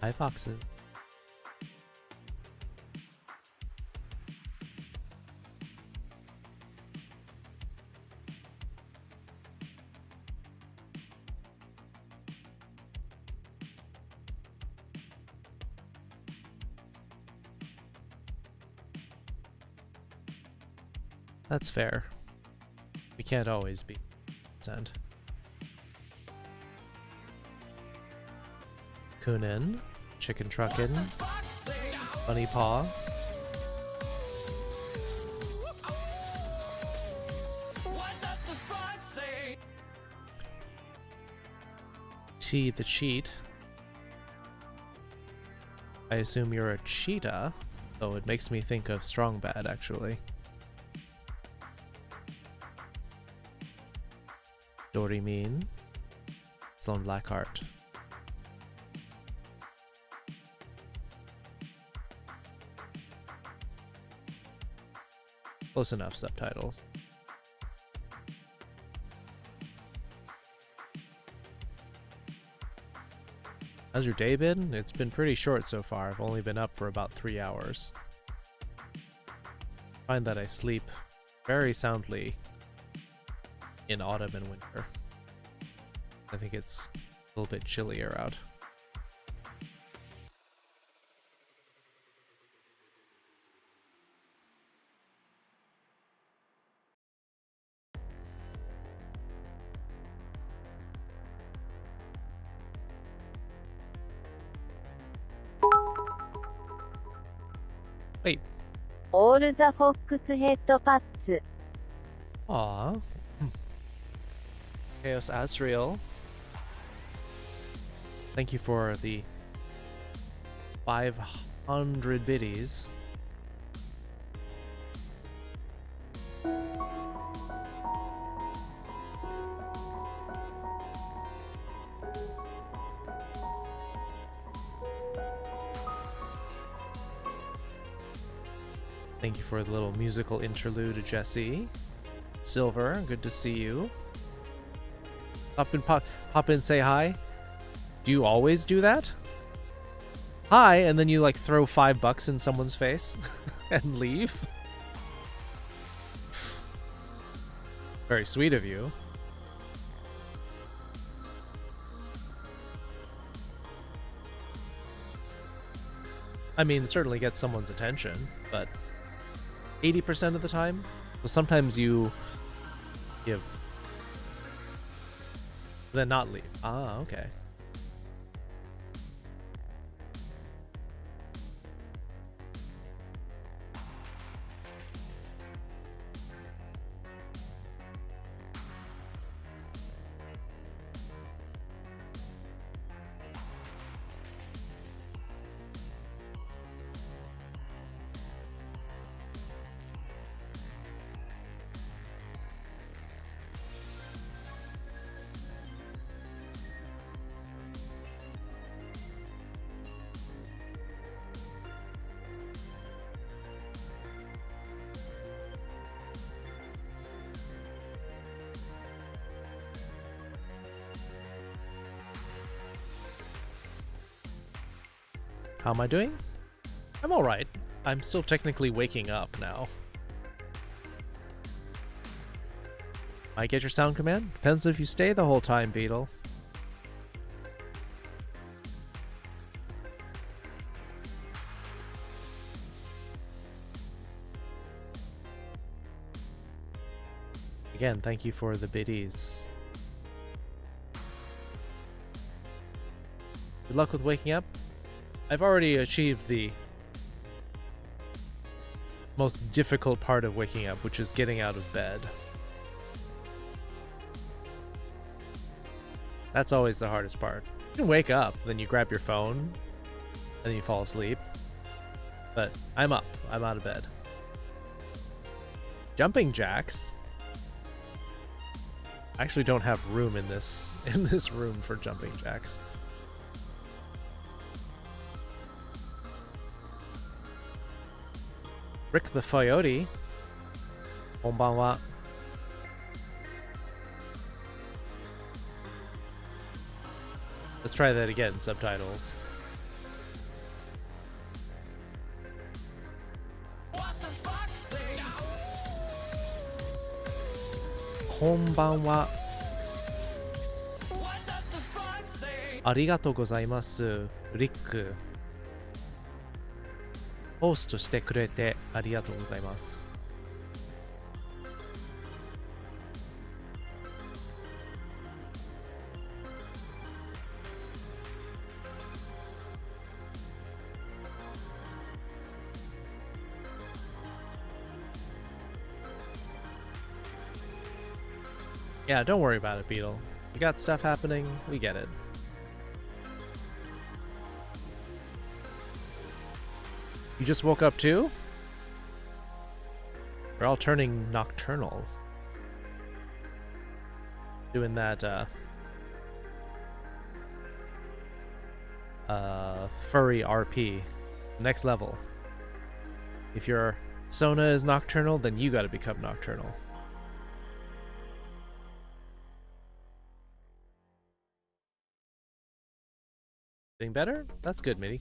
Hi, foxes. That's fair. We can't always be sent. Kunin, chicken truckin', bunny paw. T the cheat. I assume you're a cheetah, though it makes me think of Strong Bad actually. Dory Mean, Sloan Blackheart. Close enough subtitles. How's your day been? It's been pretty short so far. I've only been up for about 3 hours. I find that I sleep very soundly in autumn and winter. I think it's a little bit chillier out. Wait. All the fox head pats. Aww. Chaos Asriel. Thank you for the 500 biddies. Thank you for the little musical interlude, Jesse. Silver, good to see you. Pop in, say hi. Do you always do that? Hi, and then you like throw $5 in someone's face and leave? Very sweet of you. I mean, it certainly gets someone's attention, but 80% of the time? So sometimes you give, then not leave. Ah, okay. How am I doing? I'm alright. I'm still technically waking up now. Might get your sound command? Depends if you stay the whole time, Beetle. Again, thank you for the biddies. Good luck with waking up. I've already achieved the most difficult part of waking up, which is getting out of bed. That's always the hardest part. You can wake up, then you grab your phone, and then you fall asleep. But I'm up. I'm out of bed. Jumping jacks. I actually don't have room in this room for jumping jacks. Rick the Coyote. Konbanwa. Let's try that again, subtitles. konbanwa. Arigatou gozaimasu, Rick. Host してくれてありがとうございます。Yeah, don't worry about it, Beetle. You got stuff happening, we get it. You just woke up too? We're all turning nocturnal. Doing that, furry RP. Next level. If your Sona is nocturnal, then you gotta become nocturnal. Getting better? That's good, Mitty.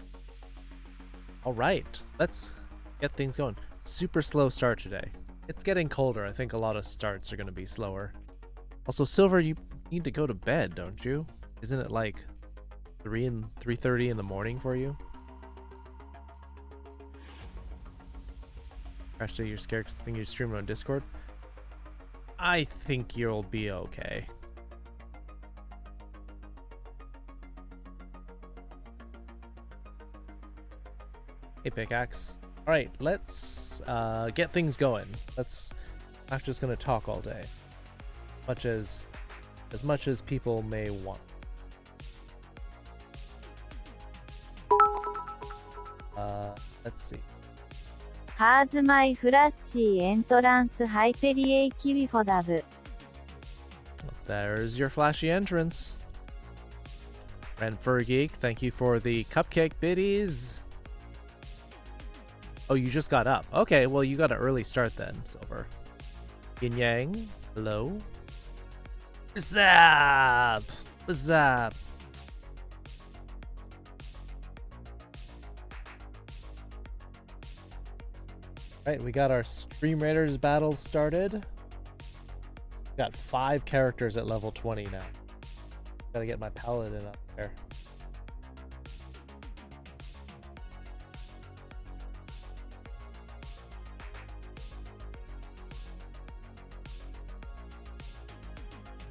Alright, let's get things going. Super slow start today. It's getting colder. I think a lot of starts are going to be slower. Also, Silver, you need to go to bed, don't you? Isn't it like 3:30 in the morning for you? Crash Day, you're scared because I think you're streaming on Discord? I think you'll be okay. Hey, Pickaxe. Alright, let's get things going. Not just gonna talk all day. As much as people may want. Let's see. ハーズマイフラッシーエントランスハイペリエイキビフォダブ。 There's your flashy entrance. And Furry Geek, thank you for the cupcake biddies. Oh, you just got up. Okay, well, you got an early start then, Silver. Yin Yang, hello. What's up? What's up? Right, we got our Stream Raiders battle started. Got 5 characters at level 20 now. Gotta get my paladin up there.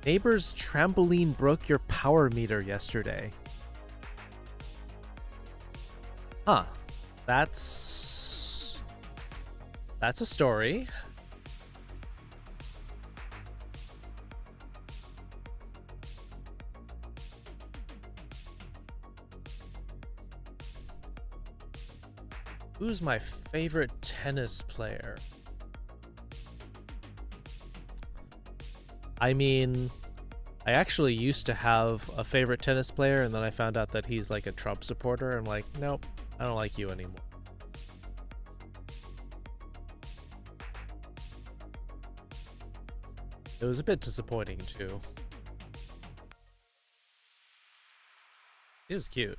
Neighbor's trampoline broke your power meter yesterday. Huh. That's a story. Who's my favorite tennis player? I mean, I actually used to have a favorite tennis player, and then I found out that he's like a Trump supporter. I'm like, nope, I don't like you anymore. It was a bit disappointing too. He was cute.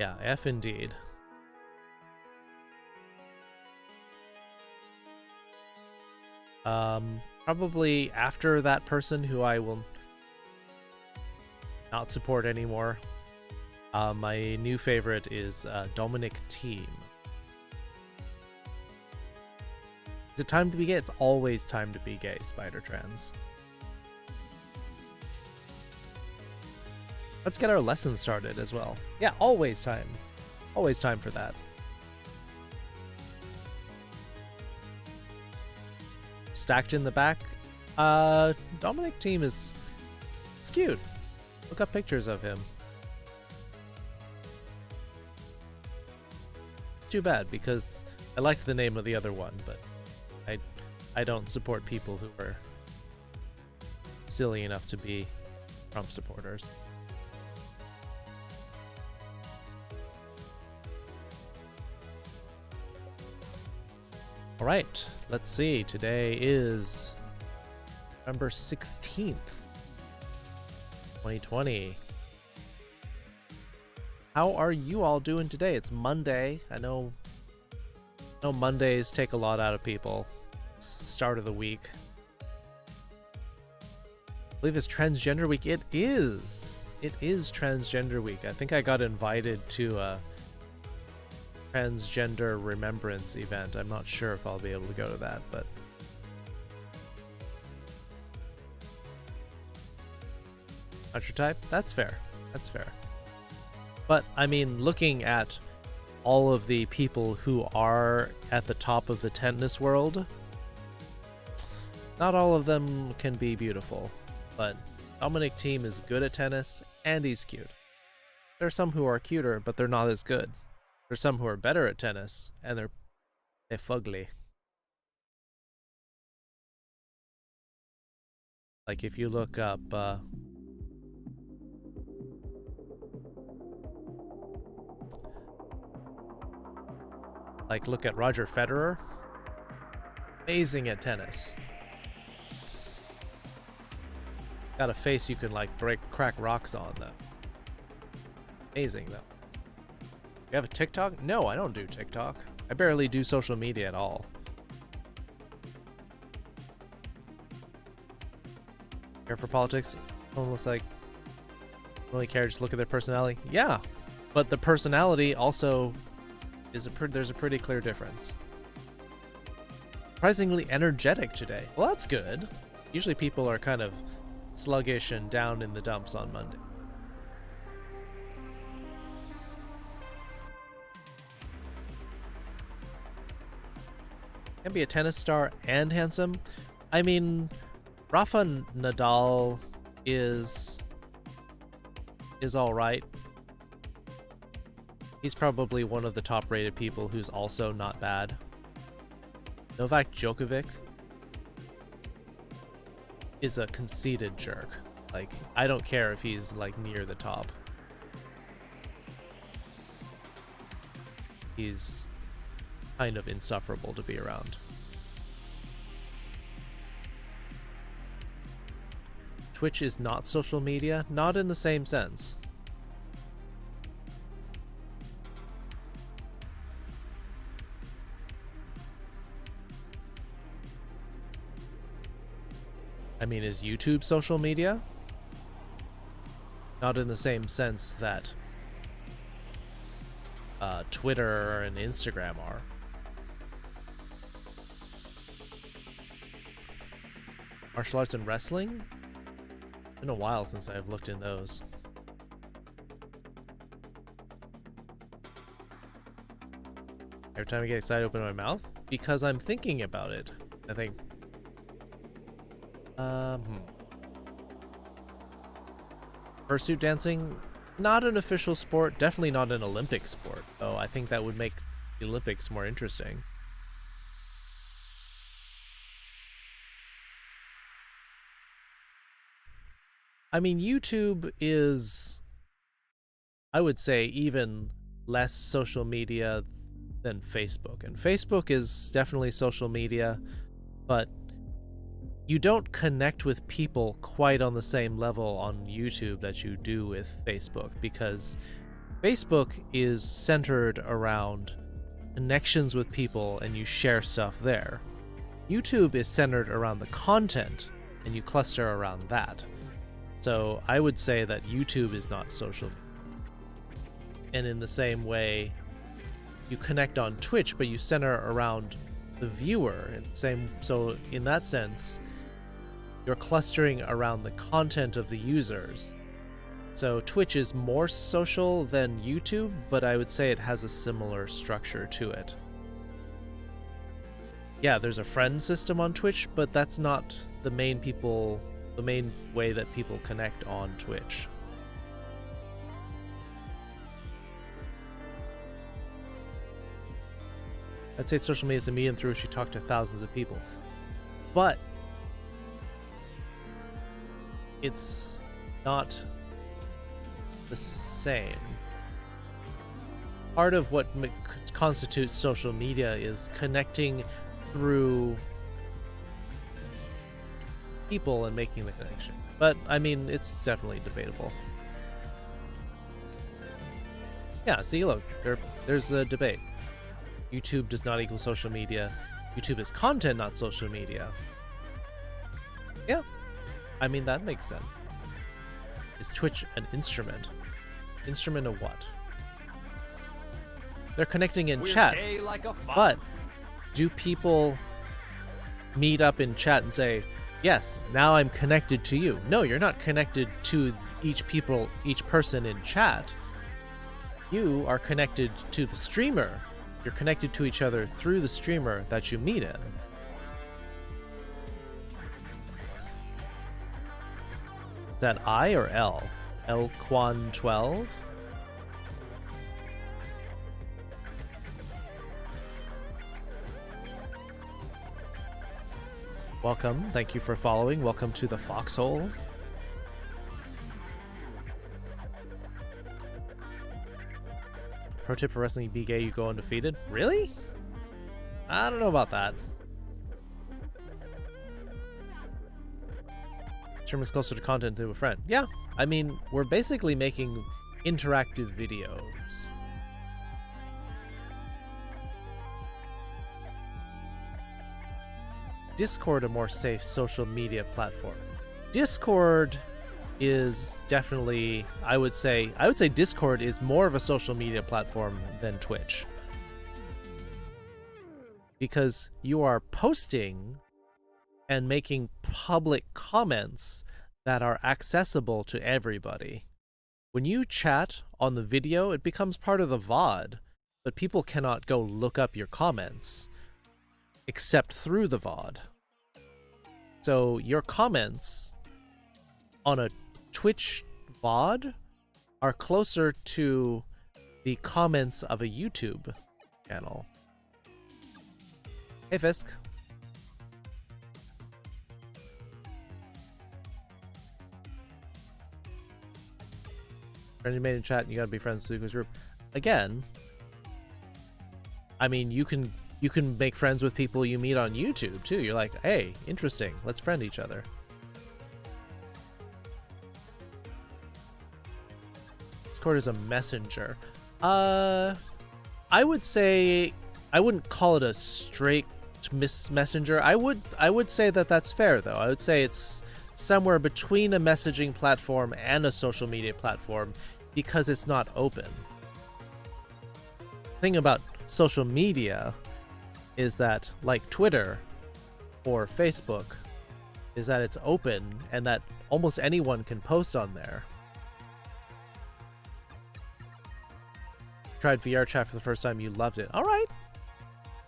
Yeah, F indeed. Probably after that person who I will not support anymore. My new favorite is Dominic Thiem. Is it time to be gay? It's always time to be gay, Spider Trans. Let's get our lesson started as well. Yeah, always time. Always time for that. Stacked in the back. Dominic Thiem is... it's cute. Look up pictures of him. Too bad, because I liked the name of the other one, but I don't support people who are silly enough to be Trump supporters. Alright, let's see. Today is November 16th, 2020. How are you all doing today? It's Monday. I know Mondays take a lot out of people. It's start of the week. I believe it's Transgender Week. It is. It is Transgender Week. I think I got invited to a Transgender Remembrance event. I'm not sure if I'll be able to go to that, but not your type? That's fair. That's fair. But, I mean, looking at all of the people who are at the top of the tennis world, not all of them can be beautiful. But Dominic Thiem is good at tennis, and he's cute. There are some who are cuter, but they're not as good. There's some who are better at tennis, and they're fugly. Like if you look up look at Roger Federer. Amazing at tennis. Got a face you can like crack rocks on though. Amazing though. You have a TikTok? No, I don't do TikTok. I barely do social media at all. Care for politics? Someone looks like really care, just look at their personality. Yeah, but the personality also is there's a pretty clear difference. Surprisingly energetic today. Well, that's good. Usually people are kind of sluggish and down in the dumps on Monday. Can be a tennis star and handsome. I mean, Rafa Nadal is all right. He's probably one of the top-rated people who's also not bad. Novak Djokovic is a conceited jerk. Like, I don't care if he's like near the top. He's kind of insufferable to be around. Twitch is not social media, not in the same sense. I mean, is YouTube social media? Not in the same sense that Twitter and Instagram are. Martial arts and wrestling? It's been a while since I've looked in those. Every time I get excited, I open my mouth because I'm thinking about it. I think. Fursuit dancing, not an official sport, definitely not an Olympic sport, though I think that would make the Olympics more interesting. I mean, YouTube is, I would say, even less social media than Facebook. And Facebook is definitely social media, but you don't connect with people quite on the same level on YouTube that you do with Facebook, because Facebook is centered around connections with people and you share stuff there. YouTube is centered around the content and you cluster around that. So I would say that YouTube is not social. And in the same way, you connect on Twitch, but you center around the viewer. So in that sense, you're clustering around the content of the users. So Twitch is more social than YouTube, but I would say it has a similar structure to it. Yeah, there's a friend system on Twitch, but that's not the main way that people connect on Twitch. I'd say social media is a medium through which you talk to thousands of people. But it's not the same. Part of what constitutes social media is connecting through people and making the connection. But I mean, it's definitely debatable. Yeah, see, look, there's a debate. YouTube does not equal social media. YouTube is content, not social media. Yeah, I mean, that makes sense. Is Twitch an instrument? Instrument of what? They're connecting in chat, but do people meet up in chat and say, yes, now I'm connected to you? No, you're not connected to each person in chat. You are connected to the streamer. You're connected to each other through the streamer that you meet in. Is that I or L? Elquan12? Welcome. Thank you for following. Welcome to the Foxhole. Pro tip for wrestling: be gay, you go undefeated. Really? I don't know about that. Stream is closer to content to a friend. Yeah, I mean, we're basically making interactive videos. Discord a more safe social media platform? Discord is definitely, I would say Discord is more of a social media platform than Twitch. Because you are posting and making public comments that are accessible to everybody. When you chat on the video, it becomes part of the VOD, but people cannot go look up your comments except through the VOD. So your comments on a Twitch VOD are closer to the comments of a YouTube channel. Hey Fisk. Friend you made in chat and you gotta be friends with the group. Again, I mean, you can make friends with people you meet on YouTube too. You're like, hey, interesting, let's friend each other. Discord is a messenger. I would say I wouldn't call it a straight messenger. I would say that that's fair though. I would say it's somewhere between a messaging platform and a social media platform because it's not open. The thing about social media is that, like Twitter or Facebook, is that it's open and that almost anyone can post on there. Tried VR chat for the first time, you loved it. All right.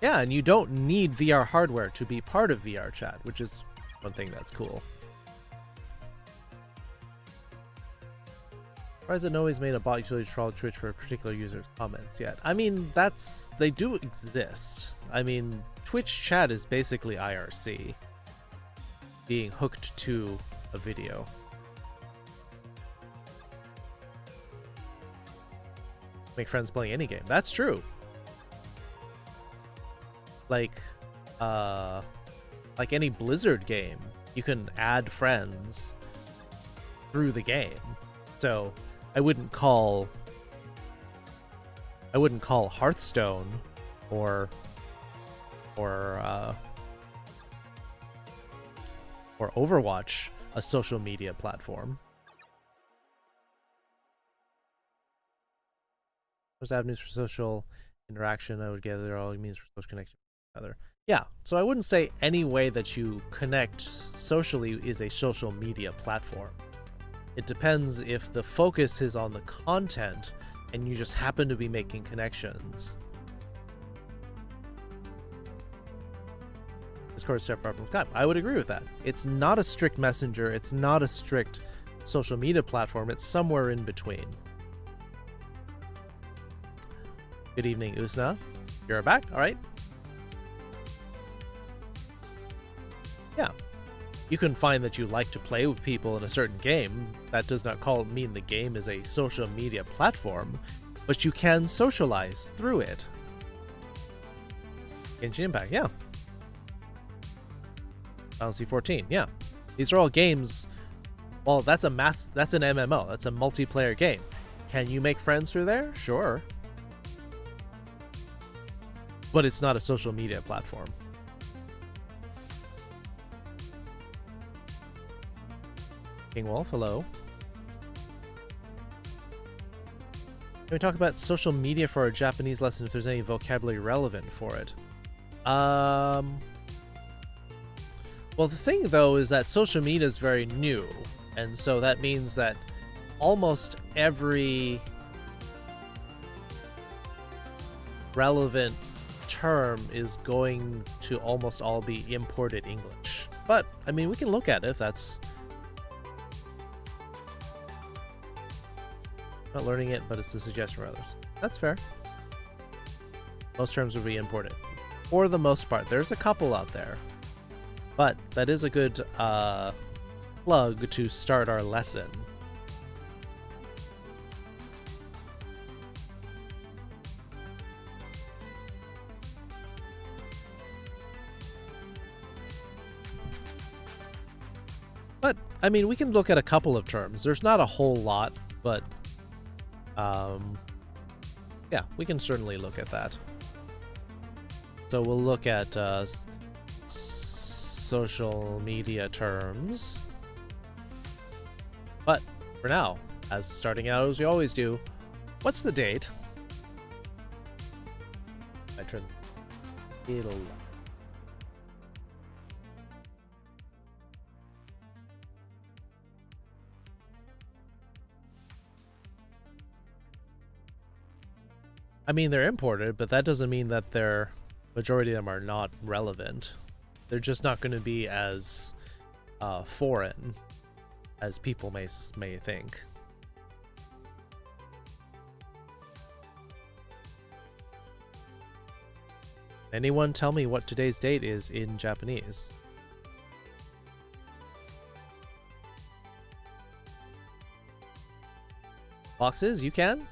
Yeah, and you don't need VR hardware to be part of VR chat, which is one thing that's cool. Why hasn't always made a bot utility to troll Twitch for a particular user's comments yet? I mean, they do exist. I mean, Twitch chat is basically IRC being hooked to a video. Make friends playing any game. That's true. Like any Blizzard game, you can add friends through the game. So I wouldn't call Hearthstone or Overwatch a social media platform. Those avenues for social interaction, I would gather, all means for social connection with each other. Yeah, so I wouldn't say any way that you connect socially is a social media platform. It depends if the focus is on the content and you just happen to be making connections. Discord is separate from Skype. I would agree with that. It's not a strict messenger. It's not a strict social media platform. It's somewhere in between. Good evening, Usna. You're back? All right. Yeah. You can find that you like to play with people in a certain game. That does not mean the game is a social media platform, but you can socialize through it. Genshin Impact, yeah. Final Fantasy 14, yeah. These are all games. Well, that's an MMO. That's a multiplayer game. Can you make friends through there? Sure. but it's not a social media platform. King Wolf, hello. Can we talk about social media for our Japanese lesson if there's any vocabulary relevant for it? Well, the thing though is that social media is very new, and so that means that almost every relevant term is going to almost all be imported English. But I mean, we can look at it if that's not learning it, but it's a suggestion for others. That's fair. Most terms would be imported for the most part. There's a couple out there, but that is a good plug to start our lesson. But I mean, we can look at a couple of terms. There's not a whole lot, but yeah, we can certainly look at that. So we'll look at social media terms. But for now, as starting out as we always do, what's the date? I turn it'll. I mean, they're imported, but that doesn't mean that they're majority of them are not relevant. They're just not going to be as foreign as people may think. Anyone tell me what today's date is in Japanese? Foxes, you can?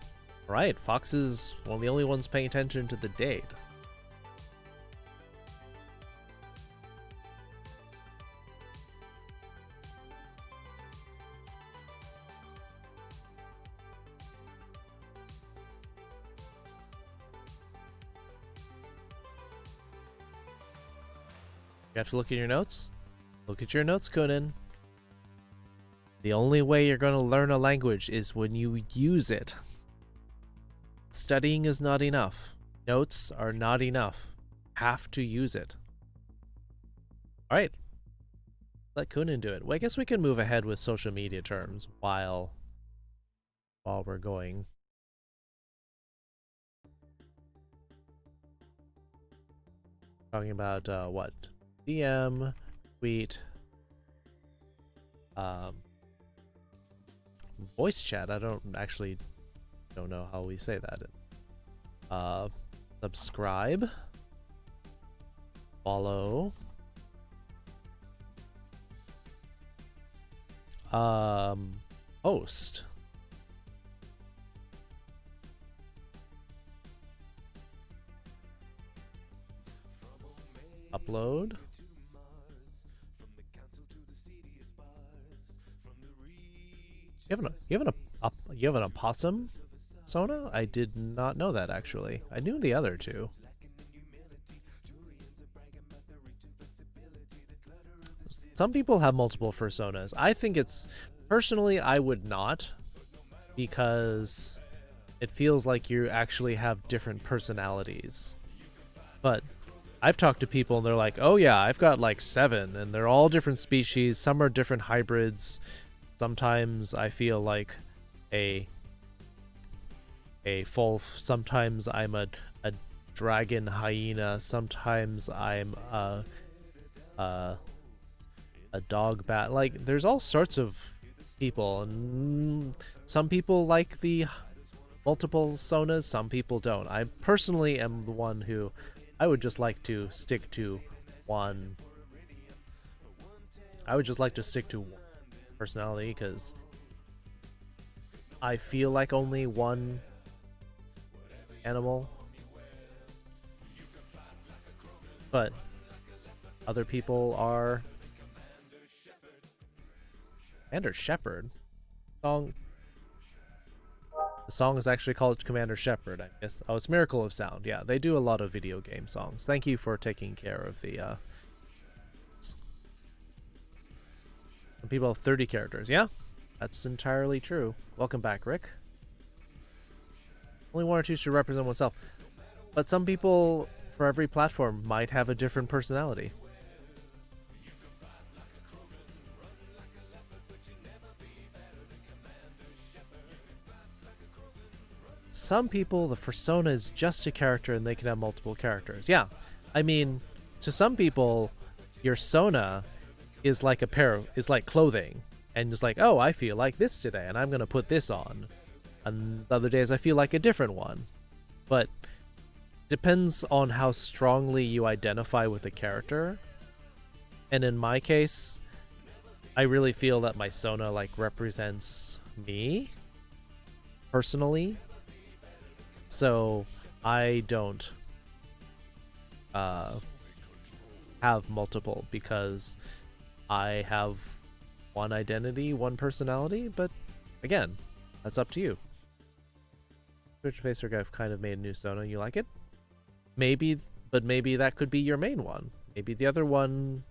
Right, Fox is one of the only ones paying attention to the date. You have to look at your notes? Look at your notes, Kunin. The only way you're going to learn a language is when you use it. Studying is not enough. Notes are not enough. Have to use it. Alright. Let Kunin do it. Well, I guess we can move ahead with social media terms while we're going. Talking about what? DM, tweet, voice chat. I don't know how we say that. Subscribe, follow, post, upload, you have an opossum Sona? I did not know that, actually. I knew the other two. Some people have multiple fursonas. I think it's... Personally, I would not, because it feels like you actually have different personalities. But I've talked to people and they're like, oh yeah, I've got like 7, and they're all different species. Some are different hybrids. Sometimes I feel like a wolf. Sometimes I'm a dragon hyena. Sometimes I'm a dog bat. Like, there's all sorts of people, and some people like the multiple sonas, some people don't. I personally am the one who I would just like to stick to one. I would just like to stick to one personality, because I feel like only one animal, but other people are Commander Shepherd. Song. The song is actually called Commander Shepard, I guess. Oh, it's Miracle of Sound. Yeah, they do a lot of video game songs. Thank you for taking care of the, Some people have 30 characters. Yeah, that's entirely true. Welcome back, Rick. Only one or two should represent oneself. But some people, for every platform, might have a different personality. Some people, the persona is just a character and they can have multiple characters. Yeah, I mean, to some people, your sona is like is like clothing. And it's like, oh, I feel like this today and I'm going to put this on. And other days I feel like a different one. But depends on how strongly you identify with the character. And in my case, I really feel that my sona like represents me personally. So I don't have multiple because I have one identity, one personality, but again, that's up to you. Twitch Facer guy kind of made a new sona. You like it? Maybe, but maybe that could be your main one. Maybe the other one.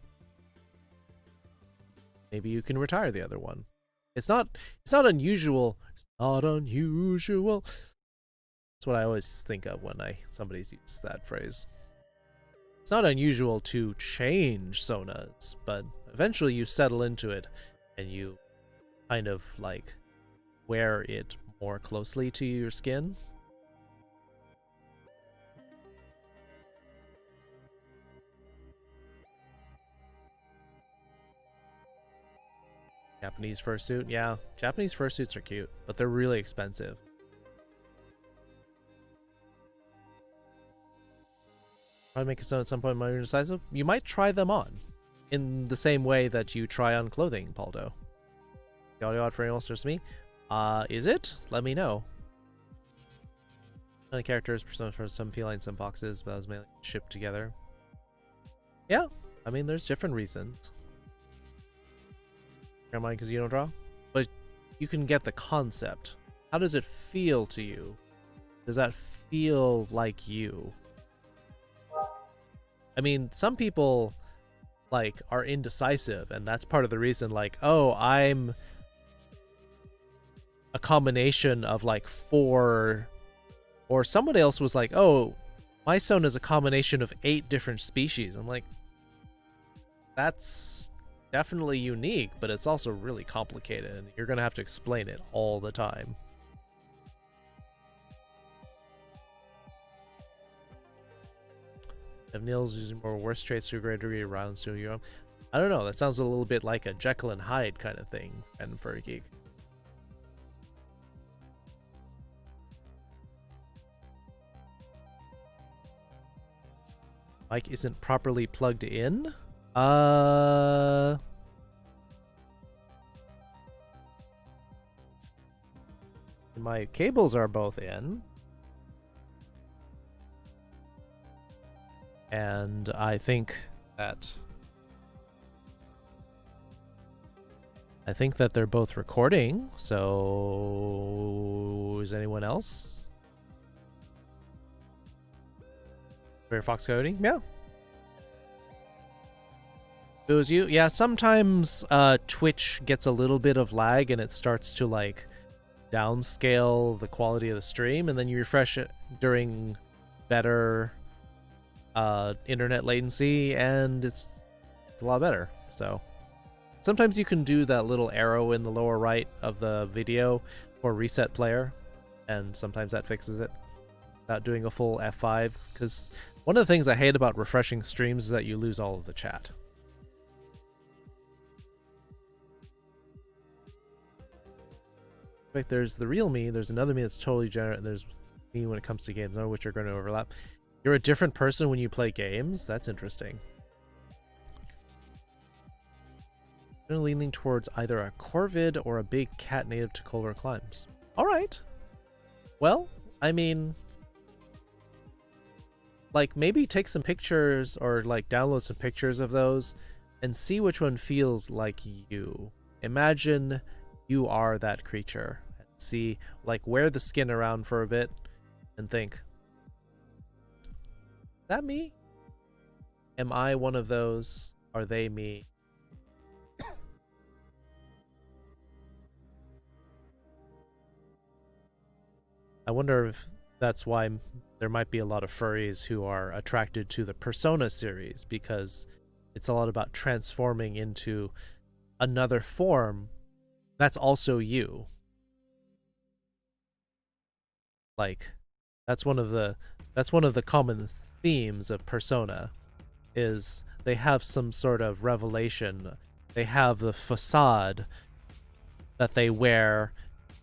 Maybe you can retire the other one. It's not unusual. It's not unusual. That's what I always think of when somebody's used that phrase. It's not unusual to change sonas, but eventually you settle into it and you kind of like wear it more closely to your skin. Japanese fursuit, yeah. Japanese fursuits are cute, but they're really expensive. Try to make a sona at some point when you're indecisive. You might try them on, in the same way that you try on clothing, Paldo. The audio odd for anyone else, just me. Is it? Let me know. The characters, persona for some feline, some boxes, but that was mainly shipped together. Yeah, I mean, there's different reasons. Never mind, because you don't draw, but you can get the concept. How does it feel to you? Does that feel like you? I mean, some people like are indecisive, and that's part of the reason. Like, oh, I'm a combination of like 4, or someone else was like, oh, my sona is a combination of 8 different species. I'm like, that's definitely unique, but it's also really complicated, and you're gonna have to explain it all the time. If Neil's using more worse traits to a greater degree around Studio, I don't know. That sounds a little bit like a Jekyll and Hyde kind of thing, and Furry Geek. Mic isn't properly plugged in. My cables are both in. And I think that they're both recording. So is anyone else? Fox coding? Yeah. It was you? Yeah, sometimes Twitch gets a little bit of lag and it starts to like downscale the quality of the stream, and then you refresh it during better internet latency and it's a lot better. So sometimes you can do that little arrow in the lower right of the video for reset player, and sometimes that fixes it without doing a full F5, because one of the things I hate about refreshing streams is that you lose all of the chat. Like, there's the real me, there's another me that's totally generate, and there's me when it comes to games, none of which are going to overlap. You're a different person when you play games? That's interesting. I'm leaning towards either a corvid or a big cat native to colder climes. Alright. Well, I mean, like, maybe take some pictures or like download some pictures of those and see which one feels like you. Imagine you are that creature. see, like, wear the skin around for a bit and think, is that me? Am I one of those? Are they me? I wonder if that's why there might be a lot of furries who are attracted to the Persona series, because it's a lot about transforming into another form that's also you. Like, that's one of the common themes of Persona, is they have some sort of revelation. They have the facade that they wear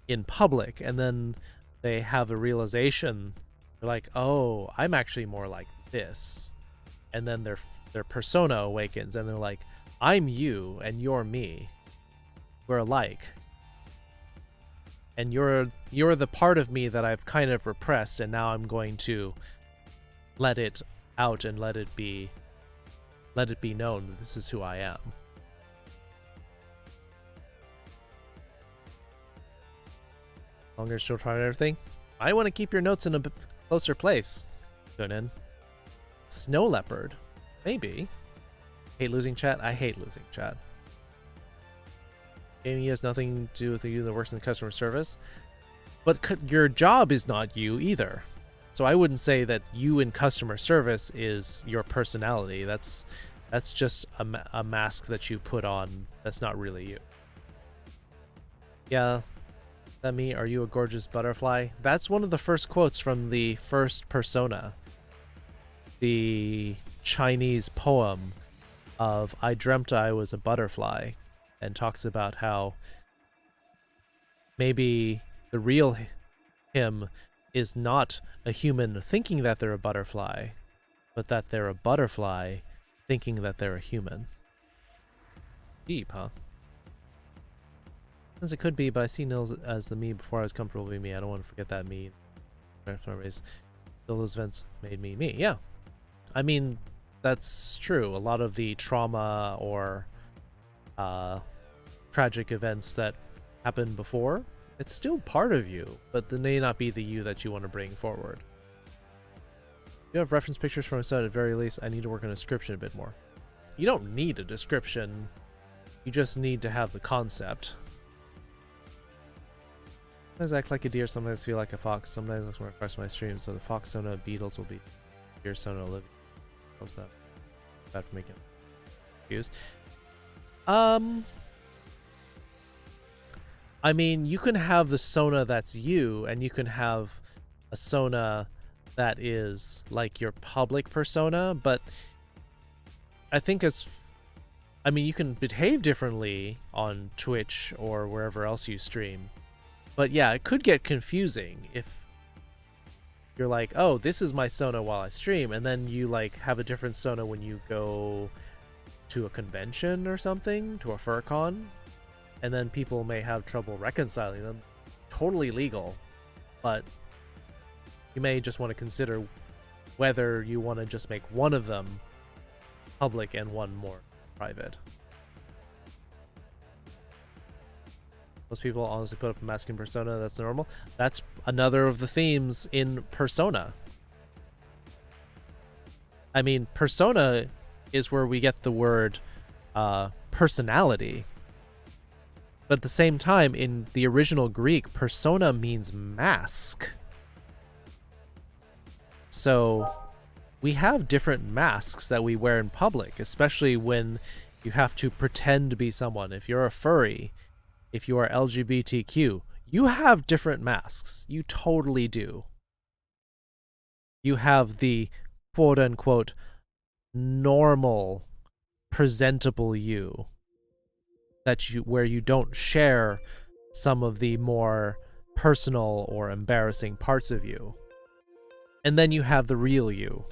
in public, and then they have a realization. They're like, oh, I'm actually more like this. And then their persona awakens, and they're like, I'm you and you're me. We're alike. And you're the part of me that I've kind of repressed, and now I'm going to let it out and let it be known that this is who I am. Longer still trying everything. I want to keep your notes in a closer place. Tune in. Snow leopard, maybe. Hate losing chat. I hate losing chat. Gaming has nothing to do with you that works in customer service, but your job is not you either. So I wouldn't say that you in customer service is your personality. That's just a mask that you put on. That's not really you. Yeah. That me? Are you a gorgeous butterfly? That's one of the first quotes from the first Persona. The Chinese poem of I dreamt I was a butterfly, and talks about how maybe the real him is not a human thinking that they're a butterfly, but that they're a butterfly thinking that they're a human. Deep, huh? Since it could be, but I see Nils as the me before I was comfortable being me. I don't want to forget that me. Those events made me me. Yeah. I mean, that's true. A lot of the trauma or tragic events that happened before, it's still part of you, but they may not be the you that you want to bring forward. You have reference pictures from a set at very least. I need to work on a description a bit more. You don't need a description. You just need to have the concept. Sometimes I act like a deer, sometimes I feel like a fox, sometimes I want to crush my stream, so the fox Sona beetles will be deer Sona Olivia. That's not bad for making confused. I mean, you can have the Sona that's you, and you can have a Sona that is like your public persona, but I think I mean, you can behave differently on Twitch or wherever else you stream. But yeah, it could get confusing if you're like, oh, this is my Sona while I stream, and then you like have a different Sona when you go to a convention or something, to a furcon, and then people may have trouble reconciling them. Totally legal, but you may just want to consider whether you want to just make one of them public and one more private. Most people honestly put up a masculine persona. That's normal. That's another of the themes in Persona. I mean, persona is where we get the word personality. But at the same time, in the original Greek, persona means mask. So we have different masks that we wear in public, especially when you have to pretend to be someone. If you're a furry, if you are LGBTQ, you have different masks. You totally do. You have the quote-unquote normal, presentable you, where you don't share some of the more personal or embarrassing parts of you. And then you have the real you.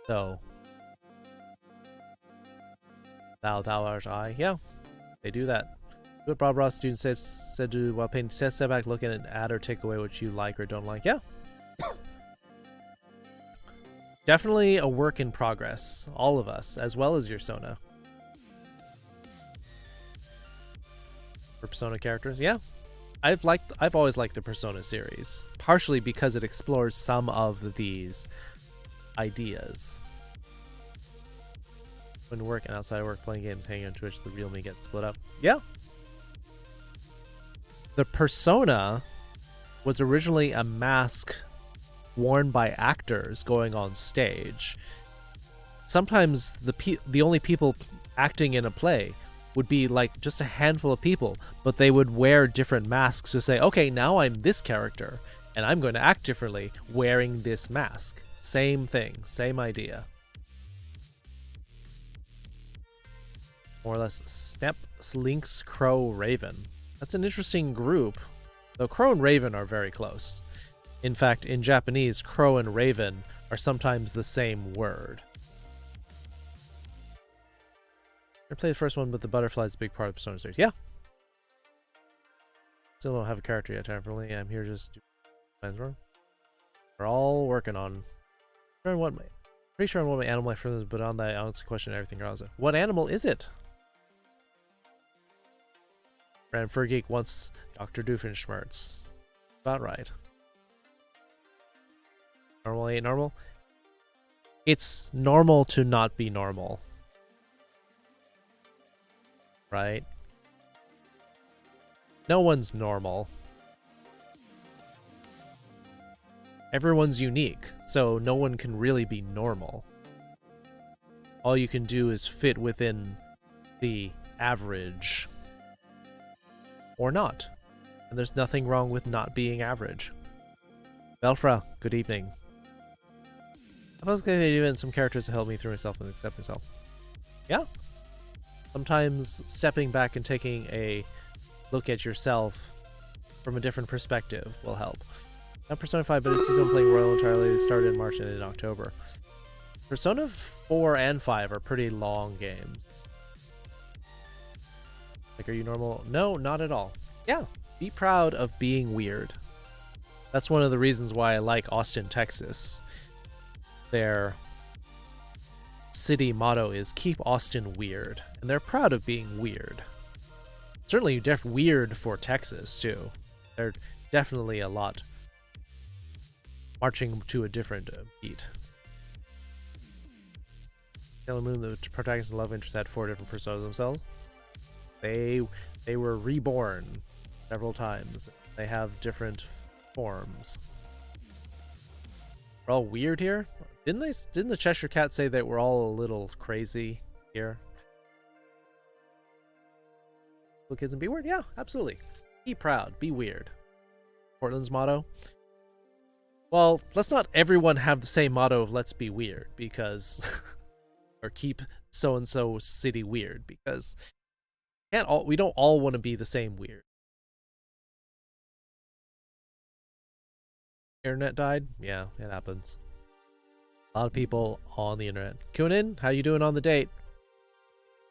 So, thou art I. Yeah, they do that. What Bob Ross student said to while painting, step back, look at it, add or take away what you like or don't like. Yeah. Definitely a work in progress. All of us, as well as your Sona. for Persona characters. Yeah, I've always liked the Persona series, partially because it explores some of these ideas. When work and outside of work, playing games, hanging on Twitch, the real me gets split up. Yeah. The persona was originally a mask worn by actors going on stage. Sometimes the only people acting in a play would be like just a handful of people, but they would wear different masks to say, okay, now I'm this character, and I'm going to act differently wearing this mask. Same thing, same idea. More or less, Snap, Lynx, Crow, Raven. That's an interesting group, though Crow and Raven are very close. In fact, in Japanese, Crow and Raven are sometimes the same word. I played the first one, but the butterfly is a big part of the Persona series. Yeah. Still don't have a character yet, definitely. I'm here just to do. We're all working on. Pretty sure on what my animal life is, but on that, I answer question everything else. What animal is it? Random Fur Geek wants Dr. Doofenshmirtz. About right. Normal ain't normal? It's normal to not be normal. Right? No one's normal. Everyone's unique, so no one can really be normal. All you can do is fit within the average. Or not. And there's nothing wrong with not being average. Belfra, good evening. I was going to even some characters to help me through myself and accept myself. Yeah. Sometimes stepping back and taking a look at yourself from a different perspective will help. Not Persona 5, but it's season playing Royal entirely. It started in March and ended in October. Persona 4 and 5 are pretty long games. Like, are you normal? No, not at all. Yeah, be proud of being weird. That's one of the reasons why I like Austin, Texas. Their city motto is keep Austin weird, and they're proud of being weird. Certainly weird for Texas too. They're definitely a lot marching to a different beat. Sailor Moon, the protagonist and love interest had 4 different personas themselves. They were reborn several times. They have different forms. We're all weird here. Didn't the Cheshire Cat say that we're all a little crazy here? Little kids and be weird? Yeah, absolutely. Be proud. Be weird. Portland's motto. Well, let's not everyone have the same motto of let's be weird, because or keep so and so city weird, because we don't all want to be the same weird. Internet died? Yeah, it happens. A lot of people on the internet. Kunin, how you doing on the date?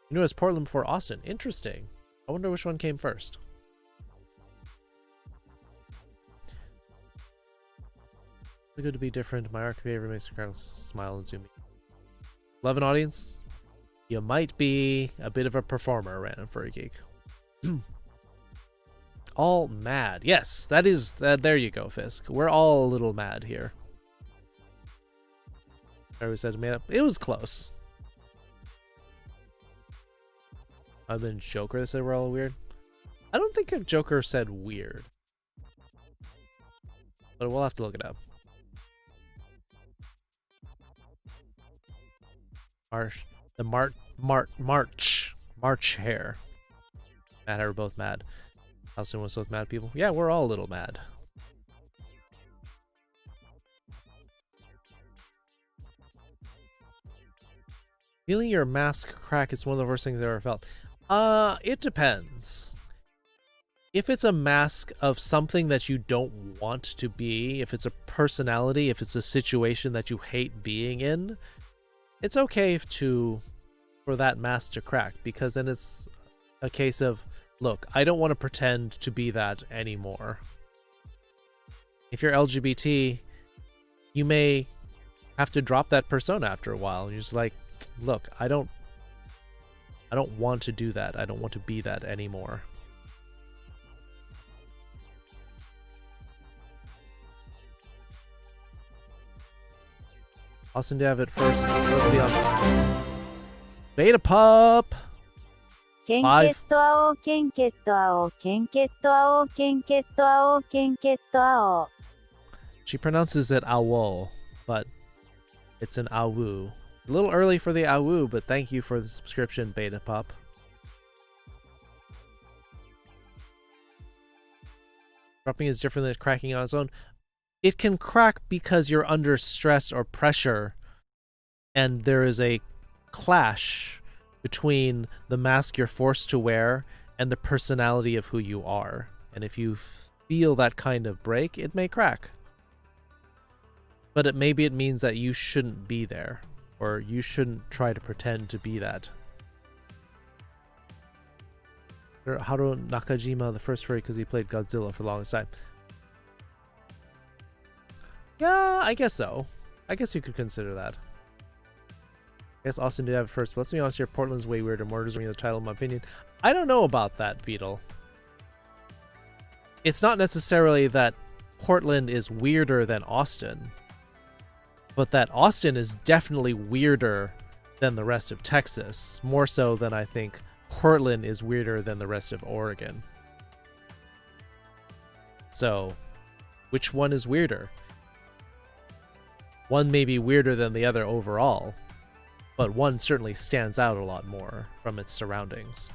You knew it was Portland before Austin. Interesting. I wonder which one came first. It's good to be different. My arc behavior makes the crowd smile and zoom in. Love an audience? You might be a bit of a performer, Random Furry Geek. All mad. Yes, that is... there you go, Fisk. We're all a little mad here. I always said made up. It was close. Other than Joker that said we're all weird. I don't think if Joker said weird. But we'll have to look it up. March hair. Matt and I were both mad. How soon was with mad people? Yeah, we're all a little mad. Feeling your mask crack is one of the worst things I've ever felt. It depends. If it's a mask of something that you don't want to be, if it's a personality, if it's a situation that you hate being in, it's okay for that mask to crack, because then it's a case of, look, I don't want to pretend to be that anymore. If you're LGBT, you may have to drop that persona after a while. You're just like, look, I don't want to do that. I don't want to be that anymore. Austin, do you have it first? Let's be on. Beta Pup! ケンケット青ケンケット青ケンケット青ケンケット青ケンケット青 She pronounces it owl, but it's an awu. A little early for the awu, but thank you for the subscription, Beta Pup. Dropping is different than cracking on its own. It can crack because you're under stress or pressure, and there is a clash between the mask you're forced to wear and the personality of who you are. And if you feel that kind of break, it may crack. But maybe it means that you shouldn't be there, or you shouldn't try to pretend to be that. Haru Nakajima, the first furry, because he played Godzilla for the longest time. Yeah, I guess so. I guess you could consider that. I guess Austin did have it first. But let's be honest here, Portland's way weirder, more deserving of the title in my opinion. I don't know about that, Beetle. It's not necessarily that Portland is weirder than Austin, but that Austin is definitely weirder than the rest of Texas, more so than I think Portland is weirder than the rest of Oregon. So, which one is weirder? One may be weirder than the other overall, but one certainly stands out a lot more from its surroundings.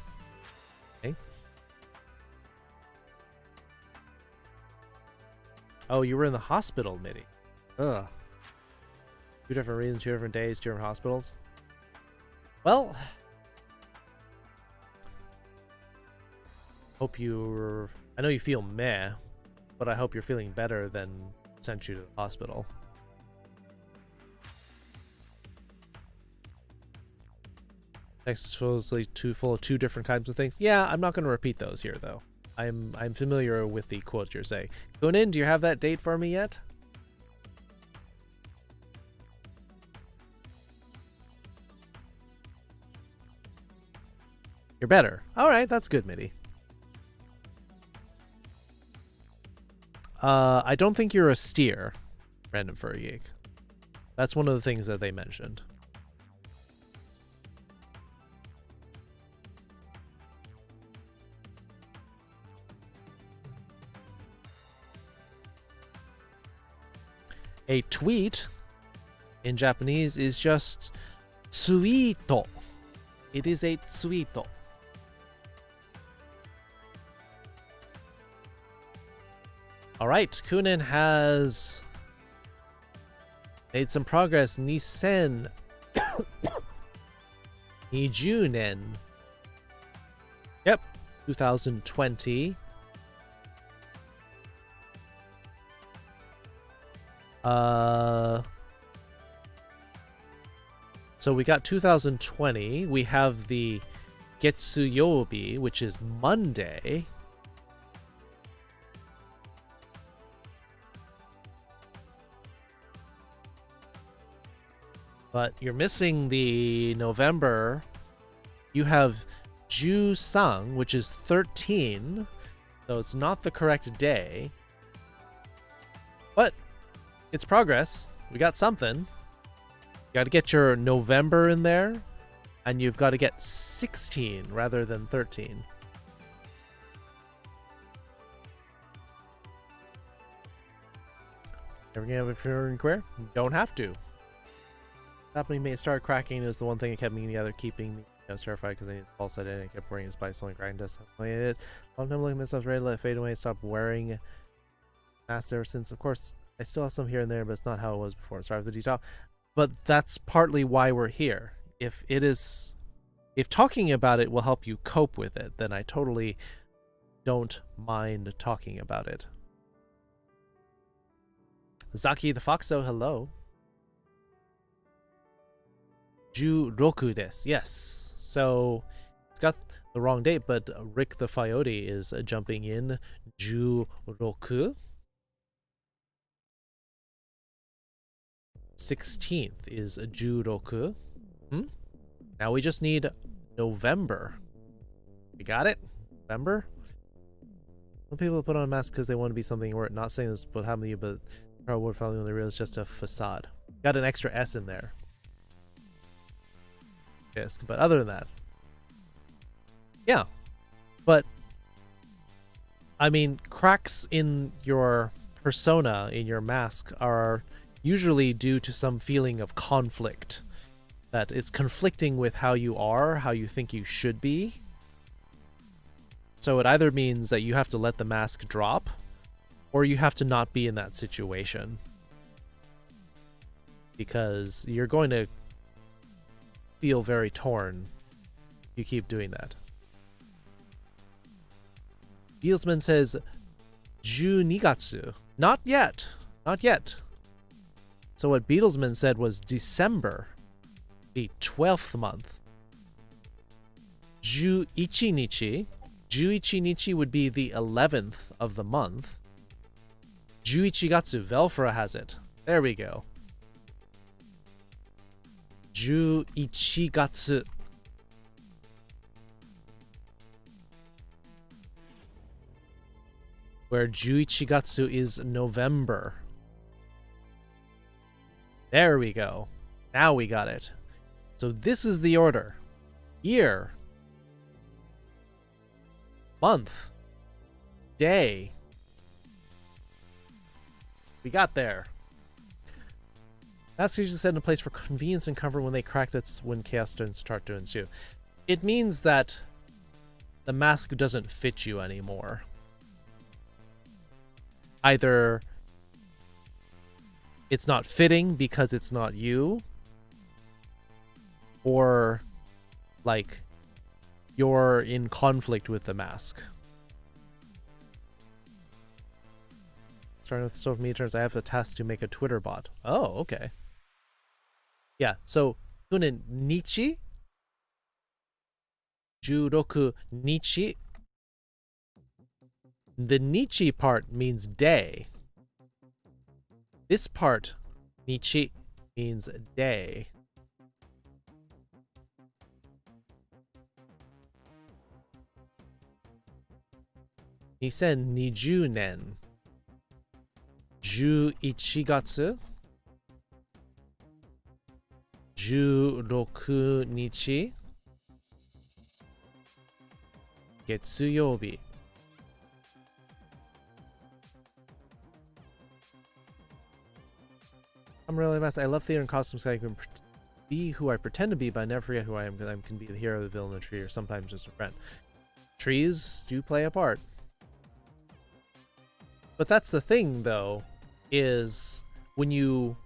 Okay. Oh, you were in the hospital, Mitty. Ugh. 2 different reasons, 2 different days, 2 different hospitals. Well, hope you're... I know you feel meh, but I hope you're feeling better than sent you to the hospital. Text is supposedly full of 2 different kinds of things. Yeah, I'm not going to repeat those here, though. I'm familiar with the quote you're saying. Gunin, do you have that date for me yet? You're better. All right, that's good, Mitty. I don't think you're a steer, Random Furry Geek. That's one of the things that they mentioned. A tweet in Japanese is just tsuito. It is a tsuito. All right, Kunin has made some progress. Nisen Nijunen. Yep, 2020. So we got 2020. We have the Getsuyobi, which is Monday. But you're missing the November. You have Ju-sang, which is 13. So it's not the correct day. But it's progress. We got something. You got to get your November in there. And you've got to get 16 rather than 13. Ever gonna have a furry queer? Don't have to. Happening may start cracking is the one thing that kept me together, keeping me terrified because I needed a false identity. I kept wearing a spice only grind dust. I hated it. Long time looking myself ready to let it fade away. Stop wearing masks ever since. Of course, I still have some here and there, but it's not how it was before. Sorry for the detail. But that's partly why we're here. If talking about it will help you cope with it, then I totally don't mind talking about it. Zaki the Foxo, hello. Juroku desu. Yes. So it's got the wrong date, but Rick the Coyote is jumping in. Juroku. 16th is Juroku. Now we just need November. We got it? November? Some people put on a mask because they want to be something, or not saying this would happen to you, but probably would probably when they realize it's just a facade. Got an extra S in there. Fisk. But other than that, yeah. But I mean, cracks in your persona, in your mask, are usually due to some feeling of conflict. That it's conflicting with how you are, how you think you should be. So it either means that you have to let the mask drop, or you have to not be in that situation. Because you're going to feel very torn if you keep doing that. Beelsman says, 12月. Not yet. Not yet. So what Beatlesman said was December, the 12th month. 11日. 11日 would be the 11th of the month. 11月. Velfra has it. There we go. 11月. Where 11月 is November. There we go. Now we got it. So this is the order. Year. Month. Day. We got there. That's usually set in place for convenience and comfort. When they crack, that's when chaos start to ensue. It means that the mask doesn't fit you anymore. Either it's not fitting because it's not you, or like you're in conflict with the mask. Starting with social media terms, I have a task to make a Twitter bot. Oh, okay. Yeah, so 日 16 日. The nichi part means day. This part, nichi, means day. (2020 年 11月 16日 月曜日. I'm really messed. I love theater and costumes. I can be who I pretend to be, but I never forget who I am, because I can be the hero, the villain, the tree, or sometimes just a friend. Trees do play a part. But that's the thing, though, is when you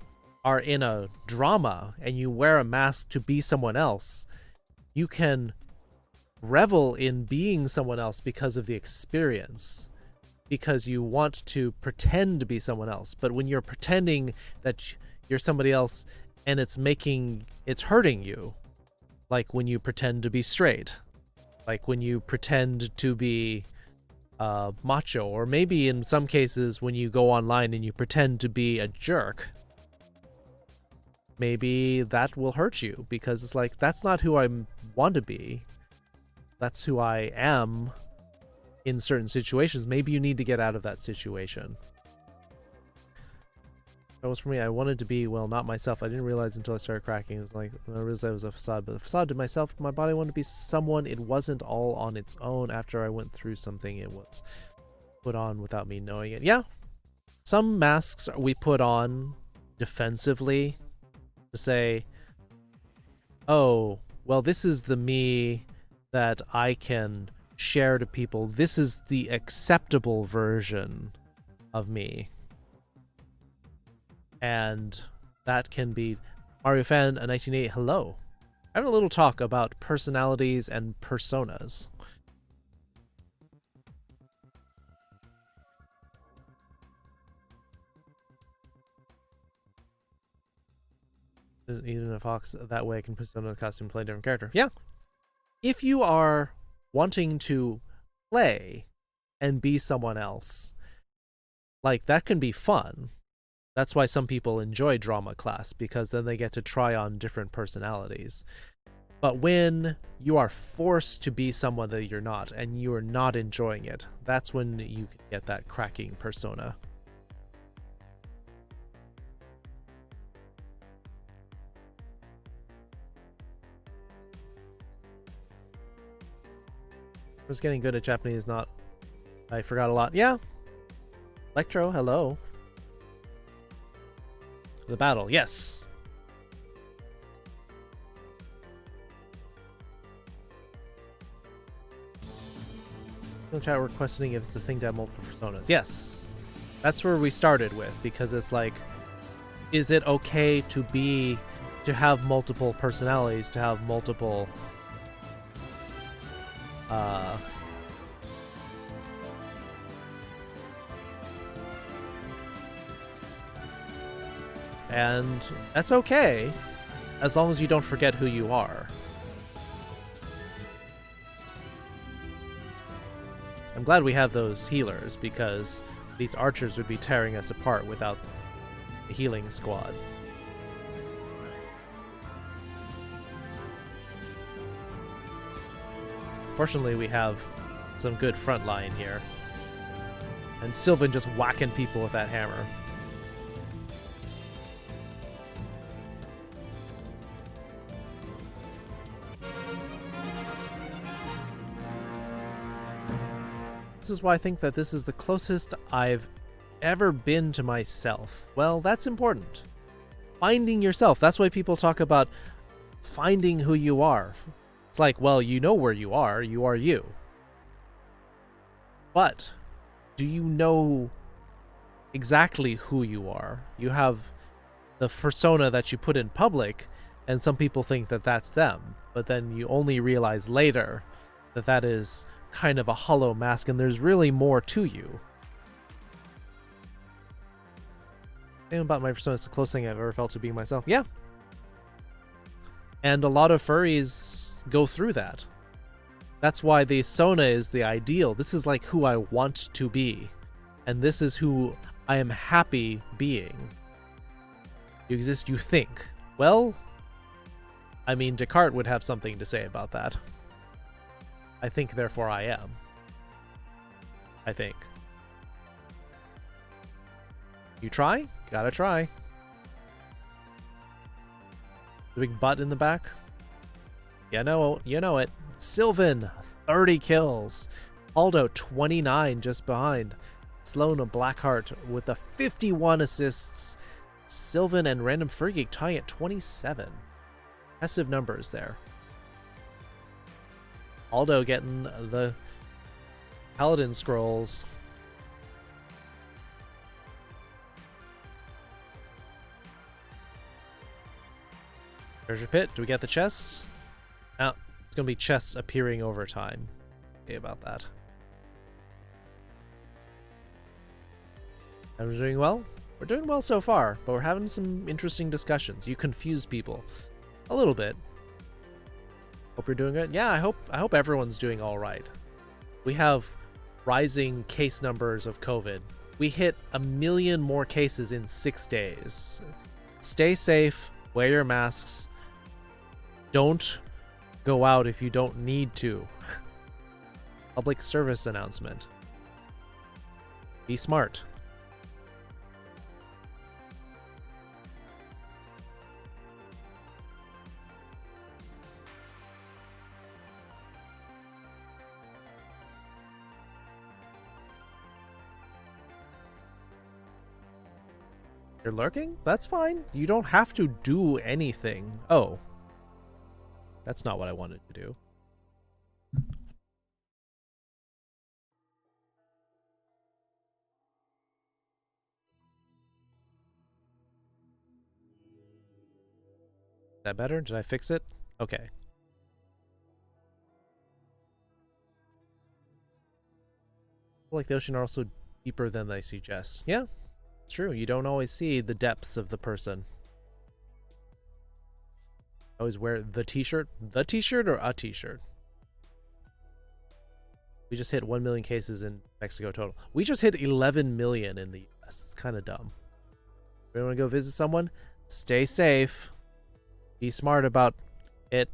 are in a drama and you wear a mask to be someone else, you can revel in being someone else because of the experience, because you want to pretend to be someone else. But when you're pretending that you're somebody else and it's hurting you, like when you pretend to be straight, like when you pretend to be macho, or maybe in some cases when you go online and you pretend to be a jerk, maybe that will hurt you, because it's like, that's not who I want to be. That's who I am in certain situations. Maybe you need to get out of that situation. That was for me. I wanted to be, well, not myself. I didn't realize until I started cracking. It was like, I realized I was a facade, but a facade to myself. My body wanted to be someone. It wasn't all on its own. After I went through something, it was put on without me knowing it. Yeah. Some masks we put on defensively to say, oh, well, this is the me that I can share to people. This is the acceptable version of me. And that can be Mario Fan 1988. Hello. Having a little talk about personalities and personas. Even a fox, that way I can persona the costume and play a different character. Yeah. If you are wanting to play and be someone else, like, that can be fun. That's why some people enjoy drama class, because then they get to try on different personalities. But when you are forced to be someone that you're not, and you are not enjoying it, that's when you can get that cracking persona. I was getting good at Japanese, not... I forgot a lot. Yeah. Electro, hello. The battle, yes. In the chat, we're questioning if it's a thing to have multiple personas. Yes. That's where we started with, because it's like, is it okay to have multiple personalities, to have multiple and that's okay as long as you don't forget who you are. I'm glad we have those healers, because these archers would be tearing us apart without the healing squad. Fortunately, we have some good front line here. And Sylvan just whacking people with that hammer. This is why I think that this is the closest I've ever been to myself. Well, that's important. Finding yourself. That's why people talk about finding who you are. It's like, well, you know where you are you. But do you know exactly who you are? You have the persona that you put in public, and some people think that that's them. But then you only realize later that that is kind of a hollow mask, and there's really more to you. Same about my persona. It's the closest thing I've ever felt to being myself. Yeah. And a lot of furries go through that. That's why the Sona is the ideal. This is like who I want to be. And this is who I am happy being. You exist, you think. Well, I mean, Descartes would have something to say about that. I think, therefore I am. I think. You try? Gotta try. The big butt in the back? You know it. Sylvan, 30 kills. Aldo, 29 just behind. Sloan and Blackheart with the 51 assists. Sylvan and Random Furry Geek tying at 27. Impressive numbers there. Aldo getting the Paladin scrolls. Treasure pit. Do we get the chests? Now, it's going to be chests appearing over time. Okay, about that. Are we doing well? We're doing well so far, but we're having some interesting discussions. You confuse people a little bit. Hope you're doing good. Yeah, I hope everyone's doing all right. We have rising case numbers of COVID. We hit 1 million more cases in 6 days. Stay safe. Wear your masks. Don't go out if you don't need to. Public service announcement. Be smart. You're lurking? That's fine. You don't have to do anything. Oh. That's not what I wanted to do. Is that better? Did I fix it? Okay. I feel like the ocean are also deeper than they suggest. Yeah, it's true. You don't always see the depths of the person. Always wear the t-shirt? The t-shirt or a t-shirt? We just hit 1 million cases in Mexico total. We just hit 11 million in the US. It's kind of dumb. You want to go visit someone? Stay safe. Be smart about it.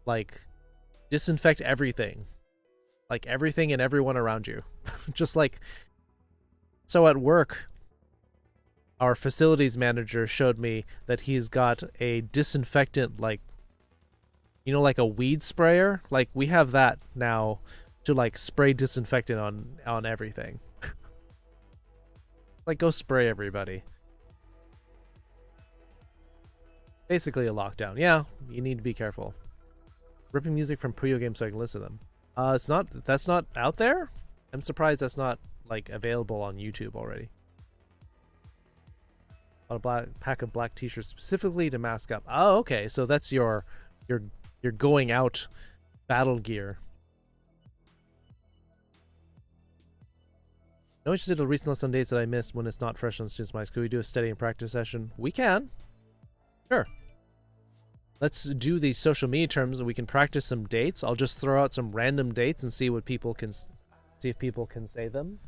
Like, disinfect everything. Like, everything and everyone around you. Just like... So at work, our facilities manager showed me that he's got a disinfectant, like, You know, like a weed sprayer? Like, we have that now to, like, spray disinfectant on everything. Like, go spray everybody. Basically a lockdown. Yeah, you need to be careful. Ripping music from Puyo games so I can listen to them. That's not out there? I'm surprised that's not, like, available on YouTube already. A pack of black t-shirts specifically to mask up. Oh, okay. So that's your going out battle gear. No interested in recent lesson dates that I missed when it's not fresh on students' minds. Could we do a study and practice session? We can. Sure. Let's do these social media terms and we can practice some dates. I'll just throw out some random dates and see what people can see if people can say them.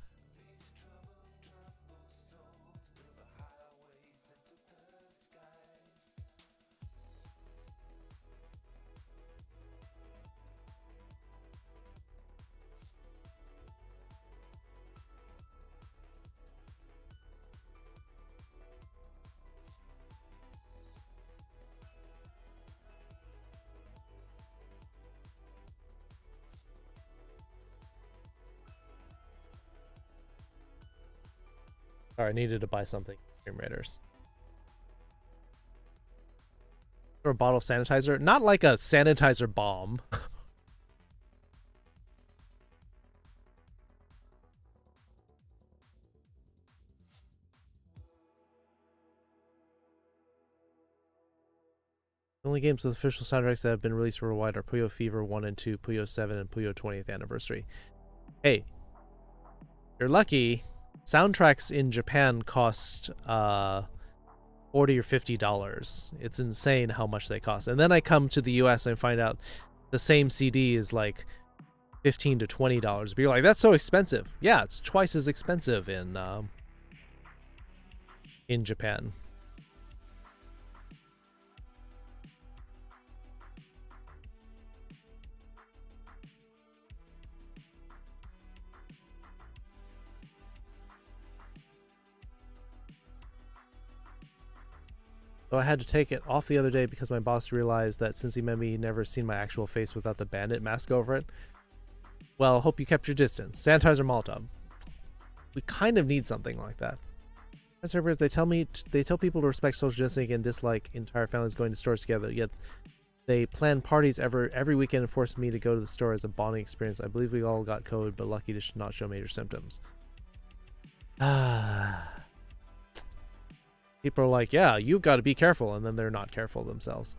Sorry, I needed to buy something. Stream Raiders. Or a bottle of sanitizer. Not like a sanitizer bomb. The only games with official soundtracks that have been released worldwide are Puyo Fever 1 and 2, Puyo 7, and Puyo 20th Anniversary. Hey, you're lucky. Soundtracks in Japan cost $40 or $50. It's insane how much they cost. And then I come to the US and find out the same CD is like $15 to $20. But you're like, that's so expensive. Yeah, it's twice as expensive in Japan. So I had to take it off the other day because my boss realized that since he met me, he'd never seen my actual face without the bandit mask over it. Well, hope you kept your distance. Sanitizer Molotov. We kind of need something like that. Servers, they tell people to respect social distancing and dislike entire families going to stores together, yet they plan parties every weekend and force me to go to the store as a bonding experience. I believe we all got COVID, but lucky to not show major symptoms. People are like, yeah, you've got to be careful, and then they're not careful themselves.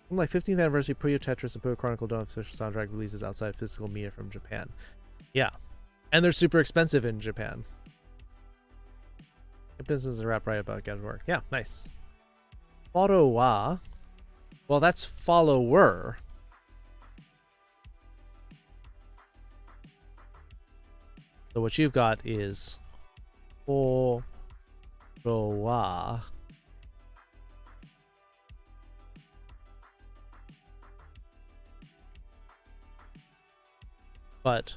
Like 15th anniversary, Puyo Tetris and Puyo Chronicle don't have official soundtrack releases outside physical media from Japan. Yeah, and they're super expensive in Japan. Business is a rap right about getting work. Yeah, nice. Follow wa. Well, that's follower. So what you've got is followa. But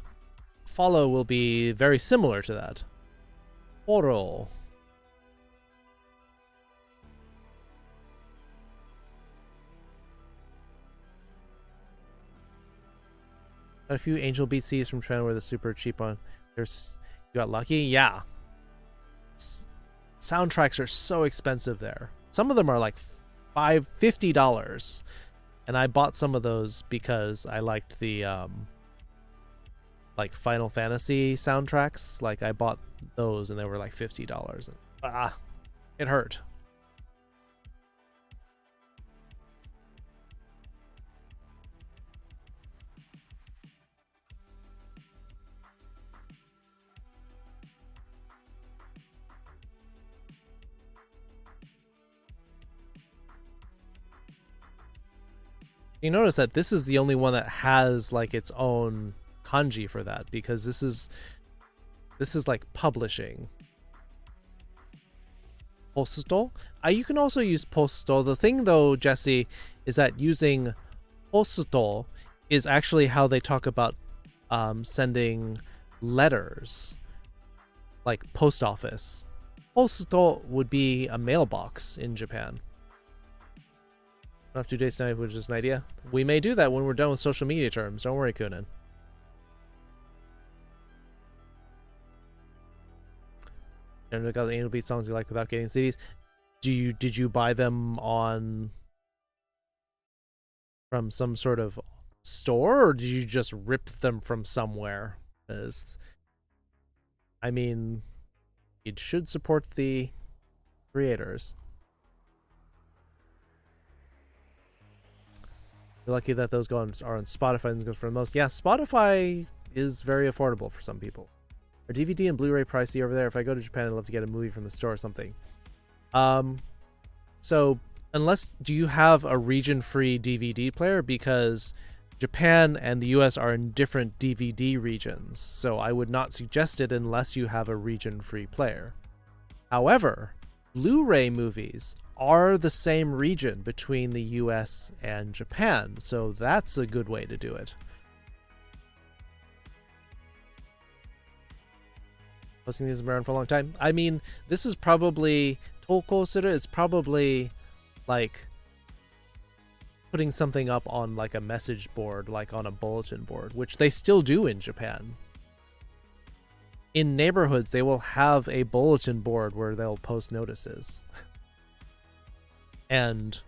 follow will be very similar to that. Foro. Got a few Angel Beat CDs from China where the super cheap one. You got lucky? Yeah. Soundtracks are so expensive there. Some of them are like $50. And I bought some of those because I liked the like Final Fantasy soundtracks. Like I bought those and they were like $50. And, it hurt. You notice that this is the only one that has like its own kanji for that, because this is like publishing. Posto? You can also use posto. The thing though, Jesse, is that using posto is actually how they talk about sending letters, like post office. Posto would be a mailbox in Japan. Not 2 days tonight, which is an idea. We may do that when we're done with social media terms. Don't worry, Kunin. And look at the Anal Beat songs you like without getting CDs. Did you buy them from some sort of store, or did you just rip them from somewhere? I mean, it should support the creators. You're lucky that those are on Spotify and goes for the most. Yeah, Spotify is very affordable for some people. Are DVD and Blu-ray pricey over there? If I go to Japan, I'd love to get a movie from the store or something. So do you have a region-free DVD player? Because Japan and the US are in different DVD regions, so I would not suggest it unless you have a region-free player. However, Blu-ray movies are the same region between the US and Japan, so that's a good way to do it. Posting these around for a long time. I mean, this is probably Tokosuru is probably like putting something up on like a message board, like on a bulletin board, which they still do in Japan. In neighborhoods, they will have a bulletin board where they'll post notices. And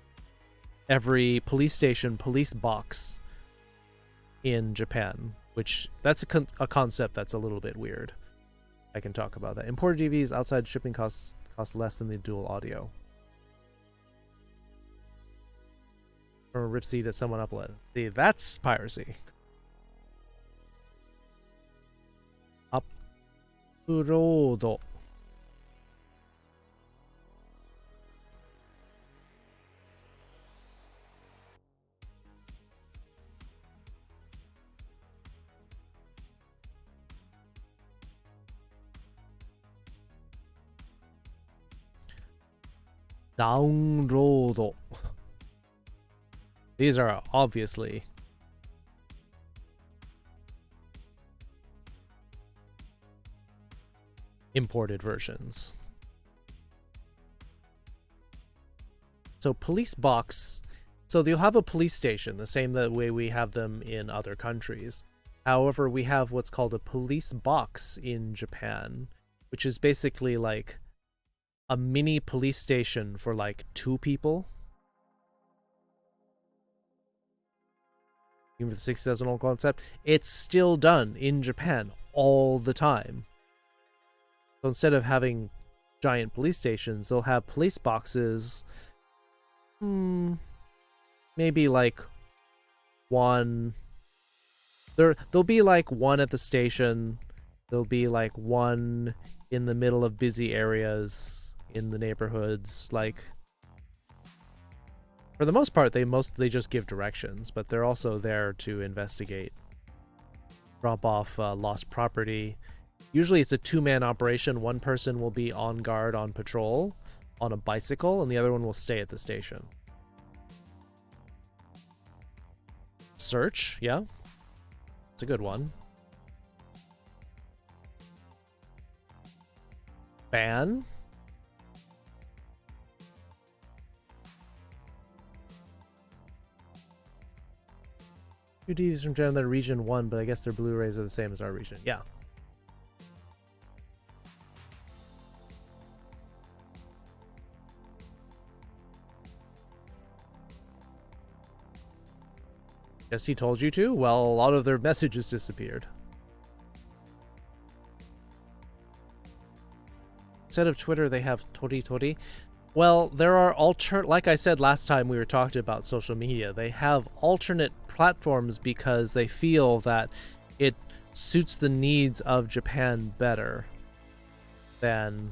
every police station, police box in Japan, which that's a concept that's a little bit weird. I can talk about that. Imported DVDs outside shipping cost less than the dual audio. Or a rip seed that someone uploaded. See, that's piracy. Upload. Download. These are obviously imported versions. So police box, so you'll have a police station the same way we have them in other countries. However, we have what's called a police box in Japan, which is basically like a mini police station for like 2 people. Even for the 60,000 old concept, it's still done in Japan all the time. So instead of having giant police stations, they'll have police boxes. Maybe like one. There'll be like one at the station. There'll be like one in the middle of busy areas in the neighborhoods. Like, for the most part, they just give directions, but they're also there to investigate, drop off lost property. Usually it's a 2-man operation. One person will be on guard on patrol on a bicycle, and the other one will stay at the station. Search, yeah. It's a good one. Ban. Two DVDs from Japan that are region 1, but I guess their Blu-rays are the same as our region. Yeah. Guess he told you to? Well, a lot of their messages disappeared. Instead of Twitter, they have Tori. Well, there are like I said last time we were talking about social media, they have alternate platforms because they feel that it suits the needs of Japan better than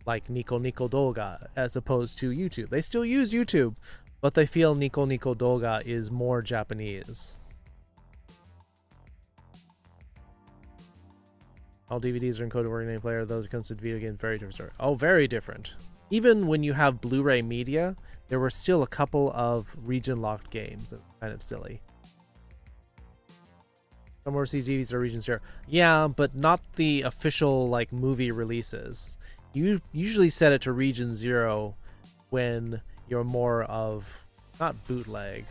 like Nico Nico Doga as opposed to YouTube. They still use YouTube, but they feel Nico Nico Doga is more Japanese. All DVDs are encoded working in a player. Those comes to video games, very different story. Oh, very different. Even when you have Blu-ray media, there were still a couple of region-locked games. That's kind of silly. Some overseas DVDs are region share. Yeah, but not the official like movie releases. You usually set it to region 0 when you're more of, not bootleg,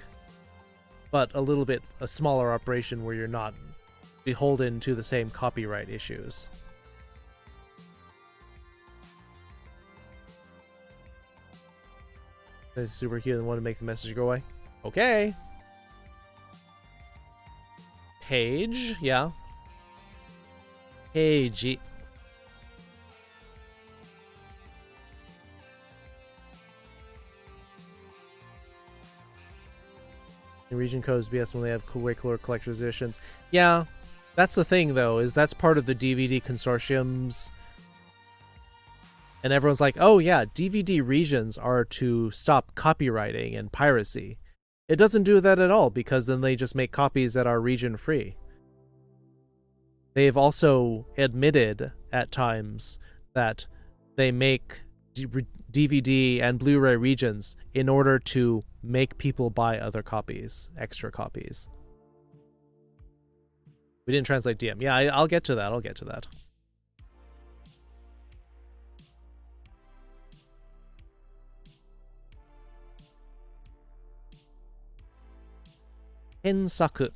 but a smaller operation where you're not beholden to the same copyright issues. That's super cute and want to make the message go away. Okay. Page, yeah. Page. The region codes BS when they have way cooler collector's editions. Yeah, that's the thing though, is that's part of the DVD consortiums. And everyone's like, oh yeah, DVD regions are to stop copywriting and piracy. It doesn't do that at all, because then they just make copies that are region free. They've also admitted at times that they make DVD and Blu-ray regions in order to make people buy other copies, extra copies. We didn't translate DM. Yeah, I'll get to that. I'll get to that. Hensaku.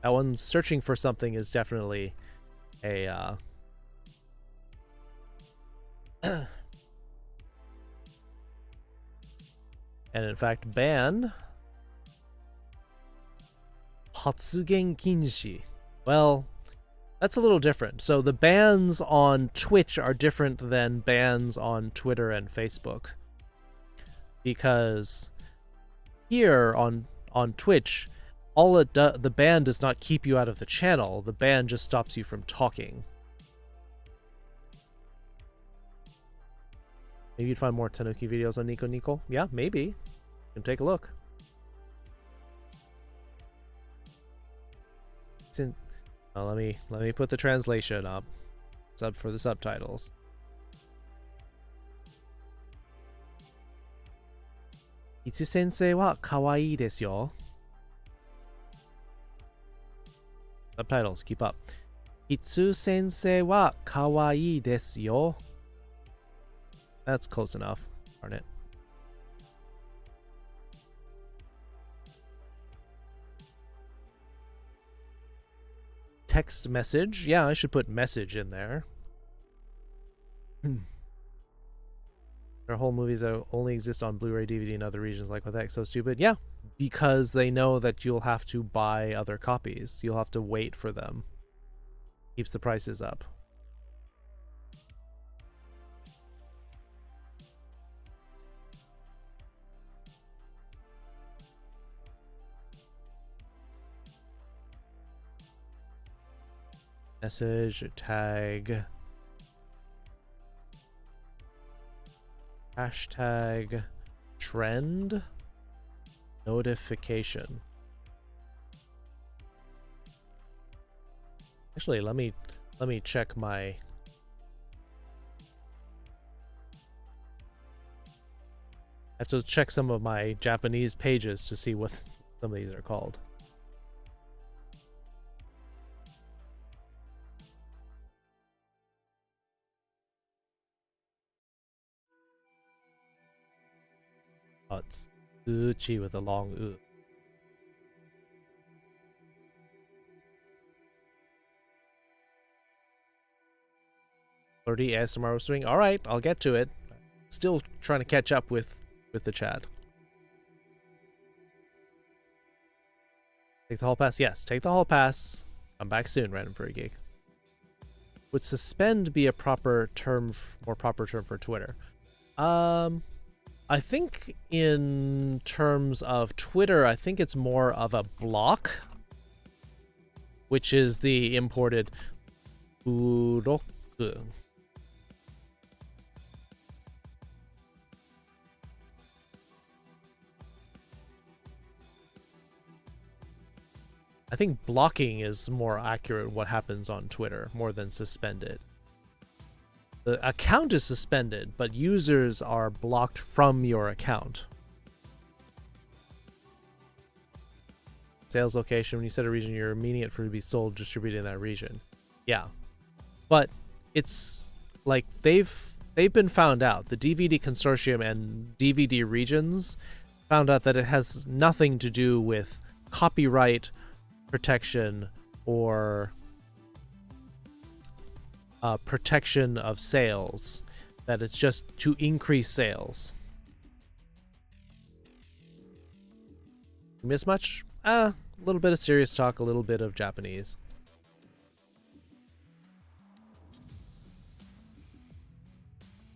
That one, searching for something, is definitely a and in fact, ban. Hatsugen kinshi. Well, that's a little different. So the bans on Twitch are different than bans on Twitter and Facebook. Because here on Twitch, the ban does not keep you out of the channel. The ban just stops you from talking. Maybe you'd find more Tanuki videos on Nico Nico. Yeah, maybe. You can take a look. Let me put the translation up. Sub for the subtitles. Itsu sensei wa kawaii desu yo. Subtitles, keep up. Itsu sensei wa kawaii desu yo. That's close enough, darn it. Text message. Yeah, I should put message in there. There are whole movies that only exist on Blu-ray, DVD, and other regions. Like, what the heck, so stupid? Yeah, because they know that you'll have to buy other copies. You'll have to wait for them. Keeps the prices up. Message, tag, hashtag, trend, notification. Actually, let me check my. I have to check some of my Japanese pages to see what some of these are called. Oh, it's Uchi with a long U. Flirty ASMR swing. All right, I'll get to it. Still trying to catch up with the chat. Take the hall pass. Yes, take the hall pass. I'm back soon, Random Furry Geek. Would suspend be a proper term, more proper term for Twitter? I think in terms of Twitter, I think it's more of a block, which is the imported buroku. I think blocking is more accurate what happens on Twitter, more than suspended. The account is suspended, but users are blocked from your account. Sales location, when you set a region, you're meaning it for it to be sold, distributed in that region. Yeah. But it's like they've been found out. The DVD consortium and DVD regions found out that it has nothing to do with copyright protection or protection of sales, that it's just to increase sales. Miss much? A little bit of serious talk, a little bit of Japanese.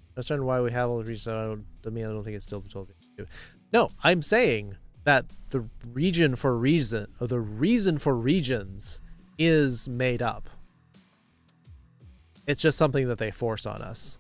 I understand why we have all the regions. I don't think it's still totally. No, I'm saying that the reason for regions is made up. It's just something that they force on us.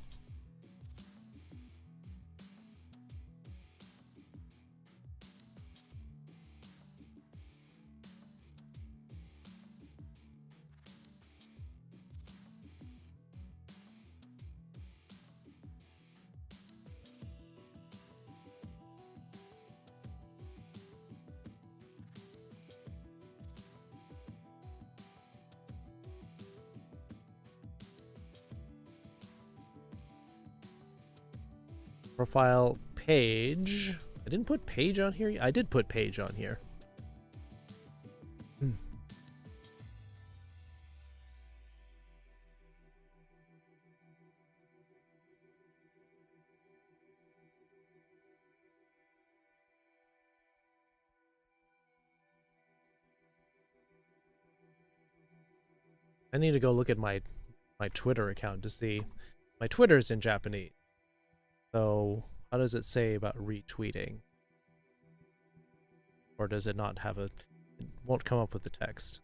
Profile page. I didn't put page on here. I did put page on here. I need to go look at my Twitter account to see. My Twitter's in Japanese. So how does it say about retweeting? Or does it not have a... It won't come up with the text.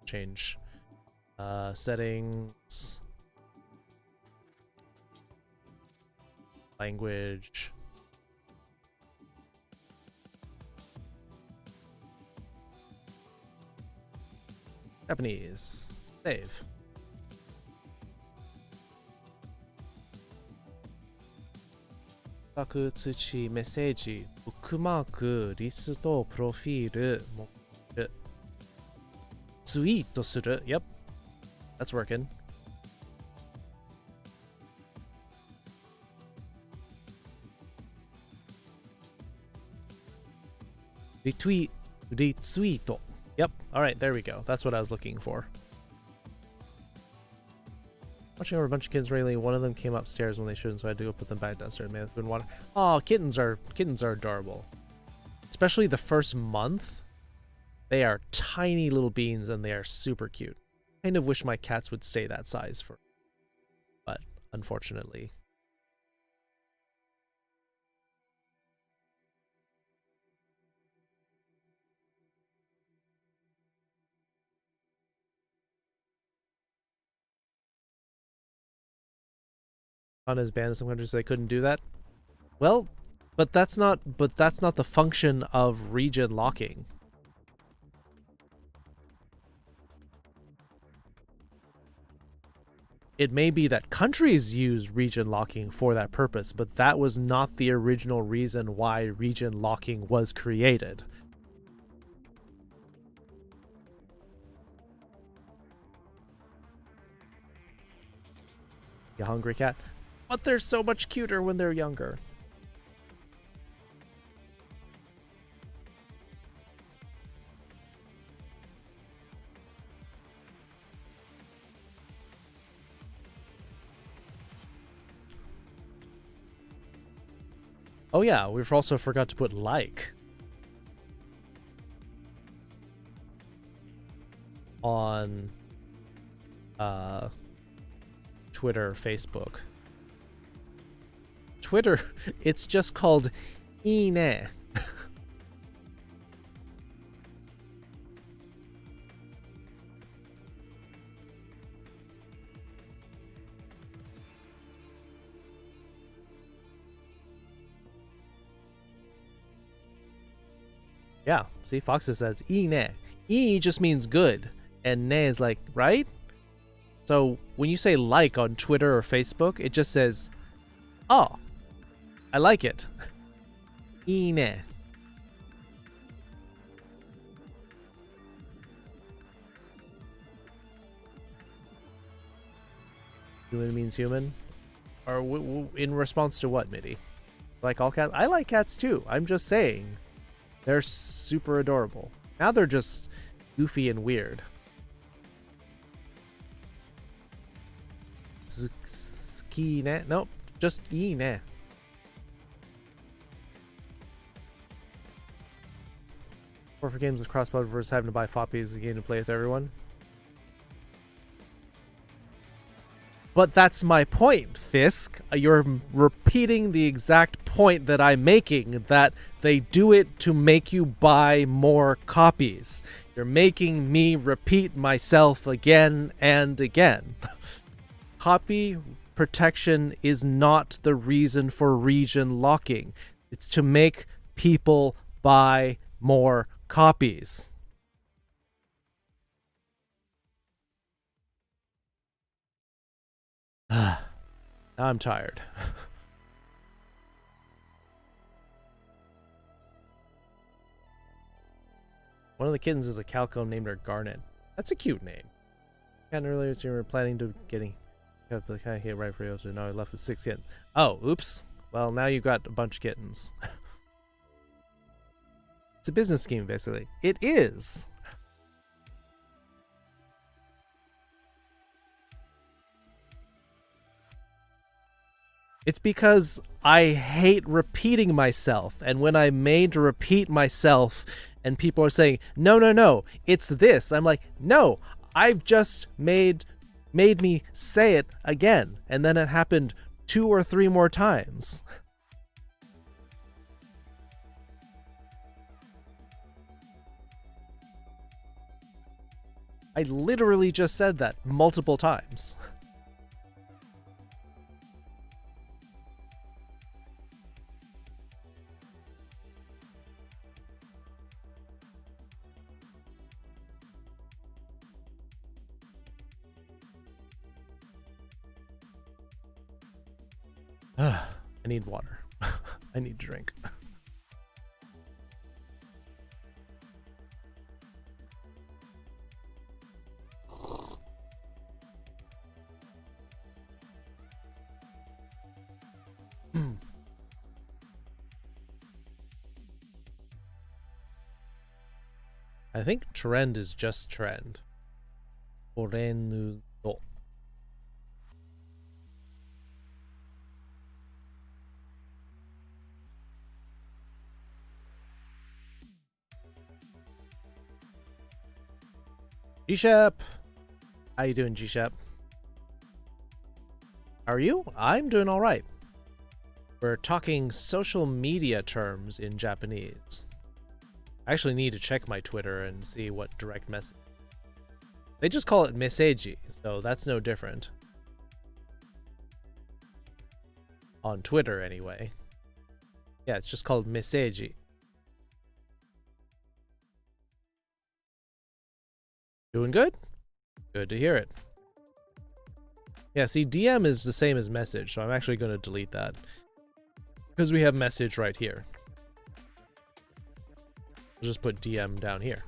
Change. Settings. Language. Japanese. Save.通知、メッセージ、ブックマーク、リスト、プロフィール、ツイートする。Yep. That's working. Retweet. Yep. Alright, there we go. That's what I was looking for. Watching over a bunch of kittens lately. One of them came upstairs when they shouldn't, so I had to go put them back downstairs. Man, it's been water. Oh, kittens are adorable. Especially the first month. They are tiny little beans and they are super cute. Kind of wish my cats would stay that size for, but unfortunately. On his banned in some countries, so they couldn't do that. Well, but that's not the function of region locking. It may be that countries use region locking for that purpose, but that was not the original reason why region locking was created. You hungry, cat? But they're so much cuter when they're younger. Oh yeah, we've also forgot to put like on Twitter, Facebook. Twitter, it's just called Ine. Yeah, see, Foxa says Ine. E just means good, and ne is like, right? So when you say like on Twitter or Facebook, it just says, oh, I like it. Ine. Human means human? Or in response to what, Mitty? Like all cats? I like cats too. I'm just saying. They're super adorable. Now they're just goofy and weird. Ski-na? Nope. Just e-na. Or for games with crossplay versus having to buy floppies a game to play with everyone. But that's my point, Fisk. You're repeating the exact point that I'm making, that they do it to make you buy more copies. You're making me repeat myself again and again. Copy protection is not the reason for region locking. It's to make people buy more copies. Now I'm tired. One of the kittens is a calico named her Garnet. That's a cute name. And earlier we were planning to getting the kind of hit right for you, so now I left with 6 kittens. Oh, oops. Well, now you got a bunch of kittens. It's a business scheme, basically. It is. It's because I hate repeating myself, and when I'm made to repeat myself and people are saying, no, no, no, it's this, I'm like, no, I've just made me say it again, and then it happened 2 or 3 more times. I literally just said that multiple times. I need water. I need drink. I think trend is just trend. Orenudo. G-Shep! How you doing, G-Shep? How are you? I'm doing alright. We're talking social media terms in Japanese. I actually need to check my Twitter and see what direct message. They just call it meseji, so that's no different. On Twitter, anyway. Yeah, it's just called meseji. Doing good? Good to hear it. Yeah, see, DM is the same as message, so I'm actually going to delete that. Because we have message right here. I'll just put DM down here.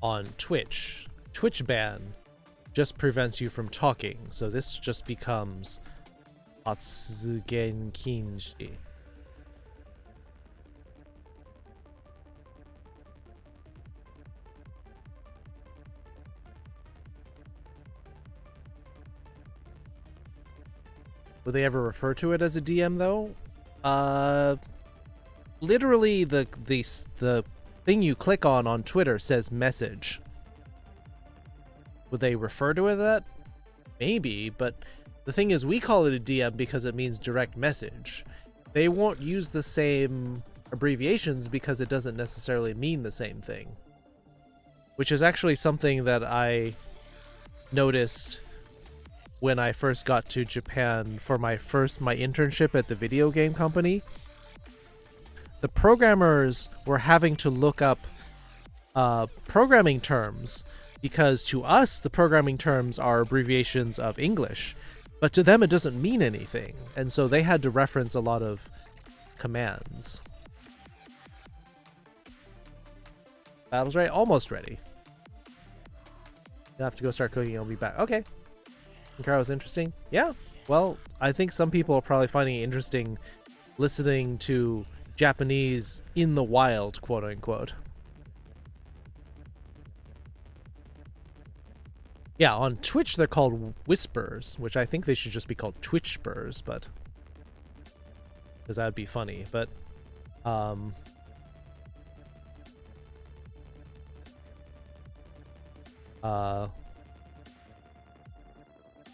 On Twitch, Twitch ban just prevents you from talking, so this just becomes Atsugen Kinji. Would they ever refer to it as a DM though? Literally the thing you click on Twitter says message. Would they refer to it as that? Maybe, but the thing is we call it a DM because it means direct message. They won't use the same abbreviations because it doesn't necessarily mean the same thing. Which is actually something that I noticed when I first got to Japan for my internship at the video game company. The programmers were having to look up programming terms because to us, the programming terms are abbreviations of English, but to them it doesn't mean anything. And so they had to reference a lot of commands. Battle's ready? Almost ready. You have to go start cooking. I'll be back. Okay. Karo was interesting? Yeah. Well, I think some people are probably finding it interesting listening to Japanese in the wild, quote unquote. Yeah, on Twitch they're called whispers, which I think they should just be called Twitch-furries, but because that would be funny. But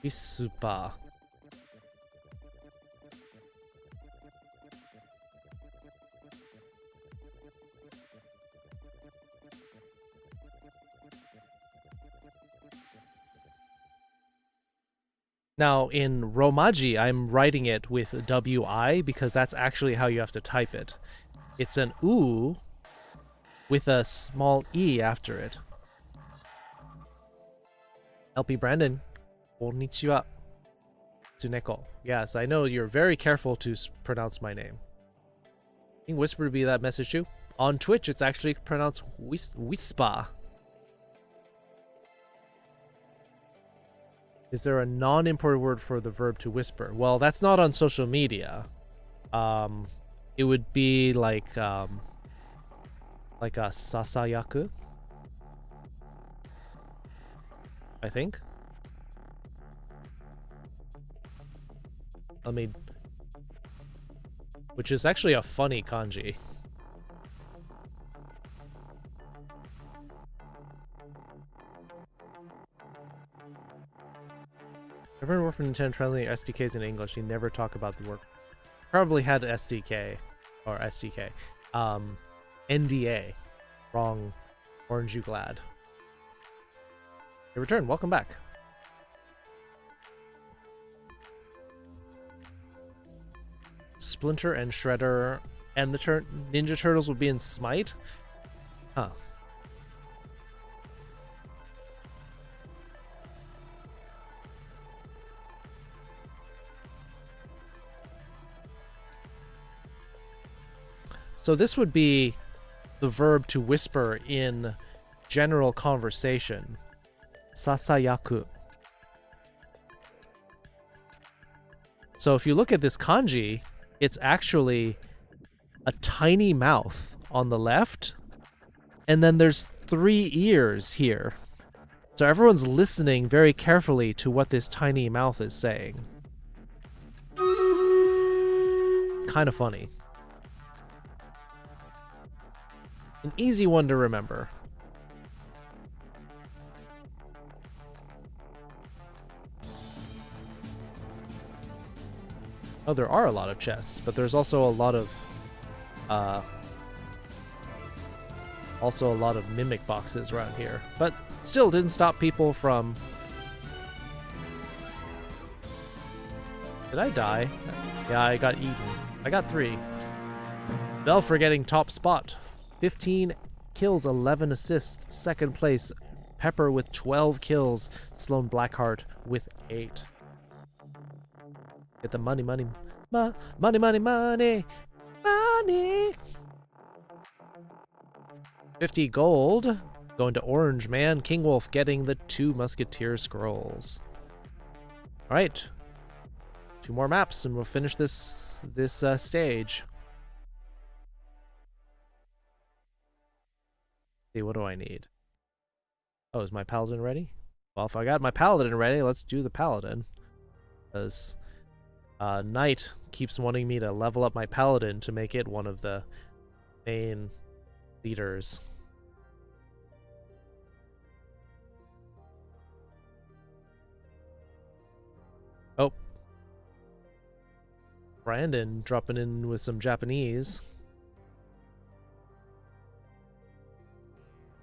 Whisper. Now, in Romaji, I'm writing it with WI because that's actually how you have to type it. It's an U with a small E after it. LP Brandon, konnichiwa. Tsuneko. Yes, I know you're very careful to pronounce my name. Can Whisper be that message too? On Twitch, it's actually pronounced Whisper. Is there a non-imported word for the verb to whisper? Well, that's not on social media. It would be like a sasayaku, I think. I mean, which is actually a funny kanji. Everyone worked for Nintendo translating SDKs in English. You never talk about the work. Probably had SDK or SDK. NDA. Wrong. Orange you glad. Your return. Welcome back. Splinter and Shredder and the Ninja Turtles would be in Smite? Huh. So this would be the verb to whisper in general conversation. Sasayaku. So if you look at this kanji, it's actually a tiny mouth on the left, and then there's 3 ears here. So everyone's listening very carefully to what this tiny mouth is saying. It's kind of funny. An easy one to remember. Oh, there are a lot of chests, but there's also a lot of mimic boxes around here. But still didn't stop people from... Did I die? Yeah, I got eaten. I got 3. Bell for getting top spot. 15 kills, 11 assists. Second place, Pepper with 12 kills. Sloan Blackheart with 8. Get the money, money, money, money, money, money. 50 gold. Going to Orange Man. King Wolf getting the 2 Musketeer scrolls. All right. 2 more maps and we'll finish this stage. See, what do I need? Oh, is my paladin ready? Well, if I got my paladin ready, let's do the paladin. Because Knight keeps wanting me to level up my paladin to make it one of the main leaders. Oh. Brandon dropping in with some Japanese.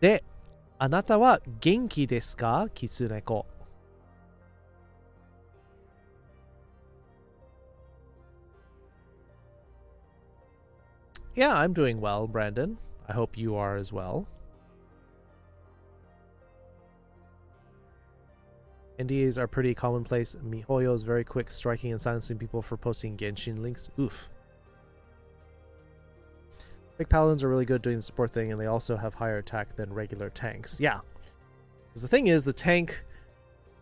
で、あなたは元気ですか、キツネコ? Yeah, I'm doing well, Brandon. I hope you are as well. NDAs are pretty commonplace. MiHoYo is very quick, striking and silencing people for posting Genshin links. Oof. Big paladins are really good doing the support thing, and they also have higher attack than regular tanks. Yeah. Because the thing is, the tank...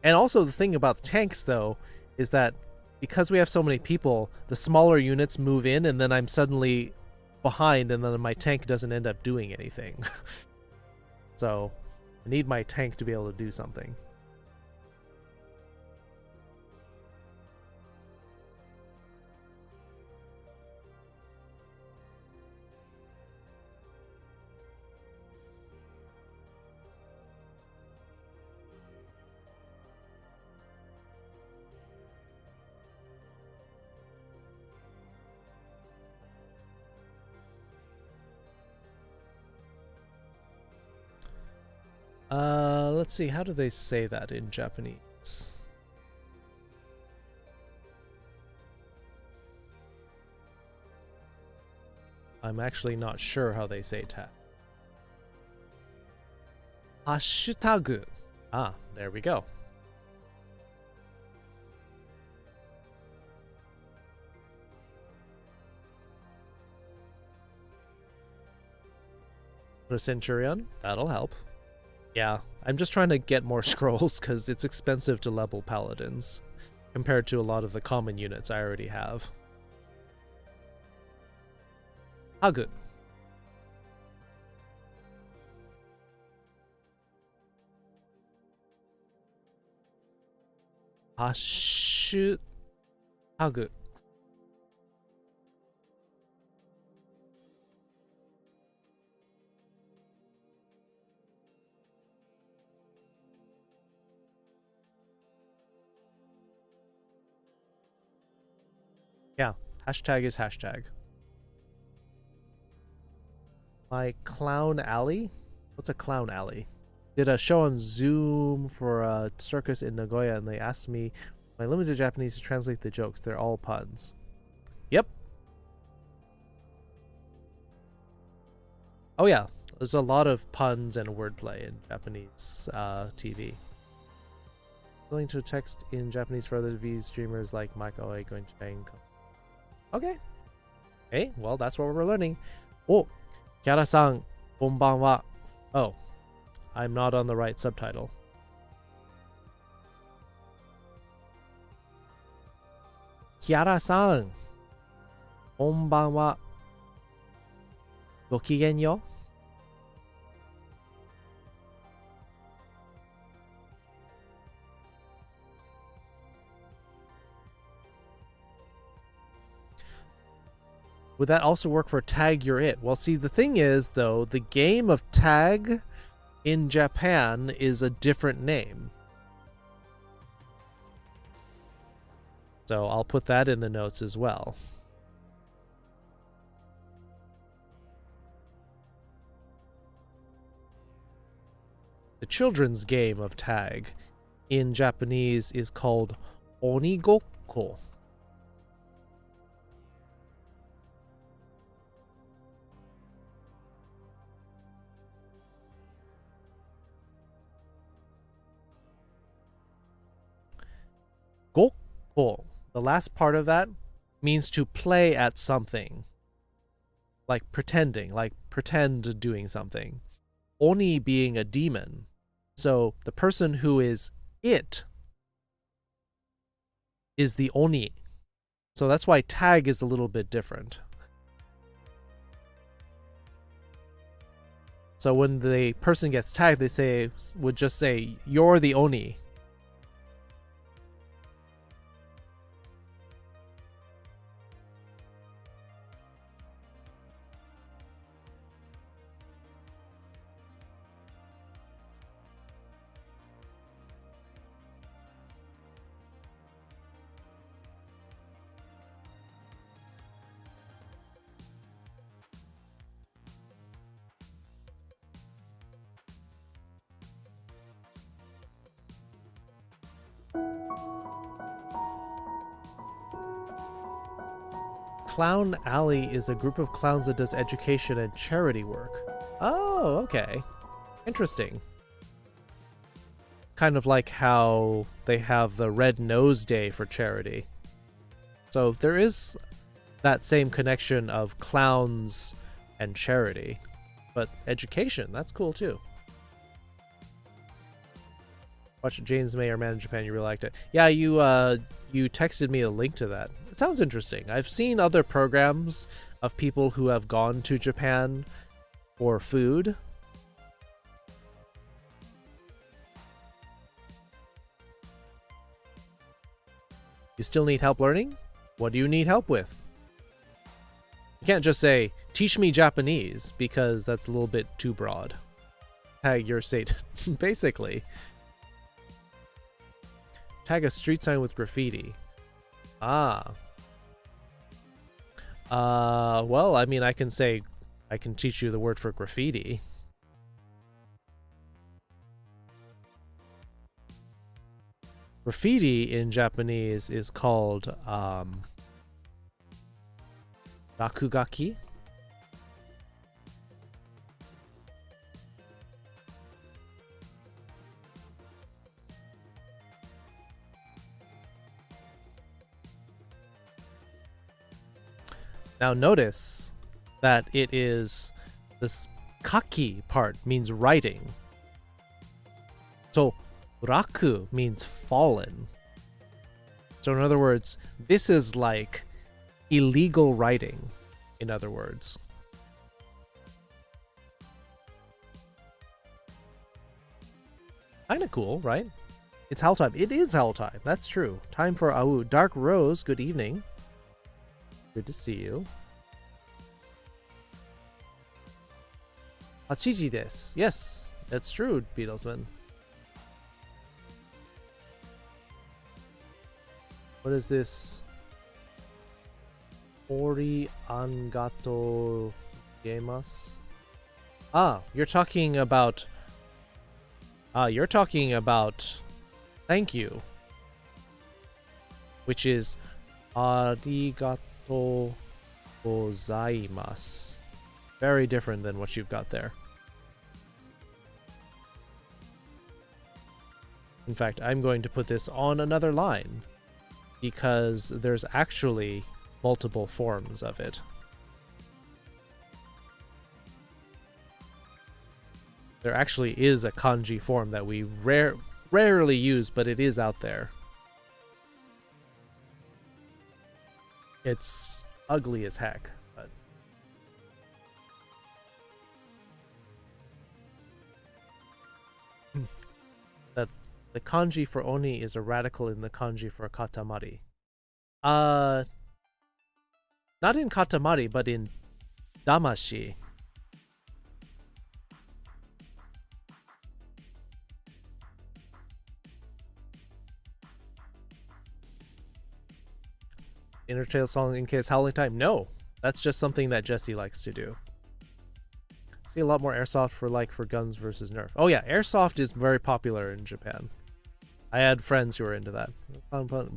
And also the thing about the tanks, though, is that because we have so many people, the smaller units move in, and then I'm suddenly behind, and then my tank doesn't end up doing anything. So, I need my tank to be able to do something. Let's see, how do they say that in Japanese? I'm actually not sure how they say tag. Hashtagu. Ah, there we go. Put a Centurion, that'll help. Yeah, I'm just trying to get more scrolls because it's expensive to level paladins compared to a lot of the common units I already have. Hagu. Hashu Hagu. Yeah, hashtag is hashtag. My clown alley? What's a clown alley? Did a show on Zoom for a circus in Nagoya, and they asked me my limited Japanese to translate the jokes. They're all puns. Yep. Oh yeah, there's a lot of puns and wordplay in Japanese TV. Willing to text in Japanese for other V streamers like Mike Oe going to Chang. Okay. Hey, well, that's what we're learning. Oh, Kiara-san, konbanwa. Oh, I'm not on the right subtitle. Kiara-san, konbanwa. Gokigen yo. Would that also work for Tag You're It? Well, see, the thing is, though, the game of Tag in Japan is a different name. So I'll put that in the notes as well. The children's game of Tag in Japanese is called Onigokko. Gokko, the last part of that, means to play at something. Like pretending, like pretend doing something. Oni being a demon. So the person who is it is the Oni. So that's why Tag is a little bit different. So when the person gets tagged, they would just say, "You're the Oni." Clown Alley is a group of clowns that does education and charity work. Oh, okay. Interesting. kind of like how they have the Red Nose Day for charity. So there is that same connection of clowns and charity. But education, that's cool too. Watch James Mayer Man in Japan, you really liked it. Yeah, you texted me a link to that. It sounds interesting. I've seen other programs of people who have gone to Japan for food. You still need help learning? What do you need help with? You can't just say, teach me Japanese, because that's a little bit too broad. Tag your Satan, basically. Tag a street sign with graffiti. Ah. Well, I mean, I can say, I can teach you the word for graffiti. Graffiti in Japanese is called, rakugaki. Now notice that it is this kaki part means writing. So raku means fallen. So in other words, this is like illegal writing, in other words. Kinda cool, right? It's hell time. It is hell time. That's true. Time for Au. Dark Rose, good evening. Good to see you. Hachiji desu. Yes, that's true, Beatlesman. What is this? Ori angato gemasu. Ah, you're talking about thank you, which is arigato gozaimasu. Very different than what you've got there. In fact, I'm going to put this on another line because there's actually multiple forms of it. There actually is a kanji form that we rarely use, but it is out there. It's ugly as heck, but the kanji for oni is a radical in the kanji for katamari. Not in katamari, but in damashi. Intertrail song in case howling time? No, that's just something that Jesse likes to do. See a lot more airsoft for guns versus Nerf. Oh yeah, airsoft is very popular in Japan. I had friends who were into that.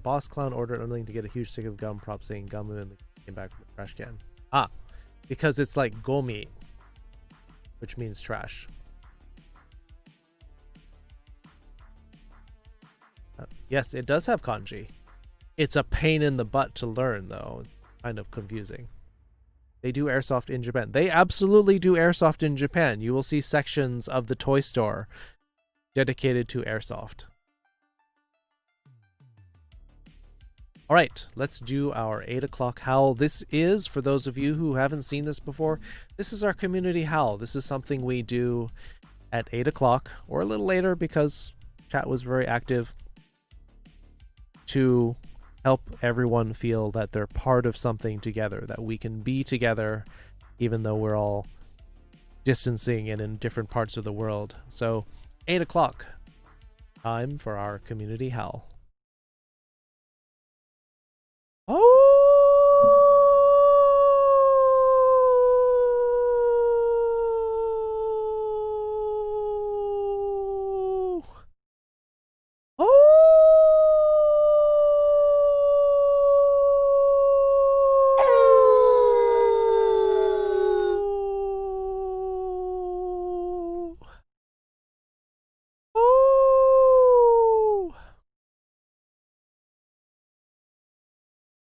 Boss Clown ordered Unling to get a huge stick of gum prop saying gum, and they came back with a trash can. Ah, because it's like gomi, which means trash. Yes, it does have kanji. It's a pain in the butt to learn, though. It's kind of confusing. They do airsoft in Japan. They absolutely do airsoft in Japan. You will see sections of the toy store dedicated to airsoft. All right, let's do our 8 o'clock howl. This is, for those of you who haven't seen this before, this is our community howl. This is something we do at 8 o'clock or a little later because chat was very active to help everyone feel that they're part of something together, that we can be together even though we're all distancing and in different parts of the world. So 8 o'clock, time for our community howl.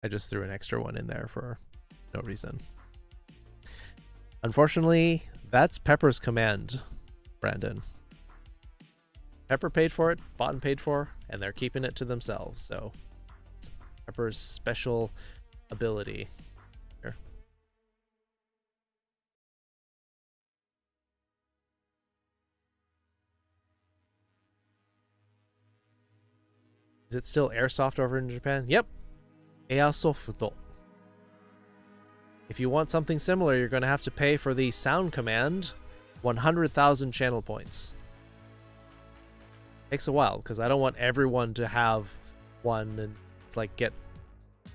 I just threw an extra one in there for no reason. Unfortunately, that's Pepper's command, Brandon. Pepper paid for it, bought and paid for, and they're keeping it to themselves. So it's Pepper's special ability here. Is it still airsoft over in Japan? Yep. Airsoft. If you want something similar, you're going to have to pay for the sound command, 100,000 channel points. Takes a while because I don't want everyone to have one and like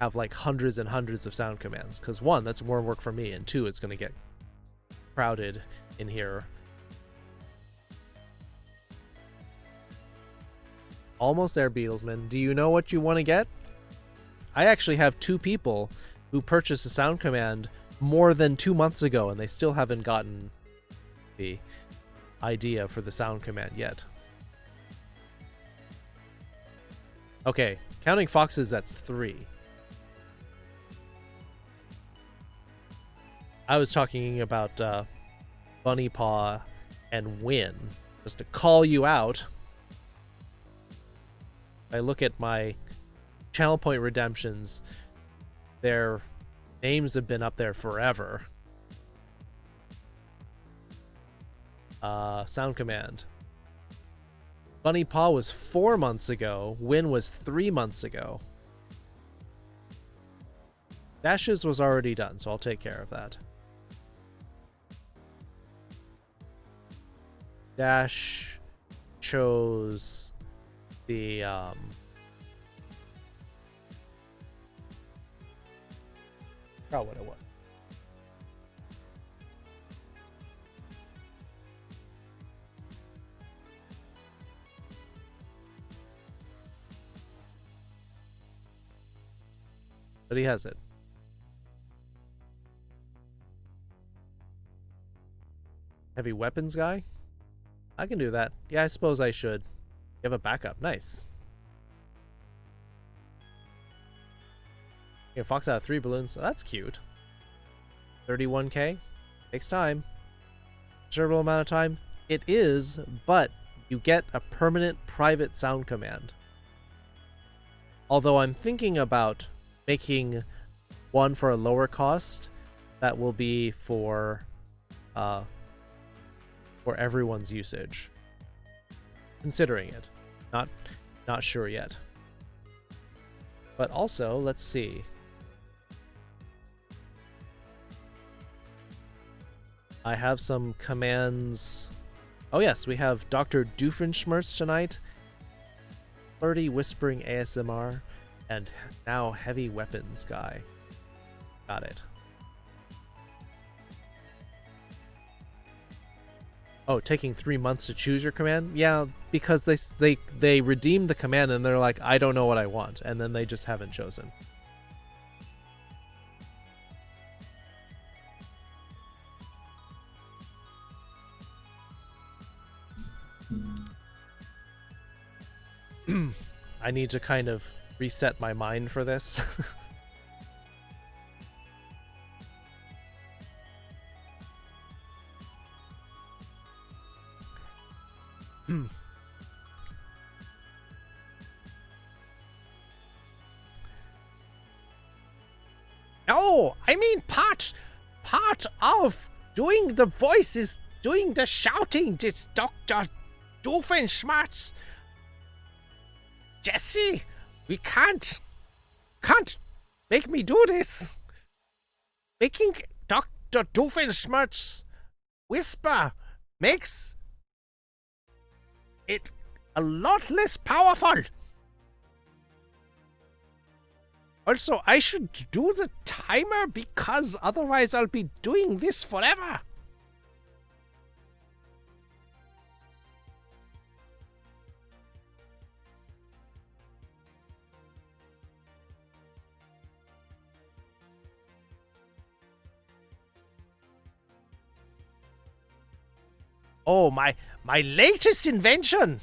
have like hundreds and hundreds of sound commands, because one, that's more work for me, and two, it's going to get crowded in here. Almost there, Beatlesman. Do you know what you want to get? I actually have 2 people who purchased a sound command more than 2 months ago, and they still haven't gotten the idea for the sound command yet. Okay, counting foxes, that's 3. I was talking about Bunny Paw and Win, just to call you out. I look at my channel point redemptions, their names have been up there forever. Sound command. Bunny Paw was 4 months ago. Win was 3 months ago. Dashes was already done, so I'll take care of that. Dash chose the what it was. But he has it. Heavy weapons guy? I can do that. Yeah, I suppose I should. You have a backup. Nice. Yeah, Fox out of 3 balloons. Oh, that's cute. 31k. Takes time. Considerable amount of time. It is, but you get a permanent private sound command. Although I'm thinking about making one for a lower cost that will be for everyone's usage. Considering it. Not sure yet. But also, let's see. I have some commands. Oh yes, we have Dr. Doofenshmirtz tonight. Flirty Whispering ASMR. And now Heavy Weapons guy. Got it. Oh, taking 3 months to choose your command? Yeah, because they redeemed the command and they're like, I don't know what I want, and then they just haven't chosen. I need to kind of reset my mind for this. No, I mean part of doing the voices, doing the shouting. This Dr. Doofenshmirtz. Jesse, we can't make me do this. Making Dr. Doofenshmirtz whisper makes it a lot less powerful. Also, I should do the timer because otherwise I'll be doing this forever. Oh, my latest invention.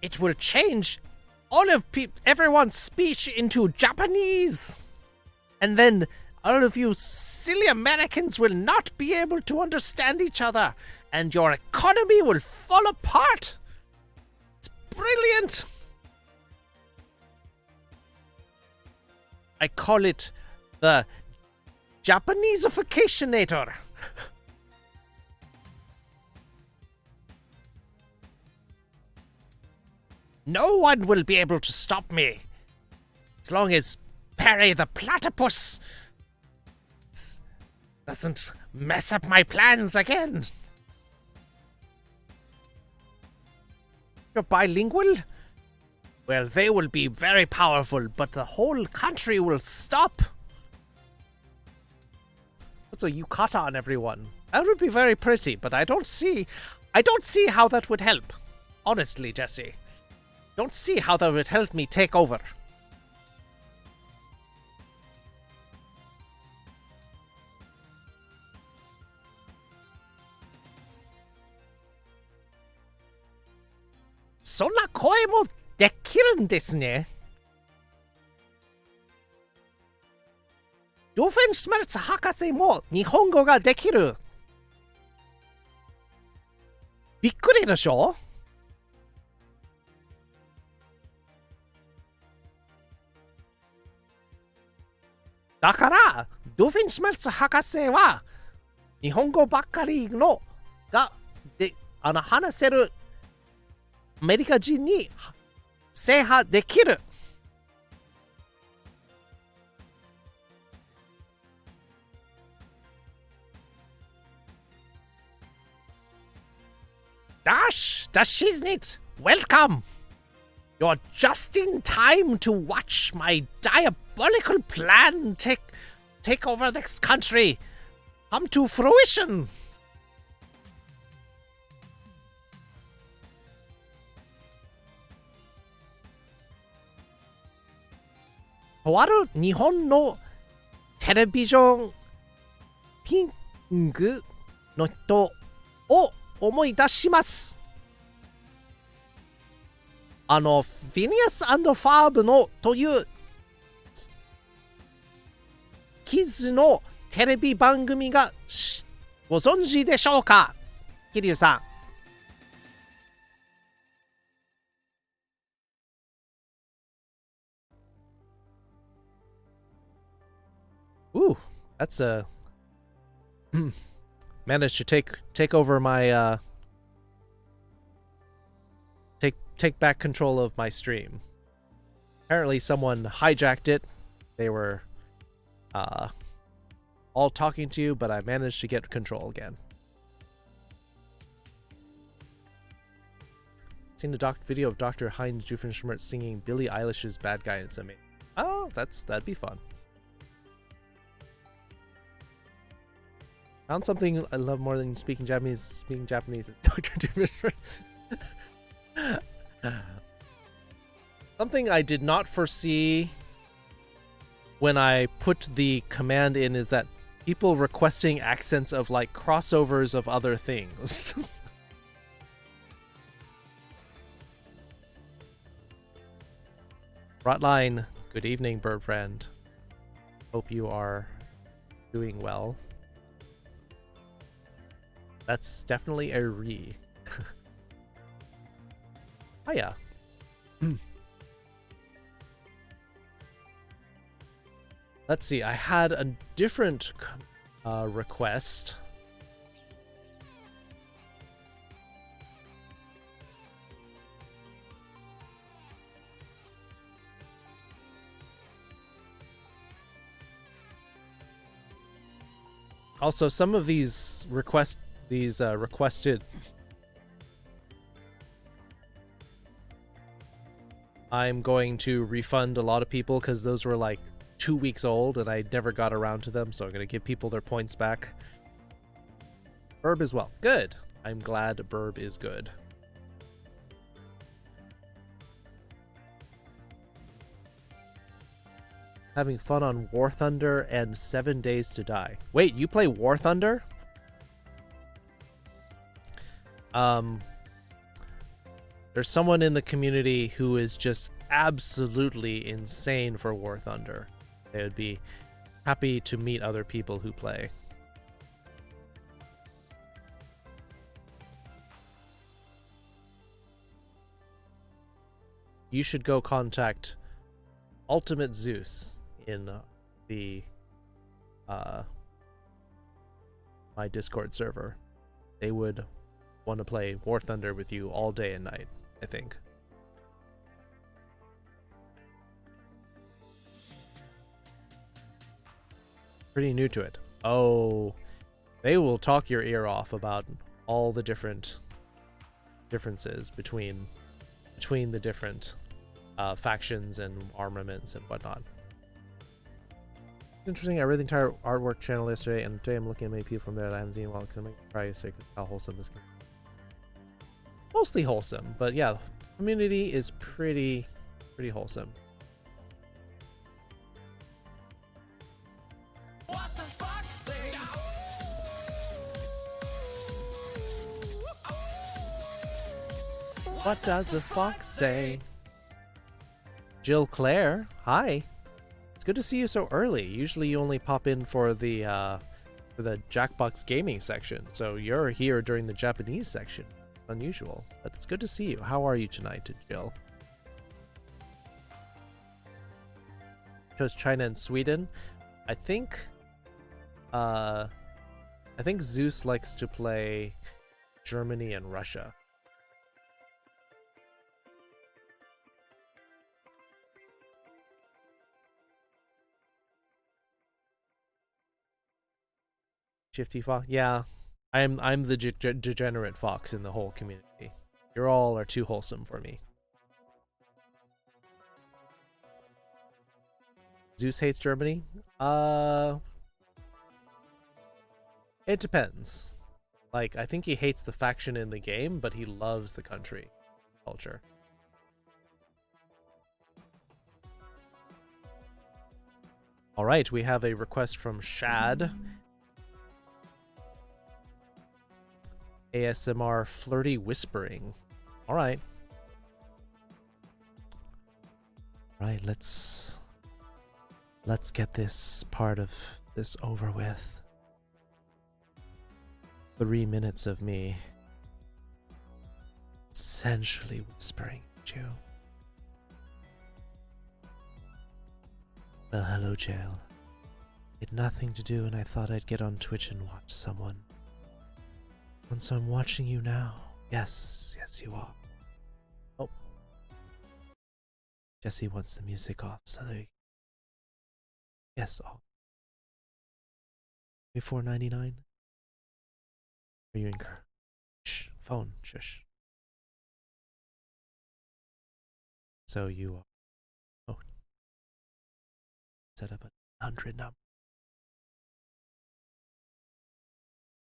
It will change everyone speech into Japanese, and then all of you silly Americans will not be able to understand each other, and your economy will fall apart. It's brilliant. I call it the Japaneseificationator. No one will be able to stop me. As long as Perry the Platypus doesn't mess up my plans again. You're bilingual? Well, they will be very powerful, but the whole country will stop. What's a yukata on everyone? That would be very pretty, but I don't see how that would help. Honestly, Jesse. Don't see how that would help me take over. Sonna koe mo dekiru desu ne. Doofenshmirtz Hakase mo Nihongo ga dekiru. Bikkuri desho? Dakara, Doofenshmirtz Hakase wa Nihongo bakkari no ga de hanaseru アメリカ人に制覇できる。Dash, das isn't it. Welcome. You're just in time to watch my diabolical plan take over this country come to fruition. To aru Nihon no television ping no hito o omoi dashimasu. フィニアス&ファーブのというキッズのテレビ番組がご存知でしょうか、桐生さん。Ooh, that's a managed to take over my take back control of my stream. Apparently someone hijacked it. They were all talking to you, but I managed to get control again. Seen a video of Dr. Heinz Doofenshmirtz singing Billie Eilish's Bad Guy, and it's amazing. Oh, that'd be fun. Found something I love more than speaking Japanese. Speaking Japanese is Dr. Doofenshmirtz. Something I did not foresee when I put the command in is that people requesting accents of like crossovers of other things. Rotline, good evening, bird friend. Hope you are doing well. That's definitely a re. Hiya. Let's see, I had a different request. Also, some of these requested I'm going to refund a lot of people because those were like 2 weeks old and I never got around to them, so I'm going to give people their points back. Burb as well. Good. I'm glad Burb is good. Having fun on War Thunder and 7 Days to Die. Wait, you play War Thunder? There's someone in the community who is just absolutely insane for War Thunder. They would be happy to meet other people who play. You should go contact Ultimate Zeus in the my Discord server. They would want to play War Thunder with you all day and night, I think. Pretty new to it. Oh, they will talk your ear off about all the differences between the different factions and armaments and whatnot. It's interesting. I read the entire artwork channel yesterday, and today I'm looking at many people from there that I haven't seen while coming price, so you can how wholesome this game. Mostly wholesome, but yeah, community is pretty wholesome. What the fuck say? What does the fox say? Jill Claire, hi. It's good to see you so early. Usually you only pop in for the Jackbox gaming section, so you're here during the Japanese section. Unusual, but it's good to see you. How are you tonight, Jill? Chose China and Sweden. I think Zeus likes to play Germany and Russia. Shifty Fox? Yeah. I'm the degenerate fox in the whole community. You all are too wholesome for me. Zeus hates Germany? It depends. Like, I think he hates the faction in the game, but he loves the country culture. Alright, we have a request from Shad. ASMR flirty whispering. Alright. Right, let's get this part of this over with. 3 minutes of me sensually whispering at you. Well, hello, Jail. I had nothing to do and I thought I'd get on Twitch and watch someone. And so I'm watching you now. Yes, you are. Oh. Jesse wants the music off, so there you go. Yes, off. $4.99? Are you incur? Shh, phone, shush. So you are. Oh. Set up 100 number.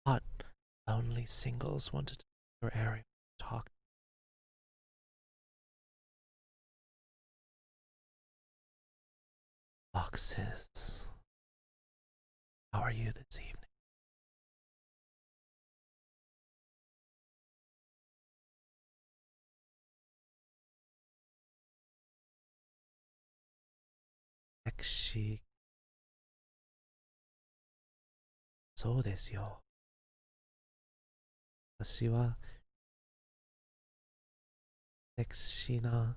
Hot, lonely singles wanted your area to talk. Foxes. How are you this evening? Sexy. そうですよ。私はセクシーな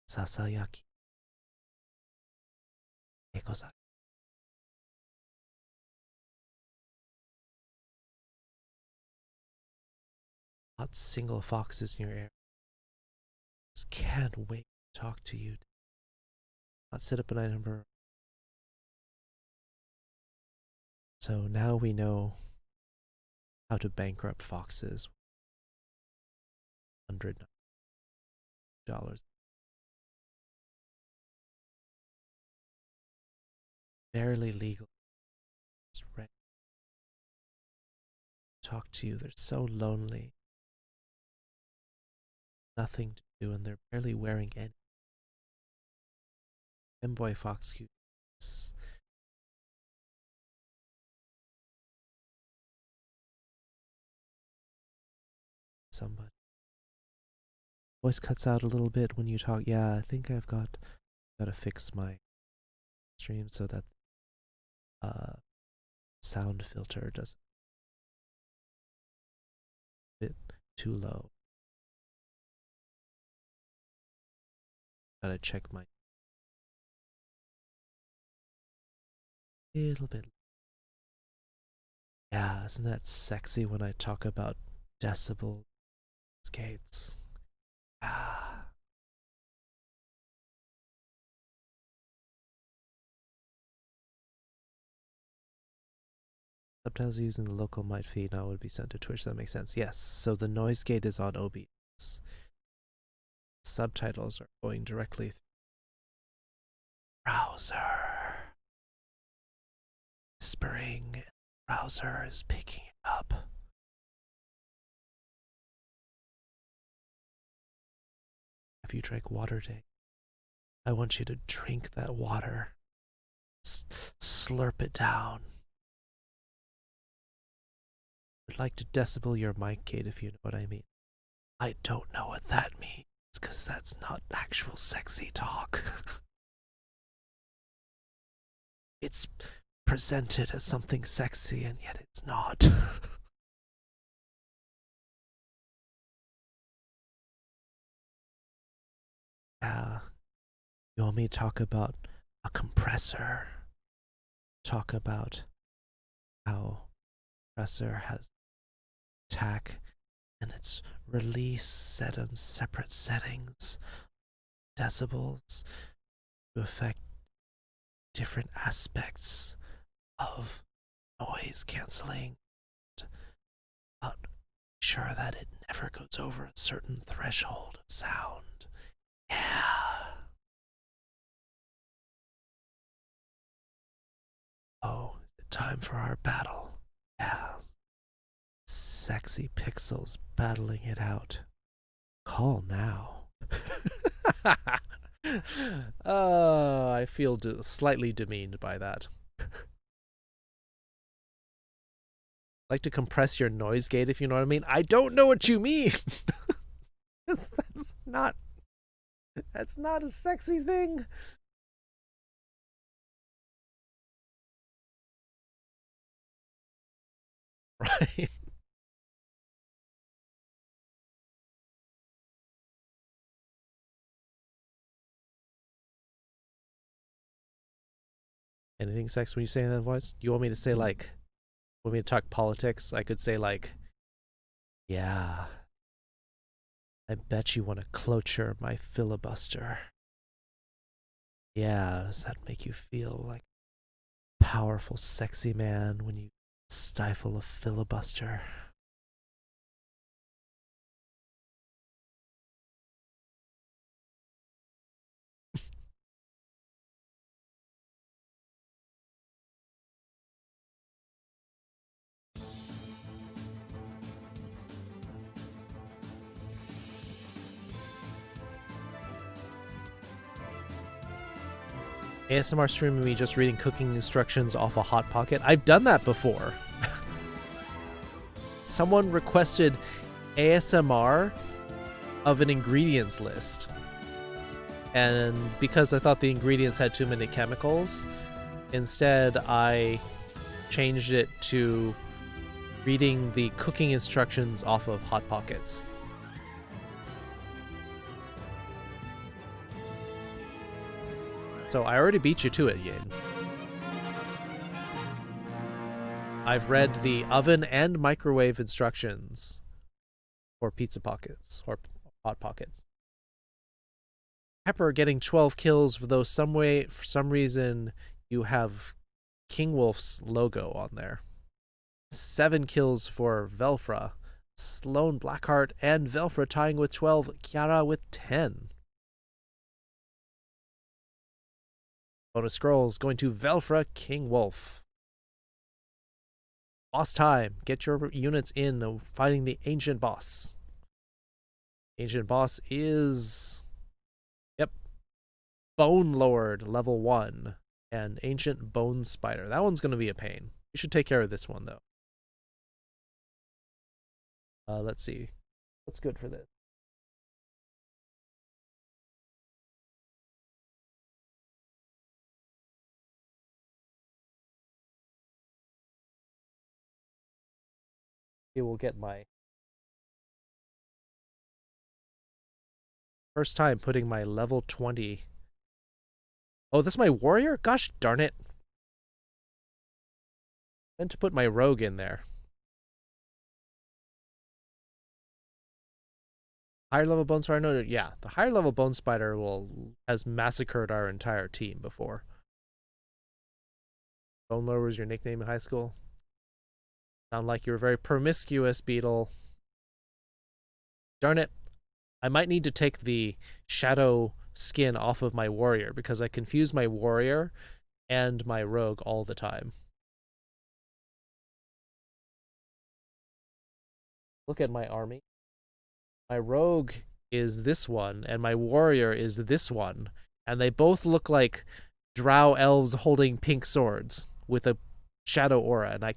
ささやきでございます。Hot single foxes in your area. Just can't wait to talk to you. Not set up a night number. So now we know how to bankrupt foxes. $100. Barely legal. It's ready to talk to you. They're so lonely. Nothing to do, and they're barely wearing any. Femboy fox cuties. Somebody. Voice cuts out a little bit when you talk. Yeah, I think I've got to fix my stream so that sound filter doesn't bit too low. Gotta check my little bit. Yeah, isn't that sexy when I talk about decibel skates? Ah. Subtitles using the local might feed now would be sent to Twitch. That makes sense. Yes, so the noise gate is on OBS. Subtitles are going directly through browser. Whispering. Browser is picking it up. If you drank water today, I want you to drink that water. Slurp it down. I'd like to decibel your mic gate if you know what I mean. I don't know what that means, because that's not actual sexy talk. It's presented as something sexy, and yet it's not. Yeah. You want me to talk about a compressor? Talk about how compressor has attack and its release set on separate settings, decibels, to affect different aspects of noise canceling. But sure that it never goes over a certain threshold of sound. Yeah. Oh, is it time for our battle? Yeah. Sexy pixels battling it out. Call now. I feel slightly demeaned by that. Like to compress your noise gate, if you know what I mean. I don't know what you mean. that's not a sexy thing. Right. Anything sex when you say that voice? You want me to say like, want me to talk politics? I could say like, yeah, I bet you want to cloture my filibuster. Yeah, does that make you feel like a powerful, sexy man when you stifle a filibuster? ASMR streaming me just reading cooking instructions off a Hot Pocket. I've done that before. Someone requested ASMR of an ingredients list. And because I thought the ingredients had too many chemicals, instead I changed it to reading the cooking instructions off of Hot Pockets. So I already beat you to it, Yin. I've read the oven and microwave instructions for Pizza Pockets, or Hot Pockets. Pepper getting 12 kills, though for some reason you have King Wolf's logo on there. 7 kills for Velfra. Sloan Blackheart and Velfra tying with 12. Kiara with 10. Bonus scrolls going to Velfra, King Wolf. Boss time. Get your units in fighting the ancient boss. Ancient boss is... Yep. Bone Lord, level 1. And Ancient Bone Spider. That one's going to be a pain. You should take care of this one, though. Let's see. What's good for this? It will get my first time putting my level 20. Oh, that's my warrior? Gosh darn it. I meant to put my rogue in there. Higher level bone spider? No, yeah, the higher level bone spider has massacred our entire team before. Bone Lord was your nickname in high school? Sound like you were very promiscuous, Beetle. Darn it. I might need to take the shadow skin off of my warrior because I confuse my warrior and my rogue all the time. Look at my army. My rogue is this one and my warrior is this one, and they both look like drow elves holding pink swords with a shadow aura, and I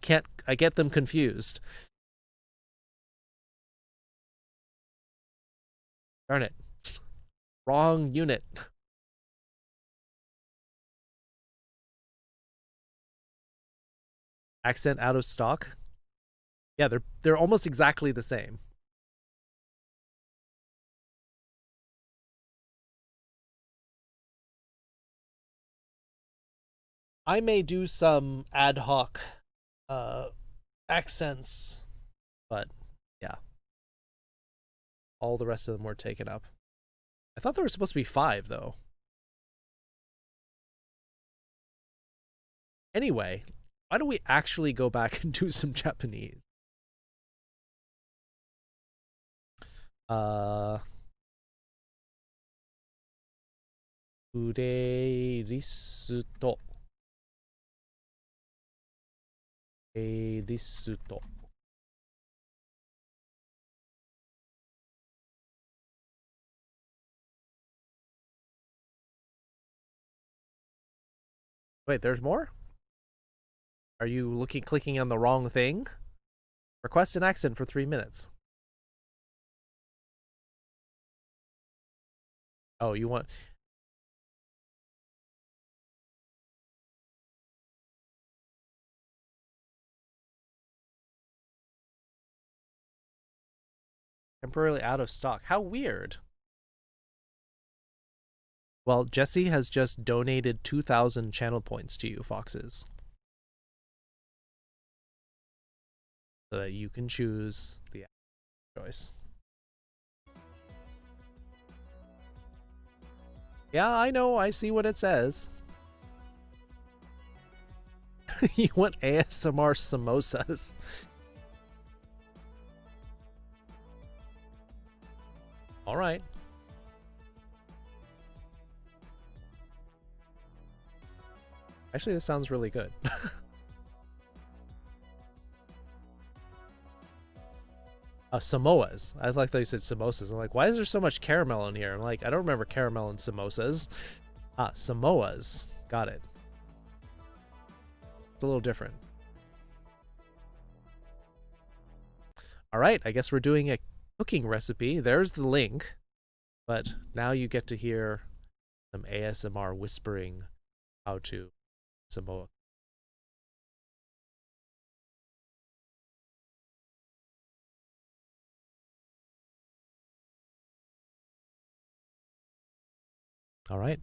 get them confused. Darn it. Wrong unit. Accent out of stock? Yeah, they're almost exactly the same. I may do some ad hoc accents, but yeah. All the rest of them were taken up. I thought there were supposed to be 5, though. Anyway, why don't we actually go back and do some Japanese? Urerisu to. Erisu to. Wait, there's more? Are you clicking on the wrong thing? Request an accent for 3 minutes. Oh, you want... Temporarily out of stock. How weird. Well, Jesse has just donated 2,000 channel points to you, Foxes. So that you can choose the choice. Yeah, I know. I see what it says. You want ASMR samosas. All right. Actually, this sounds really good. Samoas. I like that you said samosas. I'm like, why is there so much caramel in here? I'm like, I don't remember caramel in samosas. Samoas. Got it. It's a little different. All right, I guess we're doing a cooking recipe. There's the link. But now you get to hear some ASMR whispering how to Samoa. All right.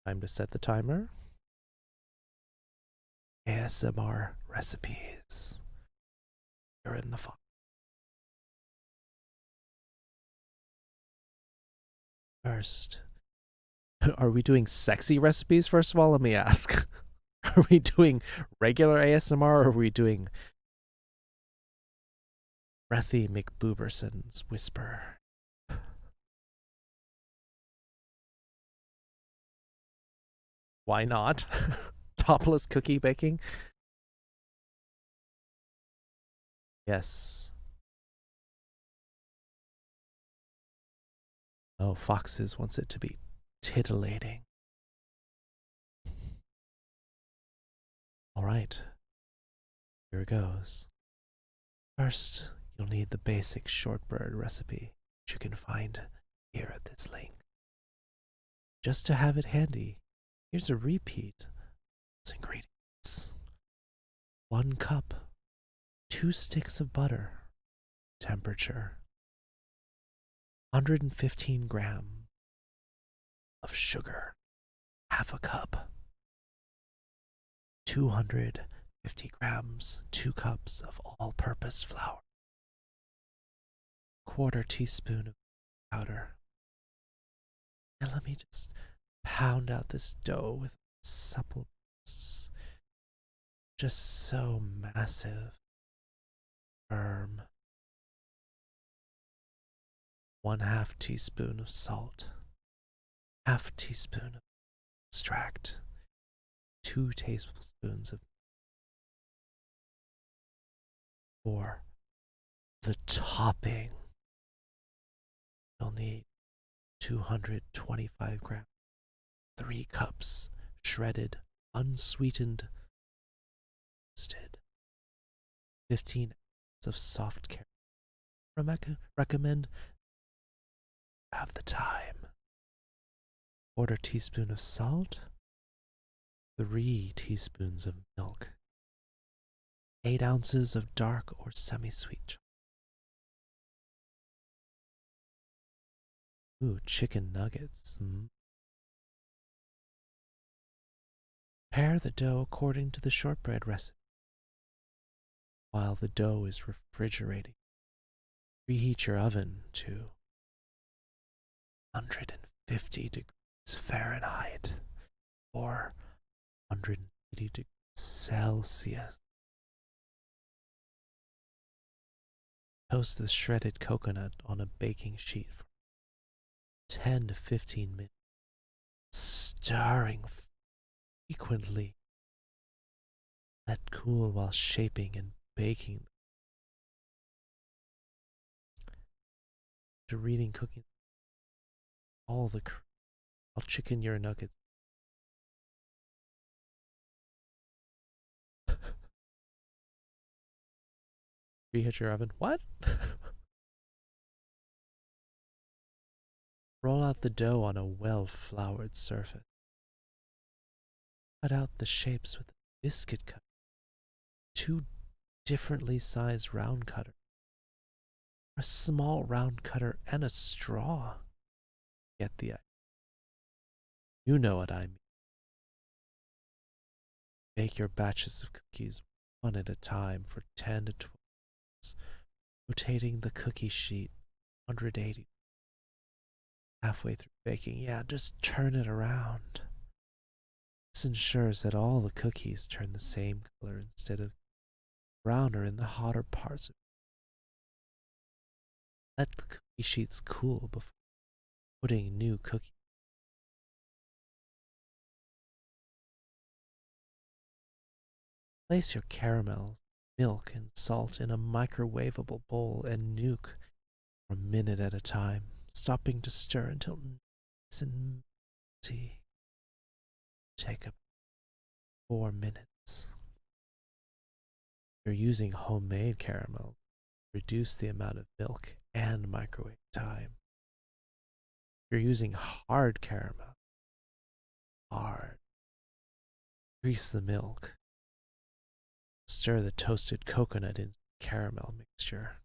Time to set the timer. ASMR recipes. You're in the fun. First, are we doing sexy recipes first of all? Let me ask. Are we doing regular ASMR or are we doing breathy McBooberson's whisper? Why not? Topless cookie baking? Yes. Oh, Foxes wants it to be titillating. All right. Here it goes. First, you'll need the basic shortbread recipe, which you can find here at this link. Just to have it handy, here's a repeat of those ingredients. 1 cup 2 sticks of butter. Temperature 115 grams of sugar, half a cup. 250 grams, 2 cups of all-purpose flour. Quarter teaspoon of powder. And let me just pound out this dough with suppleness. Just so massive, firm. 1/2 teaspoon of salt, 1/2 teaspoon of extract, 2 tablespoons of. For the topping, you'll need 225 grams, 3 cups shredded, unsweetened, roasted, 15 ounces of soft caramel. Recommend have the time. 1/4 teaspoon of salt, 3 teaspoons of milk, 8 ounces of dark or semi-sweet chocolate. Ooh, chicken nuggets. Prepare the dough according to the shortbread recipe. While the dough is refrigerating, preheat your oven to 150 degrees Fahrenheit or 180 degrees Celsius. Toast the shredded coconut on a baking sheet for 10 to 15 minutes, stirring frequently. Let cool while shaping and baking. After reading cooking, all the I'll chicken your nuggets. Preheat your oven. What? Roll out the dough on a well-floured surface. Cut out the shapes with a biscuit cutter. 2 differently sized round cutters. A small round cutter and a straw. Get the idea. You know what I mean. Bake your batches of cookies one at a time for 10 to 12 minutes, rotating the cookie sheet 180. Halfway through baking, yeah, just turn it around. This ensures that all the cookies turn the same color instead of browner in the hotter parts. Let the cookie sheets cool before putting new cookies. Place your caramels, milk, and salt in a microwavable bowl and nuke for a minute at a time, stopping to stir until nice and melty. Take about 4 minutes. If you're using homemade caramel, reduce the amount of milk and microwave time. If you're using hard caramel, increase the milk. Stir the toasted coconut into the caramel mixture.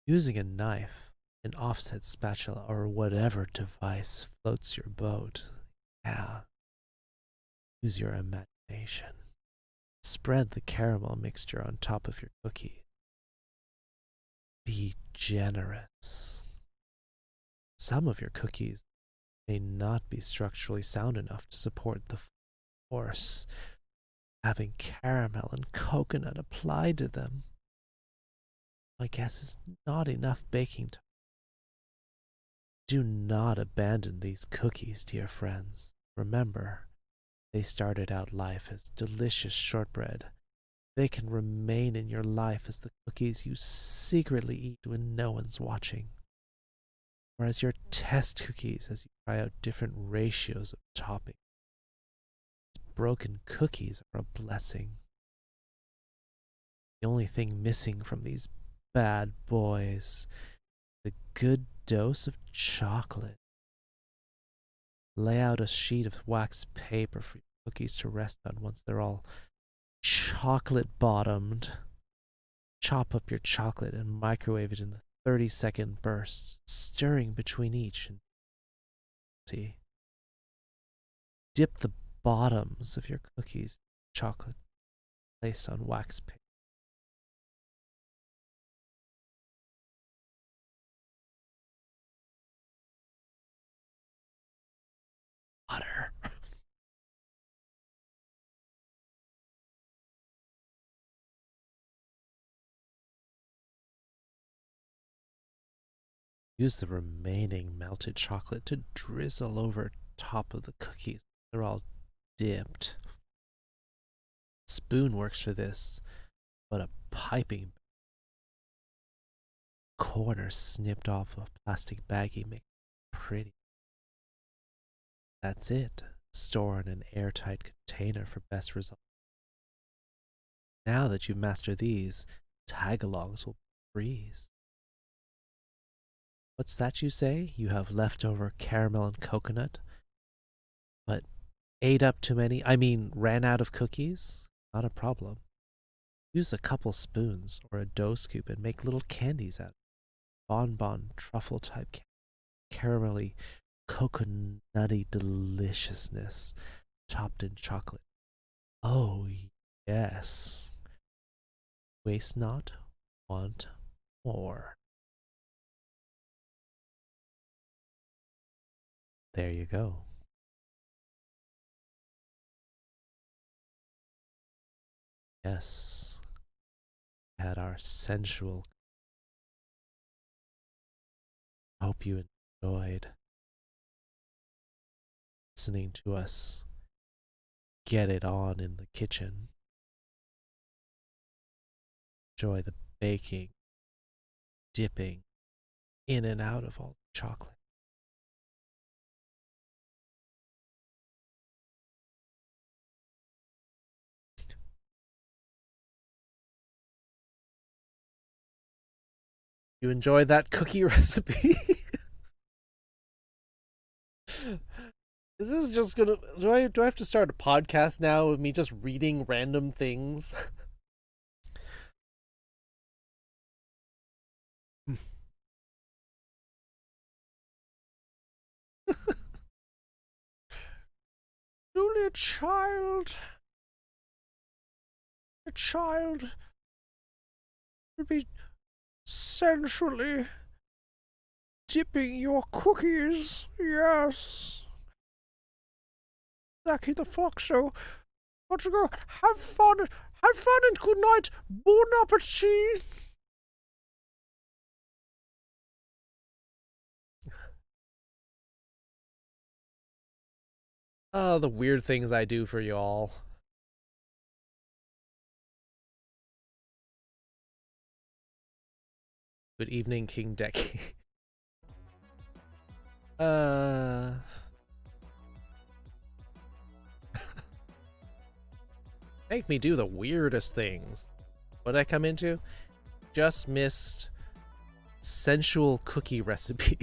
Using a knife, an offset spatula, or whatever device floats your boat. Yeah. Use your imagination. Spread the caramel mixture on top of your cookie. Be generous. Some of your cookies may not be structurally sound enough to support the force having caramel and coconut applied to them. My guess is not enough baking time. Do not abandon these cookies, dear friends. Remember, they started out life as delicious shortbread. They can remain in your life as the cookies you secretly eat when no one's watching, or as your test cookies as you try out different ratios of topping. Broken cookies are a blessing. The only thing missing from these bad boys, the good dose of chocolate. Lay out a sheet of wax paper for your cookies to rest on once they're all chocolate bottomed. Chop up your chocolate and microwave it in the 30-second bursts, stirring between each. And dip the bottoms of your cookies in chocolate placed on wax paper. Butter. Use the remaining melted chocolate to drizzle over top of the cookies. They're all dipped. Spoon works for this, but a piping corner snipped off a plastic baggie makes it pretty. That's it. Store in an airtight container for best results. Now that you've mastered these, tag-alongs will breeze. What's that you say? You have leftover caramel and coconut, but ate up too many? I mean, ran out of cookies? Not a problem. Use a couple spoons or a dough scoop and make little candies out of it. Bonbon truffle type caramelly, coconutty deliciousness topped in chocolate. Oh, yes. Waste not, want more. There you go. Yes. Had our sensual. Hope you enjoyed listening to us get it on in the kitchen. Enjoy the baking, dipping in and out of all the chocolate. You enjoy that cookie recipe? Is this just gonna... Do I have to start a podcast now of me just reading random things? Julia Child. A child to be sensually dipping your cookies. Yes. Zacky the Foxo. Got to go. Have fun. Have fun and good night. Bon appetit. Oh, the weird things I do for y'all. Good evening, King Decky. Make me do the weirdest things. What did I come into? Just missed sensual cookie recipe.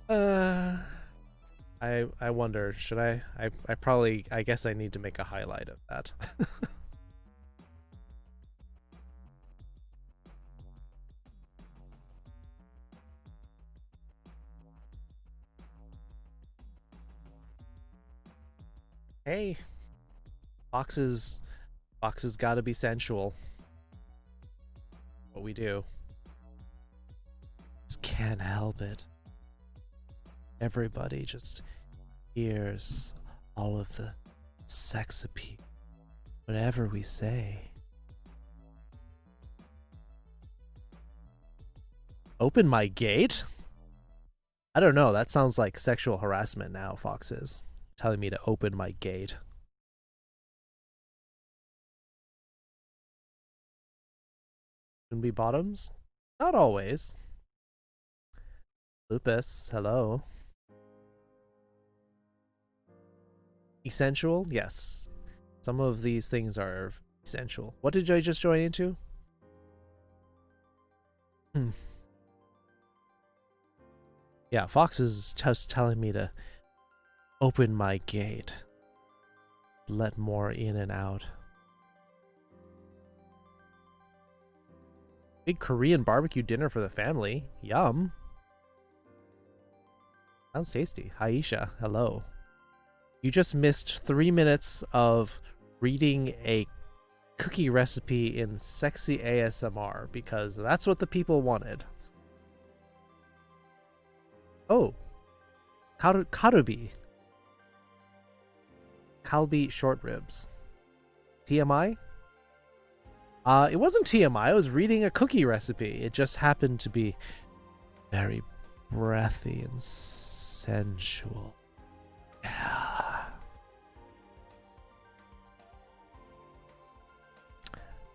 I wonder, should I probably, I guess I need to make a highlight of that. Hey, boxes gotta be sensual. What we do. Just can't help it. Everybody just hears all of the sex appeal, whatever we say. Open my gate? I don't know, that sounds like sexual harassment now, Foxes. Telling me to open my gate. Can be bottoms? Not always. Lupus, hello. Essential? Yes. Some of these things are essential. What did I just join into? Yeah, Fox is just telling me to Open my gate. Let more in and out. Big Korean barbecue dinner for the family. Yum. Sounds tasty. Aisha, hello. You just missed 3 minutes of reading a cookie recipe in sexy ASMR because that's what the people wanted. Oh. Karubi. Kalbi short ribs. TMI? It wasn't TMI. I was reading a cookie recipe. It just happened to be very breathy and sensual. Yeah.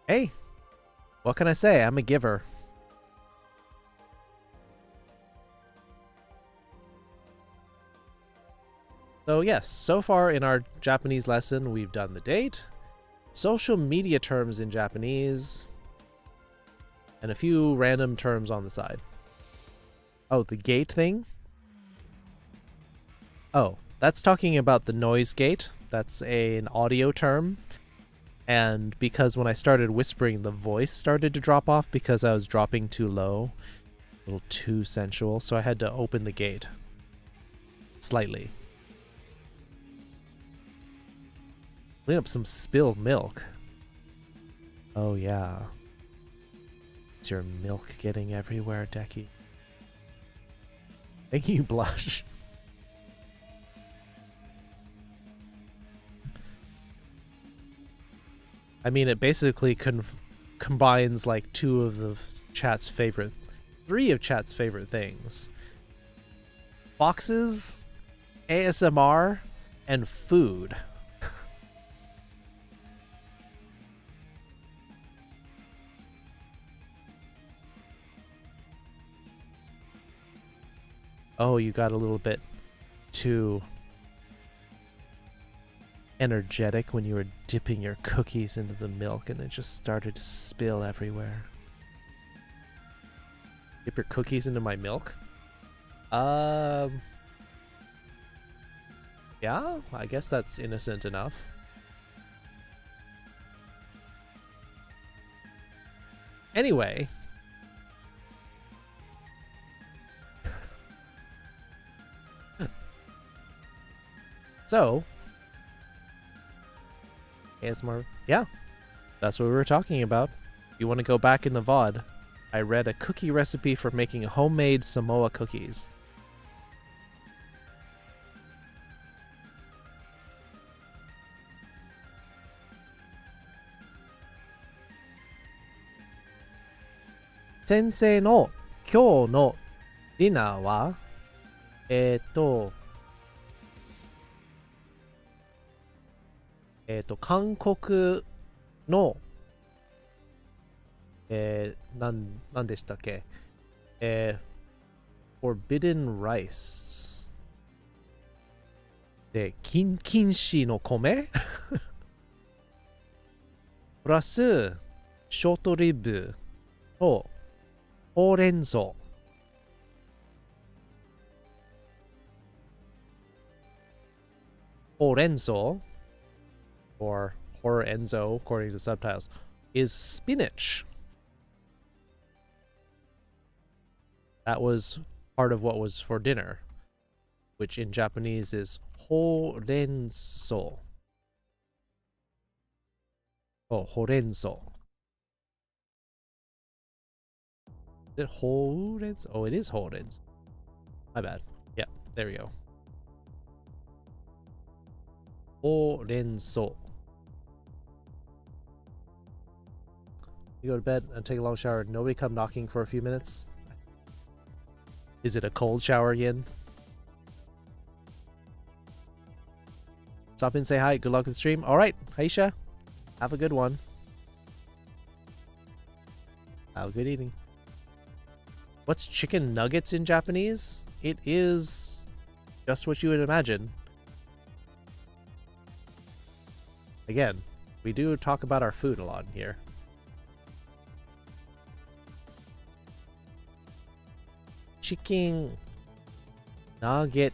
Hey, what can I say? I'm a giver. So yes, so far in our Japanese lesson, we've done the date, social media terms in Japanese, and a few random terms on the side. Oh, the gate thing? Oh, that's talking about the noise gate. That's an audio term. And because when I started whispering, the voice started to drop off because I was dropping too low. A little too sensual, so I had to open the gate. Slightly. Clean up some spilled milk. Oh yeah. It's your milk getting everywhere, Decky. Making you blush. I mean, it basically combines like three of chat's favorite things. Boxes, ASMR, and food. Oh, you got a little bit too energetic when you were dipping your cookies into the milk and it just started to spill everywhere. Dip your cookies into my milk? Yeah, I guess that's innocent enough. Anyway. So, ASMR, yeah, that's what we were talking about. If you want to go back in the VOD, I read a cookie recipe for making homemade Samoa cookies. Sensei no kyou no dinner wa, 韓国の、なんでしたっけ、Forbidden Rice で、禁止の米プラス、ショートリブと、ほうれん草。ほうれん草 or Horenzo, according to subtitles, is spinach. That was part of what was for dinner, which in Japanese is horenzo. Oh, horenzo. Is it horenzo? Oh, it is horenzo. My bad. Yeah, there we go. Horenzo. You go to bed and take a long shower. Nobody come knocking for a few minutes. Is it a cold shower again? Stop in, say hi. Good luck with the stream. All right, Aisha, have a good one. Have a good evening. What's chicken nuggets in Japanese? It is just what you would imagine. Again, we do talk about our food a lot in here. Chicken nugget.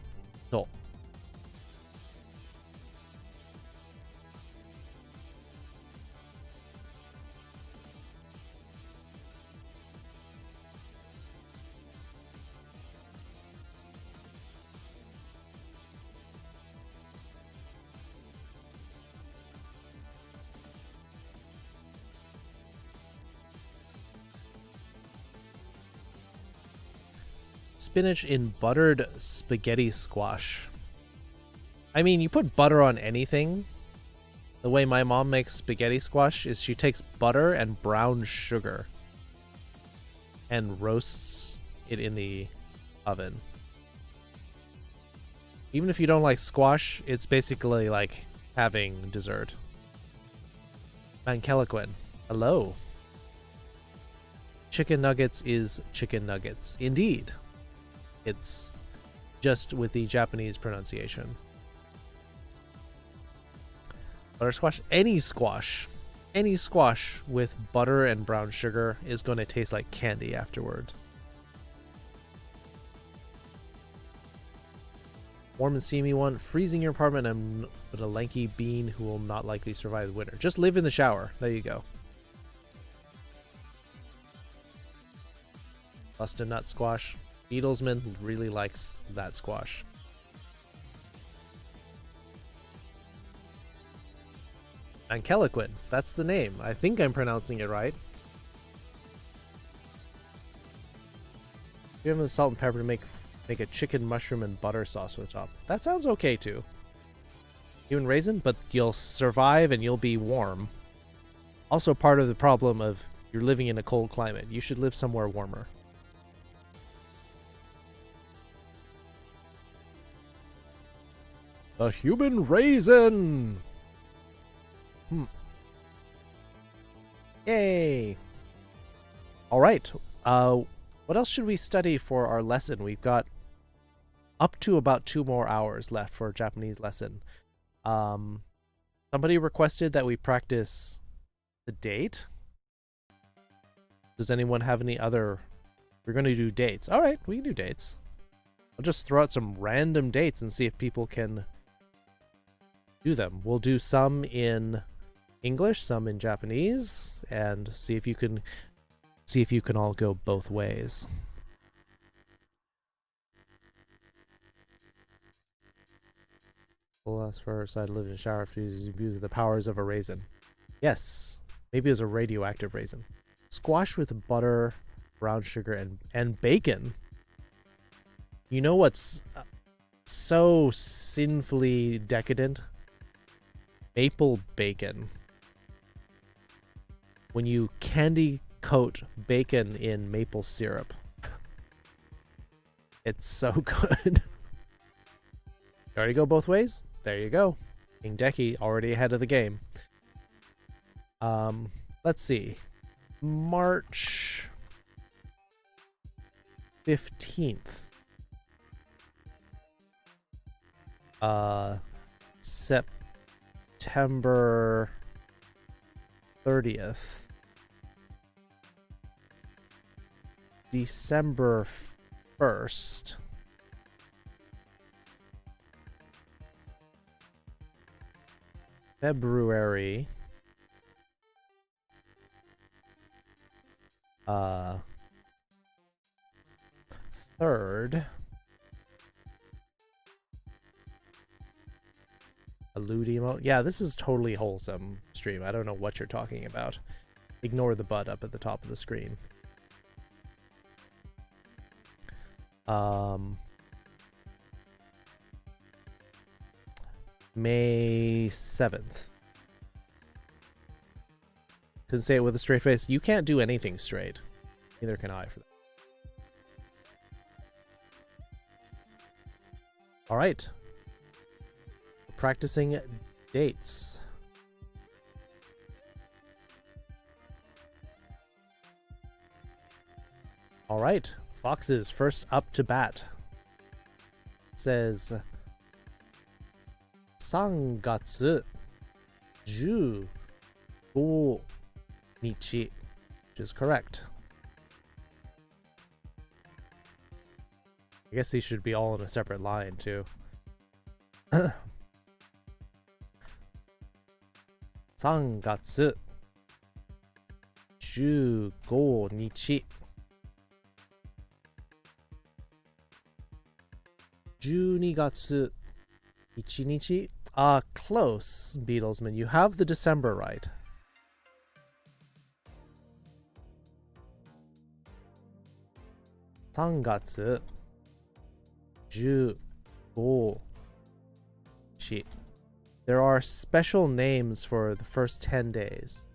spinach in buttered spaghetti squash. I mean, you put butter on anything. The way my mom makes spaghetti squash is she takes butter and brown sugar and roasts it in the oven. Even if you don't like squash, it's basically like having dessert. Mankelequin, hello. Chicken nuggets is chicken nuggets. Indeed. It's just with the Japanese pronunciation. Butter squash, any squash with butter and brown sugar is going to taste like candy afterward. Warm and steamy one, freezing your apartment and with a lanky bean who will not likely survive the winter. Just live in the shower. There you go. Bust a nut squash. Beatlesman really likes that squash. Mankelequin, that's the name. I think I'm pronouncing it right. Give him the salt and pepper to make a chicken mushroom and butter sauce on the top. That sounds okay too. Even raisin, but you'll survive and you'll be warm. Also part of the problem of you're living in a cold climate. You should live somewhere warmer. A human raisin! Yay! Alright, what else should we study for our lesson? We've got up to about 2 more hours left for a Japanese lesson. Somebody requested that we practice the date. Does anyone have any other... We're going to do dates. Alright, we can do dates. I'll just throw out some random dates and see if people can do them. We'll do some in English, some in Japanese, and see if you can all go both ways. Well, as for side to live in a shower if you use the powers of a raisin. Yes, maybe it was a radioactive raisin. Squash with butter, brown sugar, and bacon. You know what's so sinfully decadent? Maple bacon. When you candy coat bacon in maple syrup. It's so good. You already go both ways? There you go. King Deki already ahead of the game. Let's see. March 15th. September 30th. December 1st. February 3rd. A lewd emote. Yeah, this is totally wholesome stream. I don't know what you're talking about. Ignore the butt up at the top of the screen. May 7th. Couldn't say it with a straight face. You can't do anything straight. Neither can I for that. Alright. Practicing dates. Alright. Foxes first up to bat. It says 3月15日, which is correct. I guess these should be all in a separate line too. 3月15日 12月1日 close, Beatlesman. You have the December right. Ju. Oh. Shit. There are special names for the first 10 days.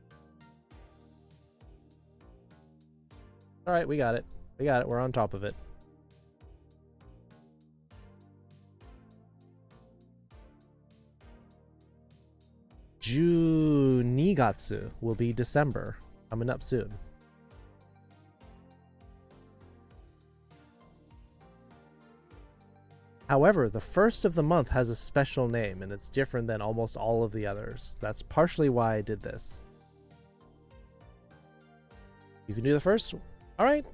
Alright, we got it. We got it. We're on top of it. Junigatsu will be December. Coming up soon. However, the first of the month has a special name, and it's different than almost all of the others. That's partially why I did this. You can do the first? Alright.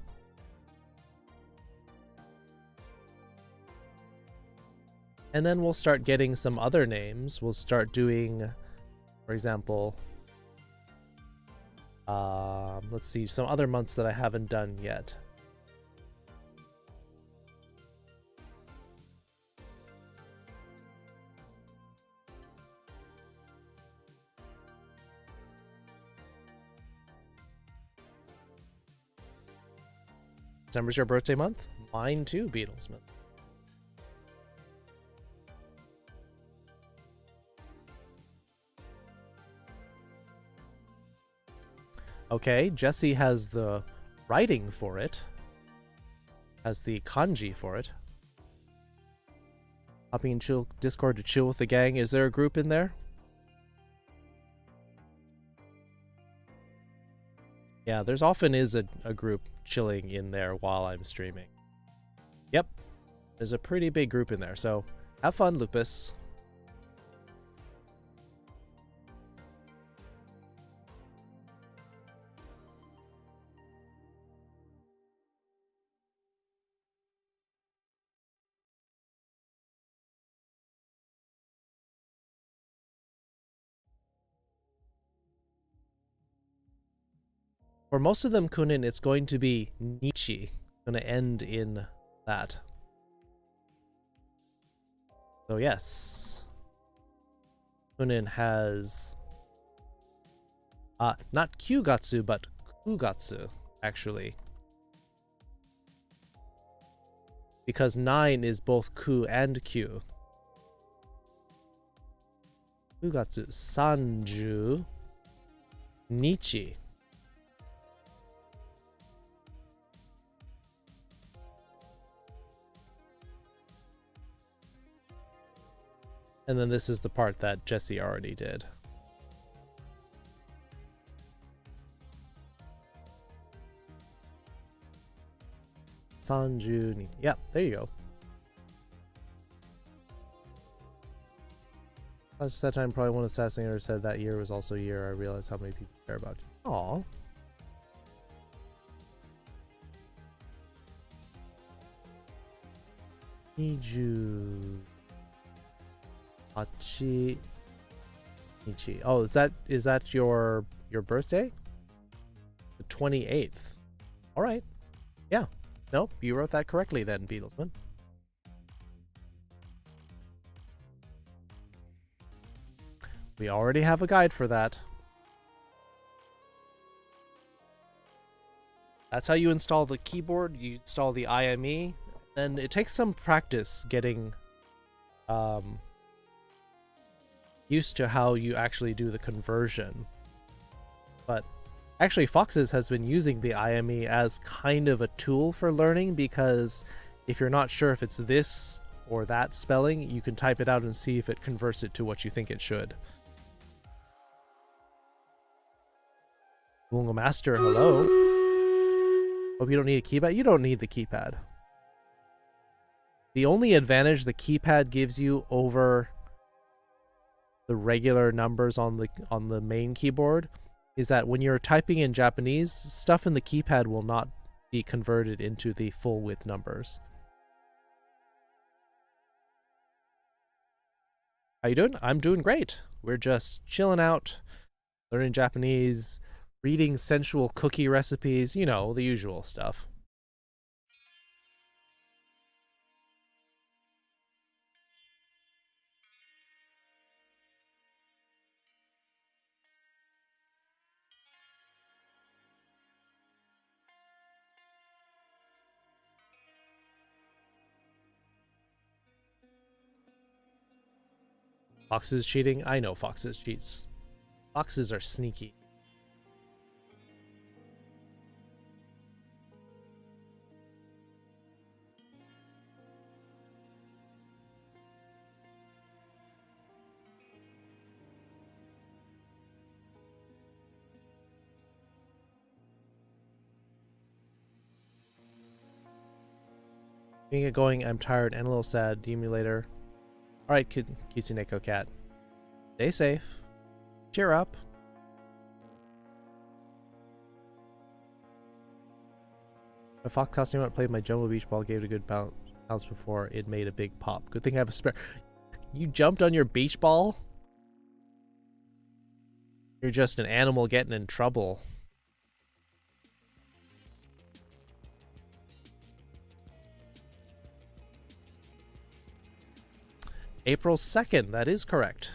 And then we'll start getting some other names. We'll start doing, for example, let's see, some other months that I haven't done yet. December's your birthday month? Mine too, Beatlesman. Okay, Jesse has the writing for it. Has the kanji for it. Hopping in chill Discord to chill with the gang. Is there a group in there? Yeah, there's often is a group chilling in there while I'm streaming. Yep. There's a pretty big group in there, so have fun, Lupus. For most of them, Kunin, it's going to be Nichi. Going to end in that. So yes. Kunin has... not Kyugatsu, but Kugatsu, actually. Because 9 is both Ku and Q. Kugatsu, Sanju, Nichi. And then this is the part that Jesse already did. Sanju, yeah, there you go. Last that time, probably one of the saddest things I ever said that year was also a year I realized how many people care about you. Aww. Niju. Hachi. Nichi. Oh, is that your birthday? The 28th. All right. Yeah. Nope, you wrote that correctly then, Beatlesman. We already have a guide for that. That's how you install the keyboard. You install the IME, and it takes some practice getting used to how you actually do the conversion. But actually, Foxes has been using the IME as kind of a tool for learning, because if you're not sure if it's this or that spelling, you can type it out and see if it converts it to what you think it should. Google Master, hello. Hope you don't need a keypad. You don't need the keypad. The only advantage the keypad gives you over the regular numbers on the main keyboard is that when you're typing in Japanese, stuff in the keypad will not be converted into the full width numbers. How you doing? I'm doing great. We're just chilling out, learning Japanese, reading sensual cookie recipes, you know, the usual stuff. Foxes cheating? I know foxes cheats. Foxes are sneaky. Being it going, I'm tired and a little sad. DM you later. Alright, cutesy Neko cat. Stay safe. Cheer up. My fox costume I played my Jumbo Beach Ball gave it a good bounce before it made a big pop. Good thing I have a spare. You jumped on your beach ball? You're just an animal getting in trouble. April 2nd, that is correct.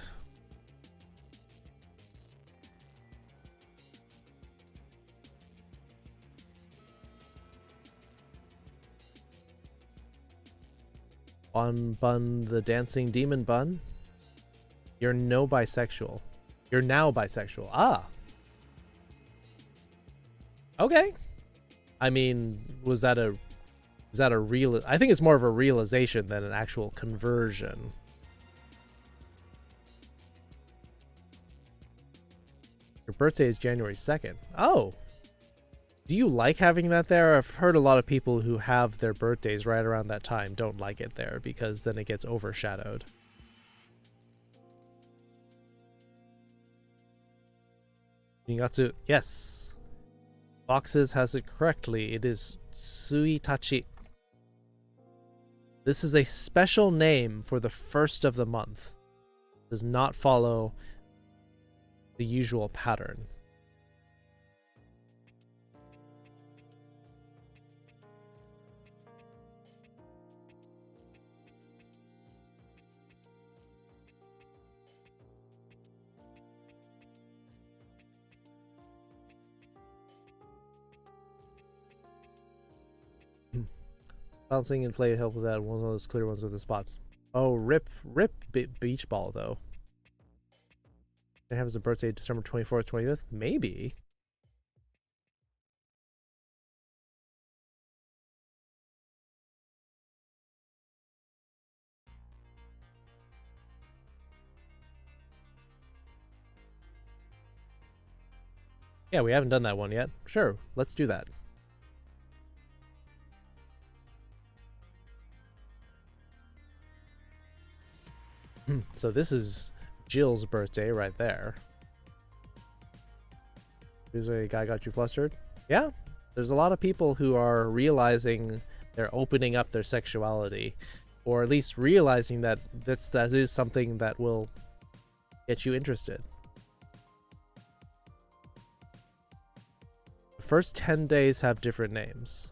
On Bun, the dancing demon bun. You're no bisexual. You're now bisexual. Ah. Okay. I mean, is that a real? I think it's more of a realization than an actual conversion. Your birthday is January 2nd. Oh. Do you like having that there? I've heard a lot of people who have their birthdays right around that time don't like it there because then it gets overshadowed. Ningatsu, yes. Foxes has it correctly. It is Suitachi. This is a special name for the first of the month. It does not follow the usual pattern. Bouncing inflated help with that. One of those clear ones with the spots. Oh, rip beach ball though. Can I have his birthday December 24th, 25th? Maybe. Yeah, we haven't done that one yet. Sure, let's do that. So this is Jill's birthday right there. Is a guy got you flustered? Yeah, there's a lot of people who are realizing they're opening up their sexuality, or at least realizing that that is something that will get you interested. The first 10 days have different names.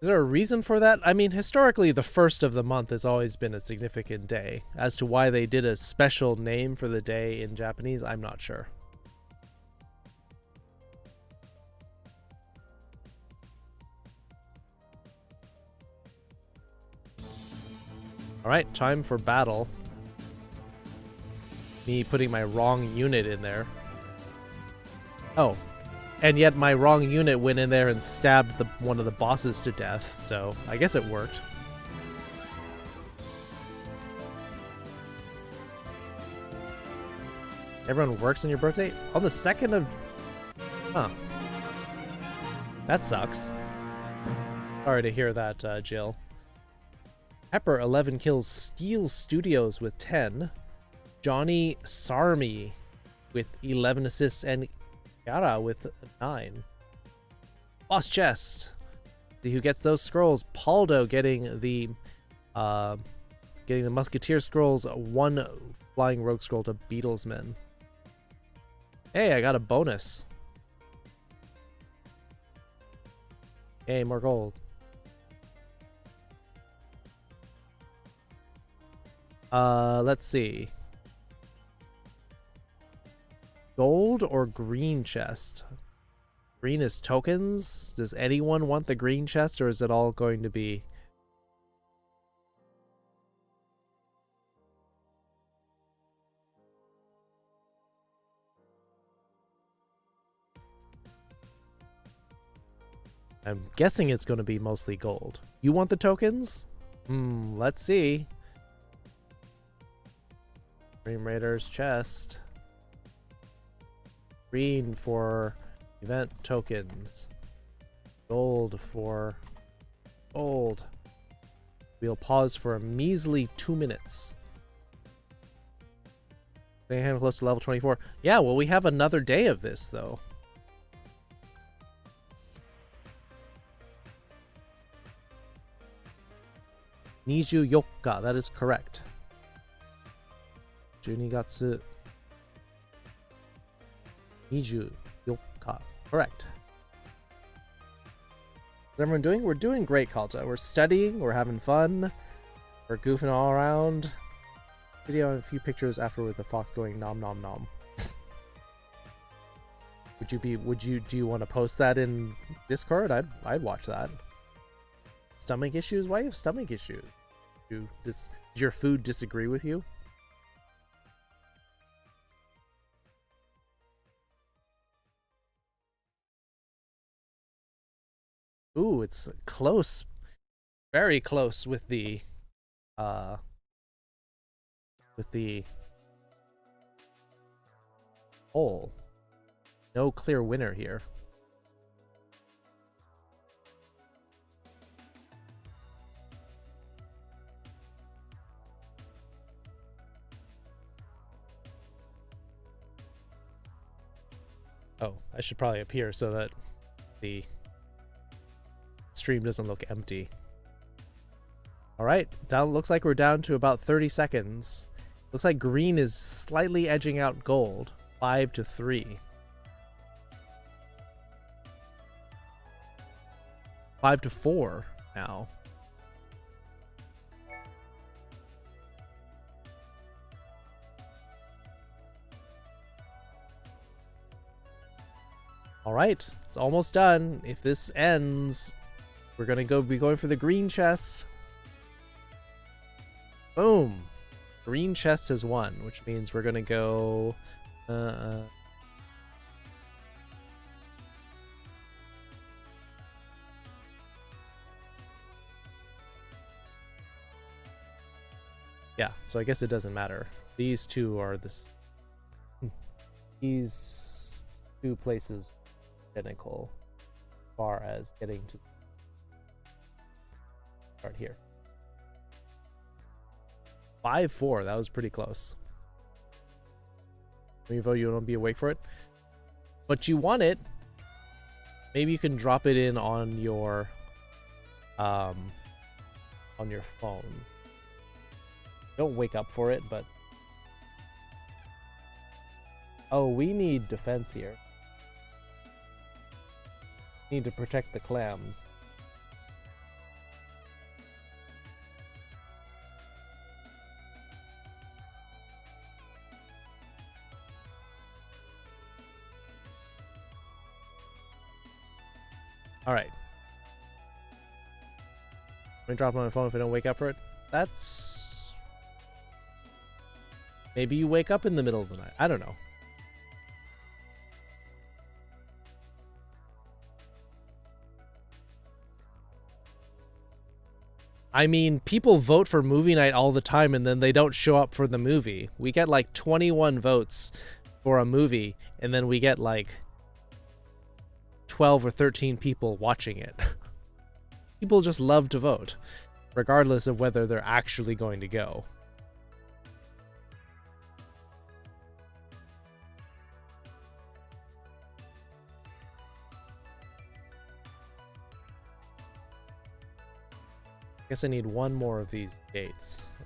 Is there a reason for that? I mean, historically, the first of the month has always been a significant day. As to why they did a special name for the day in Japanese, I'm not sure. Alright, time for battle. Me putting my wrong unit in there. Oh. And yet my wrong unit went in there and stabbed one of the bosses to death, so I guess it worked. Everyone works on your birthday? On the 2nd of... Huh. That sucks. Sorry to hear that, Jill. Pepper, 11 kills. Steel Studios with 10. Johnny Sarmi with 11 assists, and Yara with 9. Boss Chest. See who gets those scrolls. Paldo getting the Musketeer scrolls. 1 Flying Rogue scroll to Beatlesman. Hey, I got a bonus. Hey, more gold. Let's see. Gold or green chest? Green is tokens. Does anyone want the green chest, or is it all going to be... I'm guessing it's going to be mostly gold. You want the tokens? Let's see. Dream Raiders chest. Green for event tokens. Gold for gold. We'll pause for a measly 2 minutes. Hand close to level 24. Yeah, well, we have another day of this, though. Niju Yokka, that is correct. Junigatsu. Niju Yokka, correct. How's everyone doing? We're doing great, Kalta. We're studying, we're having fun, we're goofing all around. Video and a few pictures after with the fox going nom nom nom. Do you want to post that in Discord? I'd watch that. Stomach issues? Why do you have stomach issues? Does your food disagree with you? Ooh, it's close. Very close with the hole. No clear winner here. Oh, I should probably appear so that the stream doesn't look empty. All right, looks like we're down to about 30 seconds. Looks like green is slightly edging out gold, 5-3. 5-4 now. All right, it's almost done. If this ends, we're gonna be going for the green chest. Boom. Green chest has won, which means we're gonna go yeah, so I guess it doesn't matter. These two are these two places identical as far as getting to start here. 5-4, that was pretty close. Revo, you won't be awake for it, but you want it. Maybe you can drop it in on your phone. Don't wake up for it, but oh, we need defense here. Need to protect the clams. All right. Let me drop it on my phone if I don't wake up for it. That's... Maybe you wake up in the middle of the night. I don't know. I mean, people vote for movie night all the time and then they don't show up for the movie. We get like 21 votes for a movie and then we get like 12 or 13 people watching it. People just love to vote, regardless of whether they're actually going to go. I guess I need one more of these gates.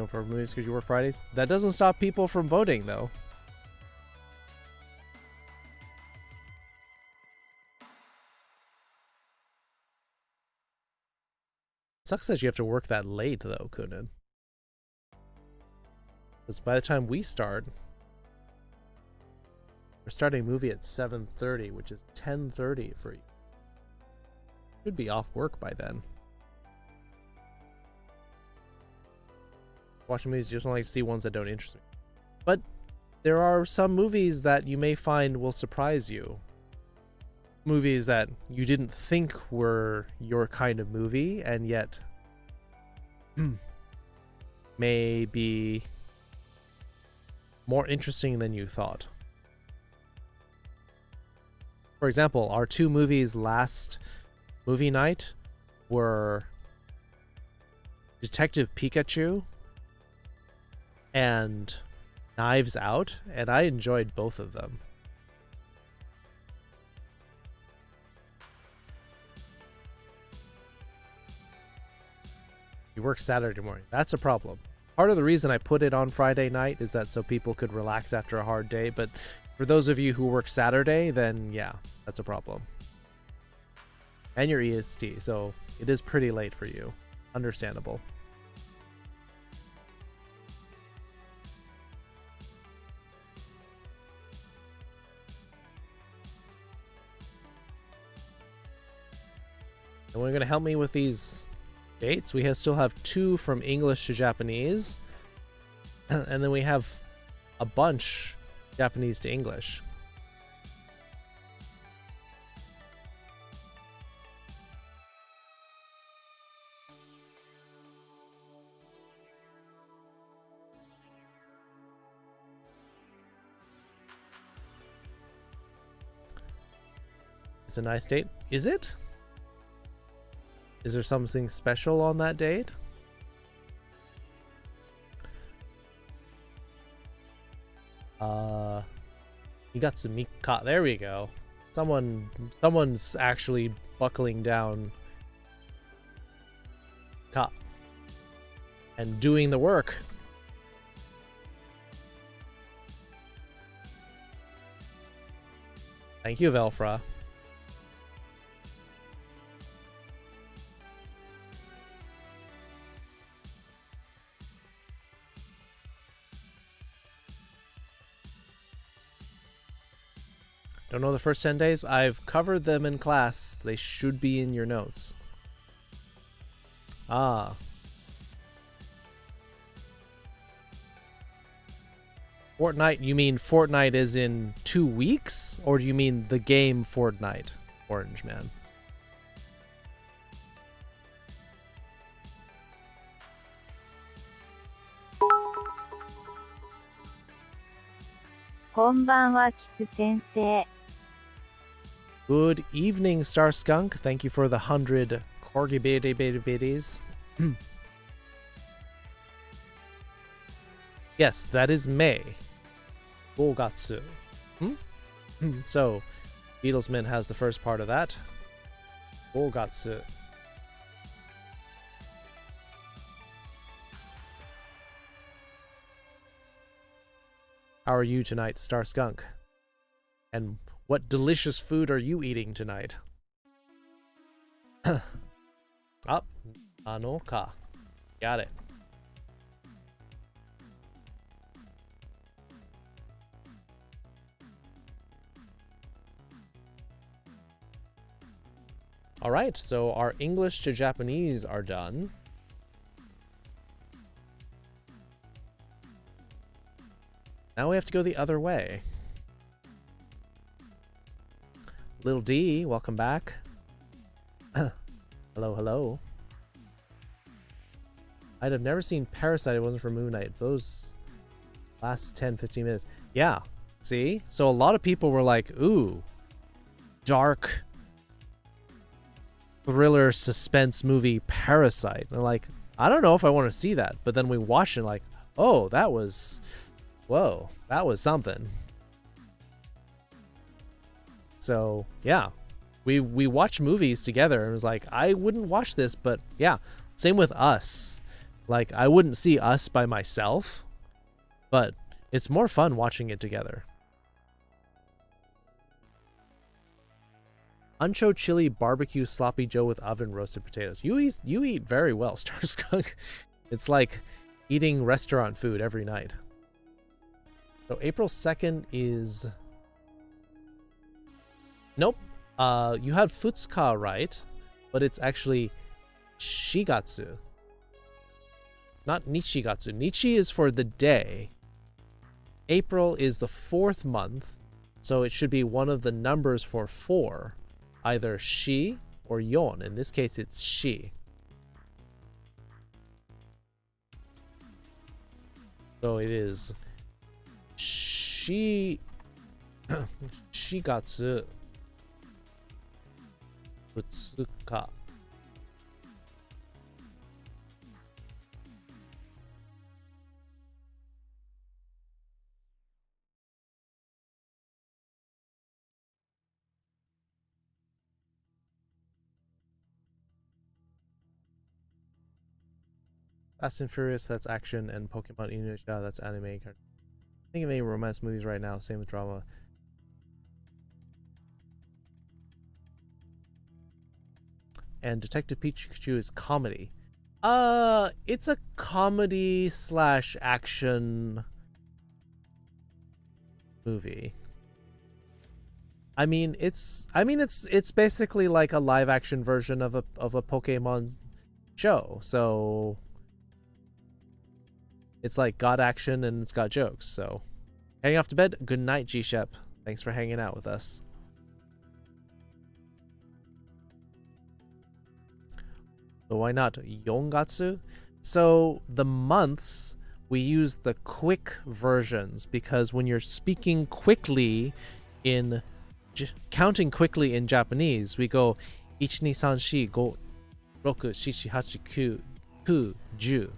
For movies because you work Fridays. That doesn't stop people from voting, though. Sucks that you have to work that late, though, Kunin. Because by the time we start, we're starting a movie at 7:30, which is 10:30 for you. Should be off work by then. Watching movies, just don't like to see ones that don't interest me. But there are some movies that you may find will surprise you. Movies that you didn't think were your kind of movie, and yet may be more interesting than you thought. For example, our two movies last movie night were Detective Pikachu and Knives Out, and I enjoyed both of them. You work Saturday morning. That's a problem. Part of the reason I put it on Friday night is that so people could relax after a hard day, but for those of you who work Saturday, then yeah, that's a problem. And your EST, so it is pretty late for you. Understandable. And we're going to help me with these dates. We still have 2 from English to Japanese. And then we have a bunch Japanese to English. It's a nice date. Is it? Is there something special on that date? You got some Mika. There we go. Someone's actually buckling down Ka and doing the work. Thank you, Velfra. Don't know the first 10 days? I've covered them in class. They should be in your notes. Ah. Fortnite, you mean Fortnite is in 2 weeks? Or do you mean the game Fortnite, Orange Man? Konbanwa, Kitsu Sensei. Good evening, Star Skunk. Thank you for the 100 corgi biddies. Yes, that is May. Gogatsu. So, Beatlesman has the first part of that. Gogatsu. How are you tonight, Star Skunk? And what delicious food are you eating tonight? Ah, Anoka. Got it. All right, so our English to Japanese are done. Now we have to go the other way. Little D, welcome back. Hello, hello. I'd have never seen Parasite if it wasn't for Moon Knight. Those last 10-15 minutes. Yeah, see? So a lot of people were like, ooh, dark thriller suspense movie Parasite. And like, I don't know if I want to see that. But then we watched it like, oh, that was... Whoa, that was something. So, yeah. We watched movies together and it was like, I wouldn't watch this, but yeah. Same with Us. Like, I wouldn't see Us by myself, but it's more fun watching it together. Ancho chili barbecue sloppy joe with oven roasted potatoes. You eat very well, Star Skunk. It's like eating restaurant food every night. So April 2nd is... Nope. You had Futsuka right, but it's actually Shigatsu. Not Nichigatsu. Nichi is for the day. April is the 4th month, so it should be one of the numbers for 4. Either Shi or Yon. In this case, it's Shi. So it is Shigatsu Futsuka. Fast and Furious, that's action, and Pokemon Inuyasha, that's anime. I think of any romance movies right now, same with drama. And Detective Pikachu is comedy. It's a comedy slash action movie. I mean, it's basically like a live action version of a Pokemon show. So it's like got action and it's got jokes. So heading off to bed. Good night, G-Shep. Thanks for hanging out with us. So why not Yongatsu? So the months, we use the quick versions because when you're speaking quickly in counting quickly in Japanese, we go 1, 2, 3, 4, 5, 6, 7, 8, 9, 10.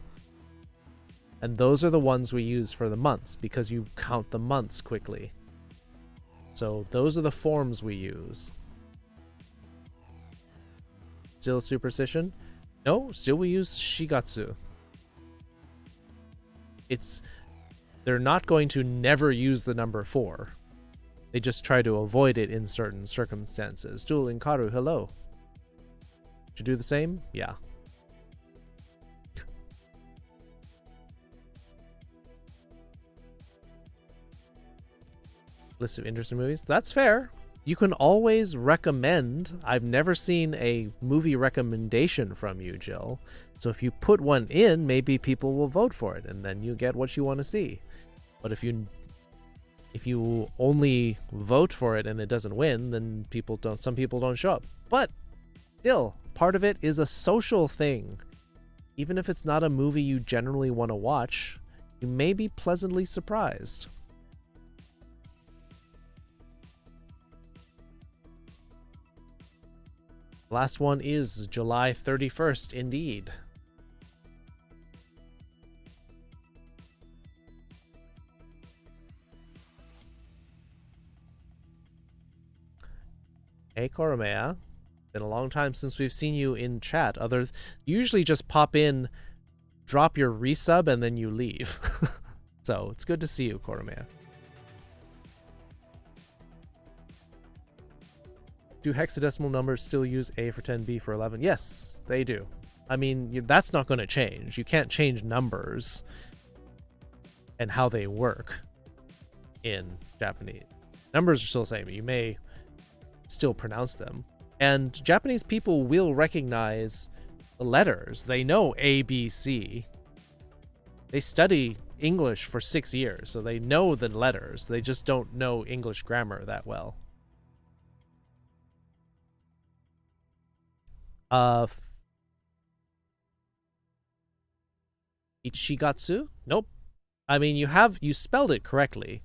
And those are the ones we use for the months because you count the months quickly. So those are the forms we use. Still superstition? No, still we use Shigatsu. They're not going to never use the number 4. They just try to avoid it in certain circumstances. Duel Inkaru, hello. Should you do the same? Yeah. List of interesting movies. That's fair. You can always recommend. I've never seen a movie recommendation from you, Jill. So if you put one in, maybe people will vote for it, and then you get what you want to see. But if you only vote for it and it doesn't win, then some people don't show up. But still, part of it is a social thing. Even if it's not a movie you generally want to watch, you may be pleasantly surprised. Last one is July 31st, indeed. Hey, Koromea. Been a long time since we've seen you in chat. You usually just pop in, drop your resub, and then you leave. So it's good to see you, Koromea. Do hexadecimal numbers still use A for 10, B for 11? Yes, they do. I mean, that's not going to change. You can't change numbers and how they work in Japanese. Numbers are still the same. You may still pronounce them. And Japanese people will recognize the letters. They know A, B, C. They study English for 6 years, so they know the letters. They just don't know English grammar that well. Ichigatsu? Nope. I mean, you spelled it correctly.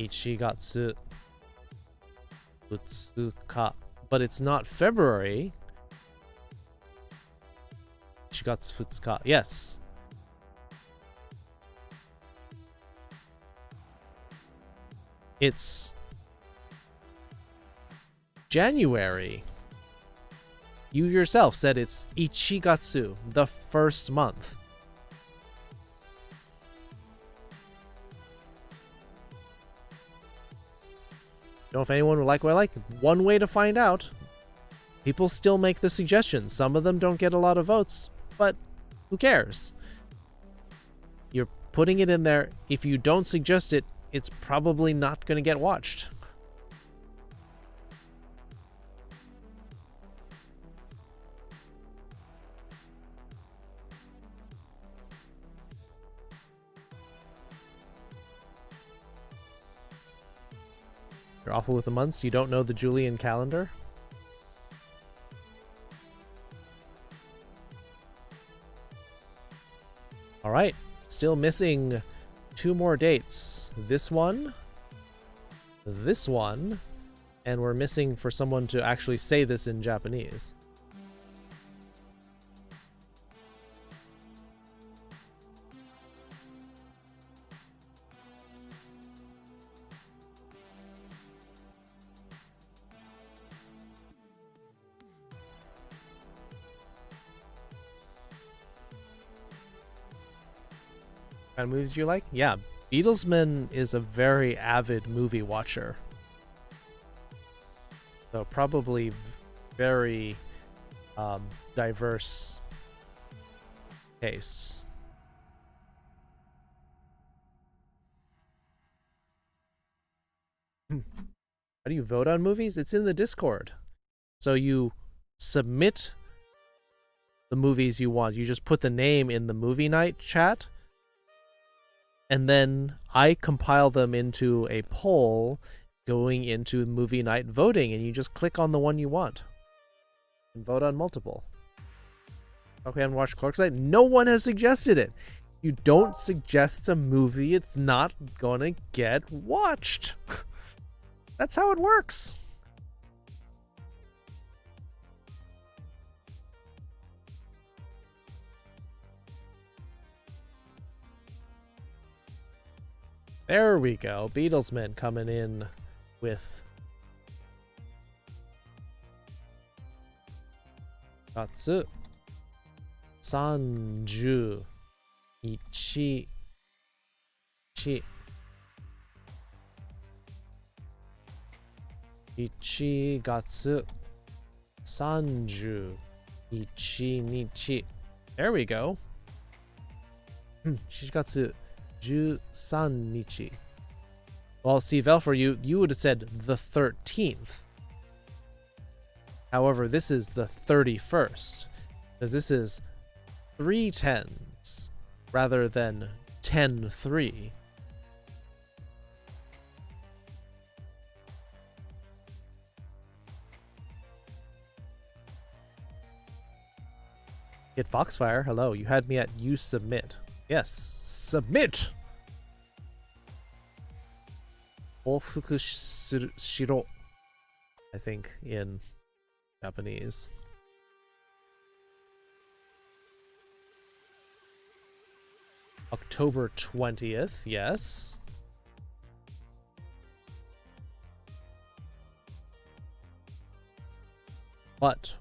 Ichigatsu Futsuka. But it's not February. Ichigatsu Futsuka. Yes. It's January. You yourself said it's Ichigatsu, the first month. know if anyone would like what I like. One way to find out. People still make the suggestions. Some of them don't get a lot of votes, but who cares? You're putting it in there. If you don't suggest it, it's probably not going to get watched. You're awful with the months. You don't know the Julian calendar? All right. Still missing 2 more dates. This one, and we're missing for someone to actually say this in Japanese. Kind of movies you like? Yeah, Beatlesman is a very avid movie watcher. So probably very diverse case. How do you vote on movies? It's in the Discord. So you submit the movies you want. You just put the name in the movie night chat. And then I compile them into a poll going into movie night voting, and you just click on the one you want and vote on multiple. Okay, and watch Clerks Night. No one has suggested it. You don't suggest a movie, it's not gonna get watched. That's how it works. There we go. Beatlesman coming in with Gatsu 31 1 月31日. There we go. 7月13日. Well, see, Vel, for you would have said the 13th. However, this is the 31st, because this is 3 10s rather than 10-3. Hit Foxfire, hello. You had me at you submit. Yes, submit! Ofuku shiro, I think, in Japanese. October 20th, yes. But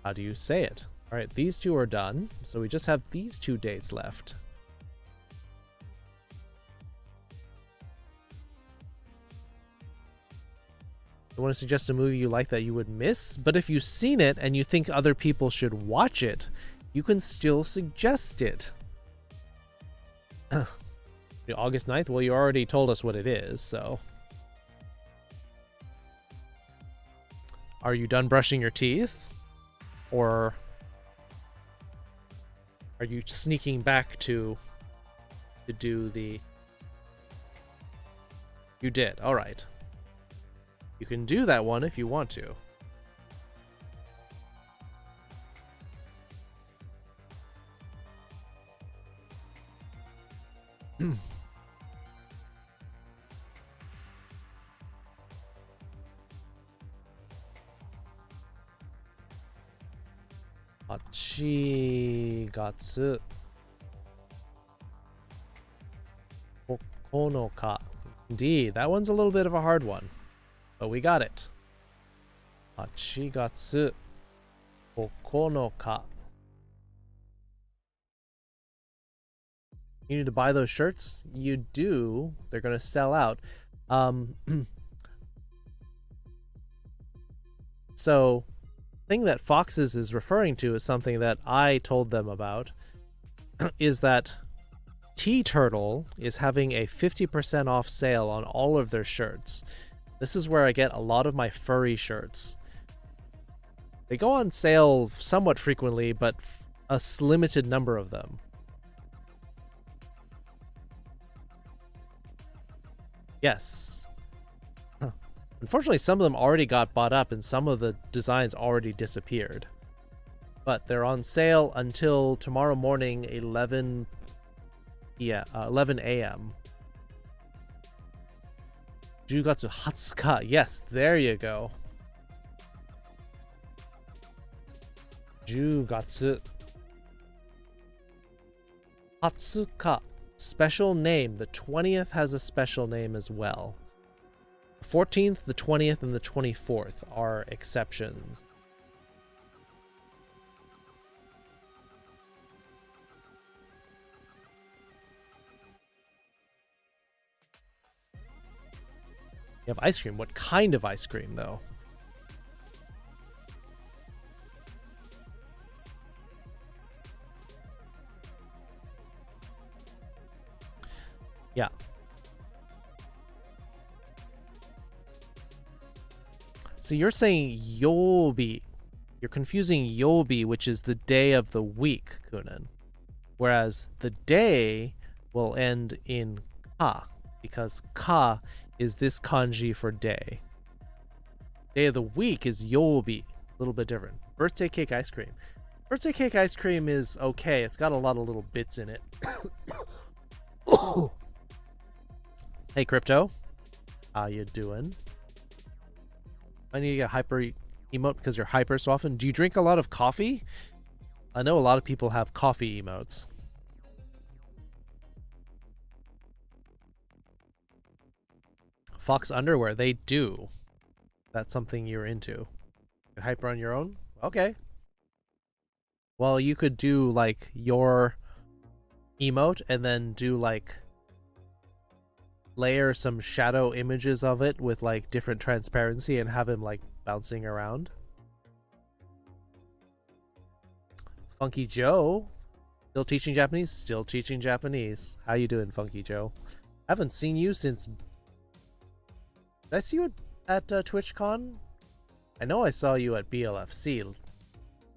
how do you say it? All right, these two are done, so we just have these 2 dates left. I want to suggest a movie you like that you would miss, but if you've seen it and you think other people should watch it, you can still suggest it. August 9th? Well, you already told us what it is, so. Are you done brushing your teeth? Or are you sneaking back to do the... You did, alright. You can do that one if you want to. Achigatsu 9. Indeed, that one's a little bit of a hard one, but we got it. Achigatsu 9. You need to buy those shirts? You do. They're going to sell out. So, thing that Foxes is referring to is something that I told them about, is that T-Turtle is having a 50% off sale on all of their shirts. This is where I get a lot of my furry shirts. They go on sale somewhat frequently, but a limited number of them. Yes. Huh. Unfortunately, some of them already got bought up and some of the designs already disappeared. But they're on sale until tomorrow morning, 11 a.m. Jugatsu Hatsuka. Yes, there you go. Jugatsu Hatsuka. Special name. The 20th has a special name as well. The 14th, the 20th, and the 24th are exceptions. You have ice cream. What kind of ice cream, though? Yeah. So you're saying Yobi. You're confusing Yobi, which is the day of the week, Kunin. Whereas the day will end in ka, because ka is this kanji for day. Day of the week is Yobi. A little bit different. Birthday cake ice cream. Birthday cake ice cream is okay. It's got a lot of little bits in it. Hey, Crypto. How you doing? I need to get hyper emote because you're hyper so often. Do you drink a lot of coffee? I know a lot of people have coffee emotes. Fox underwear, they do. That's something you're into. You're hyper on your own? Okay. Well, you could do like your emote and then do like layer some shadow images of it with like different transparency and have him like bouncing around. Funky Joe, still teaching Japanese? Still teaching Japanese. How you doing, Funky Joe? I haven't seen you since... Did I see you at TwitchCon? I know I saw you at BLFC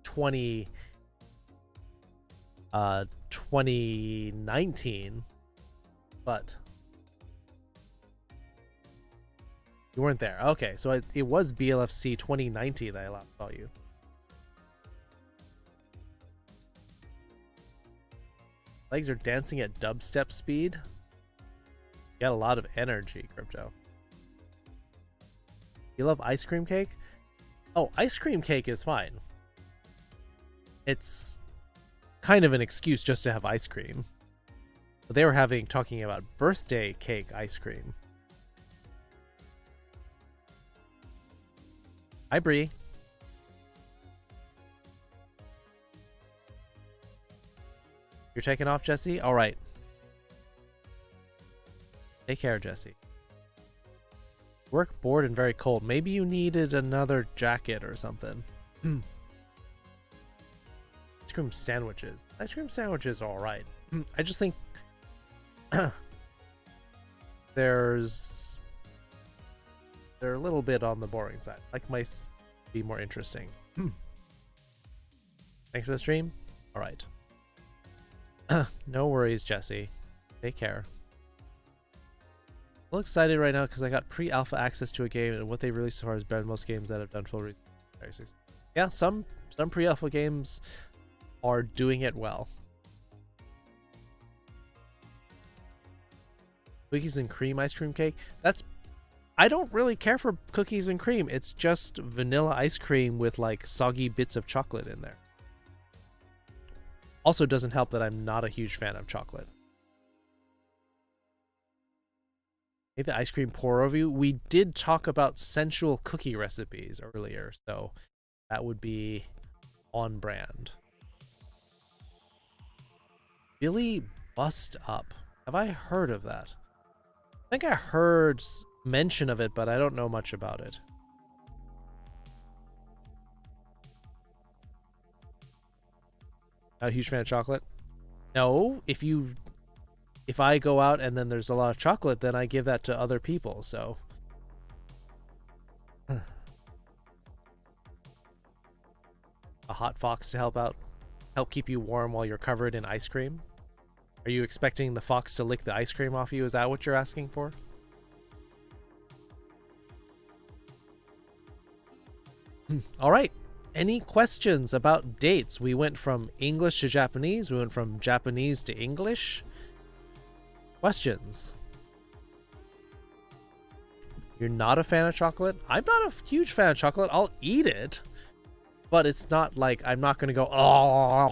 2019, but you weren't there. Okay, so it was BLFC 2019 that I last saw you. Legs are dancing at dubstep speed. You got a lot of energy, Crypto. You love ice cream cake? Oh, ice cream cake is fine. It's kind of an excuse just to have ice cream. But they were talking about birthday cake ice cream. Hi, Bree. You're taking off, Jesse? All right. Take care, Jesse. Work bored and very cold. Maybe you needed another jacket or something. Ice cream sandwiches. Ice cream sandwiches are all right. I just think they're a little bit on the boring side. Like mice be more interesting. Thanks for the stream. All right. No worries, Jesse. Take care. I'm excited right now because I got pre-alpha access to a game, and what they released so far is better than most games that have done full release. Yeah, some pre-alpha games are doing it well. Cookies and cream ice cream cake. I don't really care for cookies and cream. It's just vanilla ice cream with like soggy bits of chocolate in there. Also doesn't help that I'm not a huge fan of chocolate. Hey, the ice cream pour over you. We did talk about sensual cookie recipes earlier, so that would be on brand. Billy Bust Up. Have I heard of that? I think I heard mention of it, but I don't know much about it. Not a huge fan of chocolate. No, if I go out and then there's a lot of chocolate, then I give that to other people. So a hot fox to help keep you warm while you're covered in ice cream. Are you expecting the fox to lick the ice cream off you? Is that what you're asking for? All right. Any questions about dates? We went from English to Japanese. We went from Japanese to English. Questions? You're not a fan of chocolate? I'm not a huge fan of chocolate. I'll eat it. But it's not like I'm not going to go, oh.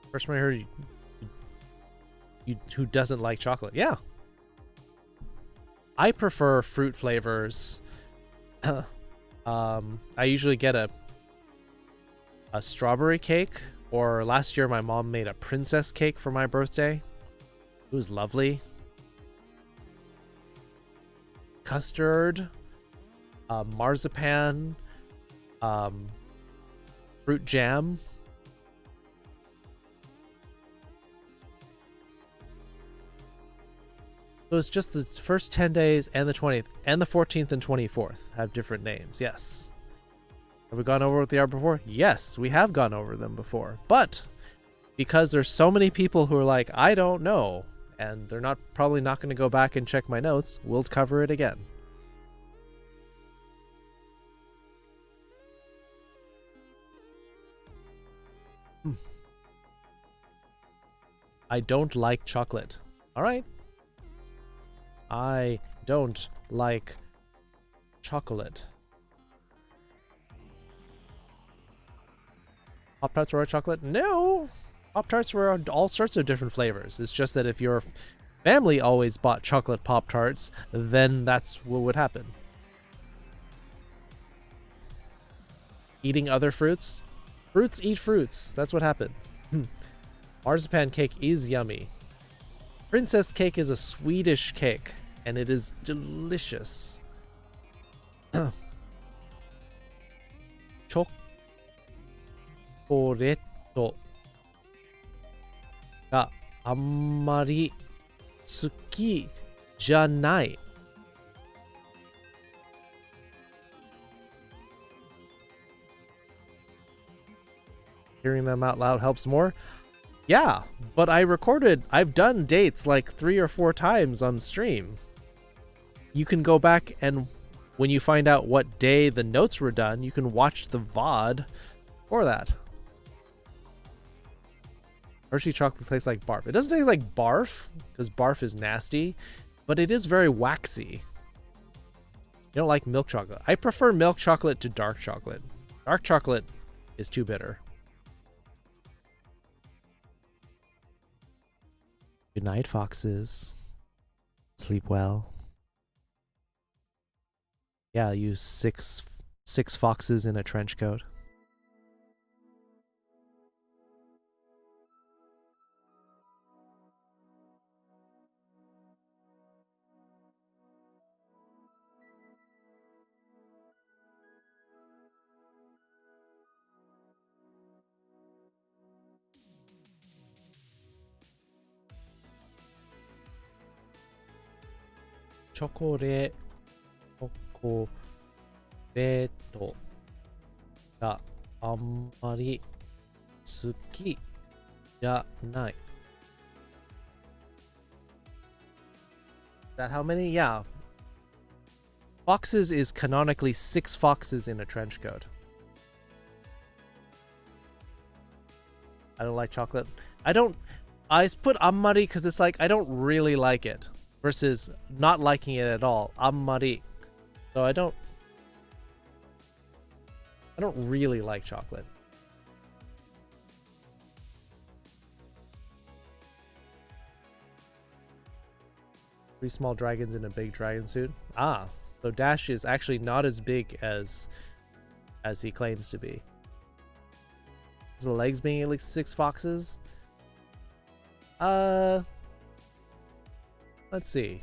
First time I heard you who doesn't like chocolate. Yeah. I prefer fruit flavors. I usually get a strawberry cake, or last year my mom made a princess cake for my birthday. It was lovely. Custard, marzipan, fruit jam. So it's just the first 10 days and the 20th and the 14th and 24th have different names. Yes. Have we gone over what they are before? Yes, we have gone over them before. But because there's so many people who are like, I don't know, and they're probably not going to go back and check my notes, we'll cover it again. I don't like chocolate. All right. I don't like chocolate. Pop-Tarts were chocolate? No! Pop-Tarts were all sorts of different flavors. It's just that if your family always bought chocolate Pop-Tarts, then that's what would happen. Eating other fruits? Fruits eat fruits. That's what happens. Marzipan cake is yummy. Princess cake is a Swedish cake, and it is delicious. Chocolateがあんまり好きじゃない。Hearing them out loud helps more. Yeah, but I've done dates like 3 or 4 times on stream. You can go back, and when you find out what day the notes were done, you can watch the VOD for that. Hershey chocolate tastes like barf. It doesn't taste like barf, because barf is nasty, but it is very waxy. You don't like milk chocolate. I prefer milk chocolate to dark chocolate. Dark chocolate is too bitter. Good night, foxes. Sleep well. Yeah, you six foxes in a trench coat. Chocolate があんまり好きじゃない。Is that how many? Yeah. Foxes is canonically 6 foxes in a trench coat. I don't like chocolate. I put ammari because it's like I don't really like it. Versus not liking it at all. Ammari. So I don't really like chocolate. 3 small dragons in a big dragon suit. Ah, so Dash is actually not as big as he claims to be. Is the legs being at least 6 foxes? Let's see.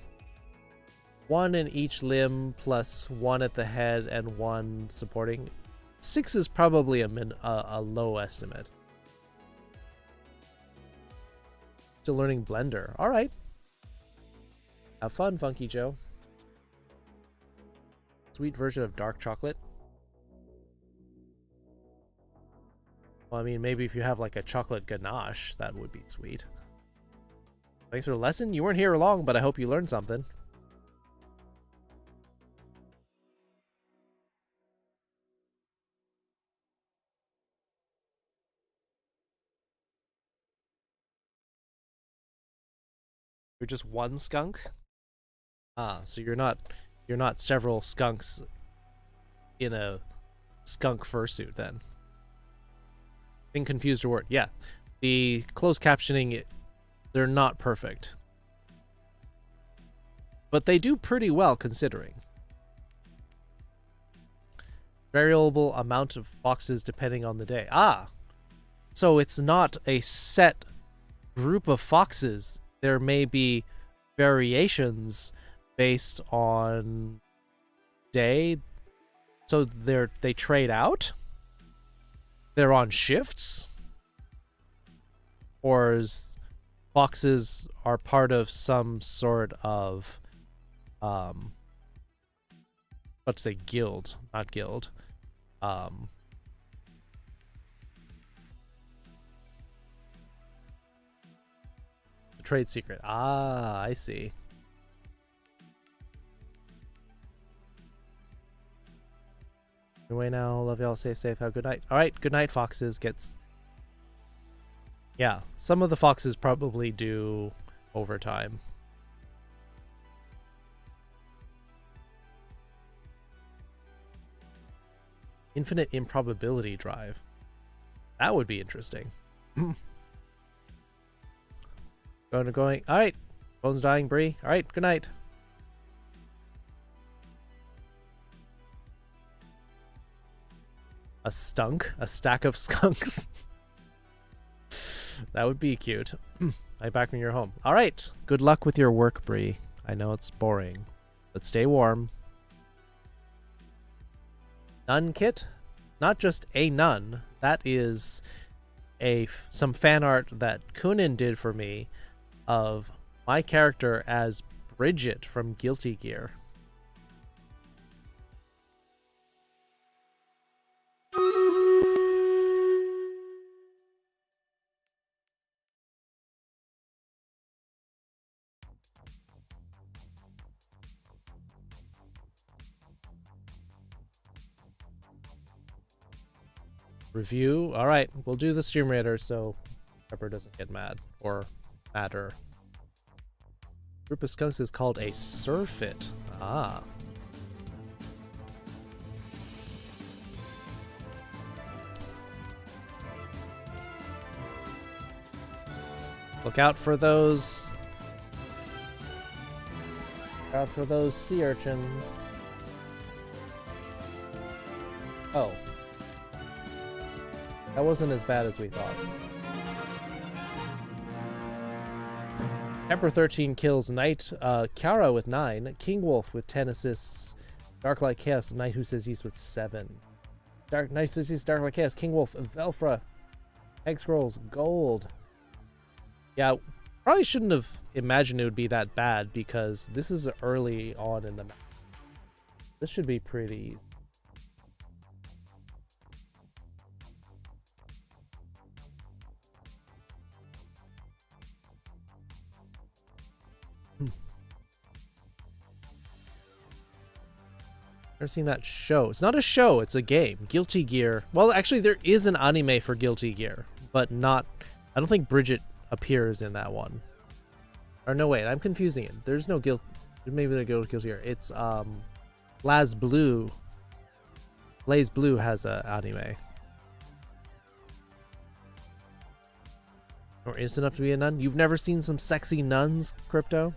1 in each limb plus 1 at the head and 1 supporting. 6 is probably a low estimate. Still learning Blender. All right. Have fun, Funky Joe. Sweet version of dark chocolate. Well, I mean, maybe if you have like a chocolate ganache, that would be sweet. Thanks for the lesson. You weren't here long, but I hope you learned something. You're just one skunk? Ah, so you're not several skunks in a skunk fursuit then. Being confused or word. Yeah. The closed captioning, they're not perfect. But they do pretty well considering. Variable amount of foxes depending on the day. Ah! So it's not a set group of foxes. There may be variations based on day. So they trade out? They're on shifts? Or foxes are part of some sort of let's say guild, not guild. The trade secret. Ah, I see. Anyway, now love y'all, stay safe, have a good night. All right, good night, foxes. Yeah, some of the foxes probably do overtime. Infinite improbability drive. That would be interesting. Going. All right, phone's dying, Bree. All right, good night. A stack of skunks. That would be cute. I back when you're home. All right. Good luck with your work, Bree. I know it's boring, but stay warm. Nun kit? Not just a nun. That is some fan art that Kunin did for me of my character as Bridget from Guilty Gear. Review. All right, we'll do the stream raider so Pepper doesn't get mad or madder. Group of skunks is called a surfeit. Ah. Look out for those. Look out for those sea urchins. Oh. That wasn't as bad as we thought. Emperor 13 kills Knight Kara with 9, King Wolf with 10 assists, Darklight Chaos, Knight Who Says He's with 7. Knight Says He's Darklight Chaos, King Wolf, Velfra, Egg Scrolls, Gold. Yeah, probably shouldn't have imagined it would be that bad because this is early on in the map. This should be pretty easy. Never seen that show. It's not a show, it's a game. Guilty Gear. Well, actually, there is an anime for Guilty Gear, but not. I don't think Bridget appears in that one. Or no, wait, I'm confusing it. There's no maybe the Guilty Gear. It's Blaze Blue. Blaze Blue has a anime. Or is enough to be a nun? You've never seen some sexy nuns, Crypto?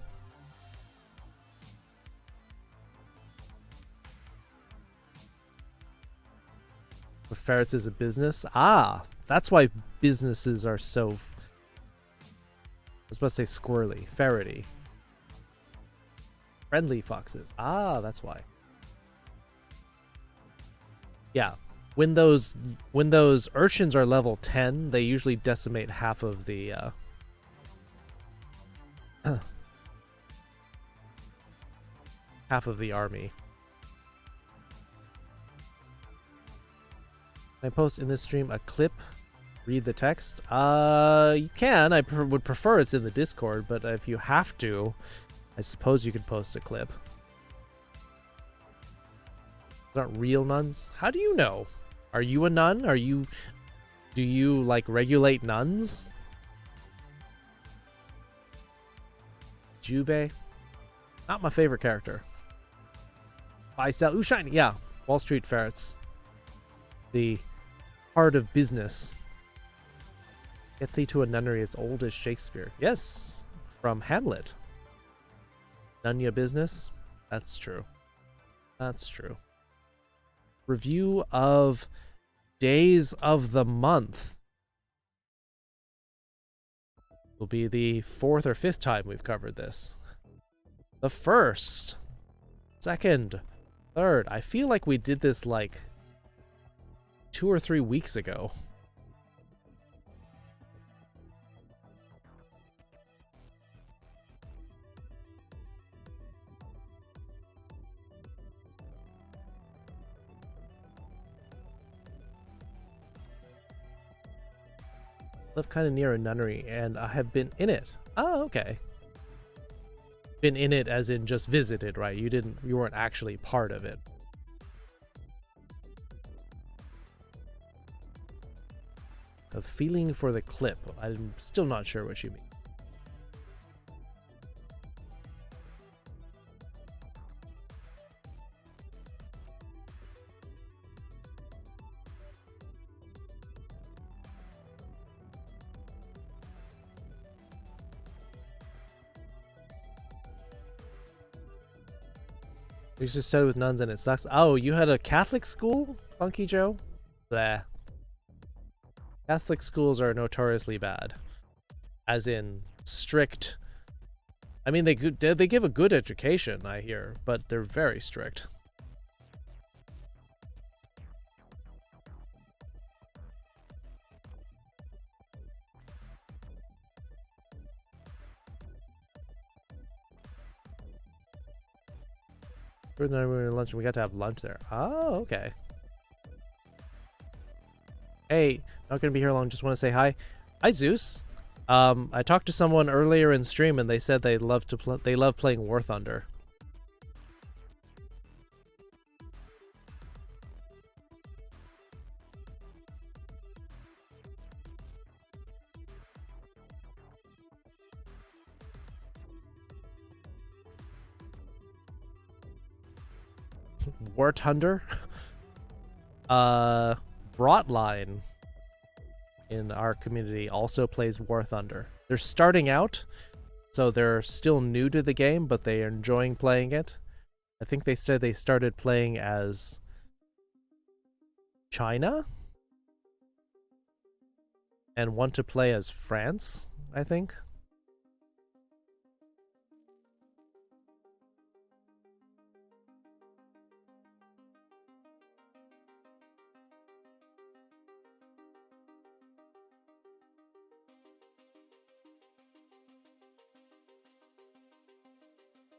Ferrets is a business. Ah, that's why businesses are so. I was about to say squirrely, ferrety. Friendly foxes. Ah, that's why. Yeah. When those urchins are level 10, they usually decimate half of the half of the army. Can I post in this stream a clip? Read the text? You can. I would prefer it's in the Discord, but if you have to, I suppose you could post a clip. Those aren't real nuns? How do you know? Are you a nun? Do you, like, regulate nuns? Jubei? Not my favorite character. Buy, sell. Ooh, shiny. Yeah. Wall Street ferrets. The heart of business. Get thee to a nunnery as old as Shakespeare. Yes. From Hamlet. None ya business? That's true. That's true. Review of days of the month. Will be the 4th or 5th time we've covered this. The 1st, 2nd, 3rd. I feel like we did this like 2 or 3 weeks ago. Live kind of near a nunnery, and I have been in it. Oh, okay. Been in it as in just visited, right? You weren't actually part of it. A feeling for the clip. I'm still not sure what you mean. You used to study with nuns and it sucks. Oh, you had a Catholic school, Funky Joe? Bleh. Catholic schools are notoriously bad. As in, strict. I mean, they give a good education, I hear, but they're very strict. We were at lunch and we got to have lunch there. Oh, okay. Hey, not gonna be here long. Just want to say hi. Hi, Zeus. I talked to someone earlier in stream and they said they love playing War Thunder. War Thunder? Bratline in our community also plays War Thunder. They're starting out, so they're still new to the game, but they are enjoying playing it. I think they said they started playing as China and want to play as France, I think.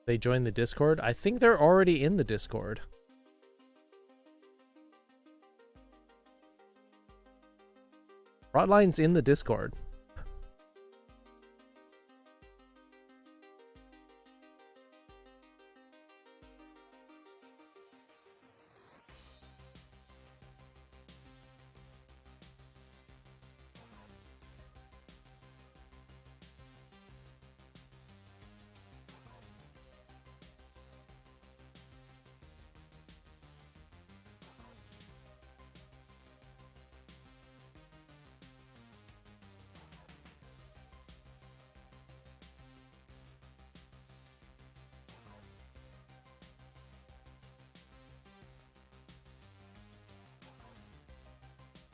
They joined the Discord? I think they're already in the Discord. Bratline's in the Discord.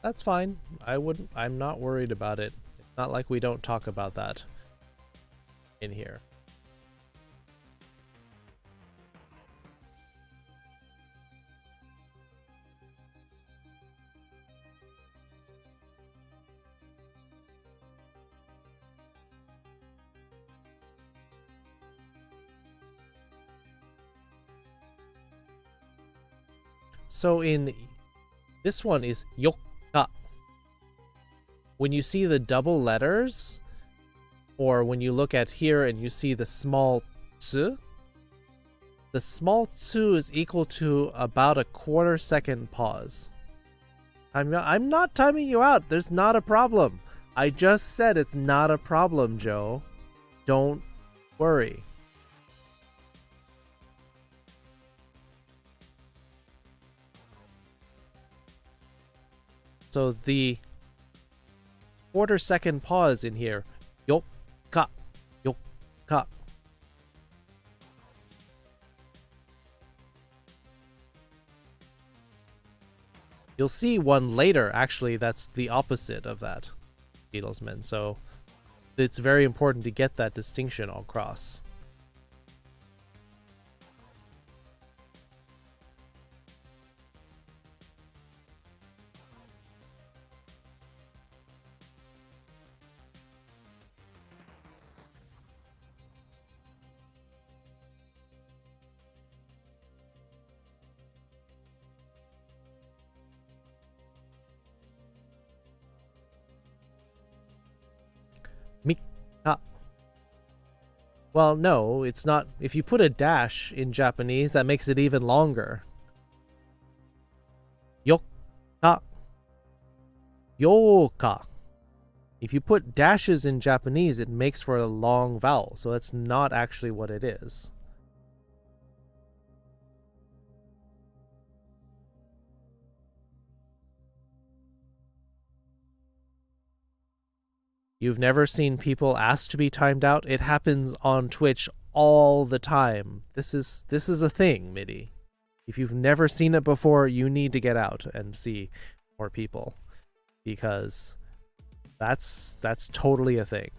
That's fine. I'm not worried about it. It's not like we don't talk about that in here. So in this one is yokka. When you see the double letters, or when you look at here and you see the small tsu, the small tsu is equal to about a 1/4 second pause. I'm not timing you out. There's not a problem. I just said it's not a problem, Joe. Don't worry. So the 1/4 second pause in here, yokka, yokka. You'll see one later, actually, that's the opposite of that, Beatlesman. So it's very important to get that distinction across. Mika. Well, no, it's not. If you put a dash in Japanese, that makes it even longer. Yokka. Yoka. If you put dashes in Japanese, it makes for a long vowel, so that's not actually what it is. You've never seen people ask to be timed out? It happens on Twitch all the time. This is a thing, MIDI. If you've never seen it before, you need to get out and see more people, because that's totally a thing.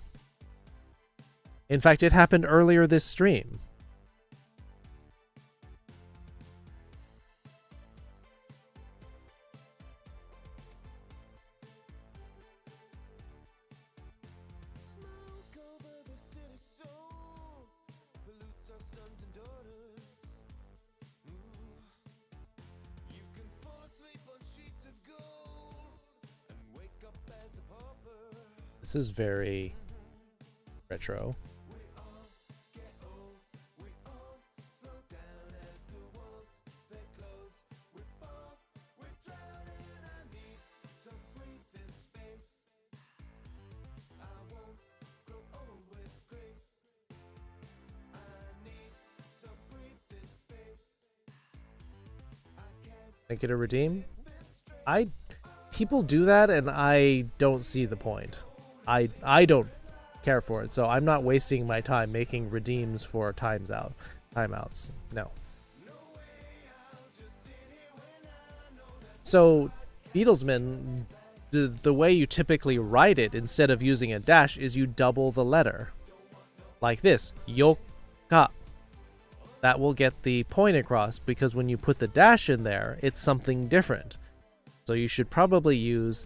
In fact, it happened earlier this stream. This is very retro. Make it a redeem? People do that and I don't see the point. I don't care for it, so I'm not wasting my time making redeems for timeouts. No. So, Beatlesman, the way you typically write it instead of using a dash is you double the letter. Like this, yoka. That will get the point across, because when you put the dash in there, it's something different. So you should probably use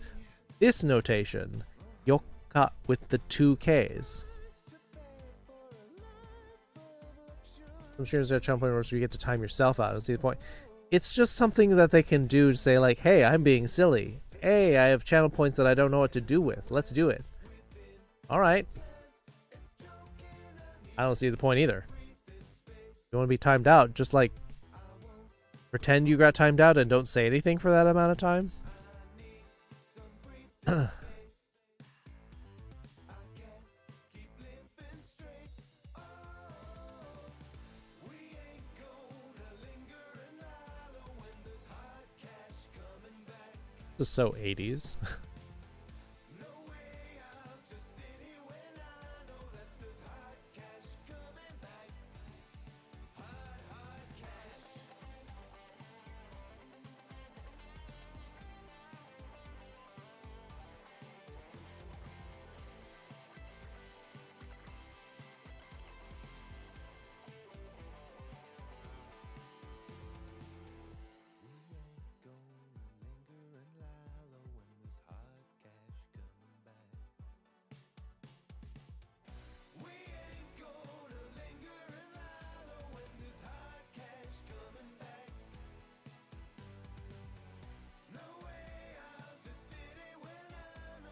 this notation, yoka, with the 2 Ks. Some streamers have channel points where you get to time yourself out. I don't see the point. It's just something that they can do to say, like, hey, I'm being silly. Hey, I have channel points that I don't know what to do with. Let's do it. Alright. I don't see the point either. You want to be timed out, just like pretend you got timed out and don't say anything for that amount of time. This is so 80s.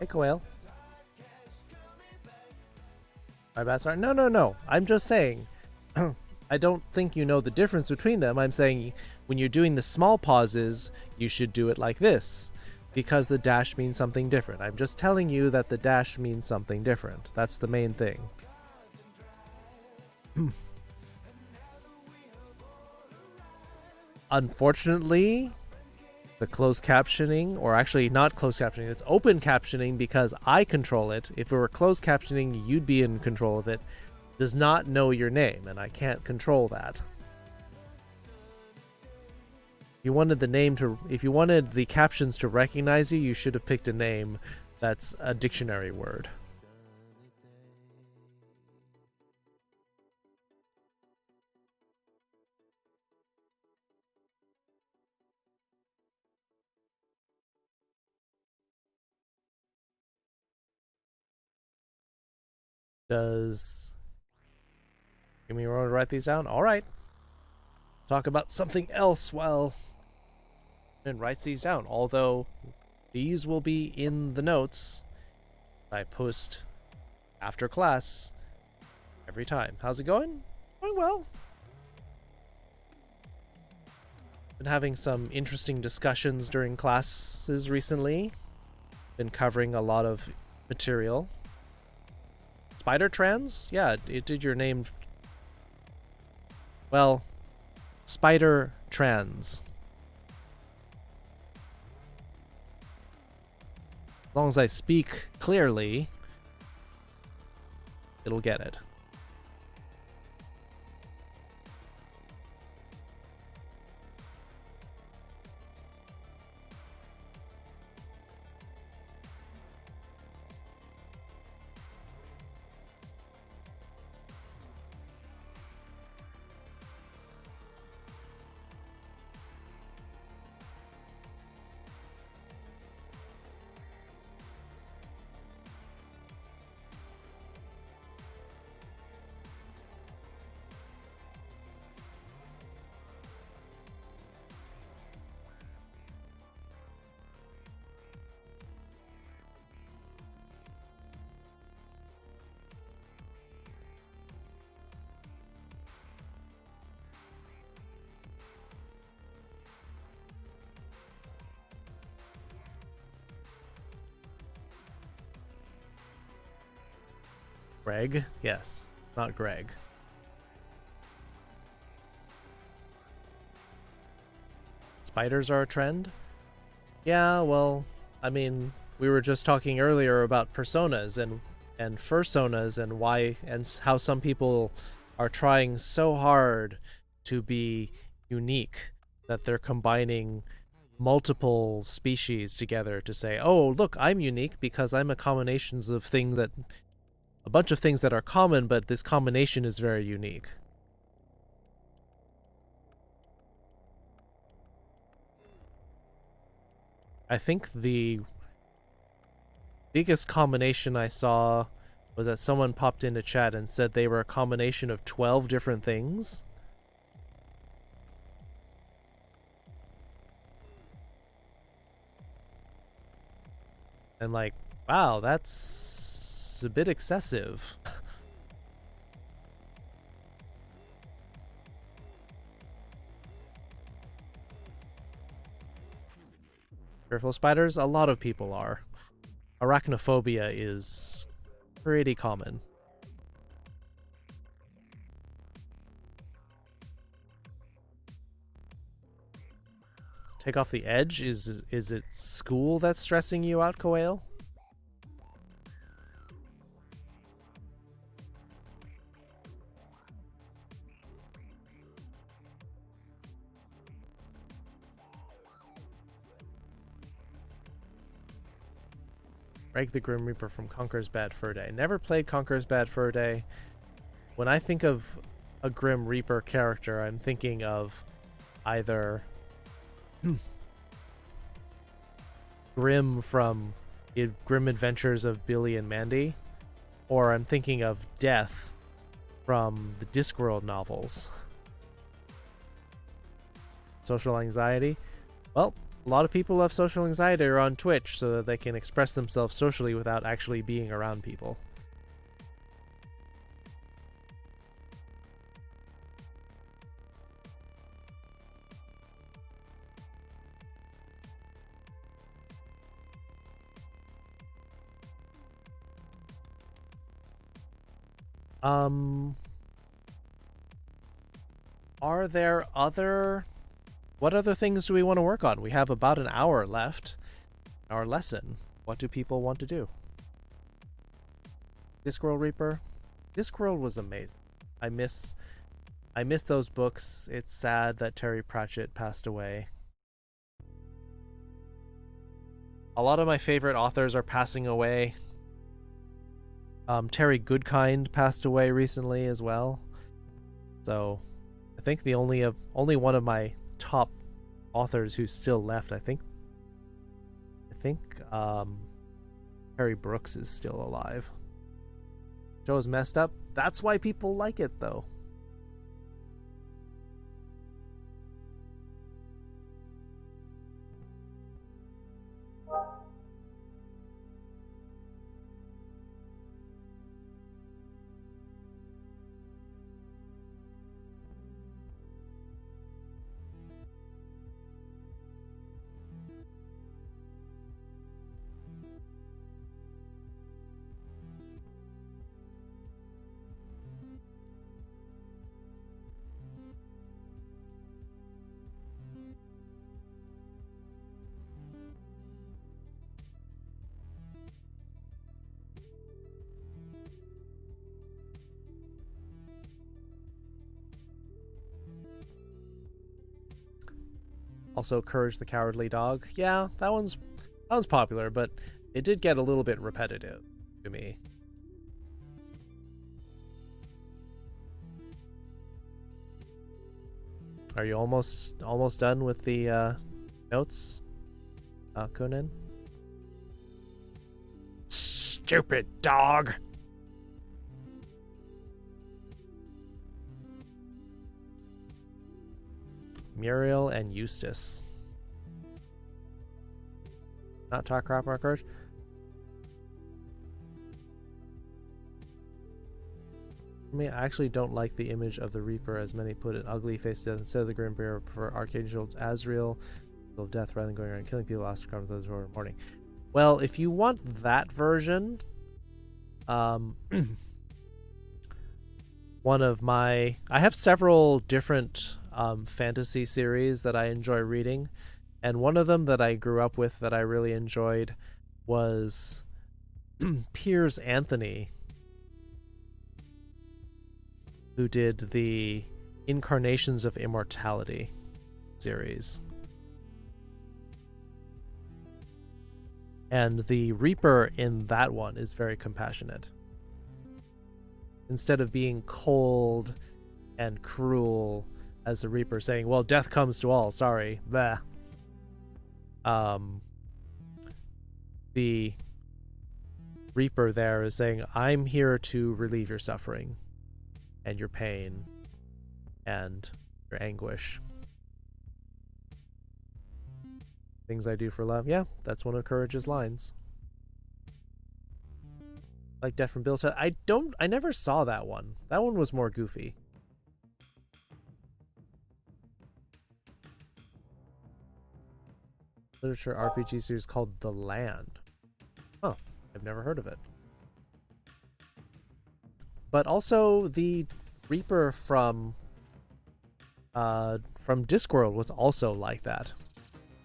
Hey, Quail. My bad, sorry. No. I'm just saying. I don't think you know the difference between them. I'm saying when you're doing the small pauses, you should do it like this. Because the dash means something different. I'm just telling you that the dash means something different. That's the main thing. Unfortunately, the closed captioning, or actually not closed captioning, it's open captioning because I control it. If it were closed captioning, you'd be in control of it. Does not know your name, and I can't control that. If you wanted the captions to recognize you, you should have picked a name that's a dictionary word. Give me a moment to write these down. All right. Talk about something else while and writes these down. Although these will be in the notes I post after class every time. How's it going? Going well. Been having some interesting discussions during classes recently. Been covering a lot of material. Spider trans? Yeah, it did your name. Well, spider trans. As long as I speak clearly, it'll get it. Greg? Yes, not Greg. Spiders are a trend? Yeah, well, I mean, we were just talking earlier about personas and fursonas and why and how some people are trying so hard to be unique that they're combining multiple species together to say, oh, look, I'm unique because I'm a combination of things that a bunch of things that are common, but this combination is very unique. I think the biggest combination I saw was that someone popped into chat and said they were a combination of 12 different things. And like, wow, that's a bit excessive. Fearful of spiders? A lot of people are. Arachnophobia is pretty common. Take off the edge? Is it school that's stressing you out, Koale? Greg the Grim Reaper from Conker's Bad Fur Day. Never played Conker's Bad Fur Day. When I think of a Grim Reaper character, I'm thinking of either Grim from Grim Adventures of Billy and Mandy, or I'm thinking of Death from the Discworld novels. Social anxiety? Well, A lot of people have social anxiety or on Twitch so that they can express themselves socially without actually being around people. Are there other... What other things do we want to work on? We have about an hour left. Our lesson. What do people want to do? Discworld Reaper? Discworld was amazing. I miss those books. It's sad that Terry Pratchett passed away. A lot of my favorite authors are passing away. Terry Goodkind passed away recently as well. So I think the only one of my top authors who's still left, I think Harry Brooks is still alive. Show's messed up. That's why people like it though. Also, Courage the Cowardly Dog. Yeah, that one's popular, but it did get a little bit repetitive to me. Are you almost done with the notes, Conan? Stupid dog! Muriel and Eustace. Not talk crap about Courage. I actually don't like the image of the Reaper, as many put it. Ugly face death instead of the Grim Bear. Prefer Archangel Azrael of death rather than going around killing people after coming to those who are mourning. Well, if you want that version, one of my... I have several different fantasy series that I enjoy reading, and one of them that I grew up with that I really enjoyed was Piers Anthony, who did the Incarnations of Immortality series. And the Reaper in that one is very compassionate. Instead of being cold and cruel as the Reaper, saying, well, death comes to all, sorry, bleh. The Reaper there is saying, I'm here to relieve your suffering and your pain and your anguish. Things I do for love. Yeah, that's one of Courage's lines. Like Death from Bill. I never saw that one. That one was more goofy. Literature RPG series called The Land. Oh, I've never heard of it. But also the Reaper from Discworld was also like that.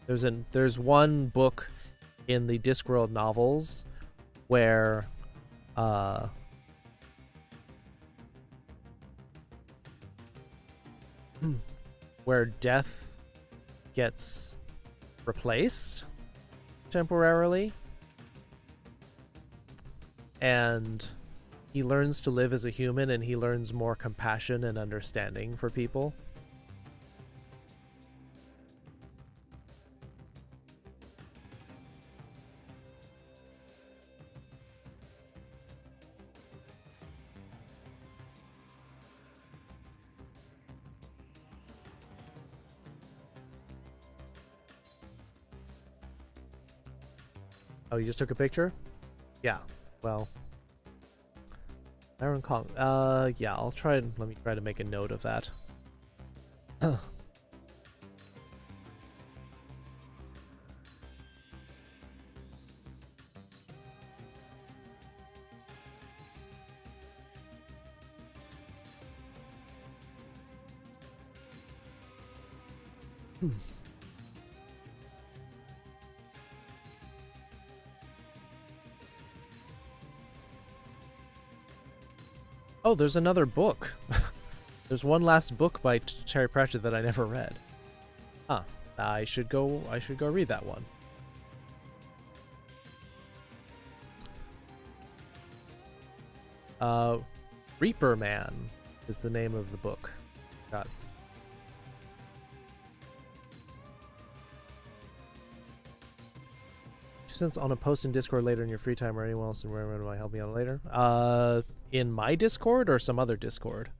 There's one book in the Discworld novels where where death gets replaced temporarily, and he learns to live as a human, and he learns more compassion and understanding for people. Oh, you just took a picture? Yeah. Well, Iron Kong. Yeah, I'll try and let me try to make a note of that. Oh, there's another book. There's one last book by Terry Pratchett that I never read. Huh. I should go read that one. Reaper Man is the name of the book. Got Since on a post in Discord later in your free time or anyone else and where do I help me out later? In my Discord or some other Discord?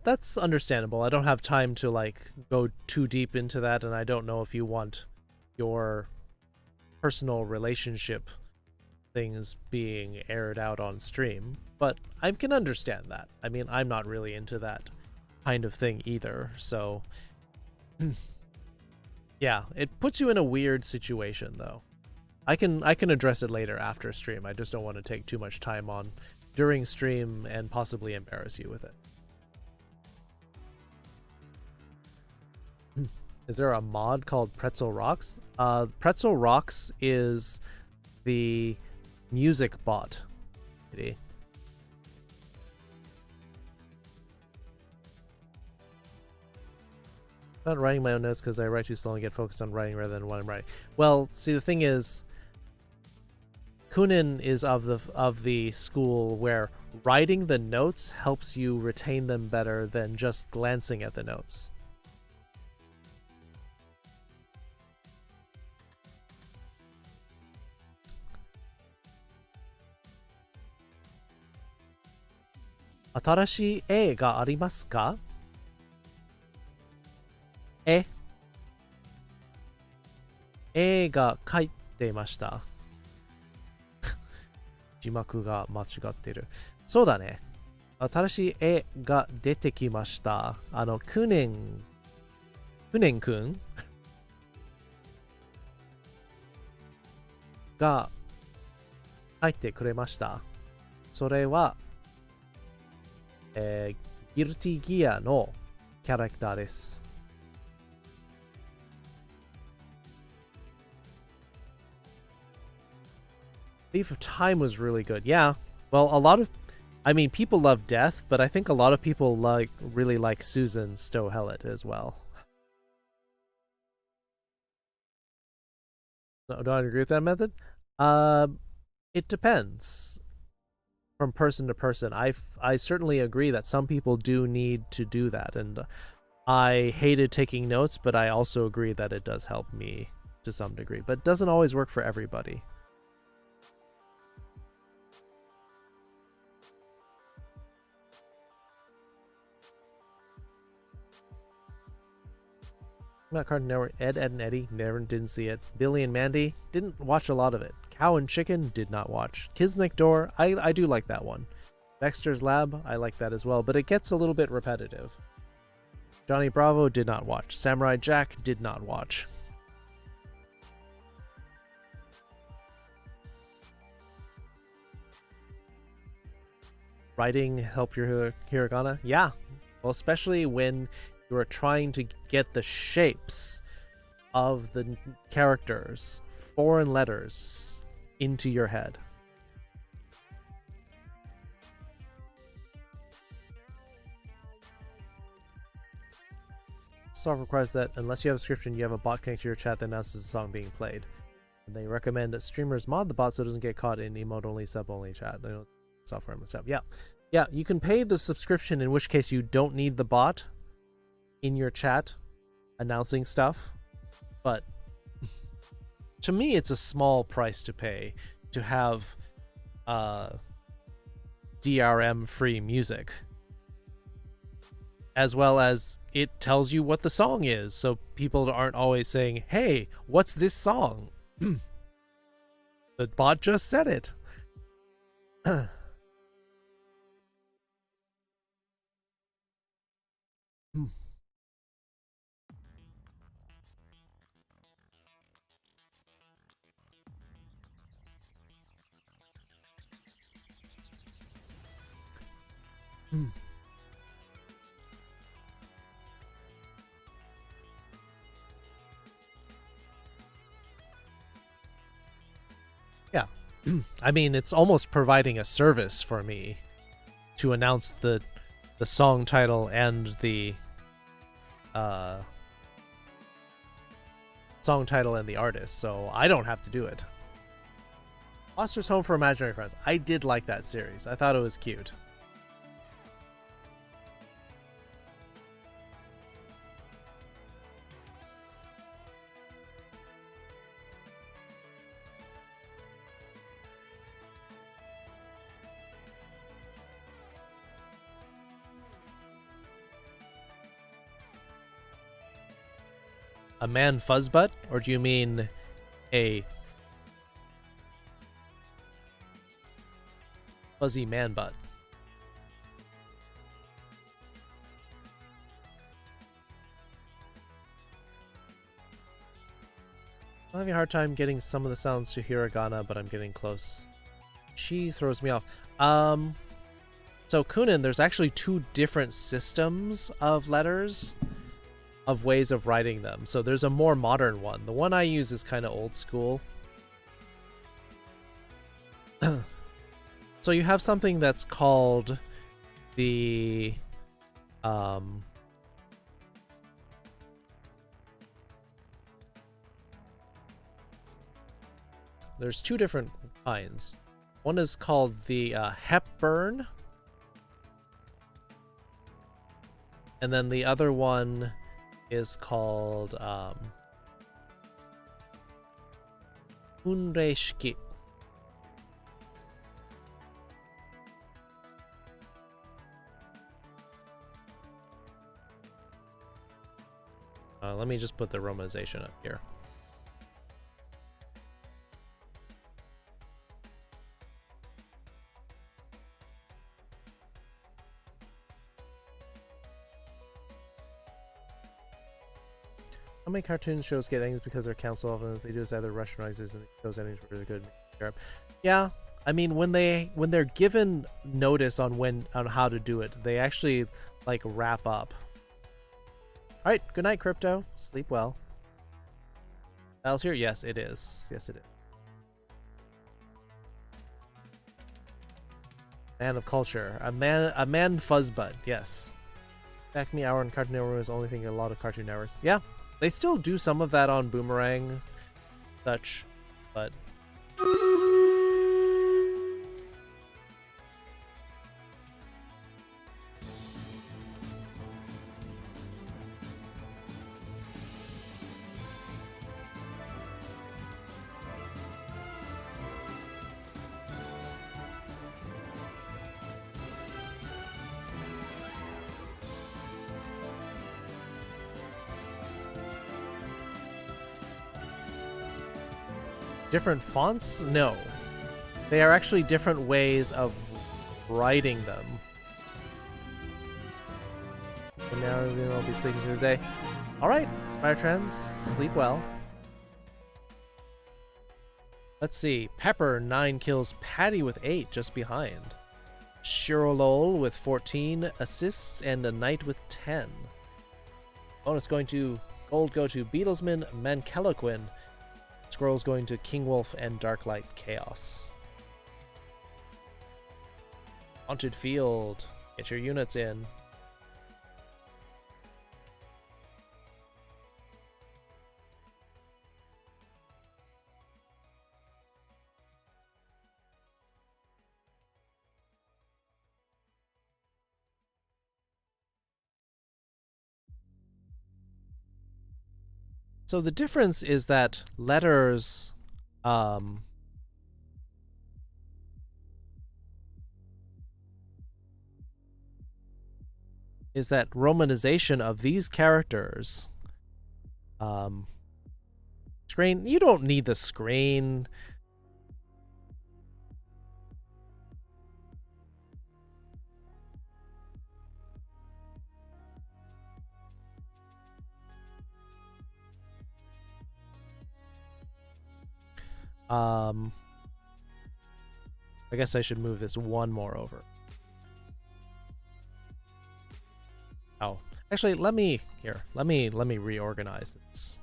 That's understandable. I don't have time to like go too deep into that, and I don't know if you want your personal relationship things being aired out on stream, but I can understand that. I mean, I'm not really into that kind of thing either, so yeah, it puts you in a weird situation though. I can address it later after stream. I just don't want to take too much time on during stream and possibly embarrass you with it. Is there a mod called Pretzel Rocks? Pretzel Rocks is the music bot. I'm not writing my own notes because I write too slow and get focused on writing rather than what I'm writing. Well, see, the thing is, Kunin is of the school where writing the notes helps you retain them better than just glancing at the notes. Atarashi e ga arimasu ka? E 絵が書いていました。字幕が間違ってる。そうだね。新しい絵が出てきました。クネンくんが書いてくれました。それは、ギルティギアのキャラクターです。Thief of Time was really good. Yeah. Well, I mean, people love Death, but I think a lot of people really like Susan Stow-Hellet as well. No, do I agree with that method? It depends from person to person. I certainly agree that some people do need to do that, and I hated taking notes, but I also agree that it does help me to some degree, but it doesn't always work for everybody. Not Cartoon Network. Ed, and Eddie, didn't see it. Billy and Mandy, didn't watch a lot of it. Cow and Chicken, did not watch. Kids Next Door, I do like that one. Dexter's Lab, I like that as well, but it gets a little bit repetitive. Johnny Bravo, did not watch. Samurai Jack, did not watch. Writing help your hiragana? Yeah. Well, especially when you are trying to get the shapes of the characters, foreign letters, into your head. Software requires that unless you have a description, you have a bot connected to your chat that announces the song being played. And they recommend that streamers mod the bot so it doesn't get caught in emote-only, sub-only chat. Software and stuff. Yeah. Yeah, you can pay the subscription, in which case you don't need the bot. in your chat announcing stuff, but to me it's a small price to pay to have DRM free music, as well as it tells you what the song is, so people aren't always saying, hey, what's this song? The bot just said it. Yeah. I mean, it's almost providing a service for me to announce the song title and the song title and the artist, so I don't have to do it. Foster's Home for Imaginary Friends. I did like that series. I thought it was cute. A man fuzzbutt? Or do you mean a fuzzy man butt? I'm having a hard time getting some of the sounds to hiragana, but I'm getting close. She throws me off. So Kunin, there's actually 2 different systems of letters, of ways of writing them. So there's a more modern one. The one I use is kind of old school. So you have something that's called the there's 2 different kinds. One is called the Hepburn, and then the other one is called Unreishiki. Let me just put the romanization up here. How many cartoon shows get endings because they're canceled often? If they do is either Russianizes and shows endings were really good in Europe. Yeah, I mean when they're given notice on how to do it, they actually like wrap up. All right, good night, Crypto. Sleep well. Battle's here? Yes, it is. Yes, it is. Man of culture, a man fuzzbutt. Yes. Back Me Hour on Cartoon Network is the only thing a lot of Cartoon Networks. Yeah, they still do some of that on Boomerang, such, but. Different fonts? No. They are actually different ways of writing them. So now I'll be sleeping through the day. Alright, Spider Trends, sleep well. Let's see. Pepper, 9 kills. Patty with 8, just behind. Shirolol with 14 assists, and a Knight with 10. Bonus going to gold go to Beatlesman, Mankeloquin. Squirrels going to King Wolf and Darklight Chaos. Haunted Field. Get your units in. So the difference is that letters is that romanization of these characters. Screen, you don't need the screen. I guess I should move this one more over. Oh, actually, let me reorganize this.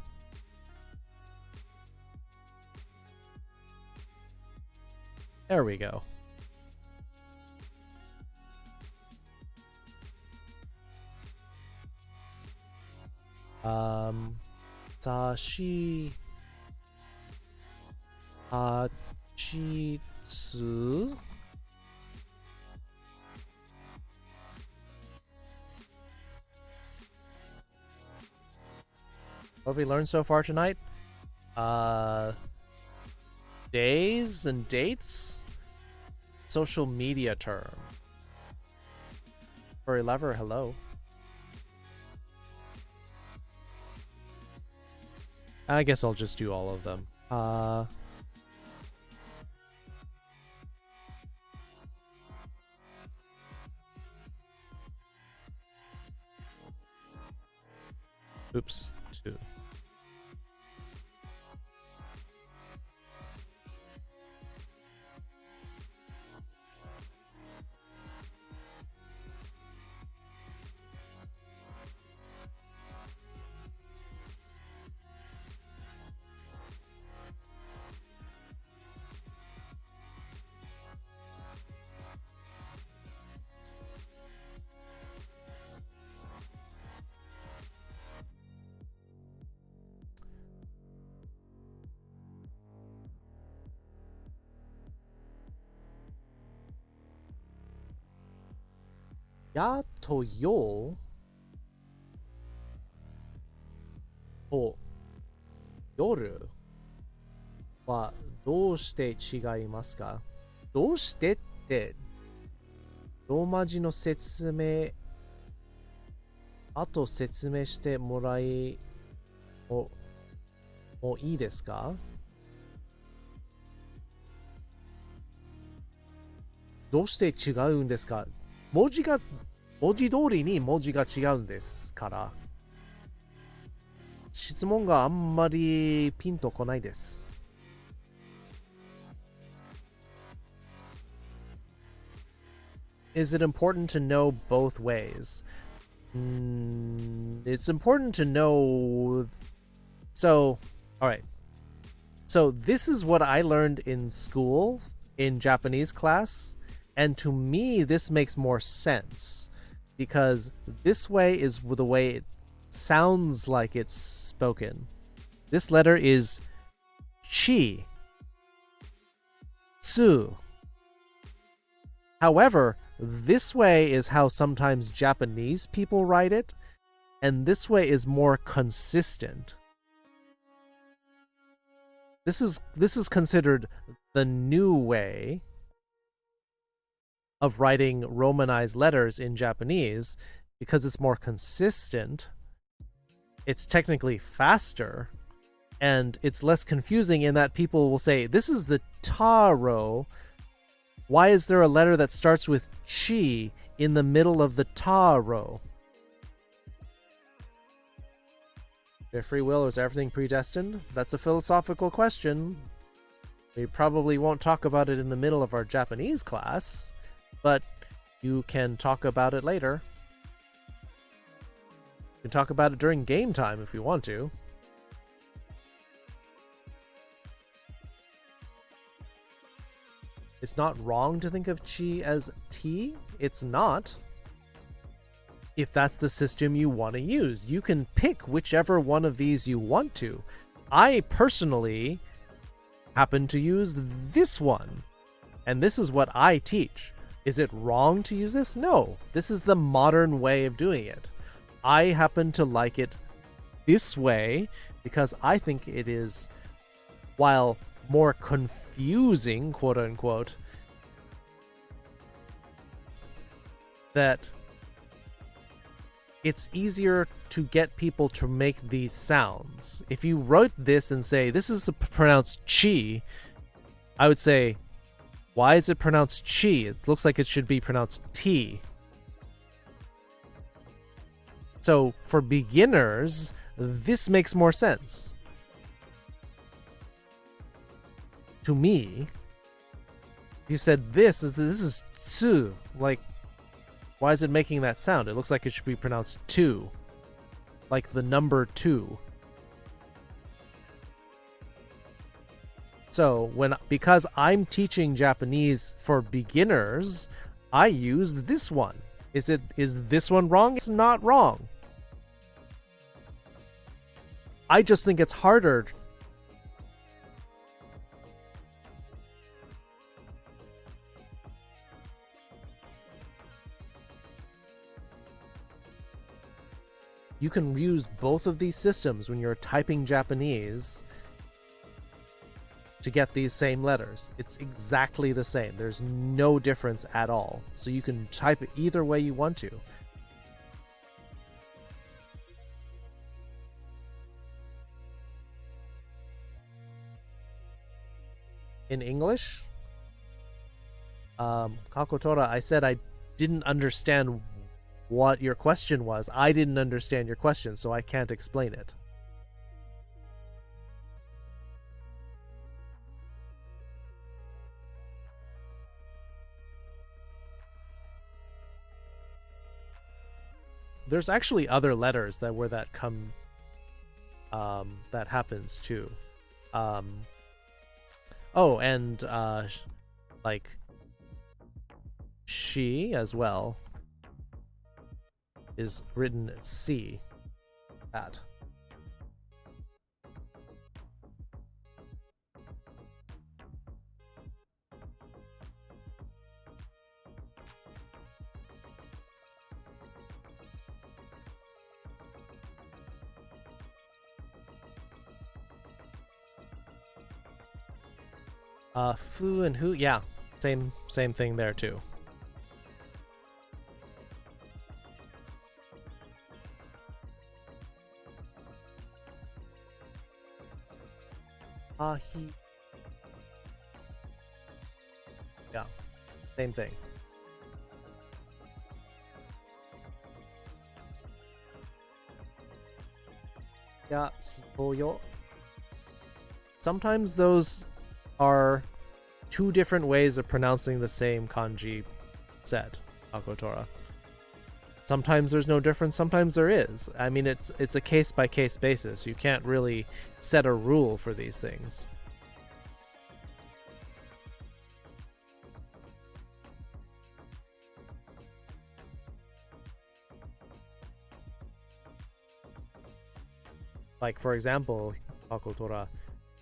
There we go. Sashi Hachitsu. What have we learned so far tonight? Days and dates? Social media term. Furry lover, hello. I guess I'll just do all of them. Oops, 2.やとよと夜はどうして違いますか？どうしてってローマ字の説明あと説明してもらいもいいですか？どうして違うんですか？文字通りに文字が違うんですから。質問があんまりピンとこないです。Is it important to know both ways? It's important to know. So, alright. So, this is what I learned in school, in Japanese class. And to me, this makes more sense. Because this way is the way it sounds like it's spoken. This letter is chi. Tsu. However, this way is how sometimes Japanese people write it, and this way is more consistent. This is considered the new way of writing Romanized letters in Japanese because it's more consistent. It's technically faster, and it's less confusing in that people will say, this is the taro. Why is there a letter that starts with chi in the middle of the taro? Is free will or is everything predestined? That's a philosophical question. We probably won't talk about it in the middle of our Japanese class, but you can talk about it later. You can talk about it during game time if you want to. It's not wrong to think of chi as T. It's not. If that's the system you want to use, you can pick whichever one of these you want to. I personally happen to use this one, and this is what I teach. Is it wrong to use this? No. This is the modern way of doing it. I happen to like it this way because I think it is, while more confusing, quote unquote, that it's easier to get people to make these sounds. If you wrote this and say, this is pronounced chi, I would say, why is it pronounced chi? It looks like it should be pronounced t. So for beginners, this makes more sense. To me, you said this is tsu, like, why is it making that sound? It looks like it should be pronounced two, like the number 2. So because I'm teaching Japanese for beginners, I use this one. Is this one wrong? It's not wrong. I just think it's harder. You can use both of these systems when you're typing Japanese to get these same letters. It's exactly the same. There's no difference at all. So you can type it either way you want to. In English, Kakotora, I said I didn't understand what your question was. I didn't understand your question, so I can't explain it. There's actually other letters that where that come that happens too. Oh, and like she as well is written C. That. Fu and hu, yeah, same thing there too. He. Yeah, same thing. Yeah, hiboyo. Sometimes those are two different ways of pronouncing the same kanji set, Akotora. Sometimes there's no difference, sometimes there is. I mean, it's a case-by-case basis. You can't really set a rule for these things. Like, for example, Akotora,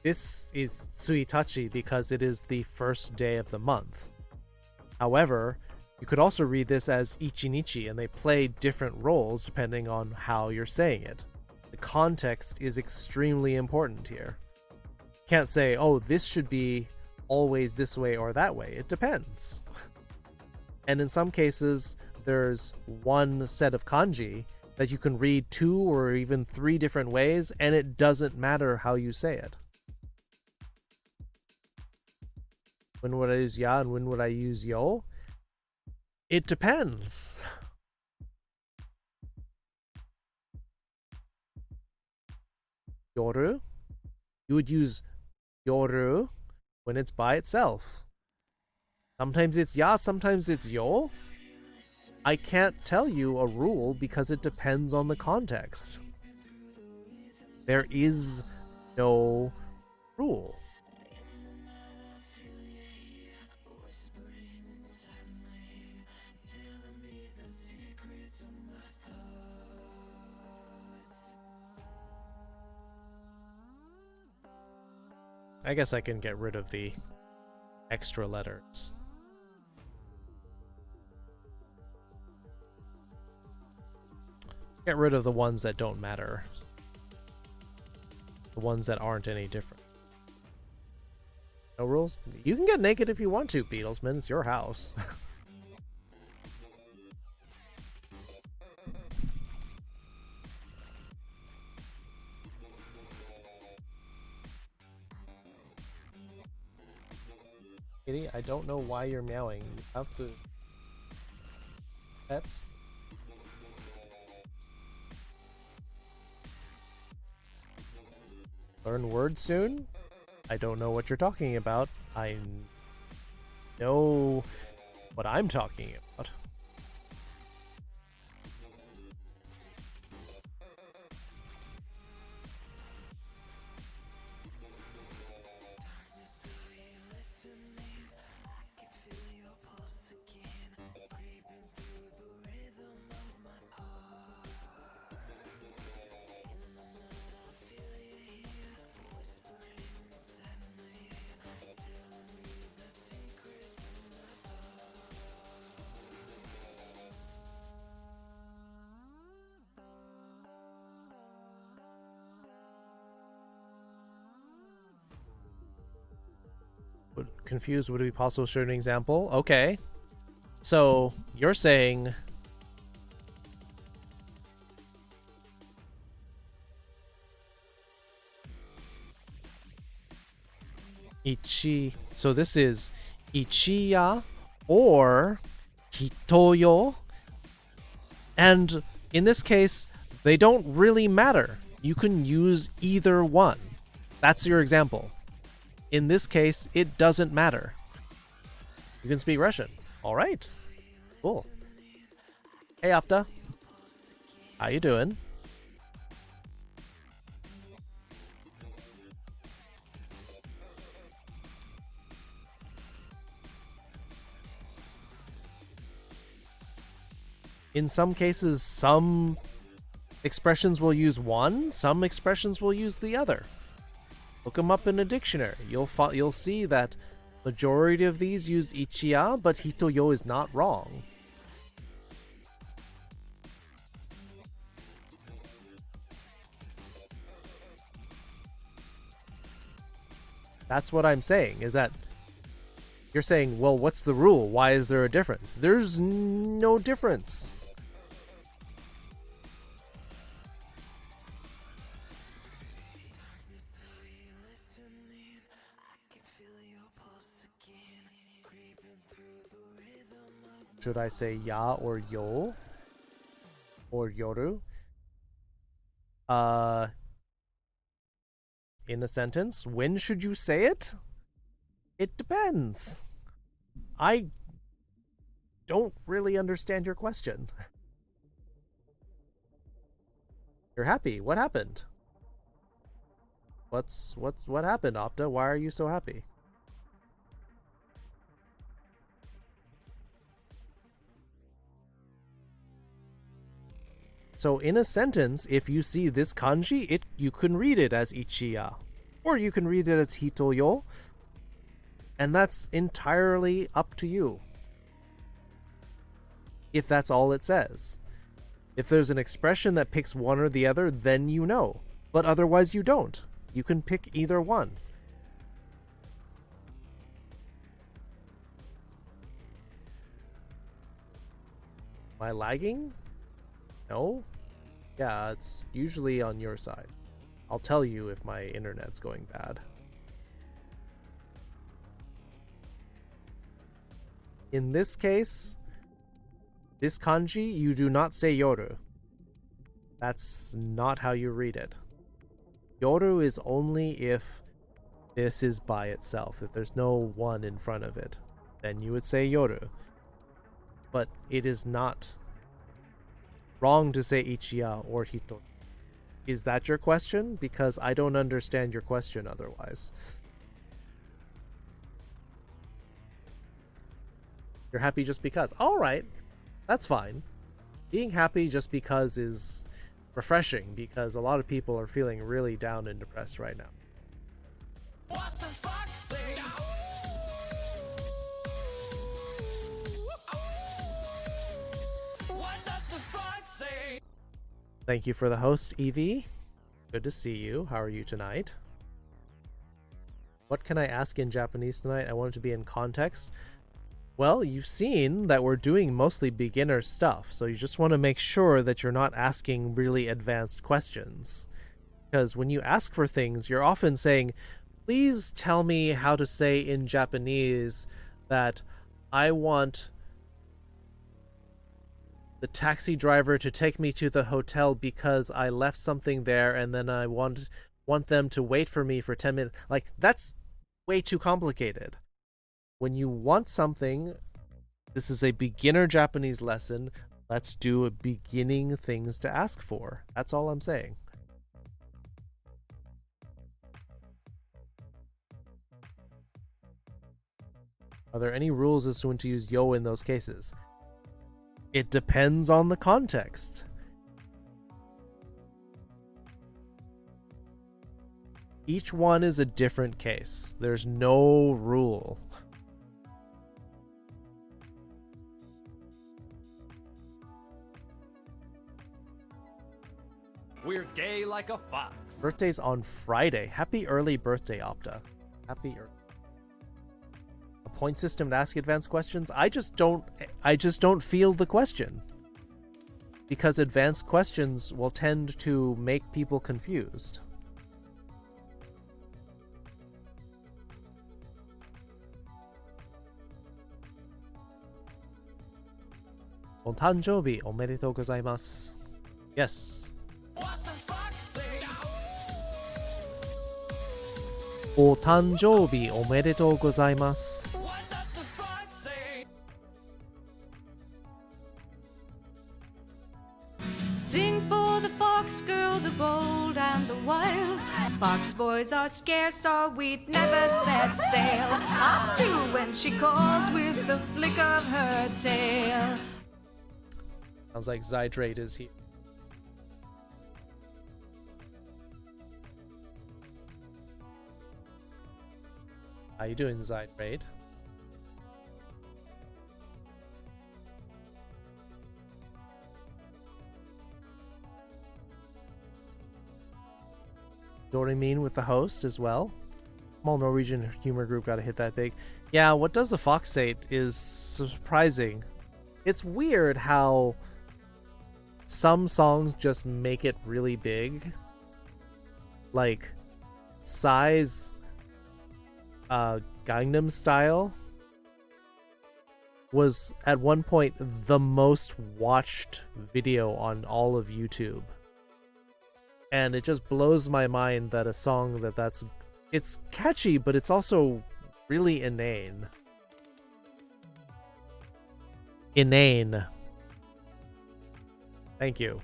this is Tsuitachi because it is the first day of the month. However, you could also read this as Ichinichi, and they play different roles depending on how you're saying it. The context is extremely important here. You can't say, oh, this should be always this way or that way. It depends. And in some cases, there's one set of kanji that you can read 2 or even 3 different ways, and it doesn't matter how you say it. When would I use ya and when would I use yo? It depends. Yoru, you would use yoru when it's by itself. Sometimes it's ya, sometimes it's yo. I can't tell you a rule because it depends on the context. There is no rule. I guess I can get rid of the extra letters. Get rid of the ones that don't matter. The ones that aren't any different. No rules? You can get naked if you want to, Beatlesman. It's your house. Kitty, I don't know why you're meowing. You have food. Pets? Learn words soon? I don't know what you're talking about. I know what I'm talking about. Confused, would it be possible to show an example? Okay. So, you're saying... Ichi... So this is Ichiya or Hitoyo. And in this case, they don't really matter. You can use either one. That's your example. In this case, it doesn't matter. You can speak Russian. All right. Cool. Hey, Opta. How you doing? In some cases, some expressions will use one, some expressions will use the other. Look them up in a dictionary. You'll see that majority of these use ichiya, but hitoyo is not wrong. That's what I'm saying, is that you're saying, well, what's the rule? Why is there a difference? There's no difference. Should I say ya or yo? Or yoru? In a sentence, when should you say it? It depends. I don't really understand your question. You're happy. What happened? What happened, Opta? Why are you so happy? So in a sentence, if you see this kanji, you can read it as ichiya, or you can read it as hitoyo, and that's entirely up to you. If that's all it says. If there's an expression that picks one or the other, then you know, but otherwise you don't. You can pick either one. Am I lagging? No? Yeah, it's usually on your side. I'll tell you if my internet's going bad. In this case, this kanji, you do not say yoru. That's not how you read it. Yoru is only if this is by itself. If there's no one in front of it, then you would say yoru. But it is not wrong to say ichiya or hito. Is that your question? Because I don't understand your question otherwise. You're happy just because. Alright, that's fine. Being happy just because is refreshing, because a lot of people are feeling really down and depressed right now. What the fuck? Say what does the fuck say? Thank you for the host, Evie. Good to see you. How are you tonight? What can I ask in Japanese tonight? I want it to be in context. Well, you've seen that we're doing mostly beginner stuff, so you just want to make sure that you're not asking really advanced questions. Because when you ask for things, you're often saying, please tell me how to say in Japanese that I want the taxi driver to take me to the hotel because I left something there and then I want them to wait for me for 10 minutes. Like, that's way too complicated. When you want something, this is a beginner Japanese lesson. Let's do a beginning things to ask for. That's all I'm saying. Are there any rules as to when to use yo in those cases? It depends on the context. Each one is a different case. There's no rule. We're gay like a fox. Birthday's on Friday. Happy early birthday, Opta. Happy early. A point system to ask advanced questions? I just don't feel the question. Because advanced questions will tend to make people confused. Otanjobi omedetou gozaimasu. Yes. What the fuck? Say Otanjobi omedetou gozaimasu. what does the fuck say? Sing for the fox girl, the bold and the wild. Fox boys are scarce or we'd never set sail. Up to when she calls with the flick of her tail. Sounds like Zydrate is here. How you doing, Zydrate? Doremine with the host as well. Small Norwegian humor group gotta hit that big. Yeah, what does the fox say is surprising. It's weird how some songs just make it really big. Like Psy's Gangnam Style was at one point the most watched video on all of YouTube. And it just blows my mind that a song it's catchy, but it's also really inane. Inane. Thank you.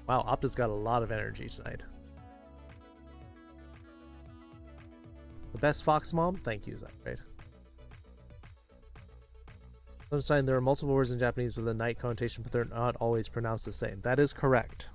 Wow, Opta's got a lot of energy tonight. The best Fox Mom? Thank you, Zach. Understand there are multiple words in Japanese with a night connotation, but they're not always pronounced the same. That is correct.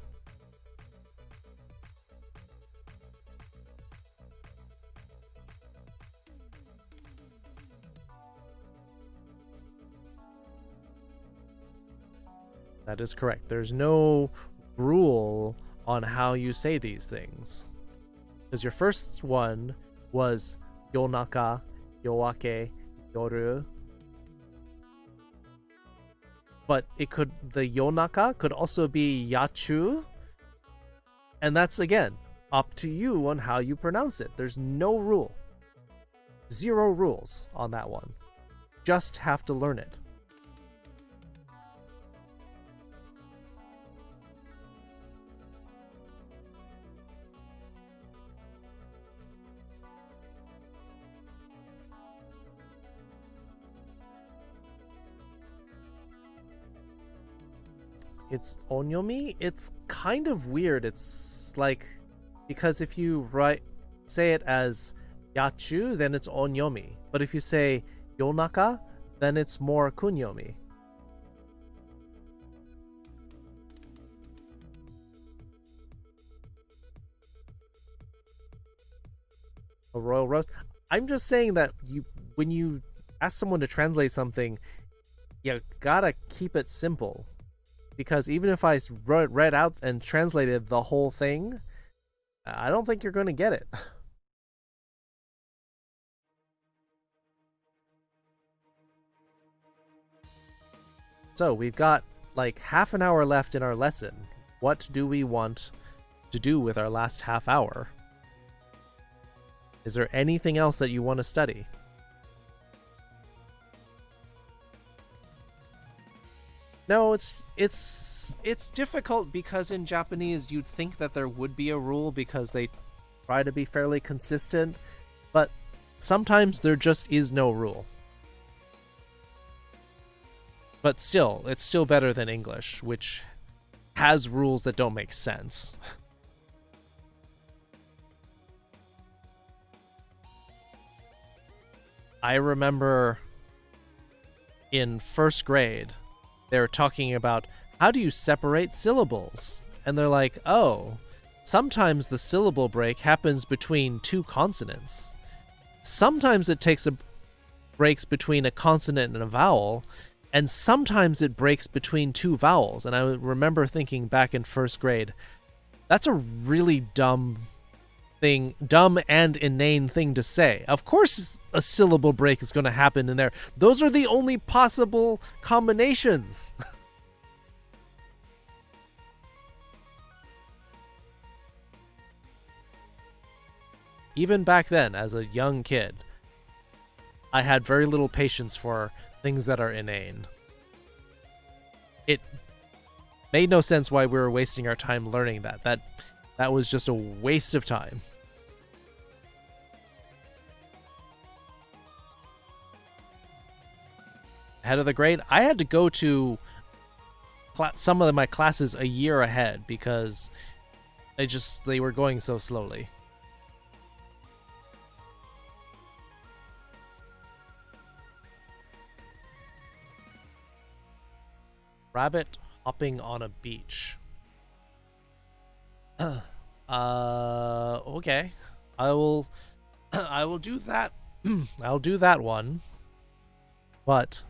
That is correct. There's no rule on how you say these things. Because your first one was yonaka, yoake, yoru. But the yonaka could also be yachu. And that's, again, up to you on how you pronounce it. There's no rule. 0 rules on that one. Just have to learn it. It's onyomi. It's kind of weird. It's like, because if you say it as yachu, then it's onyomi. But if you say yonaka, then it's more kunyomi. A royal roast. I'm just saying that when you ask someone to translate something, you gotta keep it simple. because even if I read out and translated the whole thing, I don't think you're going to get it. So we've got like half an hour left in our lesson. What do we want to do with our last half hour? Is there anything else that you want to study? No, it's difficult because in Japanese you'd think that there would be a rule because they try to be fairly consistent, but sometimes there just is no rule. But still, it's still better than English, which has rules that don't make sense. I remember in first grade, they were talking about how do you separate syllables? And they're like, oh, sometimes the syllable break happens between two consonants. Sometimes it breaks between a consonant and a vowel, and sometimes it breaks between two vowels. And I remember thinking back in first grade, that's a really dumb and inane thing to say. Of course a syllable break is going to happen in there. Those are the only possible combinations. Even back then, as a young kid, I had very little patience for things that are inane. It made no sense why we were wasting our time learning that. That was just a waste of time. Ahead of the grade, I had to go to some of my classes a year ahead because they were going so slowly. Rabbit hopping on a beach. Okay. I will do that. I'll do that one. But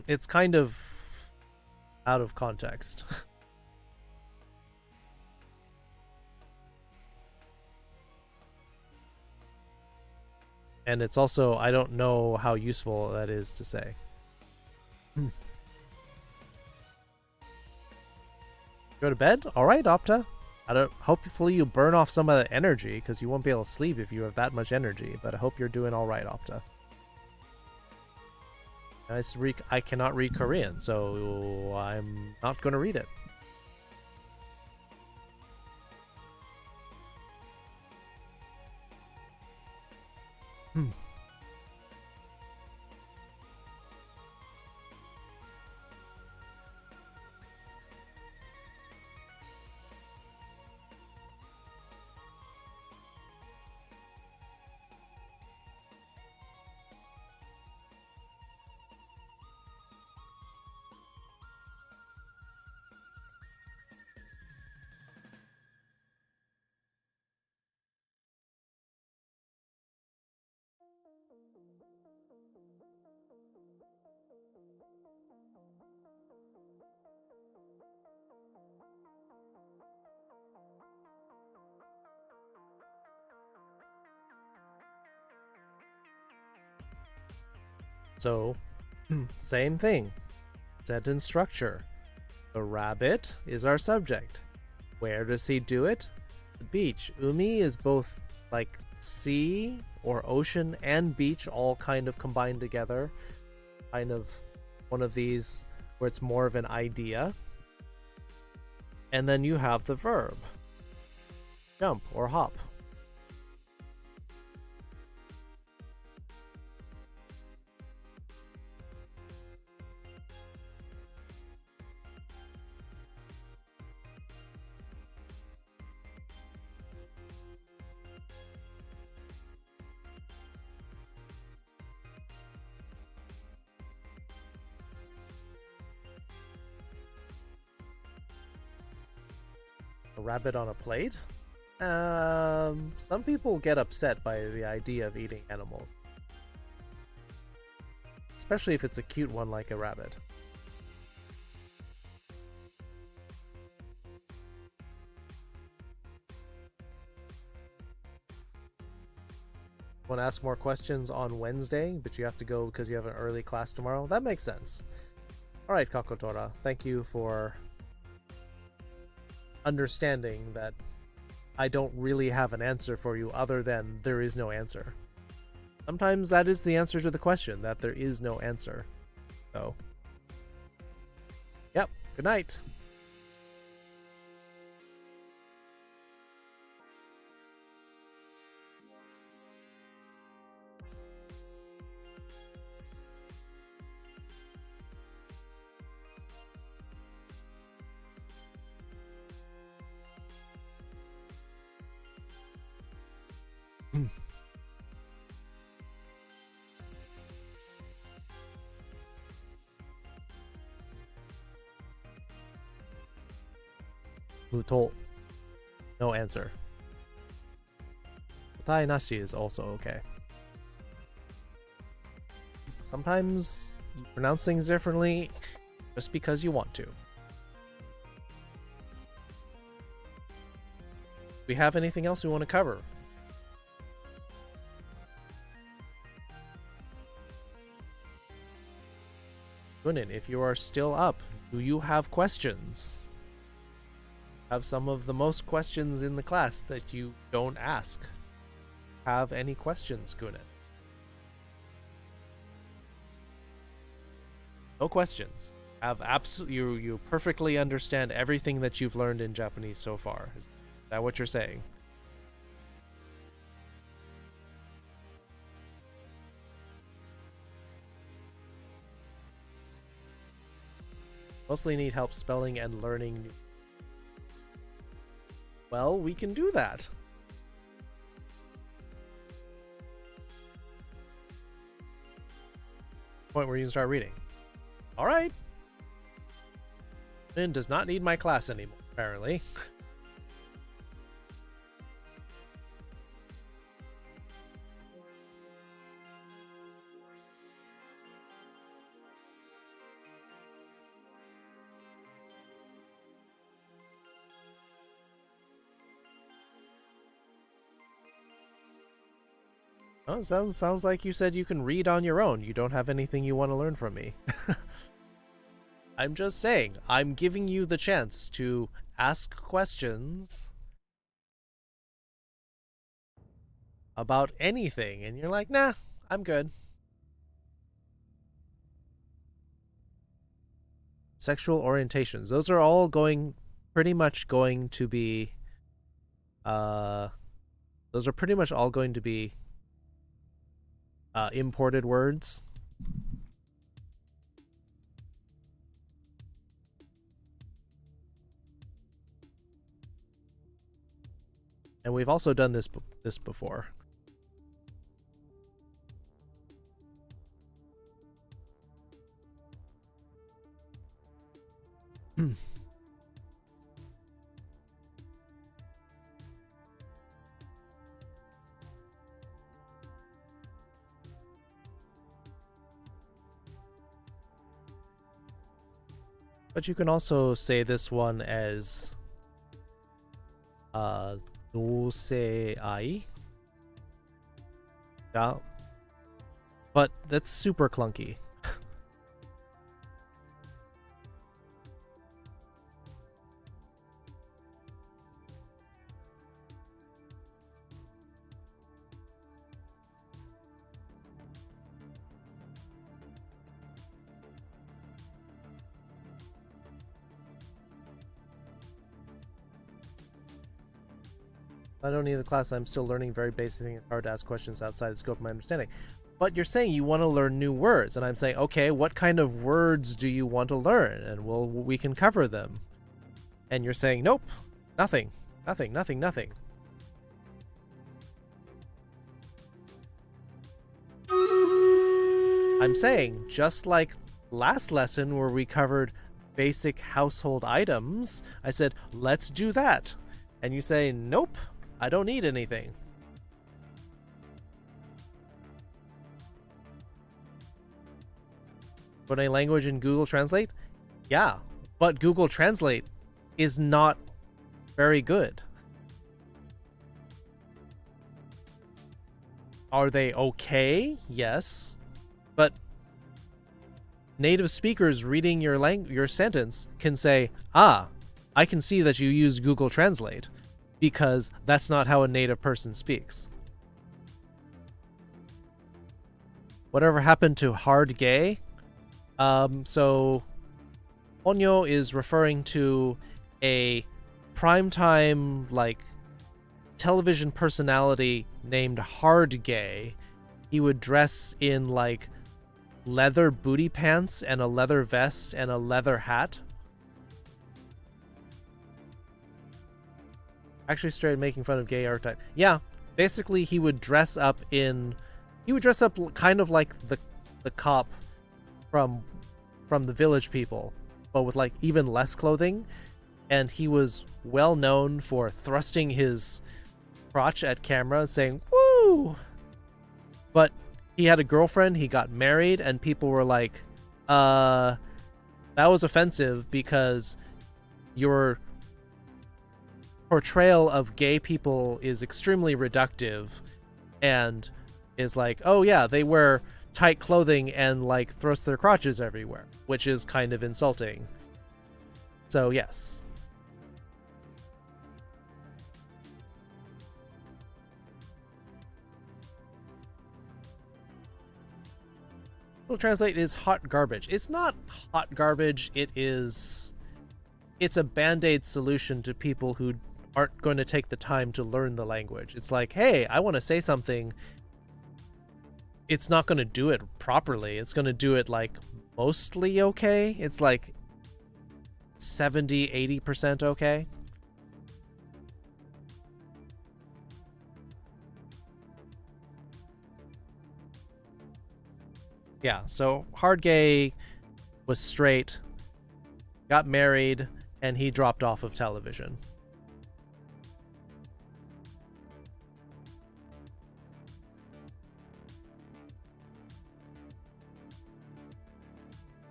it's kind of out of context. And it's also, I don't know how useful that is to say. Go to bed? Alright, Opta. Hopefully you burn off some of the energy, because you won't be able to sleep if you have that much energy, but I hope you're doing alright, Opta. I cannot read Korean, so I'm not going to read it. So, same thing. Sentence structure. The rabbit is our subject. Where does he do it? The beach. Umi is both like sea or ocean and beach all kind of combined together. Kind of one of these where it's more of an idea. And then you have the verb. Jump or hop. A rabbit on a plate? Some people get upset by the idea of eating animals. Especially if it's a cute one like a rabbit. Want to ask more questions on Wednesday, but you have to go because you have an early class tomorrow? That makes sense. All right, Kakotora, thank you for understanding that I don't really have an answer for you other than there is no answer. Sometimes that is the answer to the question, that there is no answer. So, yep, good night. Muto. No answer. Kotai nashi is also okay. Sometimes you pronounce things differently just because you want to. We have anything else we want to cover? Gunin, if you are still up, do you have questions? Have some of the most questions in the class that you don't ask. Have any questions, Gunin? No questions. Have you perfectly understand everything that you've learned in Japanese so far. Is that what you're saying? Mostly need help spelling and learning new. Well, we can do that. Point where you can start reading. All right. Lynn does not need my class anymore, apparently. Oh, sounds like you said you can read on your own. You don't have anything you want to learn from me. I'm just saying, I'm giving you the chance to ask questions about anything, and you're like, nah, I'm good. Sexual orientations. Those are all pretty much going to be, imported words. And we've also done this before. But you can also say this one as dosei. Yeah. But that's super clunky. I don't need the class. I'm still learning very basic things. It's hard to ask questions outside the scope of my understanding. But you're saying you want to learn new words, and I'm saying, okay, what kind of words do you want to learn? And we can cover them. And you're saying, nope, nothing. I'm saying, just like last lesson where we covered basic household items, I said, let's do that. And you say, nope. I don't need anything. Put a language in Google Translate? Yeah, but Google Translate is not very good. Are they okay? Yes. But native speakers reading your sentence can say, ah, I can see that you use Google Translate, because that's not how a native person speaks. Whatever happened to hard gay? So Onyo is referring to a primetime, like, television personality named Hard Gay. He would dress in, like, leather booty pants and a leather vest and a leather hat. Actually straight making fun of gay archetype. Yeah, basically he would dress up kind of like the cop from the Village People, but with, like, even less clothing. And he was well known for thrusting his crotch at camera and saying, woo! But he had a girlfriend, he got married, and people were like, that was offensive because your portrayal of gay people is extremely reductive, and is like, oh yeah, they wear tight clothing and, like, thrust their crotches everywhere, which is kind of insulting. So yes. Google Translate is hot garbage. It's not hot garbage. It's a band-aid solution to people who aren't going to take the time to learn the language. It's like, hey, I want to say something. It's not going to do it properly. It's going to do it, like, mostly okay. It's like 70-80% okay. Yeah, so Hard Gay was straight, got married, and he dropped off of television.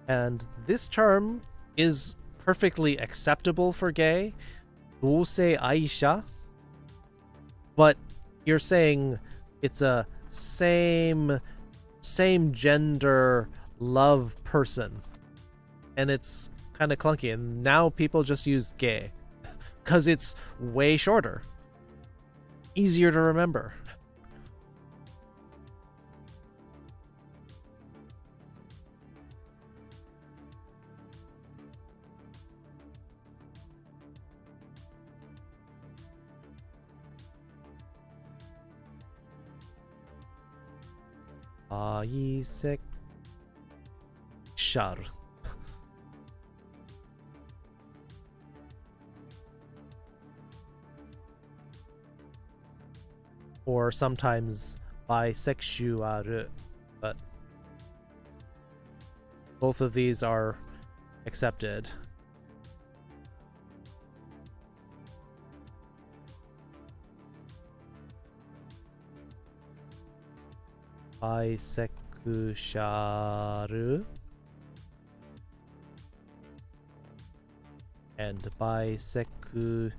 And this term is perfectly acceptable for gay, 同性愛者, but you're saying it's a same gender love person, and it's kind of clunky, and now people just use gay because it's way shorter, easier to remember. Bisexual. Or sometimes bisexual, but both of these are accepted. Bisexual and bisexual.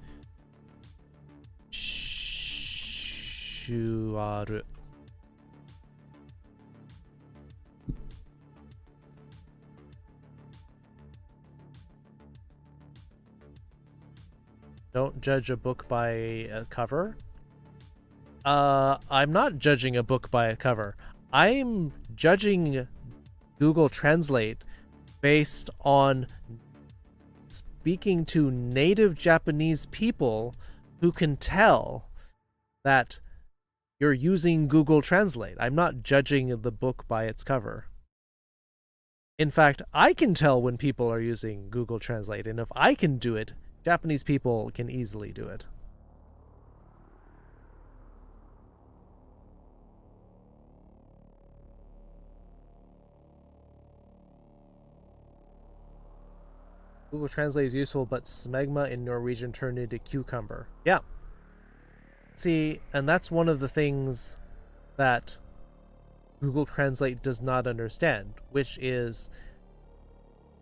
Don't judge a book by a cover. I'm not judging a book by a cover. I'm judging Google Translate based on speaking to native Japanese people who can tell that you're using Google Translate. I'm not judging the book by its cover. In fact, I can tell when people are using Google Translate, and if I can do it, Japanese people can easily do it. Google Translate is useful, but smegma in Norwegian turned into cucumber. Yeah. See, and that's one of the things that Google Translate does not understand, which is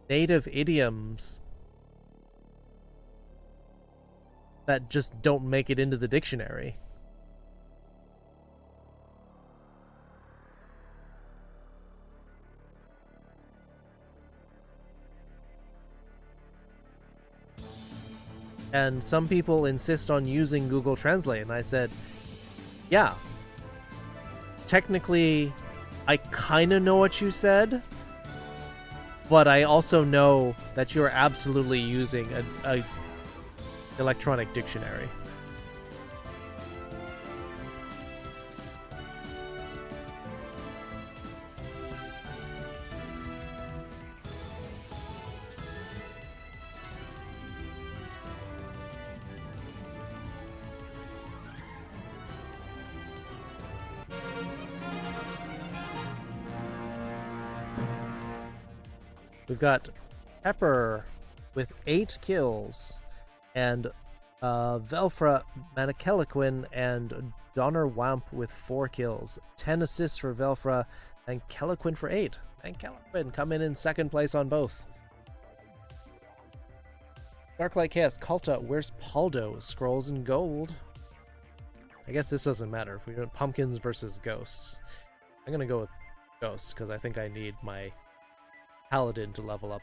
native idioms that just don't make it into the dictionary. And some people insist on using Google Translate, and I said, yeah, technically, I kind of know what you said, but I also know that you're absolutely using a electronic dictionary. We've got Pepper with 8 kills, and Velfra, Manakelequin, and Donner Wamp with 4 kills. 10 assists for Velfra, and Kelequin for 8. And Kelequin coming in second place on both. Darklight Chaos, Kulta, where's Paldo? Scrolls and gold. I guess this doesn't matter. If we do pumpkins versus ghosts, I'm gonna go with ghosts because I think I need my Paladin to level up.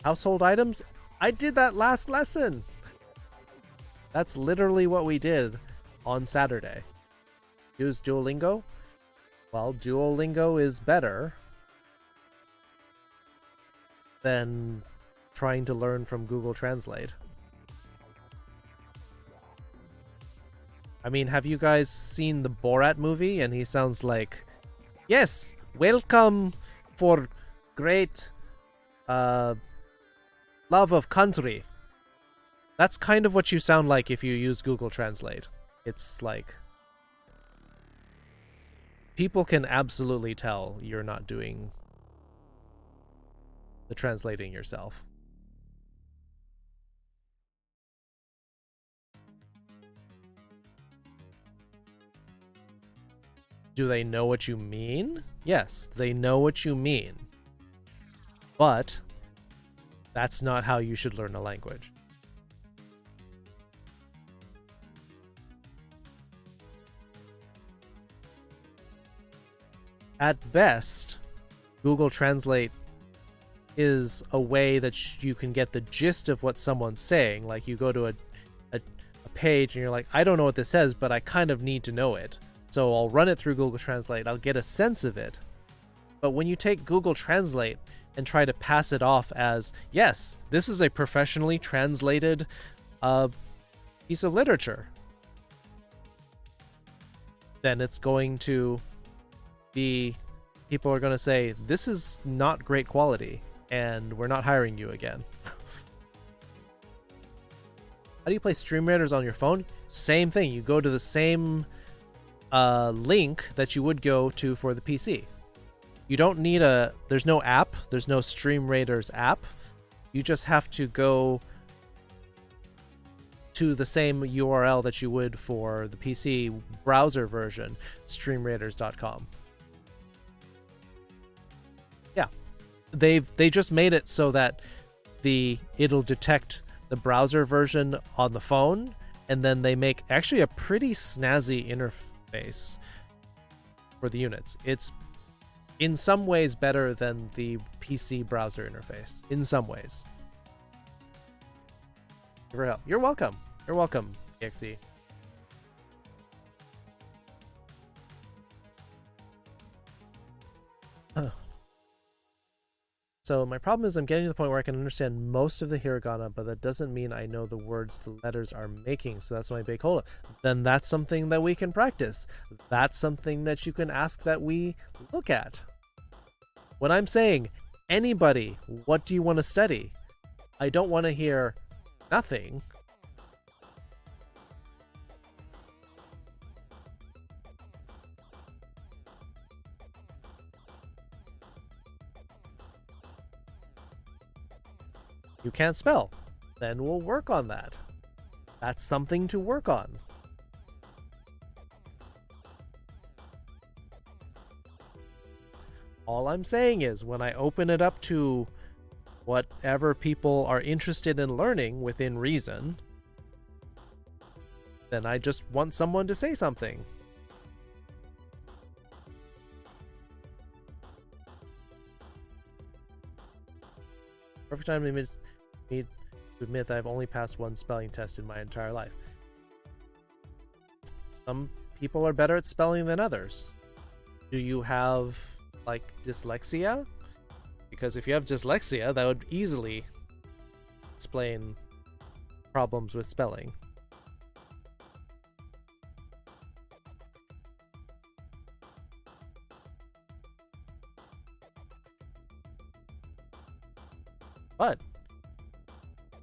Household items? I did that last lesson! That's literally what we did on Saturday. Use Duolingo? Well, Duolingo is better than trying to learn from Google Translate. I mean, have you guys seen the Borat movie? And he sounds like, yes, welcome for great love of country. That's kind of what you sound like if you use Google Translate. It's like, people can absolutely tell you're not doing the translating yourself. Do they know what you mean? Yes, they know what you mean. But that's not how you should learn a language. At best, Google Translate is a way that you can get the gist of what someone's saying. Like you go to a page and you're like, I don't know what this says, but I kind of need to know it. So I'll run it through Google Translate. I'll get a sense of it. But when you take Google Translate and try to pass it off as, yes, this is a professionally translated piece of literature, then it's going to be, people are going to say, this is not great quality, and we're not hiring you again. How do you play Stream Raiders on your phone? Same thing. You go to the same link that you would go to for the PC. You don't need there's no app. There's no Stream Raiders app. You just have to go to the same URL that you would for the PC browser version, streamraiders.com. Yeah. They just made it so that it'll detect the browser version on the phone, and then they make actually a pretty snazzy interface for the units. It's in some ways better than the PC browser interface. In some ways. For help. You're welcome. You're welcome, EXE. So my problem is I'm getting to the point where I can understand most of the hiragana, but that doesn't mean I know the words the letters are making. So that's my big holdup. Then that's something that we can practice. That's something that you can ask that we look at. When I'm saying, anybody, what do you want to study? I don't want to hear nothing. You can't spell. Then we'll work on that. That's something to work on. All I'm saying is when I open it up to whatever people are interested in learning within reason, then I just want someone to say something. Perfect time to admit that I've only passed one spelling test in my entire life. Some people are better at spelling than others. Do you have, like, dyslexia? Because if you have dyslexia, that would easily explain problems with spelling. But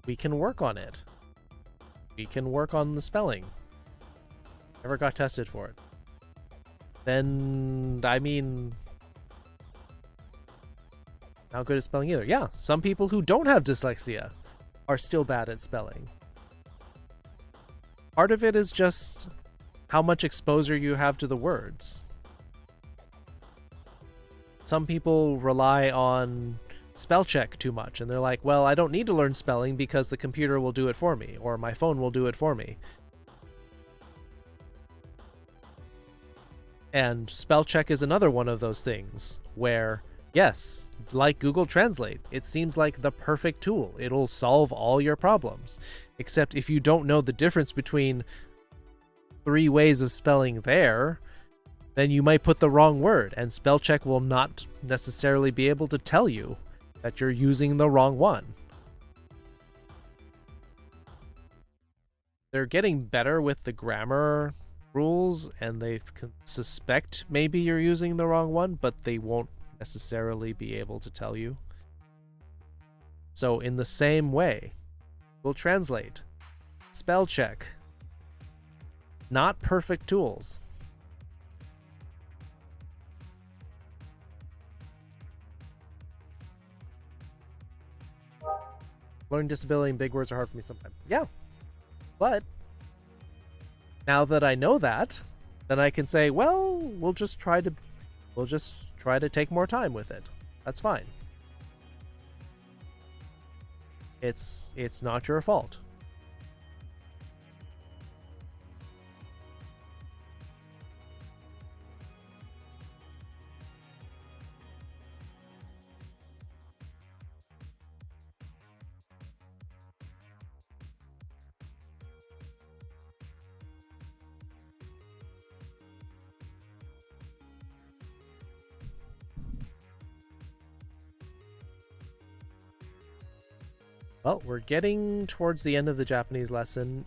we can work on it. We can work on the spelling. Never got tested for it. Then, I mean, not good at spelling either. Yeah, some people who don't have dyslexia are still bad at spelling. Part of it is just how much exposure you have to the words. Some people rely on spell check too much, and they're like, well, I don't need to learn spelling because the computer will do it for me, or my phone will do it for me. And spell check is another one of those things where, yes, like Google Translate, it seems like the perfect tool. It'll solve all your problems. Except if you don't know the difference between 3 ways of spelling there, then you might put the wrong word, and spell check will not necessarily be able to tell you that you're using the wrong one. They're getting better with the grammar rules, and they can suspect maybe you're using the wrong one, but they won't necessarily be able to tell you. So in the same way, we'll translate, spell check, not perfect tools. Learning disability and big words are hard for me sometimes. Yeah, but now that I know that, then I can say, well, we'll just try to take more time with it. That's fine. It's not your fault. Well, we're getting towards the end of the Japanese lesson.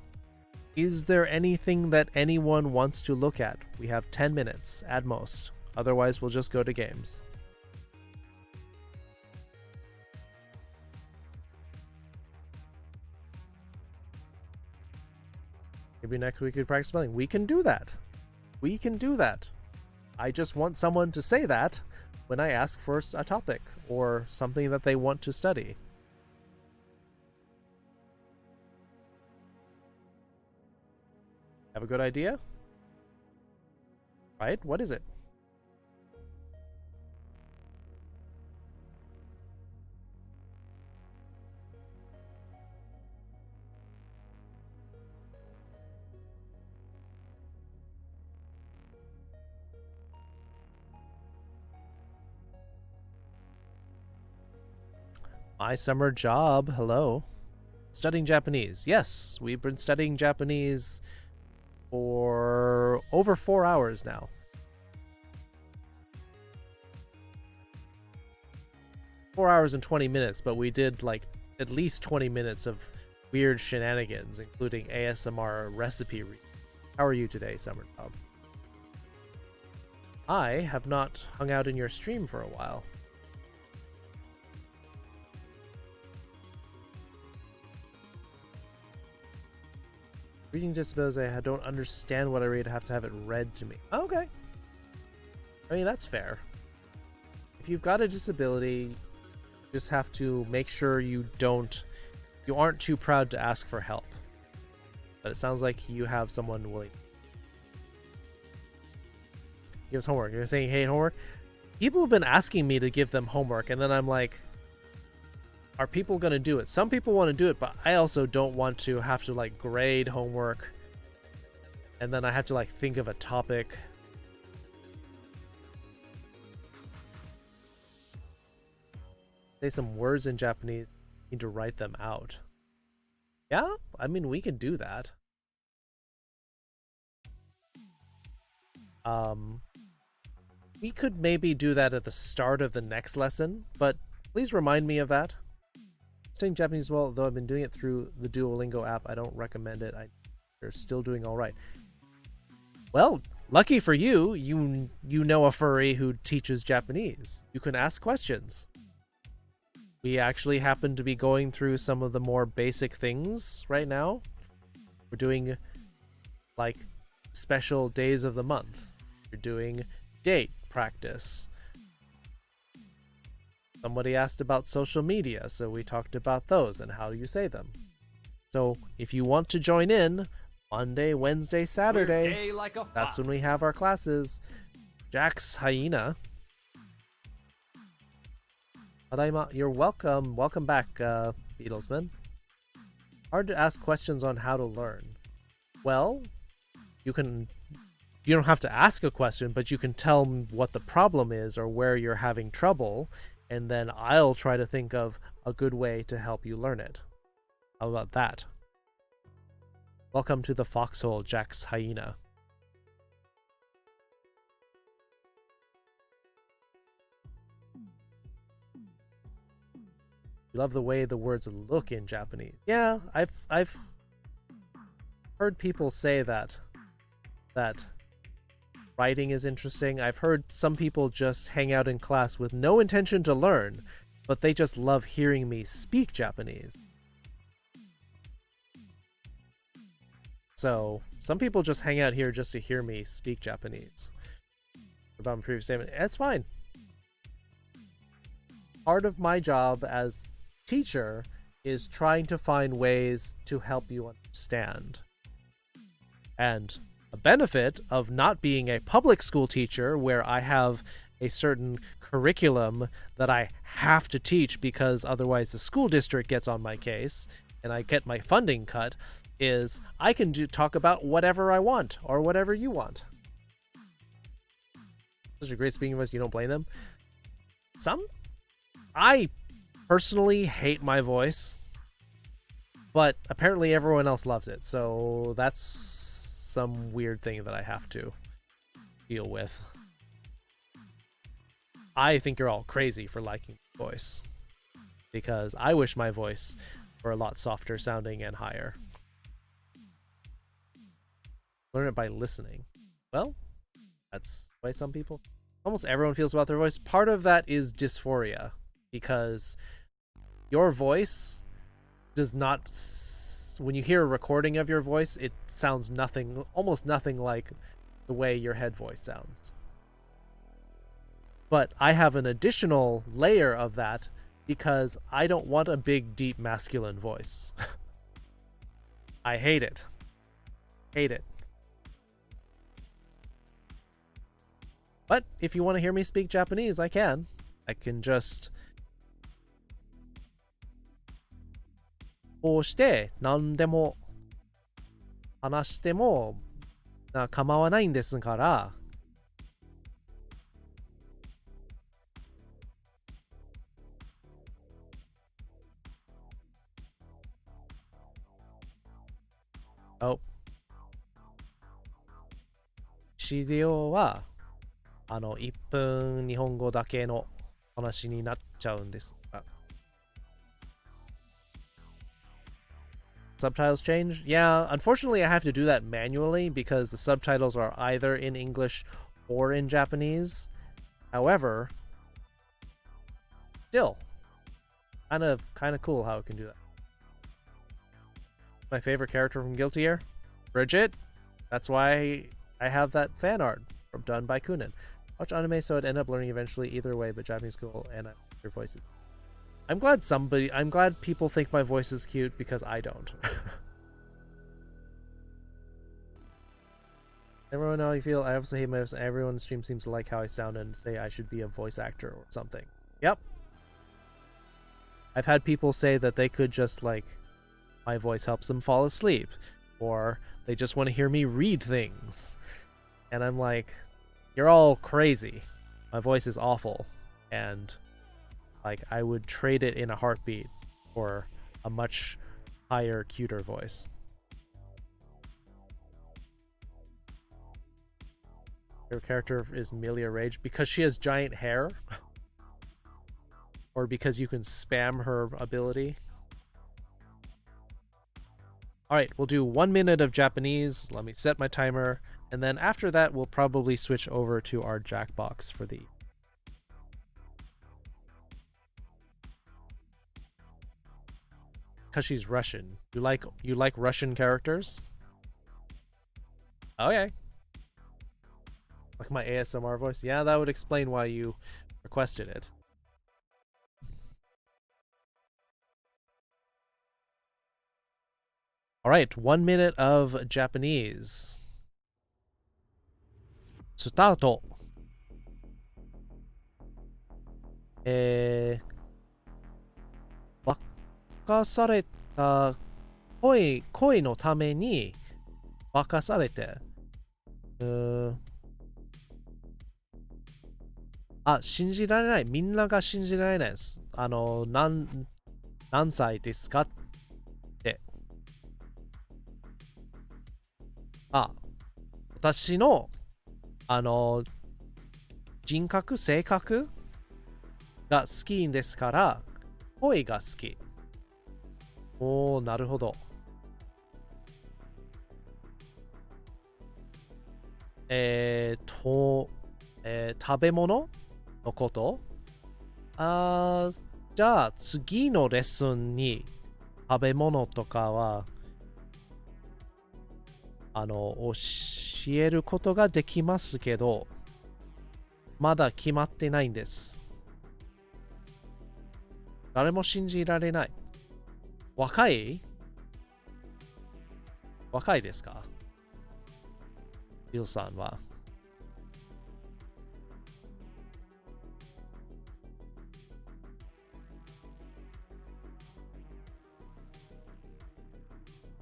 Is there anything that anyone wants to look at? We have 10 minutes at most. Otherwise, we'll just go to games. Maybe next week we could practice spelling. We can do that. We can do that. I just want someone to say that when I ask for a topic or something that they want to study. Have a good idea? Right? What is it? My summer job. Hello. Studying Japanese. Yes, we've been studying Japanese for over 4 hours now. Four hours and 20 minutes, but we did like at least 20 minutes of weird shenanigans, including ASMR recipe reading. How are you today, Summer Job? I have not hung out in your stream for a while. Reading disabilities, I don't understand what I read. I have to have it read to me. Okay. I mean, that's fair. If you've got a disability, you just have to make sure you aren't too proud to ask for help. But it sounds like you have someone willing. Give us homework. You're saying, hey, homework? People have been asking me to give them homework, and then I'm like, are people going to do it? Some people want to do it, but I also don't want to have to like grade homework. And then I have to like think of a topic. Say some words in Japanese. Need to write them out. Yeah, I mean, we can do that. We could maybe do that at the start of the next lesson, but please remind me of that. Studying Japanese well, though I've been doing it through the Duolingo app, I don't recommend it. You're still doing all right. Well, lucky for you, you know a furry who teaches Japanese. You can ask questions. We actually happen to be going through some of the more basic things right now. We're doing like special days of the month. We're doing date practice. Somebody asked about social media, so we talked about those and how you say them. So if you want to join in, Monday, Wednesday, Saturday, We're gay like a that's fox. when we have our classes. Jack's Hyena. Tadaima, you're welcome. Welcome back, Beatlesman. Hard to ask questions on how to learn. Well, you don't have to ask a question, but you can tell me what the problem is or where you're having trouble, and then I'll try to think of a good way to help you learn it. How about that? Welcome to the foxhole, Jack's Hyena. You love the way the words look in Japanese. Yeah, I've heard people say that writing is interesting. I've heard some people just hang out in class with no intention to learn, but they just love hearing me speak Japanese. So some people just hang out here just to hear me speak Japanese. About my previous statement, it's fine. Part of my job as teacher is trying to find ways to help you understand. And a benefit of not being a public school teacher where I have a certain curriculum that I have to teach because otherwise the school district gets on my case and I get my funding cut is I can talk about whatever I want or whatever you want. Such a great speaking voice, you don't blame them. I personally hate my voice, but apparently everyone else loves it, so that's some weird thing that I have to deal with. I think you're all crazy for liking my voice, because I wish my voice were a lot softer sounding and higher. Learn it by listening. Well, that's the way some people, almost everyone feels about their voice. Part of that is dysphoria, because your voice does not, when you hear a recording of your voice, it sounds nothing, almost nothing like the way your head voice sounds. But I have an additional layer of that because I don't want a big, deep, masculine voice. I hate it. Hate it. But if you want to hear me speak Japanese, I can. I can just こうして何でも話しても構わないんですから。Oh。資料は1分日本語だけの話になっちゃうんですが。Subtitles change? Yeah, unfortunately I have to do that manually because the subtitles are either in English or in Japanese. However, still, kind of cool how it can do that. My favorite character from Guilty Gear? Bridget. That's why I have that fan art done by Kunin. Watch anime, so I'd end up learning eventually either way, but Japanese cool and I like your voices. I'm glad people think my voice is cute because I don't. Everyone know how you feel. I obviously hate my voice. Everyone in the stream seems to like how I sound and say I should be a voice actor or something. Yep. I've had people say that they could just like, my voice helps them fall asleep, or they just want to hear me read things. And I'm like, you're all crazy. My voice is awful. And like, I would trade it in a heartbeat or a much higher, cuter voice. Your character is Milia Rage because she has giant hair? Or because you can spam her ability? Alright, we'll do 1 minute of Japanese. Let me set my timer. And then after that, we'll probably switch over to our Jackbox for the... Because she's Russian. You like Russian characters? Okay. Like my ASMR voice? Yeah, that would explain why you requested it. Alright, 1 minute of Japanese. Start. 化された恋のために化かされて、信じられない。みんなが信じられないです。何歳ですかって。私の、人格、性格が好きですから、声が好き。おー、なるほど。食べ物のこと？じゃあ次のレッスンに食べ物とかは教えることができますけど、まだ決まってないんです。誰も信じられない。若いですか？ビルさんは。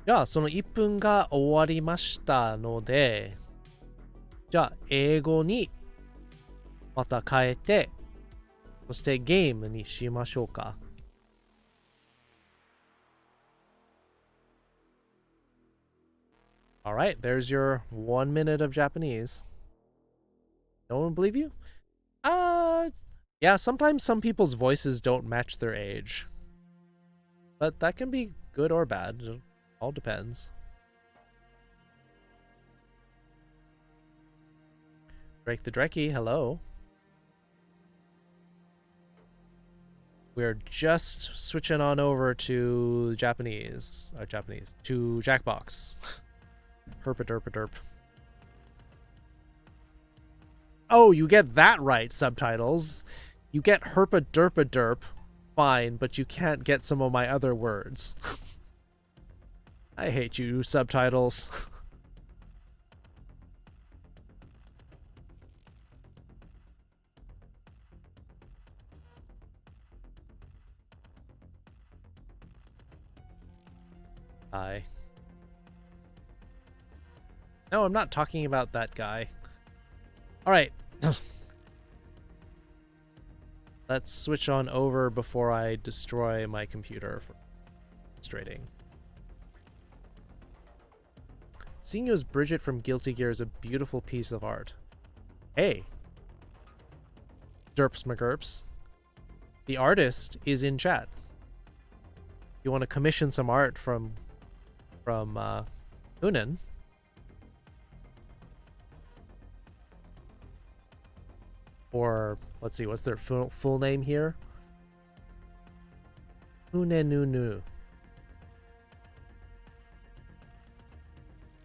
じゃあ、その1分が終わりましたので、じゃあ、英語にまた変えて、そしてゲームにしましょうか。Alright, there's your 1 minute of Japanese. No one believe you? Yeah, sometimes some people's voices don't match their age. But that can be good or bad. It all depends. Drake the Drekkie, hello. We're just switching on over to Japanese, to Jackbox. Herpa-derpa-derp. Oh, you get that right, subtitles. You get herpa-derpa-derp, fine, but you can't get some of my other words. I hate you, subtitles. Hi. No, I'm not talking about that guy. Alright. Let's switch on over before I destroy my computer for frustrating. Seeing you as Bridget from Guilty Gear is a beautiful piece of art. Hey. Derps McGurps. The artist is in chat. You want to commission some art from Unan? Or, let's see, what's their full name here? Unenunu.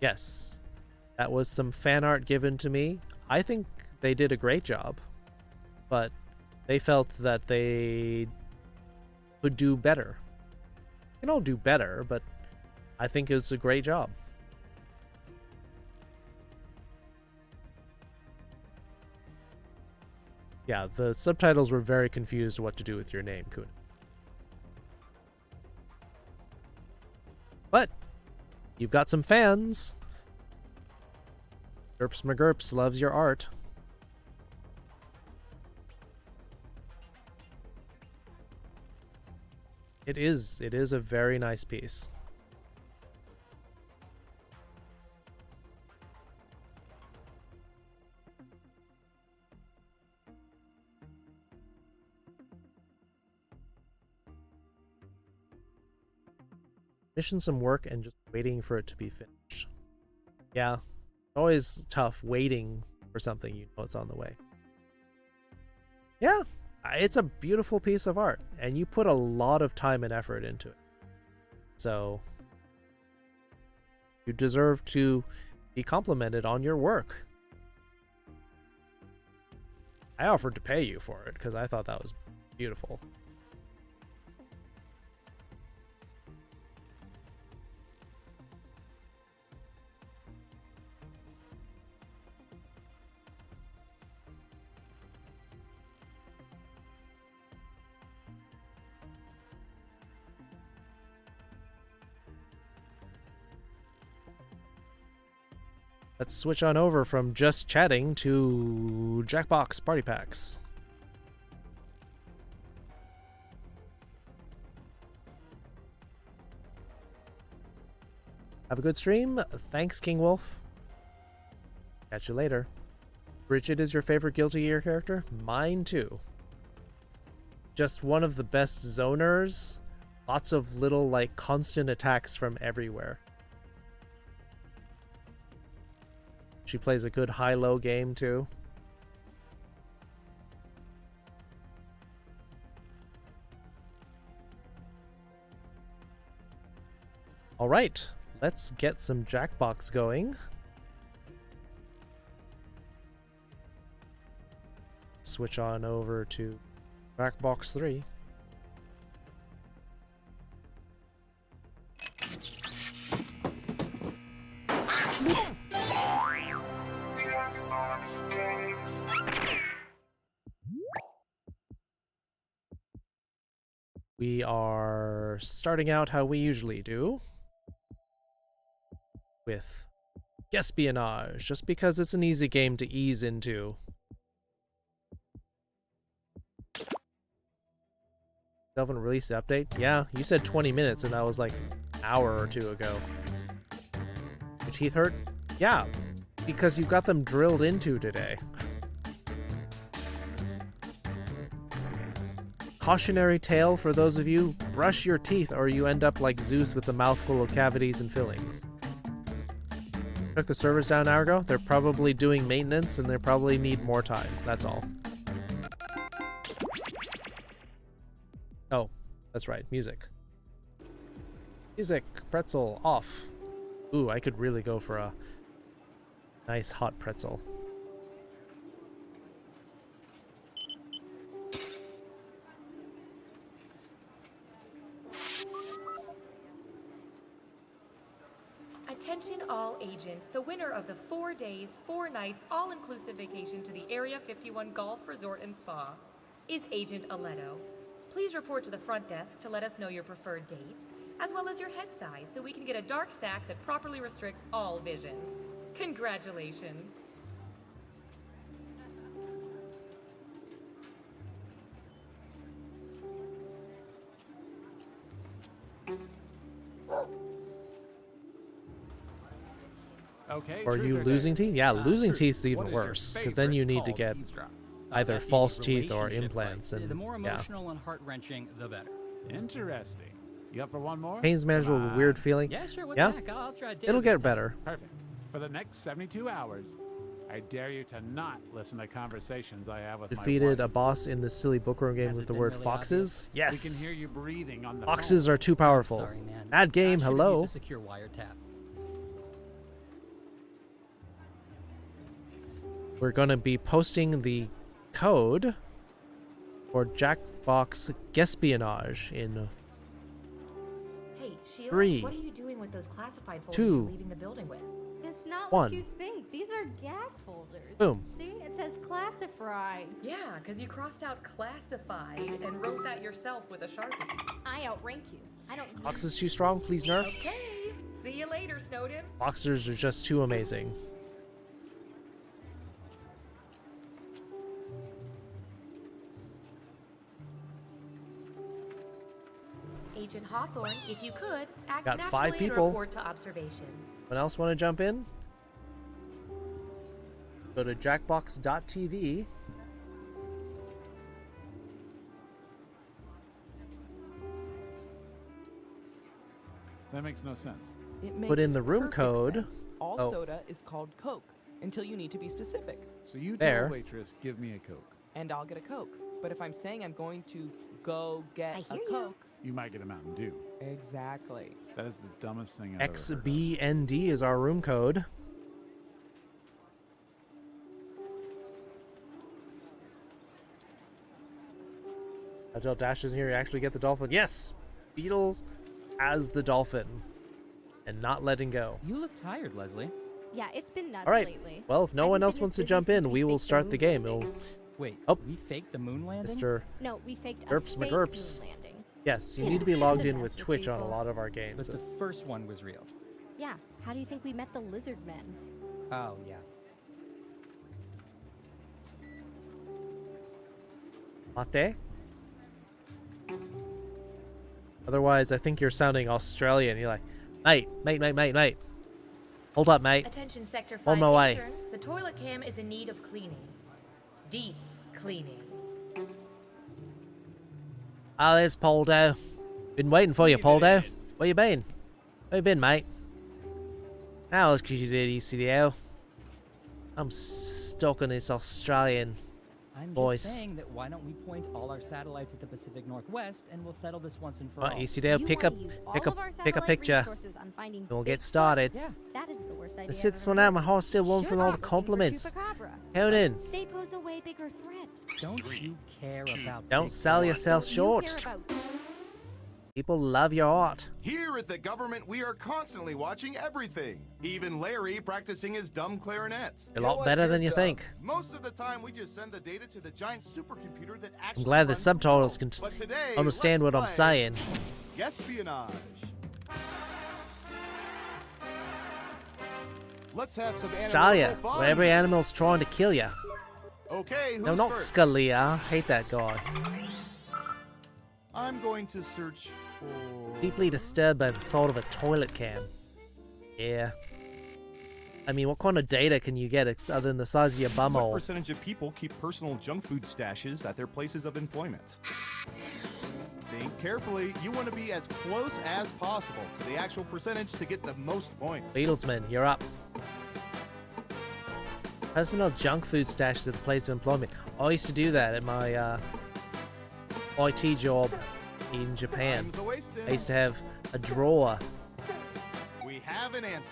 Yes. That was some fan art given to me. I think they did a great job. But they felt that they could do better. You can all do better, but I think it was a great job. Yeah, the subtitles were very confused what to do with your name, Kun. But you've got some fans. Derps McGurps loves your art. It is a very nice piece. Mission some work and just waiting for it to be finished. Yeah, always tough waiting for something you know it's on the way. Yeah, it's a beautiful piece of art, and you put a lot of time and effort into it. So you deserve to be complimented on your work. I offered to pay you for it because I thought that was beautiful. Let's switch on over from just chatting to Jackbox Party Packs. Have a good stream. Thanks, King Wolf. Catch you later. Bridget is your favorite Guilty Gear character? Mine too. Just one of the best zoners. Lots of little, like, constant attacks from everywhere. She plays a good high-low game, too. All right, let's get some Jackbox going. Switch on over to Jackbox 3. We are starting out how we usually do, with espionage, just because it's an easy game to ease into. Haven't released the update? Yeah, you said 20 minutes and that was like an hour or two ago. Your teeth hurt? Yeah, because you got them drilled into today. Cautionary tale for those of you, brush your teeth or you end up like Zeus with a mouthful of cavities and fillings. Took the servers down an hour ago. They're probably doing maintenance and they probably need more time. That's all. Oh, that's right. Music. Music. Pretzel. Off. Ooh, I could really go for a nice hot pretzel. Attention all agents, the winner of the 4 days, 4 nights, all-inclusive vacation to the Area 51 Golf Resort and Spa is Agent Aletto. Please report to the front desk to let us know your preferred dates, as well as your head size, so we can get a dark sack that properly restricts all vision. Congratulations. Okay. Or you losing teeth? Yeah, losing teeth is even worse, because then you need to get either false teeth or implants, and the more yeah. emotional and heart-wrenching, the better. Interesting. You up for one more? Pain's manageable with a weird feeling. Yeah, sure. What Yeah. the heck? I'll try to It'll get better. Perfect. For the next 72 hours, I dare you to not listen to conversations I have with Defeated my a wife. boss in the silly bookworm game Has with it the been word really foxes. We Yes. can hear you breathing on the Foxes phone. are too powerful. Sorry, man. Bad game. I should've Hello. used a secure wiretap. We're going to be posting the code for Jackbox Espionage in Hey, Sheila, 3, what are you doing with those classified folders 2, you're leaving the building with? It's not 1. what you think. These are gag folders. Boom. See, it says classified. Yeah, because you crossed out classified and wrote that yourself with a Sharpie. I outrank you. I don't. Fox is too strong. Please nerf. Okay, see you later, Snowden. Boxers are just too amazing. Agent Hawthorne, if you could, act Got naturally 5 and people. report to observation. Anyone else want to jump in? Go to jackbox.tv. That makes no sense. It makes Put in the room perfect code. sense. All Oh. soda is called Coke until you need to be specific. So you There. tell the waitress, give me a Coke. And I'll get a Coke. But if I'm saying I'm going to go get I a hear you. Coke, You might get a Mountain Dew. exactly. That is the dumbest thing I've ever heard of. XBND is our room code. Agile Dash isn't here. You actually get the dolphin. Yes! Beatles as the dolphin. And not letting go. You look tired, Leslie. Yeah, it's been nuts All right. lately. Well, if no I've one been else as wants to busy jump since in, we we will faked the start the moon game. landing. Wait, Oh. we faked the moon landing? Mr. No, we faked Derps a fake McGurps. moon landing. Yes, you Yeah, need to be just logged to in mess with with Twitch on a people. lot of our games. But the first one was real. Yeah, how do you think we met the lizard men? Oh, yeah. Mate? Otherwise, I think you're sounding Australian. You're like, mate. Hold up, mate. Attention Sector 5 On my way. interns, the toilet cam is in need of cleaning. Deep cleaning. Oh, there's Poldo. Been waiting for you, Poldo. Where you been? Where you been, mate? How else could you do ECDL? I'm stuck on this Australian I'm voice. just saying that why don't we point all our satellites at the Pacific Northwest and we'll settle this once and for Right, all. ECDL, You pick wanna up, use pick all of our a satellite picture. resources on finding And we'll big get stuff? started. Yeah. That is the worst idea. The I've sits ever for now, heard. my heart's still warm Sure from all the not looking for compliments. chupacabra. Count in. They pose a way bigger threat. Don't you care about Don't big sell boys? yourself What you short. care about- People love your art. Here at the government, we are constantly watching everything. Even Larry practicing his dumb clarinet. A lot better than you think. Most of the time, we just send the data to the giant supercomputer that actually. I'm glad the runs subtitles the can show. But today, understand let's what I'm play saying. Espionage. Let's have some Australia, animal fun. where every animal's trying to kill you. Okay, who's No, not first? Scalia. I hate that guy. I'm going to search for. Deeply disturbed by the thought of a toilet cam. Yeah. I mean, what kind of data can you get other than the size of your What bumhole? percentage of people keep personal junk food stashes at their places of employment? Think carefully. You want to be as close as possible to the actual percentage to get the most points. Beatlesman, you're up. Personal junk food stashes at the place of employment. I used to do that at my IT job in Japan. Time's a-wasting. I used to have a drawer We have an answer.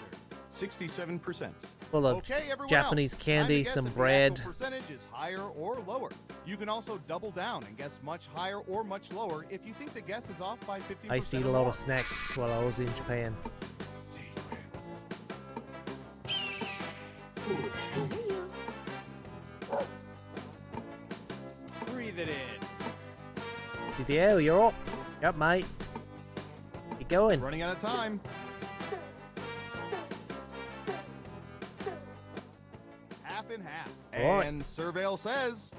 67%. full of Okay, everyone Japanese else. candy, Time to guess some if the bread. actual percentage is higher or lower. You can also double down and guess much higher or much lower if you think the guess is off by 50%. I used to eat a or lot more. of snacks while I was in Japan. Sequence. Breathe it in. CDL, you're up. Yep, mate. Keep going. Running out of time. Half and half. All right. And Surveil says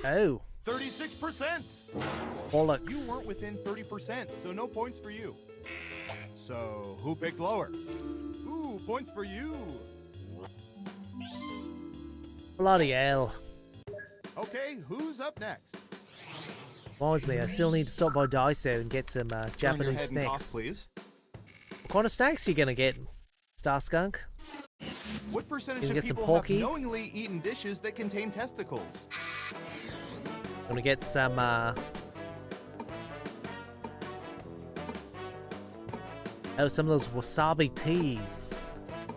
Oh, 36%. You bollocks. weren't within 30%, so no points for you. So who picked lower? Ooh, points for you. Bloody hell. Okay, who's up next? Reminds me, I still need to stop by Daiso and get some Turn your Japanese head and cough, snacks. please. What kind of snacks are you gonna get, Star Skunk? What percentage You of can get some people have porky? knowingly eaten dishes that contain testicles? Gonna get some oh, some of those wasabi peas.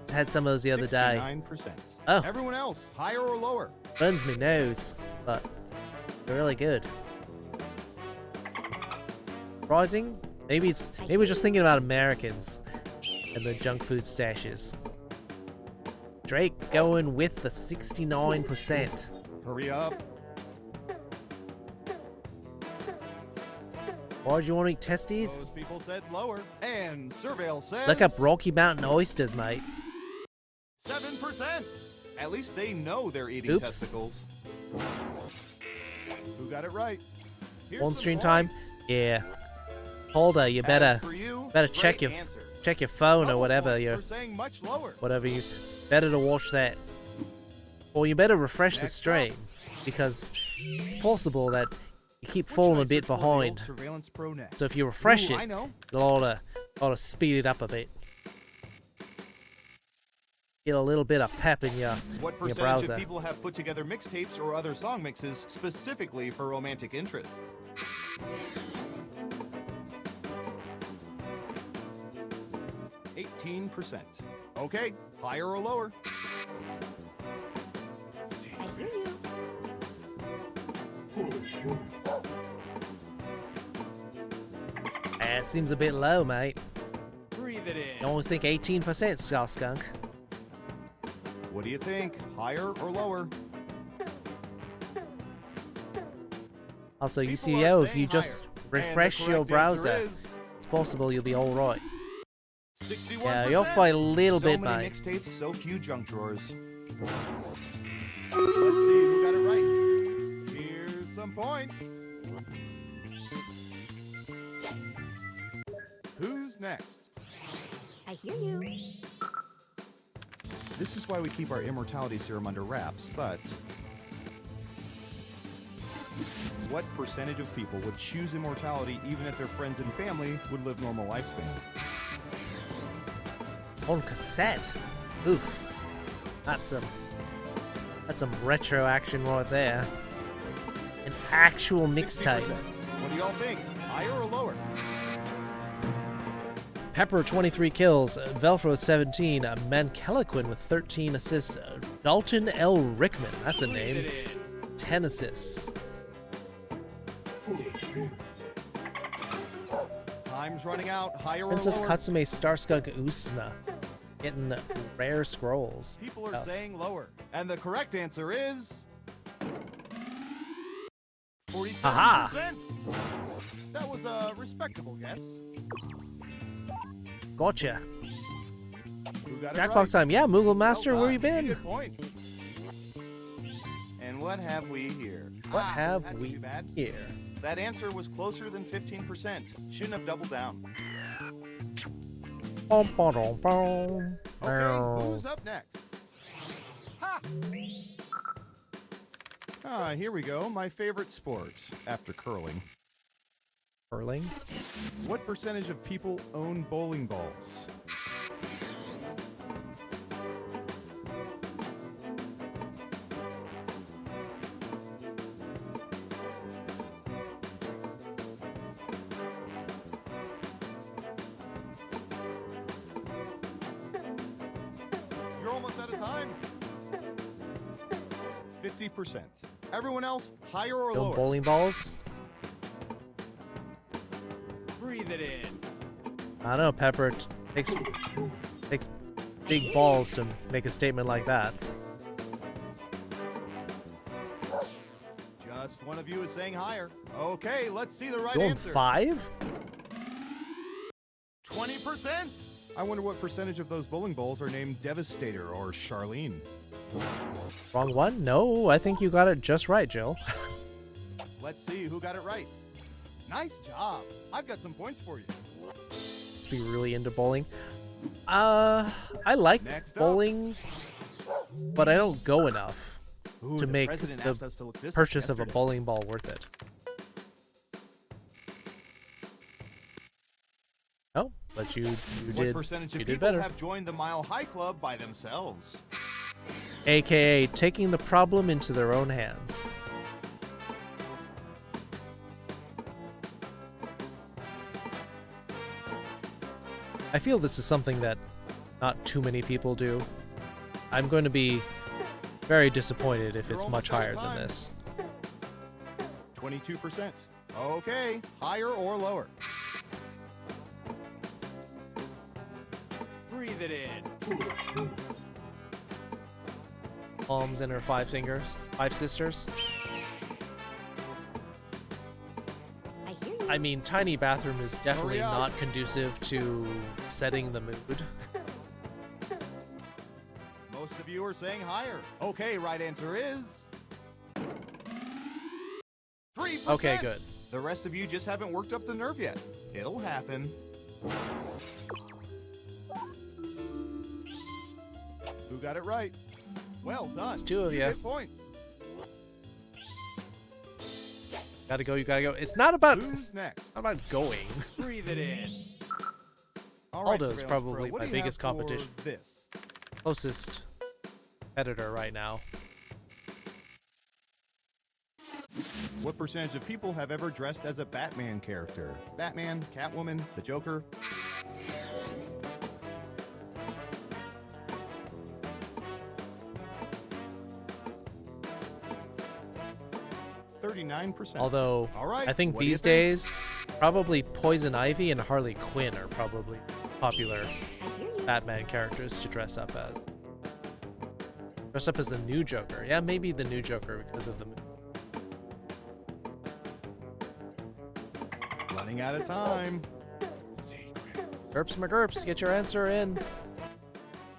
Just had some of those the other day. 69%. Oh. Everyone else, higher or lower? Burns me nose, but they're really good. Surprising? Maybe we're just thinking about Americans and the junk food stashes. Drake going with the 69%. Hurry up. Why would you want to eat testes? Those people said lower. And Surveil says Look up Rocky Mountain oysters, mate. 7%. At least they know they're eating Oops. testicles. Who got it right? Here's On some stream time? points. Yeah. Holder, you better As for you, check great your answer. phone or Double whatever points you for saying much lower. better to watch that. Or you better refresh the Next stream up. because it's possible that you keep What falling should I a bit search for the old behind. Surveillance Pro next? So if you refresh Ooh, it, I know. it'll oughta speed it up a bit. Get a little bit of pep in your What percentage browser. of people have put together mixtapes or other song mixes specifically for romantic interests? %. Okay, higher or lower? I hear you. It seems a bit low, mate. Breathe it in. I only think 18%, Skull Skunk. What do you think? Higher or lower? Also, People UCO, are if you saying just higher. refresh And the your correct answer browser, is it's possible you'll be alright. 61%. Yeah, you're off by a little so bit, many mate. mixtapes, so few junk drawers. Let's see who got it right. Here's some points. Who's next? I hear you. This is why we keep our immortality serum under wraps, but what percentage of people would choose immortality even if their friends and family would live normal lifespans? On cassette. Oof. That's some retro action right there. An actual 60%. mixtape. What do y'all think? Higher or lower? Pepper 23 kills, Velfro 17, Mankelequin with 13 assists, Dalton L. Rickman, that's a name, 10 assists. Time's running out. Higher or Princess lower? Katsume Starskunk Usna, getting rare scrolls. People are Oh. saying lower. And the correct answer is 47%. That was a respectable guess. Gotcha. Who got it Jackbox right? time. Yeah, Moogle Master, Well where you done. been? Good points. And what have we here? What have that's we too bad. here? That answer was closer than 15%. Shouldn't have doubled down. Bom, bom, bom, bom. Okay, who's up next? Ha! Here we go. My favorite sport after curling. Curling? What percentage of people own bowling balls? You're almost out of time. 50%. Everyone else, higher or No lower? bowling balls? Breathe it in. I don't know, Pepper. Takes big balls to make a statement like that. Just one of you is saying higher. Okay, let's see the right You own answer. 5? 20%. I wonder what percentage of those bowling balls are named Devastator or Charlene. Wrong one? No, I think you got it just right, Jill. Let's see who got it right. Nice job. I've got some points for you. Must be really into bowling. I like Next up. bowling, but I don't go enough Ooh, to the make president the asked us to look this up purchase of a yesterday. bowling ball worth it. Oh, but you What did percentage of you did people better. have joined the Mile High Club by themselves? AKA taking the problem into their own hands. I feel this is something that not too many people do. I'm going to be very disappointed if You're it's almost much out higher of than time. this. 22%. Okay, higher or lower? Breathe it in. Palms in her 5 fingers, 5 sisters. I hear you. I mean, tiny bathroom is definitely Hurry up. not conducive to setting the mood. Most of you are saying higher. Okay, right answer is 3%. Okay, good. The rest of you just haven't worked up the nerve yet. It'll happen. Who got it right? Well done. It's two of you. Get points. Gotta go, you gotta go. It's not about Who's next? not about going. Breathe it in. All right, Aldo's Surveillance probably Pro, what my do you have biggest for competition. This. Closest editor right now. What percentage of people have ever dressed as a Batman character? Batman, Catwoman, the Joker? %39%. Although, All right, I think what do you these days, probably Poison Ivy and Harley Quinn are probably popular I hear you. Batman characters to dress up as. Dress up as the new Joker. Yeah, maybe the new Joker because of the movie. Running out of time. Gerps McGurps, get your answer in.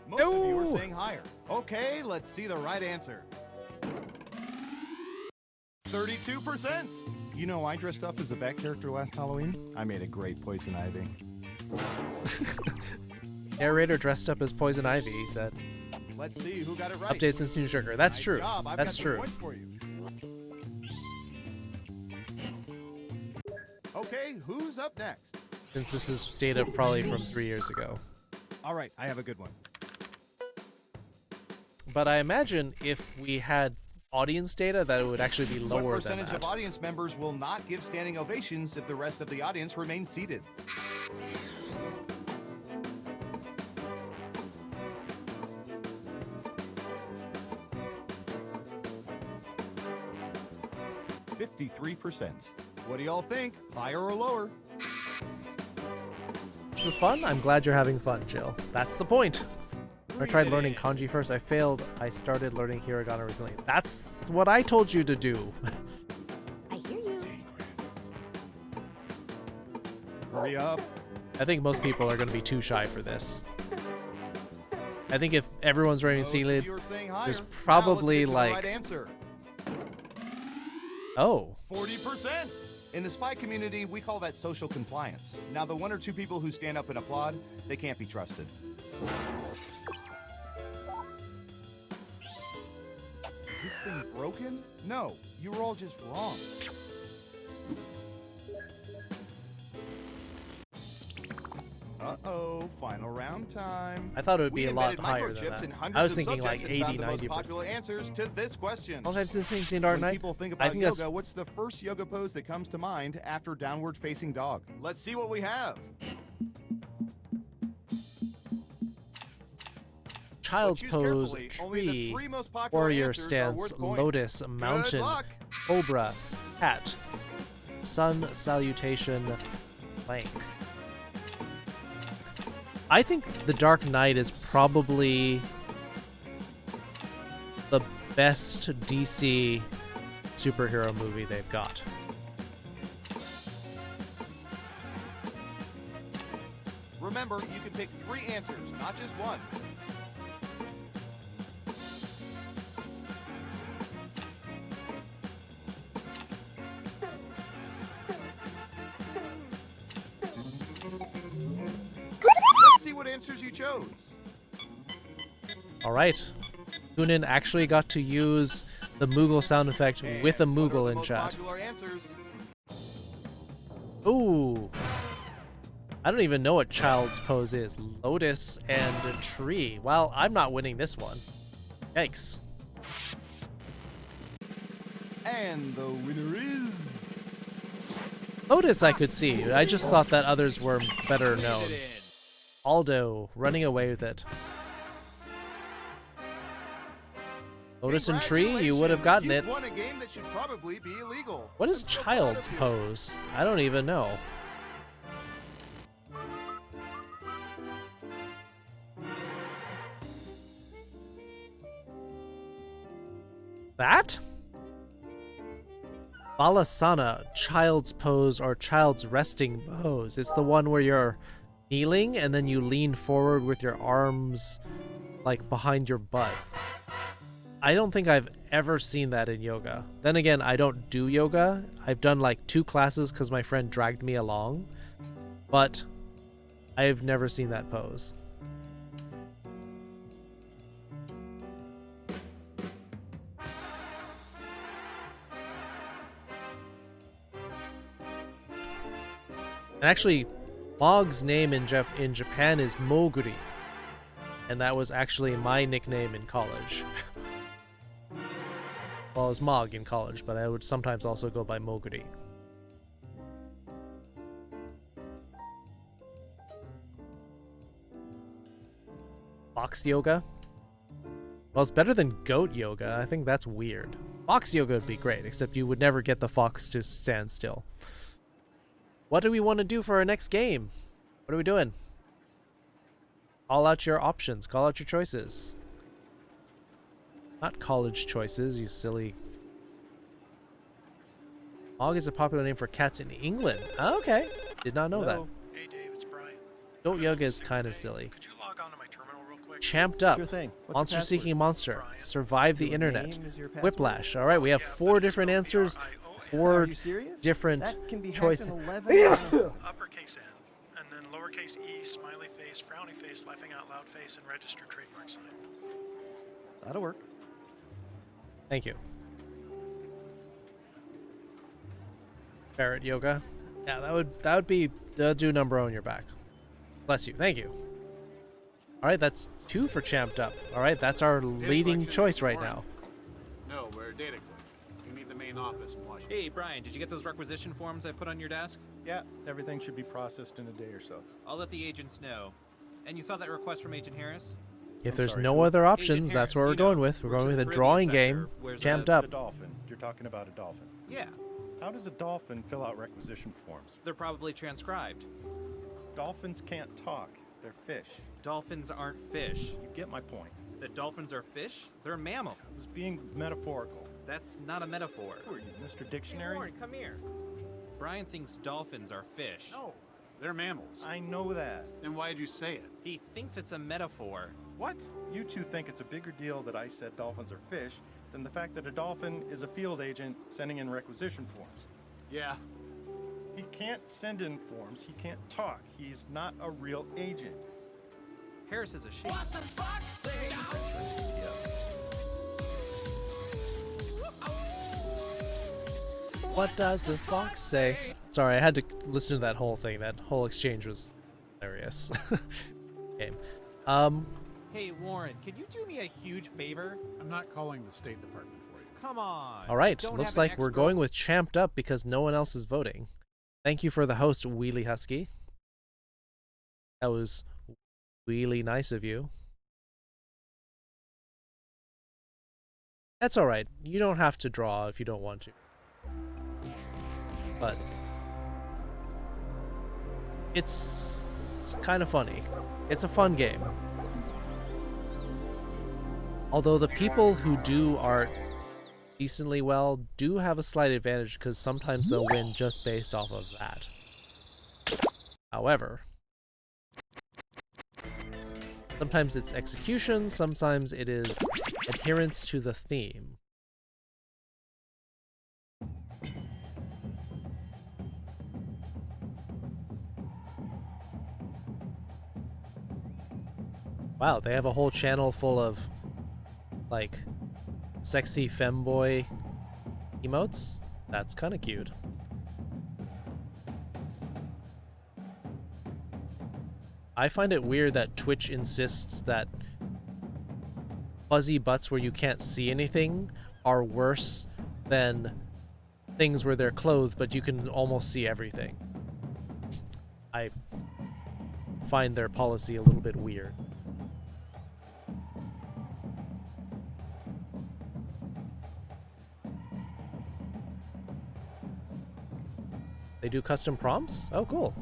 Most of you are No! saying higher. Okay, let's see the right answer. 32%. You know, I dressed up as a Bat character last Halloween. I made a great Poison Ivy. Narrator dressed up as Poison Ivy, he said. Let's see who got it right. Updates since New Joker. That's Nice true. job. I've That's got some true. points for you. Okay, who's up next? Since this is data probably from 3 years ago. All right, I have a good one. But I imagine if we had audience data, that it would actually be What lower than percentage that. of audience members will not give standing ovations if the rest of the audience remains seated? %53%. What do y'all think? Higher or lower? This is fun. I'm glad you're having fun, Jill. That's the point. I tried learning kanji first. I failed. I started learning hiragana recently. That's what I told you to do. I hear you. Hurry up. I think most people are going to be too shy for this. I think if everyone's wearing Most of seated, you are saying higher. there's Now let's probably get to the like right answer. oh, 40%. In the spy community, we call that social compliance. Now, the one or two people who stand up and applaud, they can't be trusted. Is this thing broken? No, you were all just wrong. Uh-oh, final round time. I thought it would be We a lot embedded higher than microchips in that. hundreds I was of thinking like subjects and 80, found the most 90%. popular answers to this question. All types of things in Dark When Knight. people think I about think yoga, that's what's the first yoga pose that comes to mind after downward facing dog? Let's see what we have. Child's Choose pose, carefully. Only the tree, three most popular warrior answers are stance, worth points. lotus, mountain, Good luck. cobra, hat, sun salutation, plank. I think The Dark Knight is probably the best DC superhero movie they've got. Remember, you can pick three answers, not just one. Let's see what answers you chose. All right. Kunin actually got to use the Moogle sound effect with a And what are Moogle the in most chat. Popular answers. Ooh. I don't even know what child's pose is. Lotus and a tree. Well, I'm not winning this one. Yikes. And the winner is... Lotus I could see. I just thought that others were better known. Aldo running away with it. Lotus and tree, you would have gotten it. You've won a game that should probably be illegal. What is I'm so proud child's of you. pose? I don't even know. That? Balasana, child's pose or child's resting pose. It's the one where you're kneeling and then you lean forward with your arms like behind your butt. I don't think I've ever seen that in yoga. Then again, I don't do yoga. I've done like 2 classes because my friend dragged me along, but I've never seen that pose. And actually, Mog's name in Japan is Moguri, and that was actually my nickname in college. Well, I was Mog in college, but I would sometimes also go by Moguri. Fox yoga? Well, it's better than goat yoga. I think that's weird. Fox yoga would be great, except you would never get the fox to stand still. What do we want to do for our next game? What are we doing? Call out your options. Call out your choices. Not college choices, you silly. Mog is a popular name for cats in England. Oh, okay. Did not know that. Hey Dave, it's Brian. Goat yoga is kind of silly. Could you log on to my terminal real quick? Champed up. Sure thing. What's Monster your seeking monster. Brian. Survive the Your internet. name is your password? Whiplash. All right, we have 4 different answers. 4 Are you serious? different That can be hacked choices. in 11 Uppercase N, and then lowercase e, smiley face, frowny face, laughing out loud face, and registered trademark sign. That'll work. Thank you. Barrett yoga. Yeah, that would be do number on your back. Bless you. Thank you. All right, that's 2 for Champed Up. All right, that's our leading choice right now. No, we're data collection. You need the main office in Washington. Hey, Brian, did you get those requisition forms I put on your desk? Yeah, everything should be processed in a day or so. I'll let the agents know. And you saw that request from Agent Harris? If there's no other options, that's what we're going with. We're going with a drawing game. Champed The Up. dolphin. You're talking about a dolphin. Yeah, How does a dolphin fill out requisition forms? they're probably transcribed. Dolphins can't talk. They're fish. Dolphins aren't fish. You get my point. The dolphins are fish? They're a mammal. I was being metaphorical. That's not a metaphor. Who are you, Mr. Dictionary? Hey, Warren, come here. Brian thinks dolphins are fish. No, they're mammals. I know that. Then why'd you say it? He thinks it's a metaphor. What? You two think it's a bigger deal that I said dolphins are fish than the fact that a dolphin is a field agent sending in requisition forms. Yeah. He can't send in forms. He can't talk. He's not a real agent. Harris is a sheep. What does the fox say? Sorry, I had to listen to that whole thing. That whole exchange was hilarious. Game. Hey, Warren, could you do me a huge favor? I'm not calling the State Department for you. Come on. All right, Don't looks have an like we're ex-girl- going with Champed Up because no one else is voting. Thank you for the host, Wheelie Husky. That was really nice of you. That's all right. You don't have to draw if you don't want to. But it's kind of funny. It's a fun game. Although the people who do art decently well do have a slight advantage because sometimes they'll win just based off of that. However, sometimes it's execution, sometimes it is adherence to the theme. Wow, they have a whole channel full of like sexy femboy emotes? That's kind of cute. I find it weird that Twitch insists that fuzzy butts where you can't see anything are worse than things where they're clothed but you can almost see everything. I find their policy a little bit weird. They do custom prompts? Oh, cool.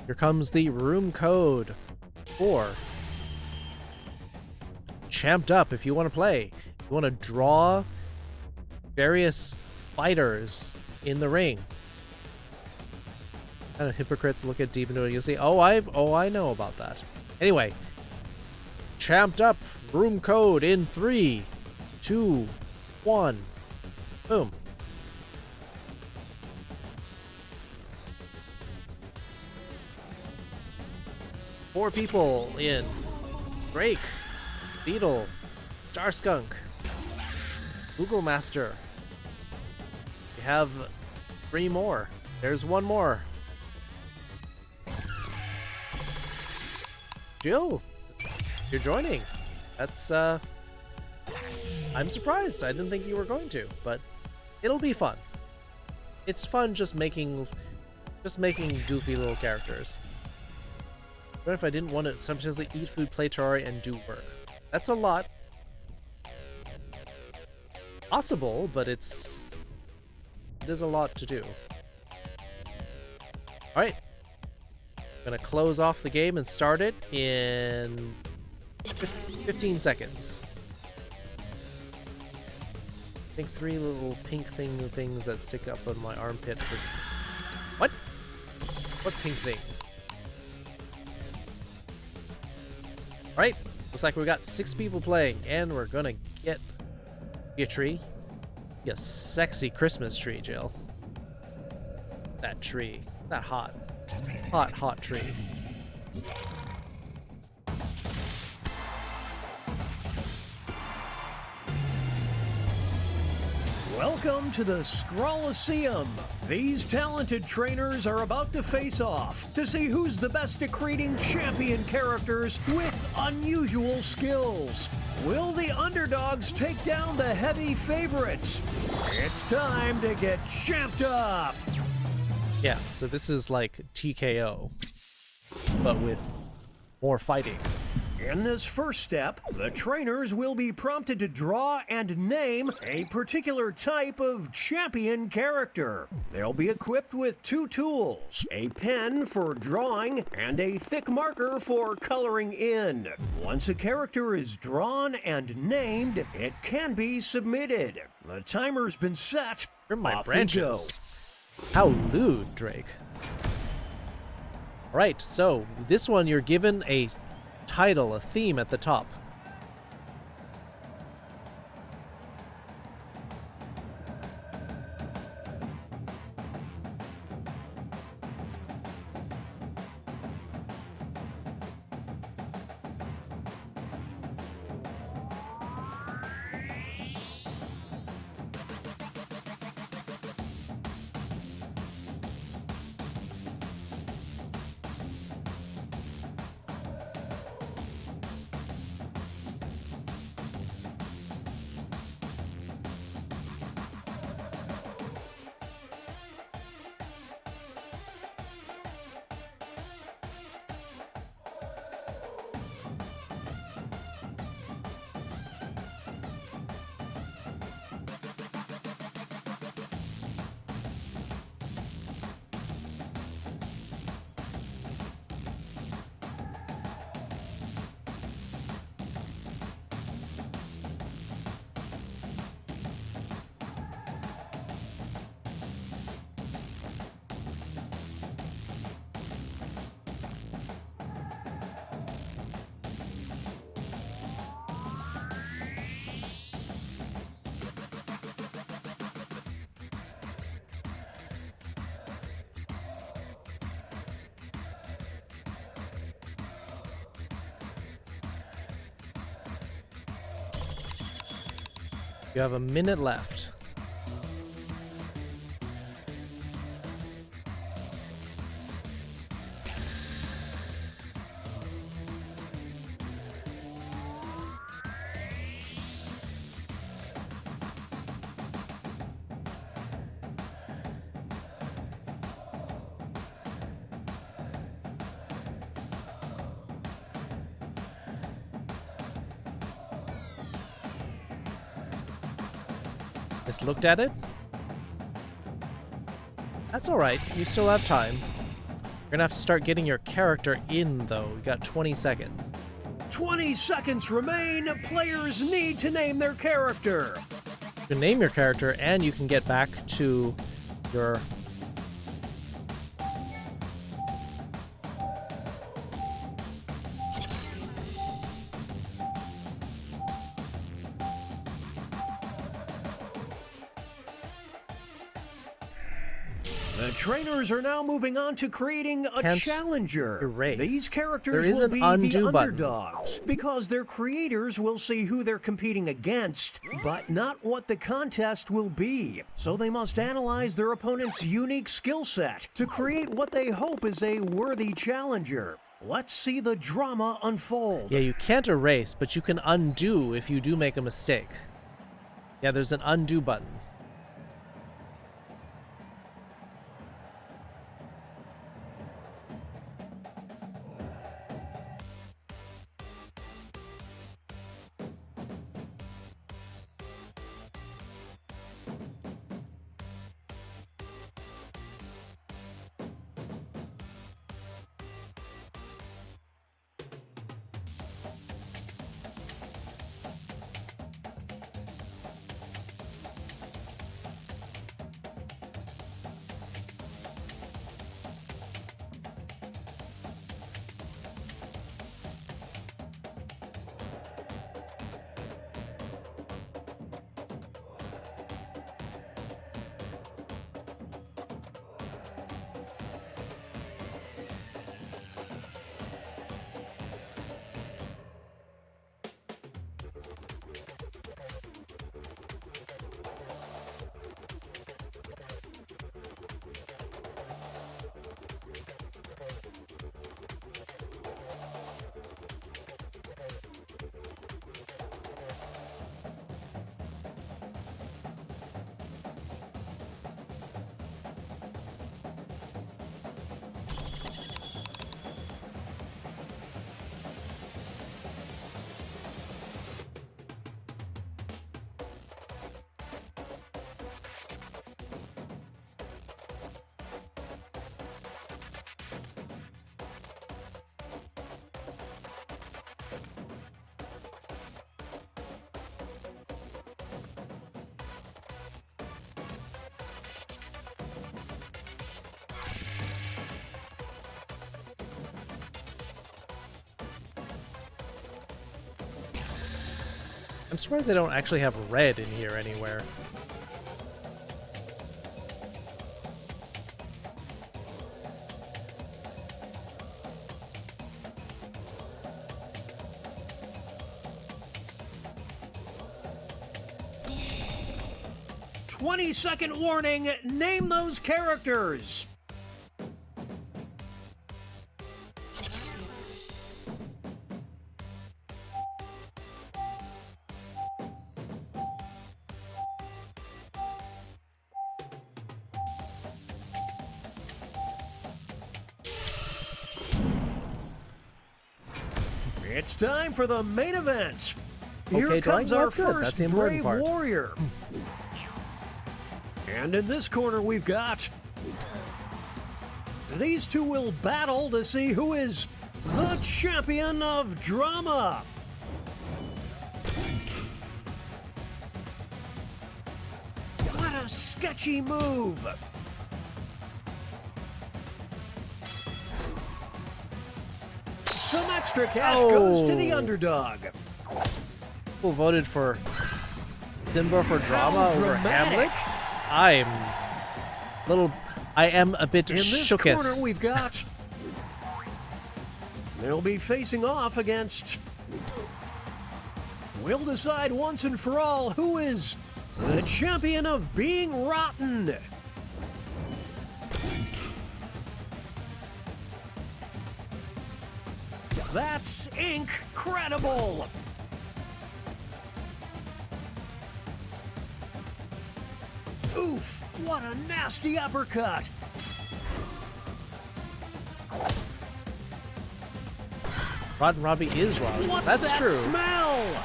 Here comes the room code for Champed Up if you want to play. You want to draw various fighters in the ring. Kind of hypocrites look at deep into it. You'll see, oh, I know about that. Anyway, champed up room code in 3, 2, 1. Boom. Four people in. Drake, Beetle, Starskunk, Google Master. We have 3 more. There's 1 more. Jill, you're joining. That's, I'm surprised. I didn't think you were going to, but it'll be fun. It's fun just making goofy little characters. What if I didn't want to subconsciously eat food, play Terraria, and do work? That's a lot. Possible, but there's a lot to do. Alright. I'm gonna close off the game and start it in 15 seconds. I think 3 little pink things that stick up on my armpit. What? What pink things? Right, looks like we got 6 people playing, and we're gonna get a tree. Be a sexy Christmas tree, Jill. That tree. That hot tree. Welcome to the Scrollaceum. These talented trainers are about to face off to see who's the best at creating champion characters with unusual skills. Will the underdogs take down the heavy favorites? It's time to get champed up. Yeah, so this is like TKO, but with more fighting. In this first step, the trainers will be prompted to draw and name a particular type of champion character. They'll be equipped with 2 tools, a pen for drawing and a thick marker for coloring in. Once a character is drawn and named, it can be submitted. The timer's been set. My Off branches. How lewd, Drake. Alright, so this one you're given a title, a theme at the top. You have a minute left. Just looked at it. That's alright, you still have time. You're gonna have to start getting your character in, though. We got 20 seconds. 20 seconds remain. Players need to name their character. You can name your character, and you can get back to your... The trainers are now moving on to creating a challenger. Erase. These characters There is will an be undo the button. underdogs because their creators will see who they're competing against, but not what the contest will be. So they must analyze their opponent's unique skill set to create what they hope is a worthy challenger. Let's see the drama unfold. Yeah, you can't erase, but you can undo if you do make a mistake. Yeah, there's an undo button. I'm surprised they don't actually have red in here anywhere. "20-second warning, name those characters." It's time for the main event. Here Okay, comes drawing? our That's good. That's first the important Brave part. Warrior. And in this corner, we've got... These two will battle to see who is the champion of drama. What a sketchy move. Some extra cash goes to the underdog. People voted for Simba for drama over dramatic. Hamlet. I am a bit In this shooketh. corner, we've got... They'll be facing off against... We'll decide once and for all who is the champion of being rotten. That's incredible! Oof, what a nasty uppercut! Rotten Robbie is wrong. What's That's that true. smell?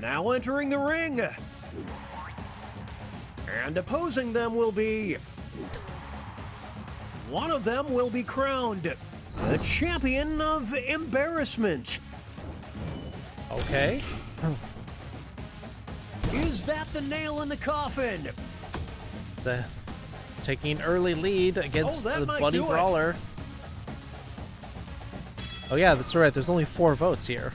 Now entering the ring. And opposing them will be... One of them will be crowned the champion of embarrassment. Okay. Is that the nail in the coffin? Taking an early lead against the Buddy Brawler. Oh yeah, that's right. There's only 4 votes here.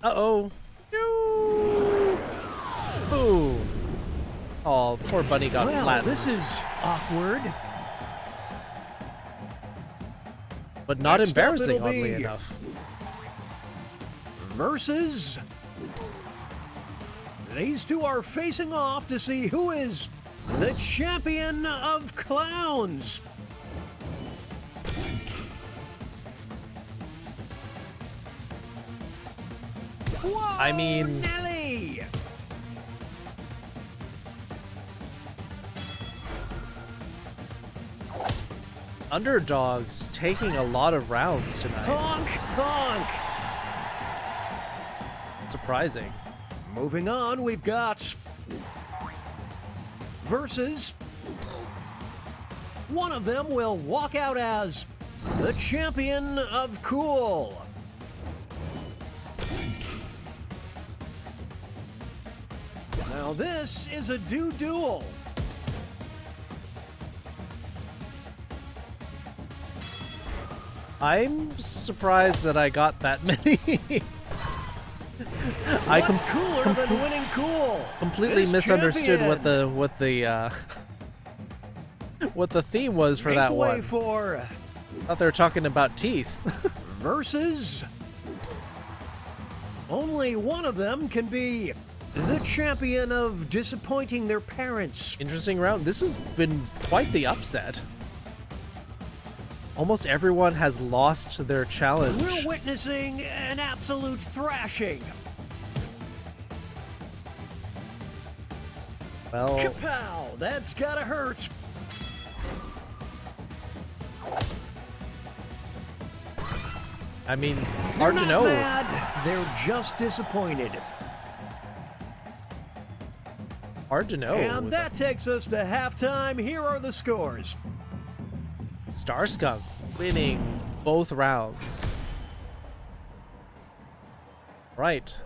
Uh-oh. No. Boo. Oh, poor Bunny got flattened. This is awkward. But not Next embarrassing, up, it'll oddly be enough. Versus... These two are facing off to see who is the champion of clowns. Whoa, I mean... Nelly! Underdogs taking a lot of rounds tonight. Honk, honk! Surprising. Moving on, we've got... Versus... One of them will walk out as the champion of cool. Now this is a duel. I'm surprised that I got that many. What's cooler than winning cool? Completely This misunderstood champion. what the theme was for that one. Make way for I thought they were talking about teeth. versus... Only one of them can be the champion of disappointing their parents. Interesting round. This has been quite the upset. Almost everyone has lost their challenge. We're witnessing an absolute thrashing. Well, Kapow! That's gotta hurt. I mean, They're hard to not know. mad. They're just disappointed. Hard to know. And that takes us to halftime. Here are the scores. Starskunk winning both rounds. Right.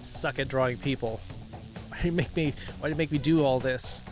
Suck at drawing people. Why do you make me do all this?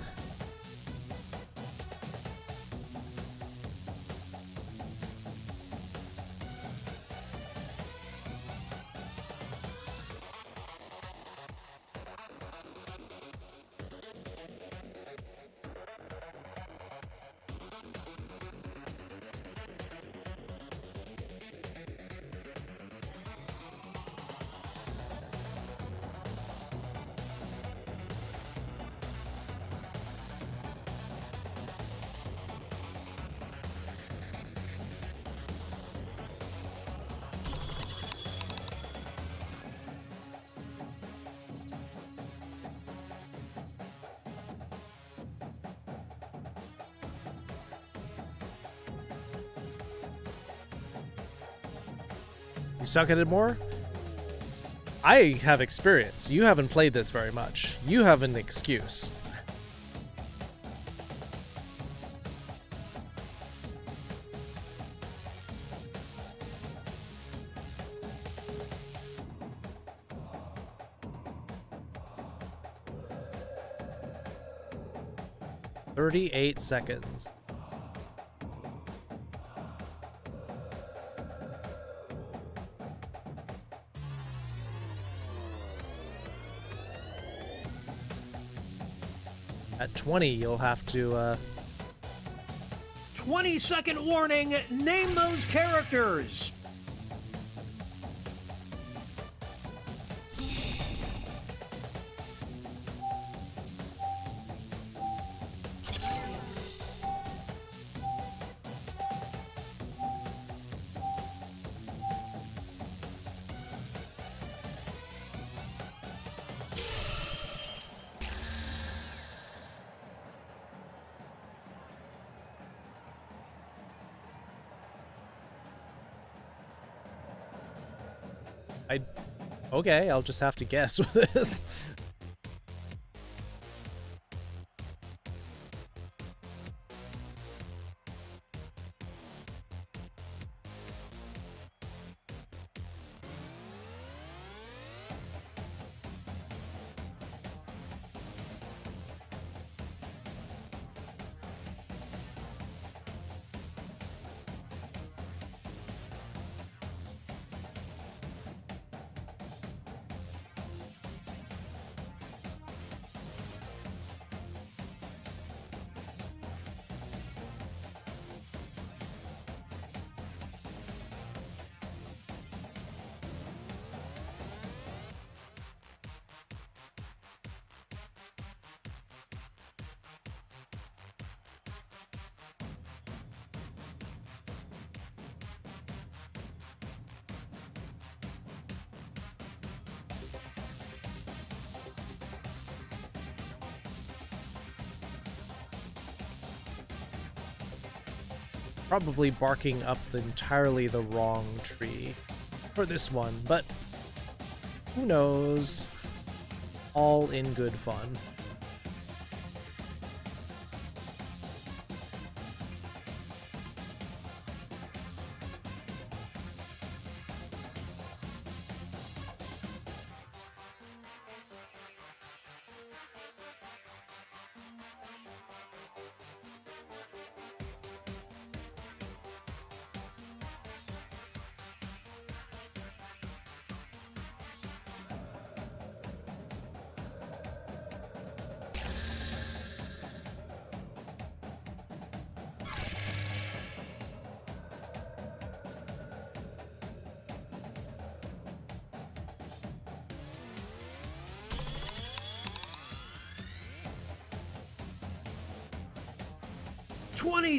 You suck at it more? I have experience. You haven't played this very much. You have an excuse. "38 seconds. At 20, you'll have to, 20-second warning. Name those characters. Okay, I'll just have to guess with this. Probably barking up entirely the wrong tree for this one, but who knows? All in good fun.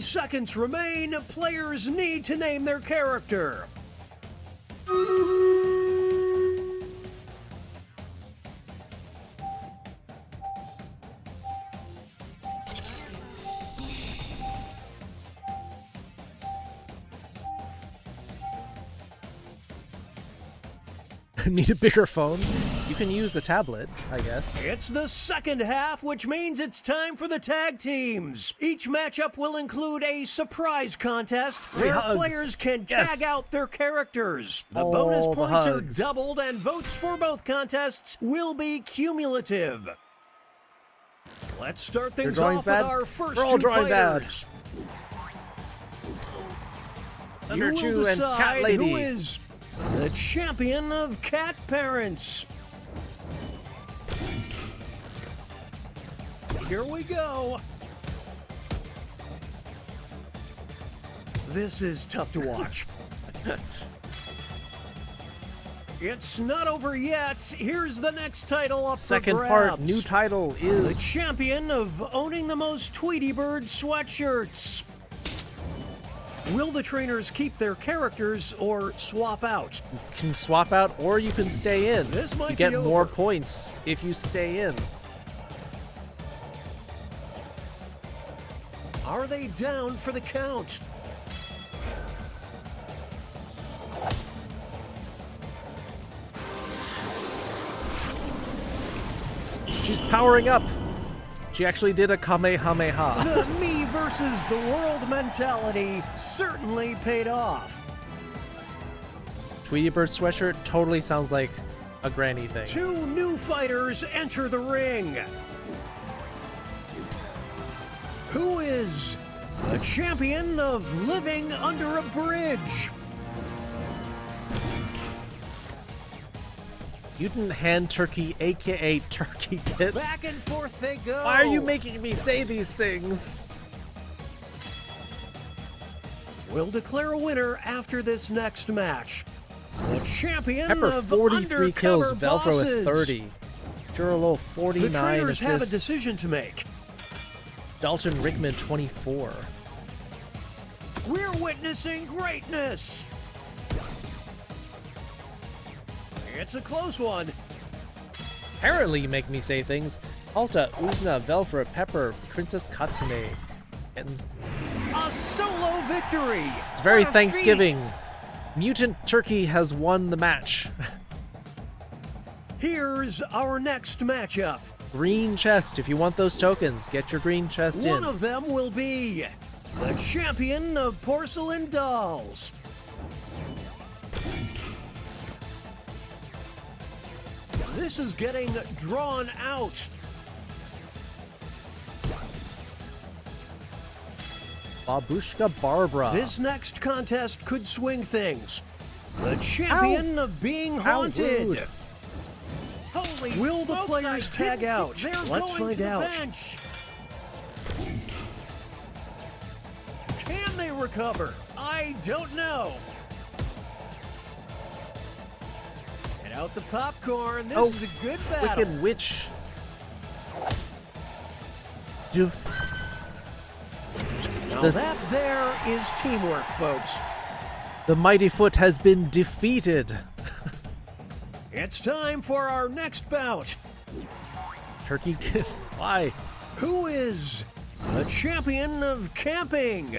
Seconds remain. Players need to name their character. Need a bigger phone? You can use a tablet, I guess. It's the second half, which means it's time for the tag teams. Each matchup will include a surprise contest where players can tag out their characters. The bonus points are doubled, and votes for both contests will be cumulative. Let's start things off with our first two fighters. Thunder You Chew will and Cat decide Lady. who is the champion of cat parents. Here we go. This is tough to watch. It's not over yet. Here's the next title up Second for grabs. part, new title is the champion of owning the most Tweety Bird sweatshirts. Will the trainers keep their characters or swap out? You can swap out or you can stay in. This might you get be more over. points if you stay in. Are they down for the count? She's powering up. She actually did a Kamehameha. The me versus the world mentality certainly paid off. Tweety Bird sweatshirt totally sounds like a granny thing. Two new fighters enter the ring. Who is the champion of living under a bridge? Mutant Hand Turkey, aka Turkey Tits. Back and forth they go. Why are you making me say these things? We'll declare a winner after this next match. The champion Pepper of 43 kills, undercover Velcro bosses. with 30. Juralo 49 The trainers assists. have a decision to make. Dalton Rickman 24. We're witnessing greatness. It's a close one. Apparently you make me say things. Alta, Uzna, Velfra, Pepper, Princess Katsune. And A solo victory. it's very What a Thanksgiving. Mutant Turkey has won the match. Here's our next matchup. Green chest. If you want those tokens, get your green chest in. One of them will be the champion of porcelain dolls. This is getting drawn out. Babushka Barbara. This next contest could swing things. The champion of being haunted. Holy Will the smokes, players I tag didn't out? see- they're Let's going find to the out. bench. Can they recover? I don't know. Get out the popcorn. This is a good battle. Wicked Witch. Dude. Now that there is teamwork, folks. The Mighty Foot has been defeated. It's time for our next bout. Turkey. Why? Who is the champion of camping?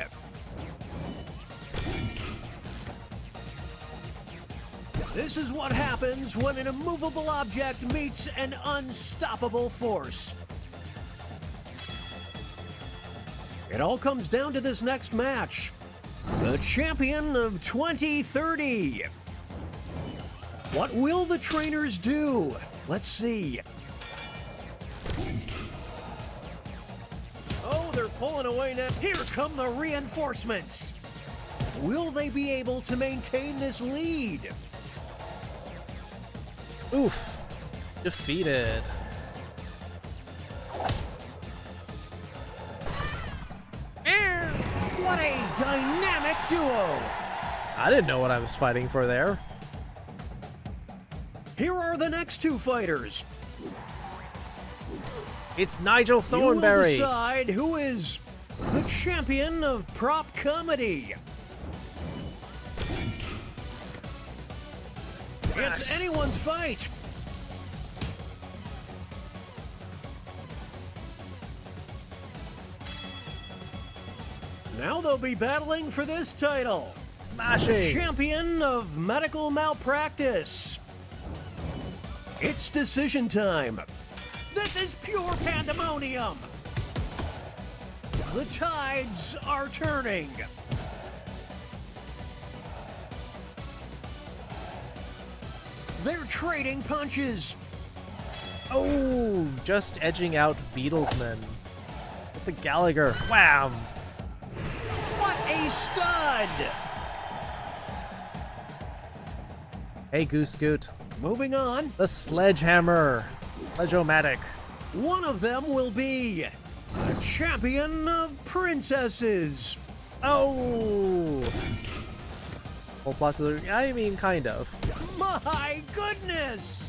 This is what happens when an immovable object meets an unstoppable force. It all comes down to this next match. The champion of 2030. What will the trainers do? Let's see. Oh, they're pulling away now. Here come the reinforcements. Will they be able to maintain this lead? Oof. Defeated. What a dynamic duo! I didn't know what I was fighting for there. Here are the next two fighters. It's Nigel You Thornberry. will decide who is the champion of prop comedy. It's anyone's fight. Now they'll be battling for this title. Smashing. The champion of medical malpractice. It's decision time. This is pure pandemonium. The tides are turning. They're trading punches. Oh, just edging out Beatlesman. With the Gallagher. Wham! What a stud! Hey, Goose Scoot. Moving on. The Sledgehammer. Sledge-o-matic. One of them will be the champion of princesses. Oh! Whole plot to the... I mean, kind of. My goodness!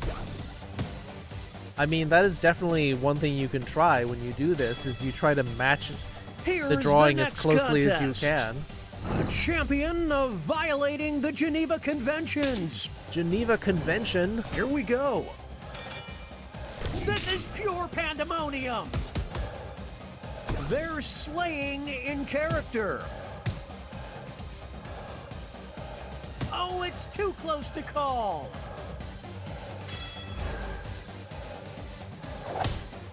I mean, that is definitely one thing you can try when you do this, is you try to match Here's the drawing the as next closely contest. as you can. The champion of violating the Geneva Conventions. Geneva Convention. Here we go. This is pure pandemonium. They're slaying in character. Oh, it's too close to call.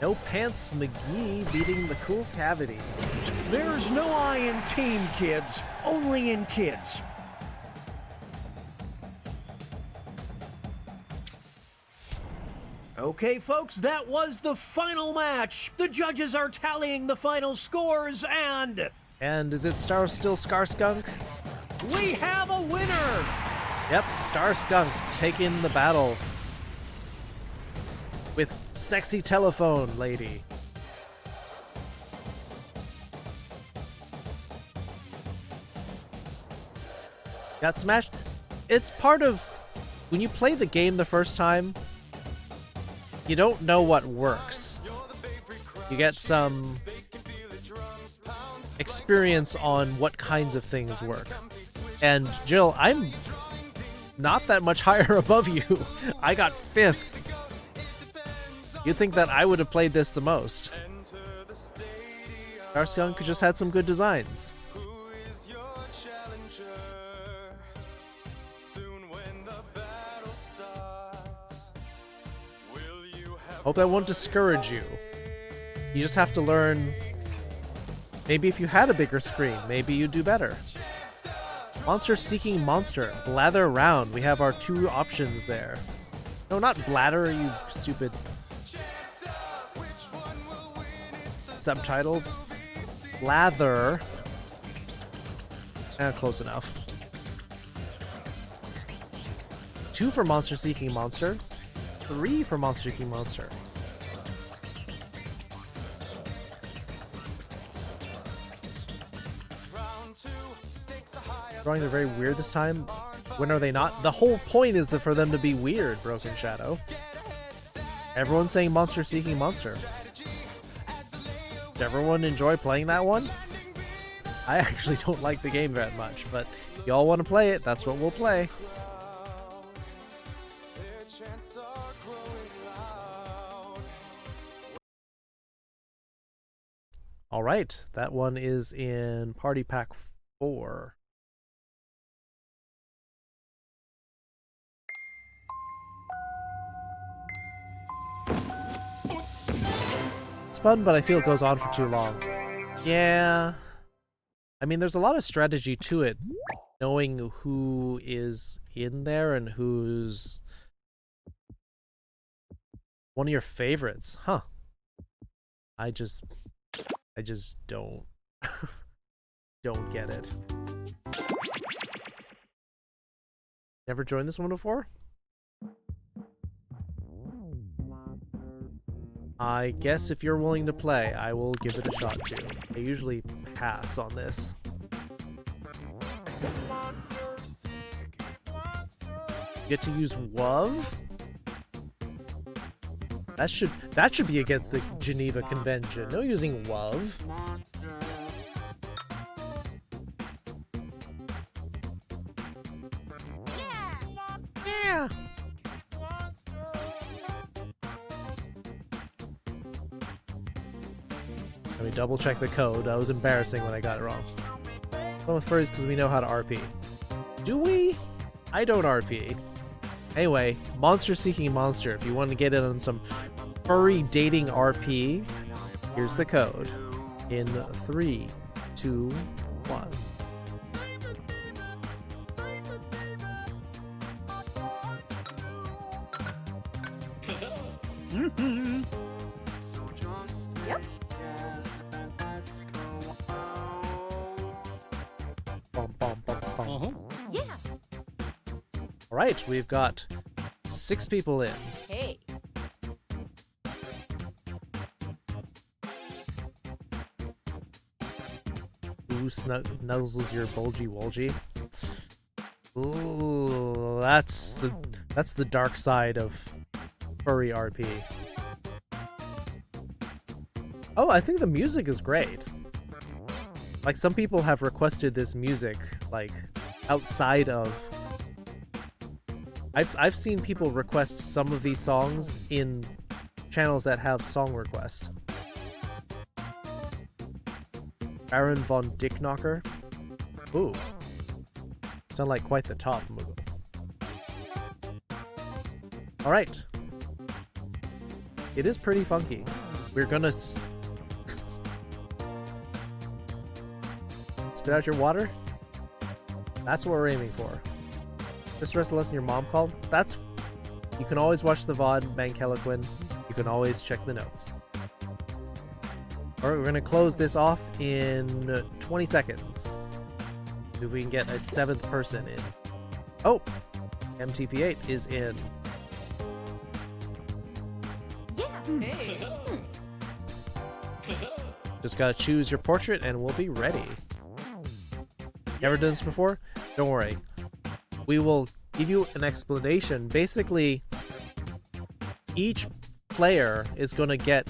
No Pants McGee beating the Cool Cavity. There's no I in team, kids. Only in kids. Okay, folks, that was the final match. The judges are tallying the final scores, and is it still Scarskunk? we have a winner! Yep, Skunk taking the battle with Sexy Telephone Lady. Got smashed. It's part of when you play the game the first time, you don't know what works. You get some experience on what kinds of things work. And Jill, I'm not that much higher above you. I got 5th. You'd think that I would have played this the most. Skunk just had some good designs. Hope that won't discourage you. You just have to learn. Maybe if you had a bigger screen, maybe you'd do better. Monster seeking monster. Blather around. We have our 2 options there. No, not bladder, you stupid. Subtitles. Blather. Close enough. 2 for monster seeking monster. 3 for monster seeking monster. Drawings are very weird this time. When are they not? The whole point is for them to be weird, Broken Shadow. Everyone's saying monster seeking monster. Did everyone enjoy playing that one? I actually don't like the game that much, but y'all want to play it, that's what we'll play. Alright, that one is in Party Pack 4. It's fun, but I feel it goes on for too long. Yeah. I mean, there's a lot of strategy to it, knowing who is in there and who's one of your favorites. Huh. I just don't don't get it. Never joined this one before? I guess if you're willing to play, I will give it a shot too. I usually pass on this. Get to use WOV? That should be against the Geneva Convention. No using WOV. Yeah. Let me double check the code. That was embarrassing when I got it wrong. Going with furries because we know how to RP. Do we? I don't RP. Anyway, monster seeking monster. If you want to get in on some furry dating RP, here's the code. In 3, 2, 1. Yep. Yeah. All right, we've got 6 people in. Hey. Who nuzzles your bulgy wolgy? Ooh, that's the dark side of furry RP. Oh, I think the music is great. Like, some people have requested this music, like, outside of... I've seen people request some of these songs in channels that have song request. Baron von Dickknocker. Ooh. Sound like quite the top move. Alright. It is pretty funky. We're gonna... Spit out your water? That's what we're aiming for. This rest of the lesson your mom called? That's... You can always watch the VOD, Bang Kelequin. You can always check the notes. Alright, we're gonna close this off in 20 seconds. If we can get a 7th person in. Oh! MTP8 is in. Yeah. Hey. Just gotta choose your portrait and we'll be ready. Ever done this before? Don't worry. We will give you an explanation. Basically, each player is gonna get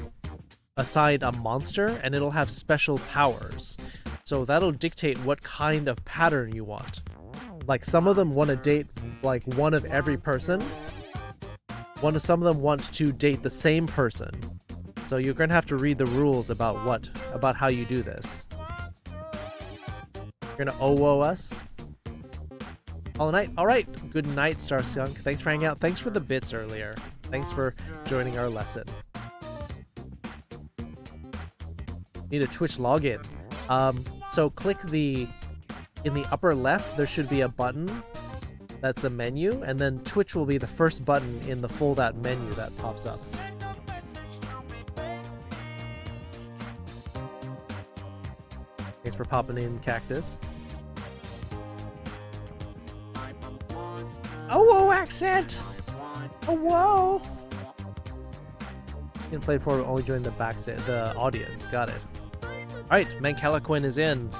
assigned a monster and it'll have special powers. So that'll dictate what kind of pattern you want. Like, some of them want to date like one of every person. Some of them want to date the same person. So you're gonna have to read the rules about how you do this. You're gonna OO us. All night. Alright. Good night, Star Skunk. Thanks for hanging out. Thanks for the bits earlier. Thanks for joining our lesson. Need a Twitch login. So click in the upper left, there should be a button that's a menu, and then Twitch will be the first button in the fold-out menu that pops up. Thanks for popping in, Cactus. Oh, whoa, accent! Oh, whoa! You can play before only join the the audience. Got it. Alright, Mancalaquin is in.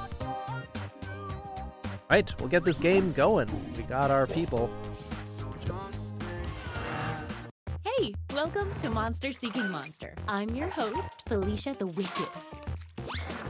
Alright, we'll get this game going. We got our people. Hey, welcome to Monster Seeking Monster. I'm your host, Felicia the Wicked.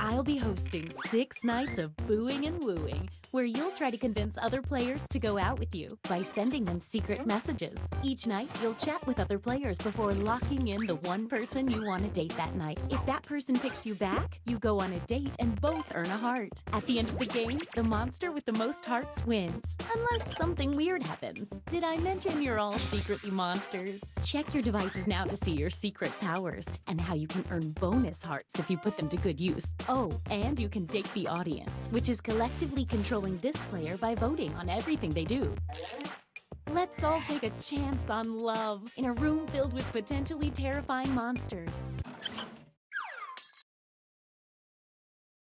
I'll be hosting 6 nights of booing and wooing, where you'll try to convince other players to go out with you by sending them secret messages. Each night, you'll chat with other players before locking in the one person you want to date that night. If that person picks you back, you go on a date and both earn a heart. At the end of the game, the monster with the most hearts wins. Unless something weird happens. Did I mention you're all secretly monsters? Check your devices now to see your secret powers and how you can earn bonus hearts if you put them to good use. Oh, and you can date the audience, which is collectively controlling this player by voting on everything they do. Let's all take a chance on love in a room filled with potentially terrifying monsters.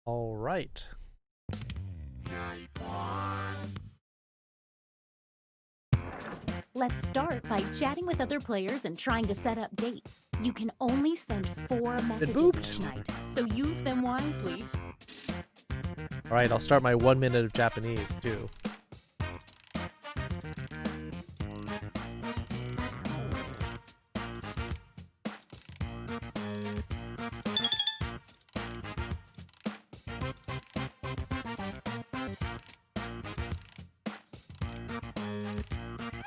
All right. Let's start by chatting with other players and trying to set up dates. You can only send 4 messages each night, so use them wisely. Alright, I'll start my 1 minute of Japanese, too.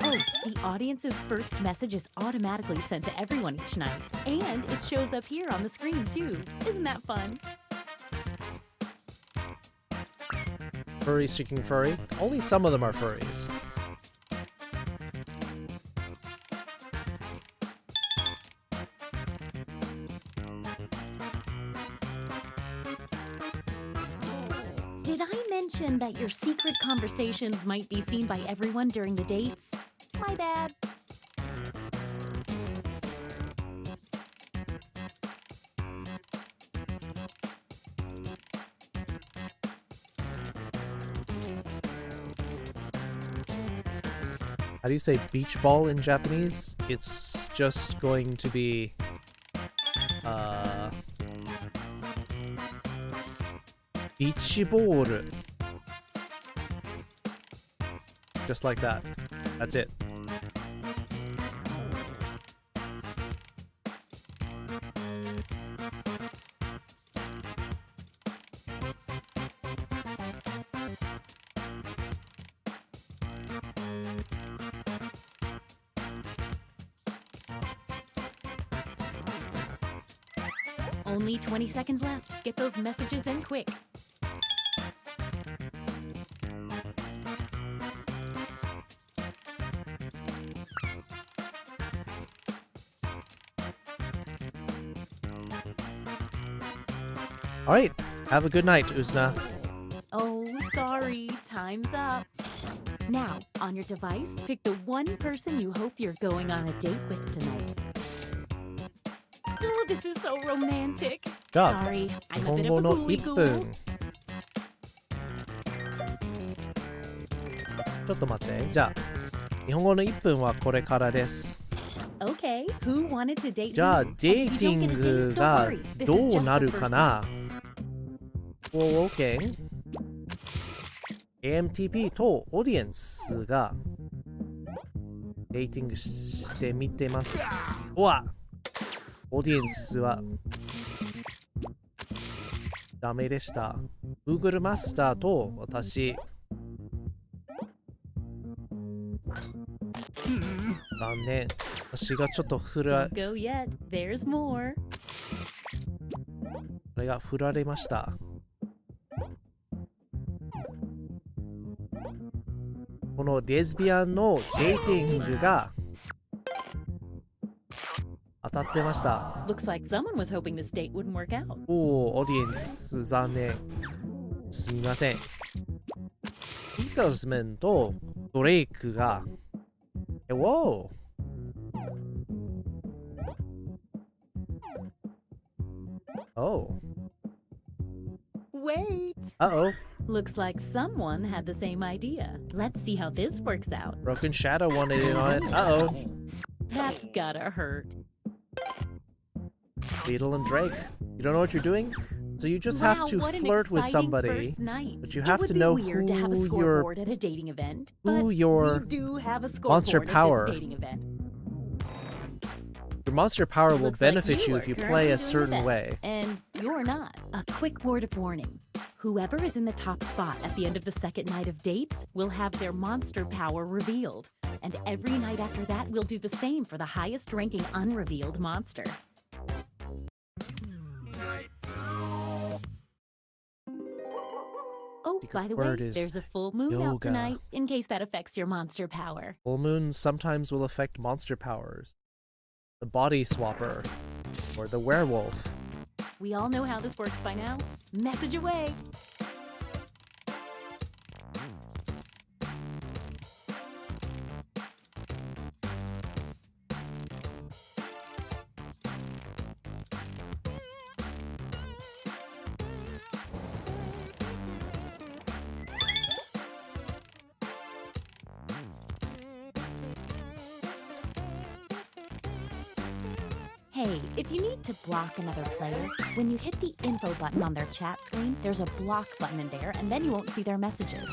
Oh, the audience's first message is automatically sent to everyone each night. And it shows up here on the screen, too. Isn't that fun? Furry seeking furry. Only some of them are furries. Did I mention that your secret conversations might be seen by everyone during the dates? My bad. How do you say beach ball in Japanese? It's just going to be beach ball. Just like that. That's it. Only 20 seconds left. Get those messages in quick. Alright, have a good night, Usna. Oh, sorry. Time's up. Now, on your device, pick the one person you hope you're going on a date with tonight. Oh, this is so romantic. Sorry, I'm a bit of a gooey goo. ちょっと待って。じゃあ、日本語の1分はこれからです。Okay, who wanted to date じゃあ、 who? デーティングがどうなるかな？お、OK。AMTP とオーディエンスがデーティングしてみてます。おわ！オーディエンスはダメでした。Google マスターと私。残念。私がちょっとDon't go yet. There's more. これが振られました。このレズビアンのデーティングが当たってました。 Looks like someone was hoping this date wouldn't work out. おー、オーディエンス残念。すみません。ビートルズメンとドレイクが、Whoa! Oh. Wait! Uh-oh. Looks like someone had the same idea. Let's see how this works out. Broken Shadow wanted in on it. Uh-oh. That's gotta hurt. Beetle and Drake. You don't know what you're doing? So you just have to what an flirt with exciting somebody, first night. but you have to It would know be weird to have a who scoreboard your at a dating event, who but your we do have a monster scoreboard power. at this dating event. Your monster power will Looks like benefit you are if you currently play a doing the certain best, way. and you're not. A quick word of warning. Whoever is in the top spot at the end of the second night of dates will have their monster power revealed. And every night after that, we'll do the same for the highest ranking unrevealed monster. Oh, by the way, word is there's a full moon out yoga. tonight, in case that affects your monster power. Full moons sometimes will affect monster powers. The body swapper or the werewolf. We all know how this works by now. Message away! Hey, if you need to block another player, when you hit the info button on their chat screen, there's a block button in there, and then you won't see their messages.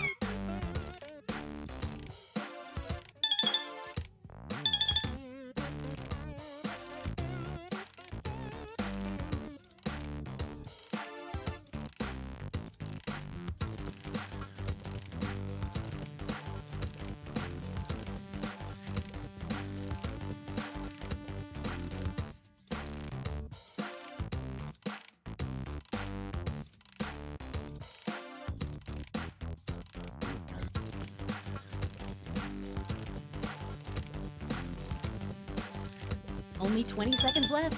Only 20 seconds left.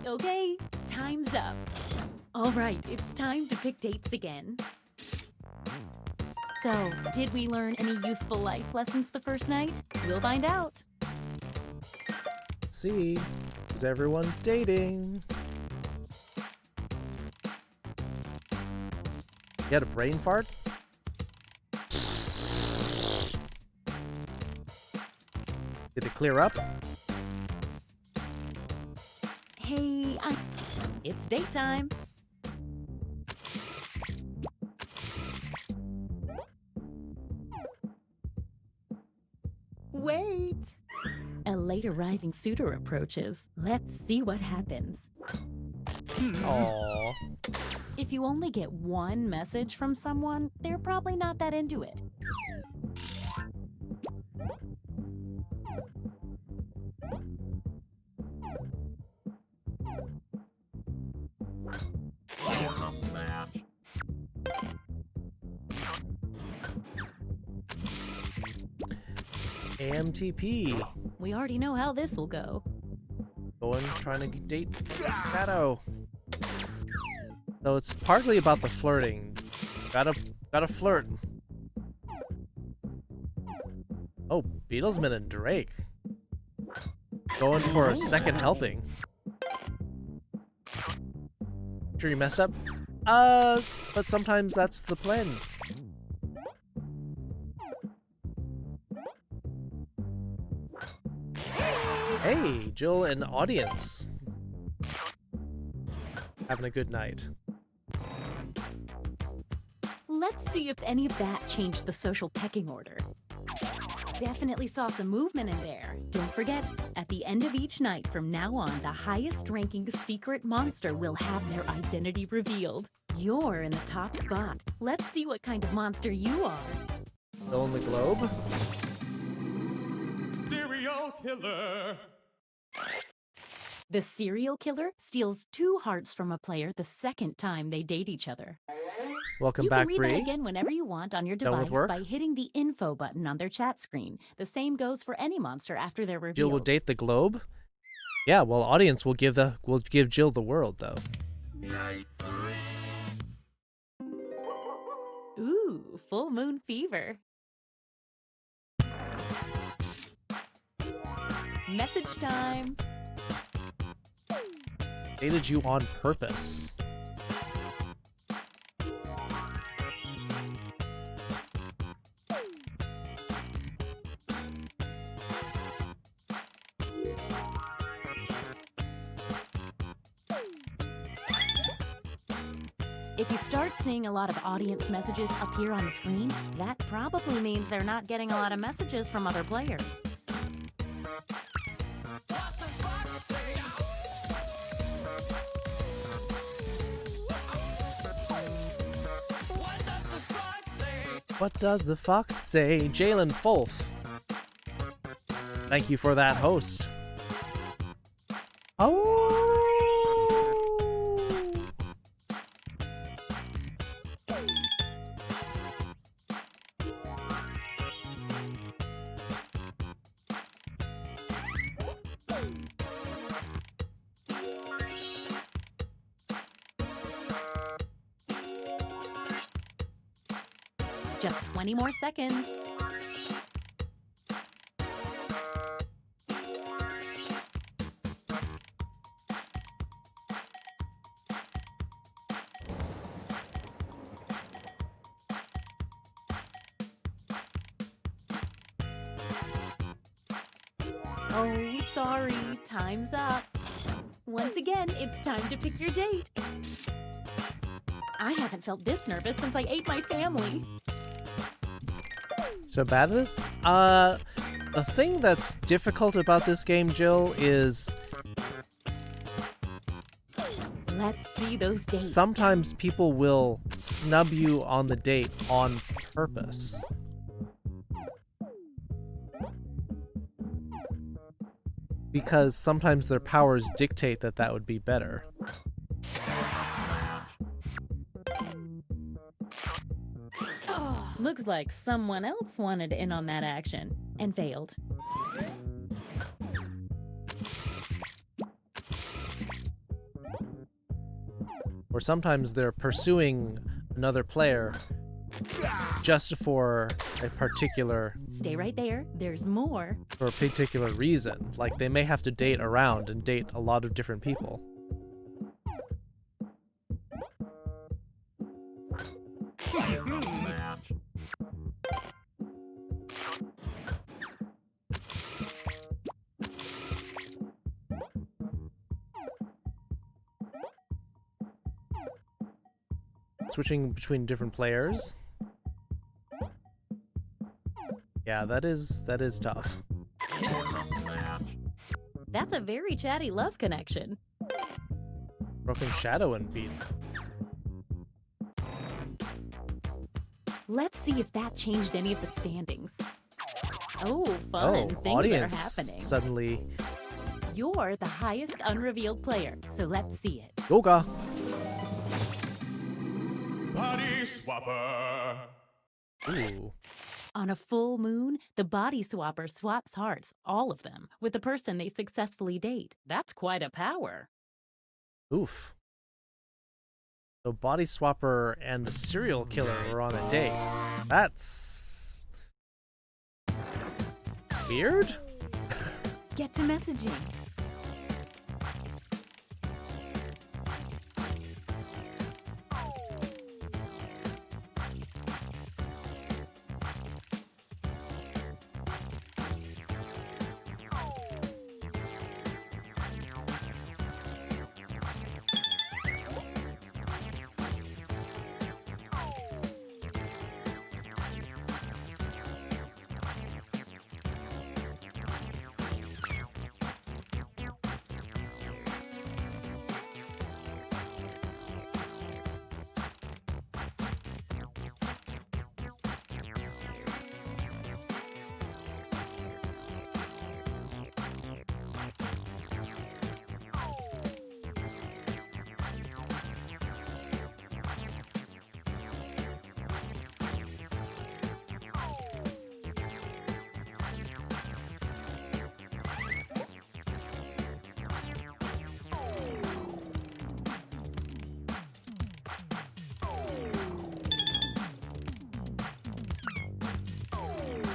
Okay, time's up. All right, it's time to pick dates again. So, did we learn any useful life lessons the first night? We'll find out. Let's see, is everyone dating? You had a brain fart? Did it clear up? Hey, it's date time. Wait! A late arriving suitor approaches. Let's see what happens. Aww. If you only get one message from someone, they're probably not that into it. AMTP. We already know how this will go. Going, trying to date Shadow. So it's partly about the flirting. Gotta flirt. Oh, Beatlesman and Drake. Going for a second helping. Sure you messed up? But sometimes that's the plan. Hey, Jill and audience. Having a good night. Let's see if any of that changed the social pecking order. Definitely saw some movement in there. Don't forget, at the end of each night from now on, the highest ranking secret monster will have their identity revealed. You're in the top spot. Let's see what kind of monster you are. Still in the globe? Serial killer. The serial killer steals 2 hearts from a player the second time they date each other. Welcome You back, can read Bree. that again whenever you want on your Done with device work? by hitting the info button on their chat screen. The same goes for any monster after they're revealed. Jill will date the globe? Yeah, well, audience will give Jill the world, though. Ooh, full moon fever. Message time. Dated you on purpose. If you start seeing a lot of audience messages appear on the screen, that probably means they're not getting a lot of messages from other players. What does the fox say? Jalen Folth. Thank you for that host. Oh. Just 20 more seconds. Oh, sorry. Time's up. Once again, it's time to pick your date. I haven't felt this nervous since I ate my family. So bad at this? The thing that's difficult about this game, Jill, is Let's see those dates. sometimes people will snub you on the date on purpose. Because sometimes their powers dictate that that would be better. Looks like someone else wanted in on that action and failed. Or sometimes they're pursuing another player just for a particular Stay right there. There's more. for a particular reason. Like they may have to date around and date a lot of different people. Switching between different players. Yeah, that is tough. That's a very chatty love connection. Broken Shadow and beat. Let's see if that changed any of the standings. Oh, fun things audience are happening. suddenly. You're the highest unrevealed player, so let's see it. Yoga. Body swapper. Ooh. On a full moon, the body swapper swaps hearts, all of them, with the person they successfully date. That's quite a power. Oof. So Body Swapper and the serial killer were on a date. That's weird? Get to messaging.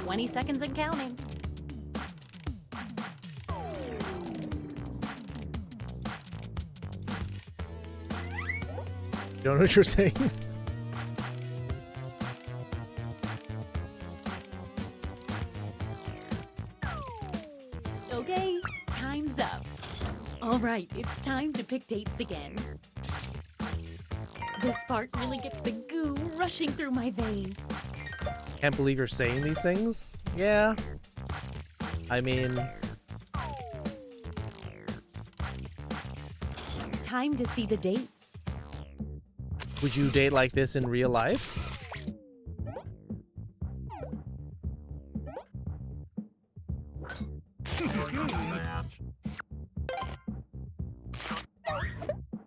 20 seconds and counting. Don't know what you're saying. Okay, time's up. All right, it's time to pick dates again. This part really gets the goo rushing through my veins. Can't believe you're saying these things? Yeah. I mean... Time to see the dates. Would you date like this in real life?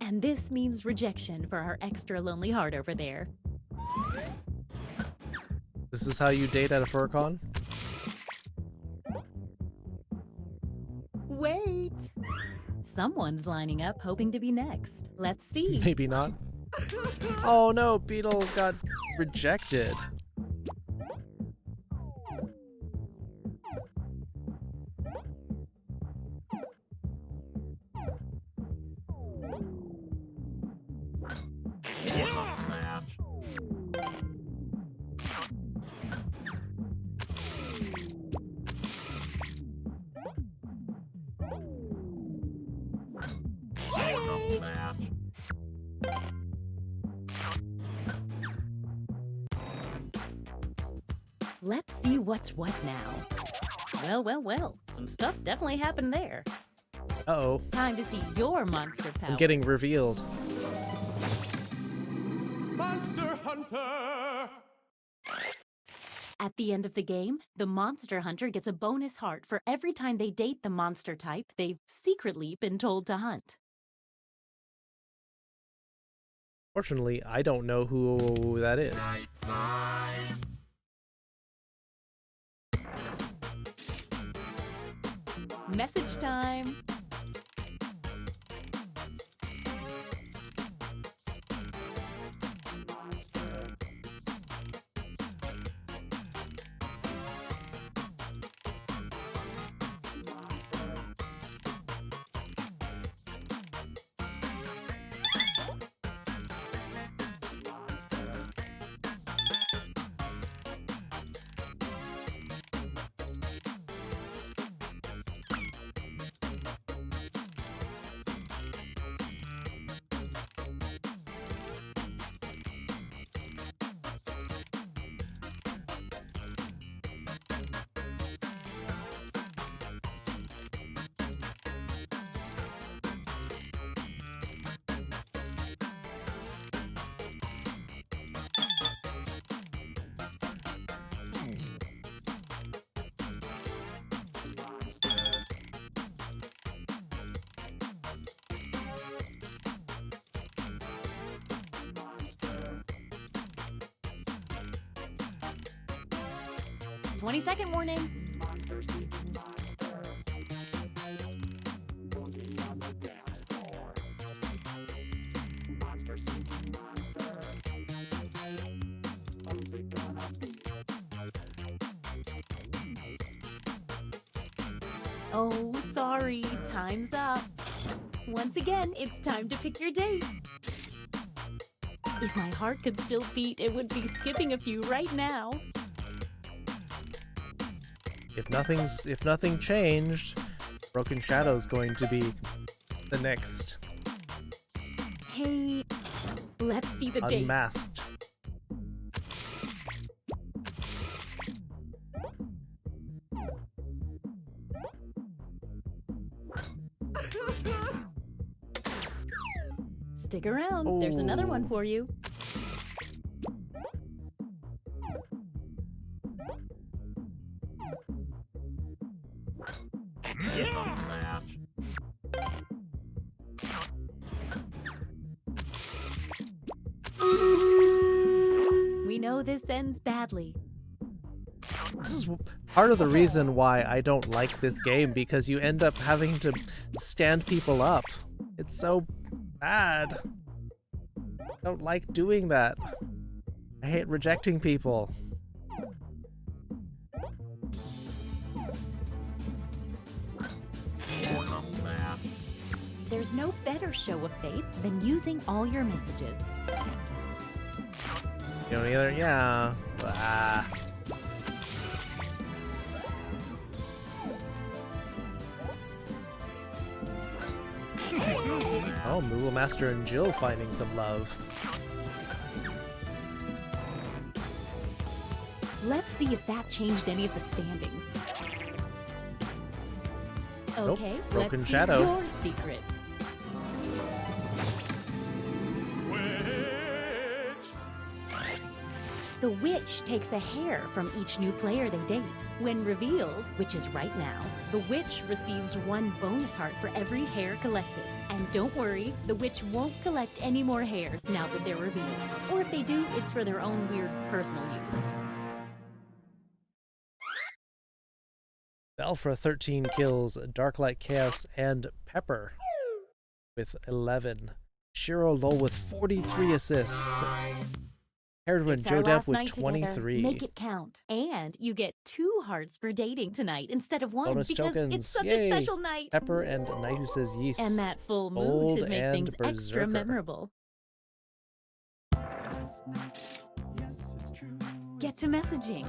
And this means rejection for our extra lonely heart over there. This is how you date at a furcon? Wait! Someone's lining up hoping to be next. Let's see. Maybe not. Oh no, Beetle got rejected. Let's see what's what now. Well, some stuff definitely happened there. Uh-oh. Time to see your monster power. I'm getting revealed. Monster Hunter! At the end of the game, the monster hunter gets a bonus heart for every time they date the monster type they've secretly been told to hunt. Fortunately, I don't know who that is. Message time! "20-second warning." Oh, sorry, time's up. Once again, it's time to pick your date. If my heart could still beat, it would be skipping a few right now. If nothing changed, Broken Shadow's going to be the next Hey, let's see the date. unmasked. Stick around, there's another one for you. We know this ends badly. This is part of the reason why I don't like this game, because you end up having to stand people up. It's so bad. I don't like doing that. I hate rejecting people. There's no better show of faith than using all your messages. You know either? Yeah. Ah. Oh, Moogle Master and Jill finding some love. Let's see if that changed any of the standings. Nope. Okay, Broken let's Shadow. see your secrets. The witch takes a hair from each new player they date. When revealed, which is right now, the witch receives 1 bonus heart for every hair collected. And don't worry, the witch won't collect any more hairs now that they're revealed. Or if they do, it's for their own weird personal use. Belfra 13 kills, Darklight Chaos and Pepper with 11. Shiro Lowell with 43 assists. Herodwin It's our Jodev last with night together. 23. Make it count. And you get 2 hearts for dating tonight instead of 1 Bonus because tokens. it's such Yay. a special night. Pepper and Knight Who Says Yeast. And that full moon Bold should make and things extra Berserker. memorable. Get to messaging.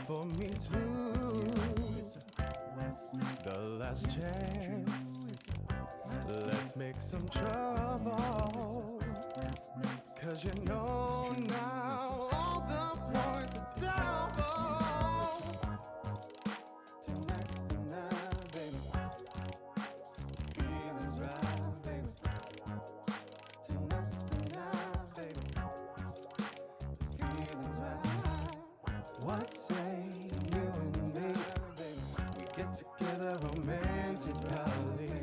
For me too. The last chance. Let's make some trouble. 'Cause you know now all the points are double. Tonight's the night, baby. Feelings right, baby. Tonight's the night, baby. Feelings right. What say you and me? We get together romantically.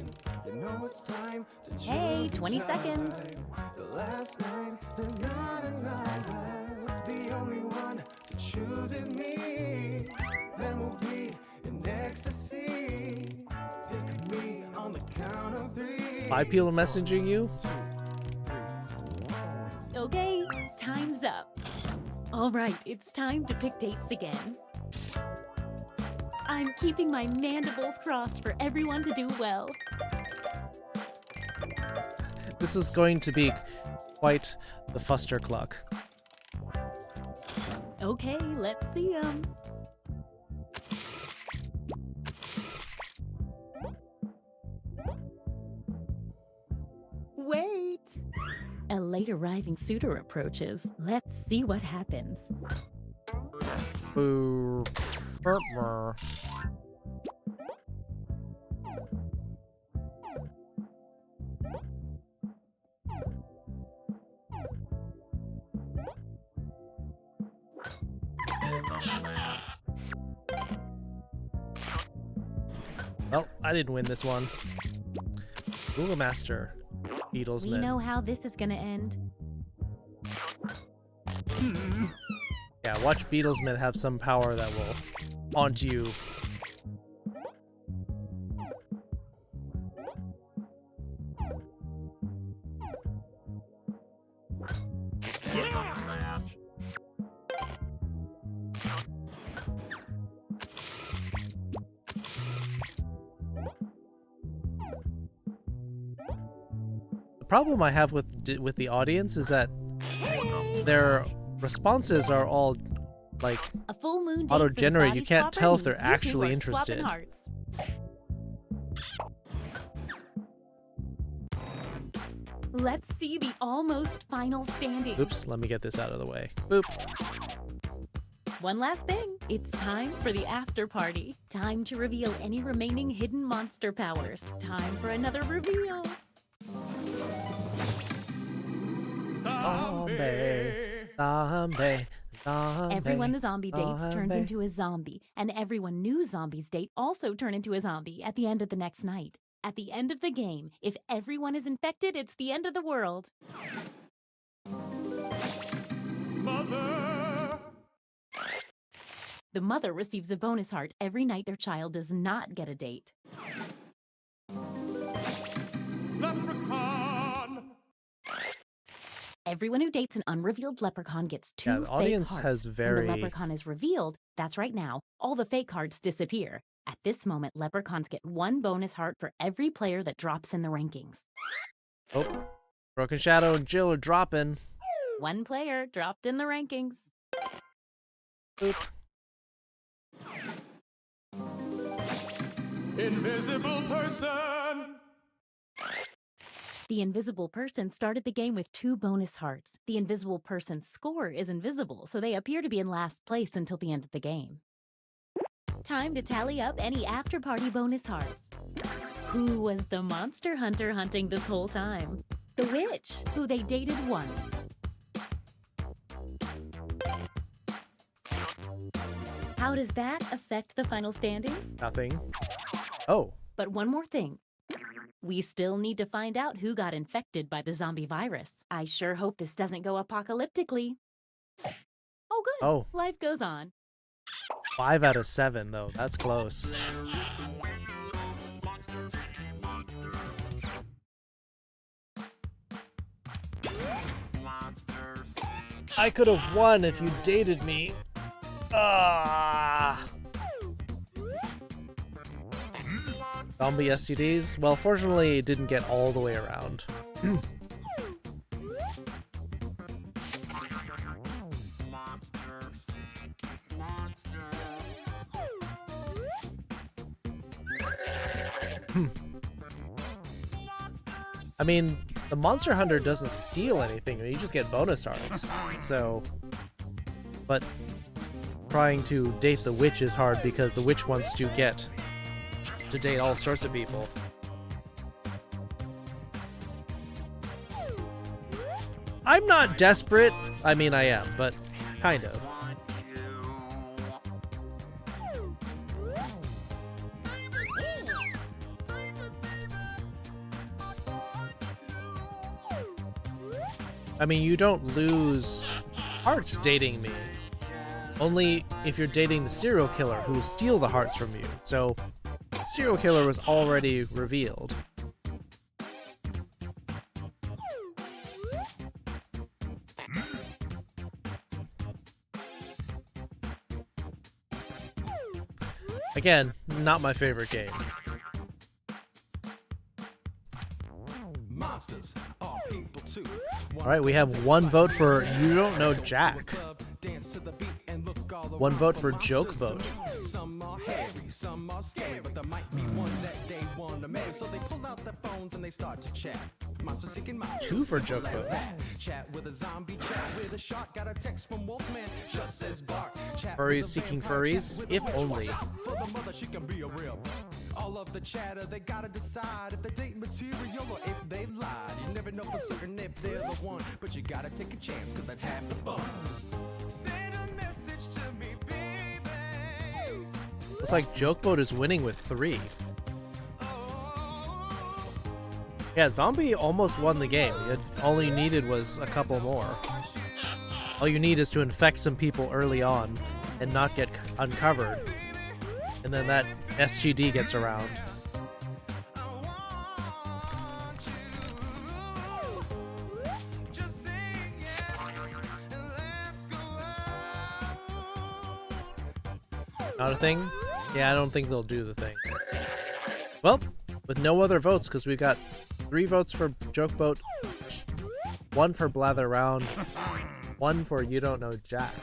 You know it's time to choose. Hey, 20 seconds. The last night, there's not another. The only one to choose is me. Then we'll be in ecstasy. Pick me on the count of 3. 5 people messaging you? Okay, time's up. All right, it's time to pick dates again. I'm keeping my mandibles crossed for everyone to do well. This is going to be quite the fustercluck. Okay, let's see 'em. Wait! A late arriving suitor approaches. Let's see what happens. Boo. Burp, burr. Well, I didn't win this one. Google Master, Beatlesman. We know how this is gonna end. Yeah, watch Beatlesman have some power that will haunt you. The problem I have with the audience is that their responses are all like A full moon date auto-generated. for the You can't body tell if swapper they're means you two actually are swapping interested. hearts. Let's see the almost final standing. Oops, let me get this out of the way. Boop. One last thing. It's time for the after party. Time to reveal any remaining hidden monster powers. Time for another reveal. Zombie. Zombie. Zombie. Everyone the zombie dates turns zombie. into a zombie, and everyone new zombies date also turn into a zombie at the end of the next night. At the end of the game, if everyone is infected, it's the end of the world. Mother! The mother receives a bonus heart every night their child does not get a date. Leprechaun! Everyone who dates an unrevealed leprechaun gets 2 Yeah, the fake audience hearts. has When very- the leprechaun is revealed, that's right now, all the fake hearts disappear. At this moment, leprechauns get 1 bonus heart for every player that drops in the rankings. Oh, Broken Shadow and Jill are dropping. 1 player dropped in the rankings. Boop. Invisible person! The invisible person started the game with 2 bonus hearts. The invisible person's score is invisible, so they appear to be in last place until the end of the game. Time to tally up any after-party bonus hearts. Who was the monster hunter hunting this whole time? The witch, who they dated once. How does that affect the final standings? Nothing. Oh. But one more thing. We still need to find out who got infected by the zombie virus. I sure hope this doesn't go apocalyptically. Oh, good. Oh. Life goes on. 5 out of 7, though. That's close. I could have won if you dated me. Ah. Zombie STDs? Well, fortunately, it didn't get all the way around. I mean, the Monster Hunter doesn't steal anything, you just get bonus hearts. So, but trying to date the witch is hard because the witch wants to date all sorts of people. I'm not desperate. I mean, I am, but kind of. I mean, you don't lose hearts dating me. Only if you're dating the serial killer who will steal the hearts from you. So, the serial killer was already revealed. Again, not my favorite game. Monsters are people too. Alright, we have 1 vote for You Don't Know Jack. 1 vote for Joke Vote. Some are hairy, some are scary, but there might be one that they want to marry. So they pull out their phones and they start to chat. Monster seeking monsters. 2 for Joke Vote. Chat with a zombie, chat with a shark. Got a text from Wolfman, just says bark. Furries seeking furries? If only. For the mother, she can be a real. All of the chatter, they gotta decide if they date material or if they lied. You never know for certain if they're the one, but you gotta take a chance, cause that's half the fun. Send a message to me, baby. Looks like Jokeboat is winning with 3. Yeah, Zombie almost won the game. All you needed was a couple more. All you need is to infect some people early on and not get uncovered. And then that SGD gets around. Not a thing? Yeah, I don't think they'll do the thing. Well, with no other votes, because we got 3 votes for Jokeboat, 1 for Blather Round, 1 for You Don't Know Jack.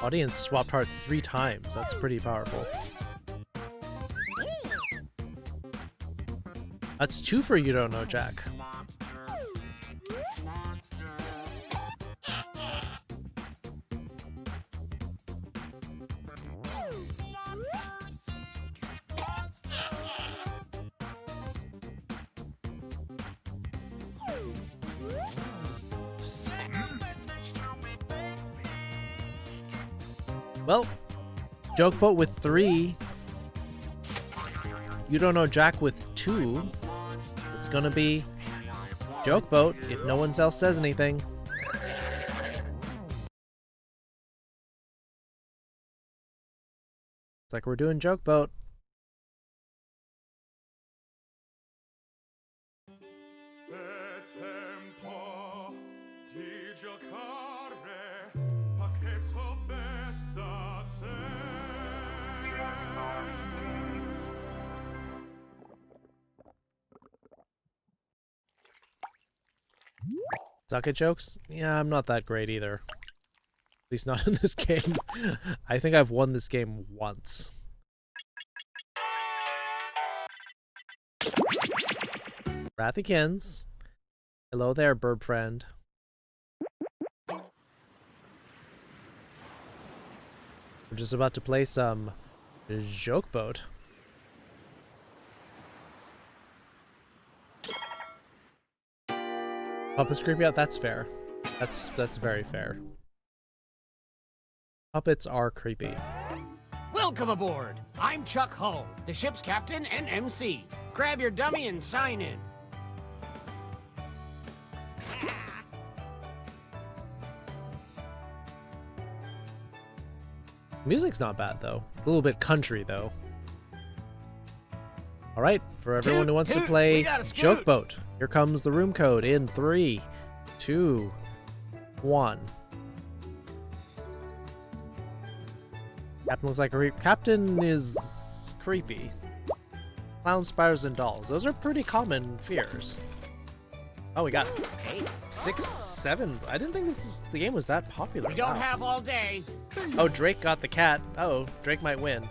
Audience swapped hearts 3 times. That's pretty powerful. That's 2 for You Don't Know Jack. Well, joke boat with 3. You don't know Jack with 2. It's gonna be joke boat if no one else says anything. It's like we're doing joke boat. Suck at jokes? Yeah, I'm not that great either. At least not in this game. I think I've won this game once. Rathykins. Hello there, bird friend. We're just about to play some joke boat. Puppets creep out? That's fair. That's very fair. Puppets are creepy. Welcome aboard! I'm Chuck Hull, the ship's captain and MC. Grab your dummy and sign in. Music's not bad though. A little bit country though. Alright, for everyone who wants to play Joke Boat, here comes the room code in 3, 2, 1. Captain looks like a Captain is creepy. Clowns, spiders, and dolls. Those are pretty common fears. Oh, we got 6, 7. I didn't think the game was that popular. We don't have all day. Oh, Drake got the cat. Oh, Drake might win.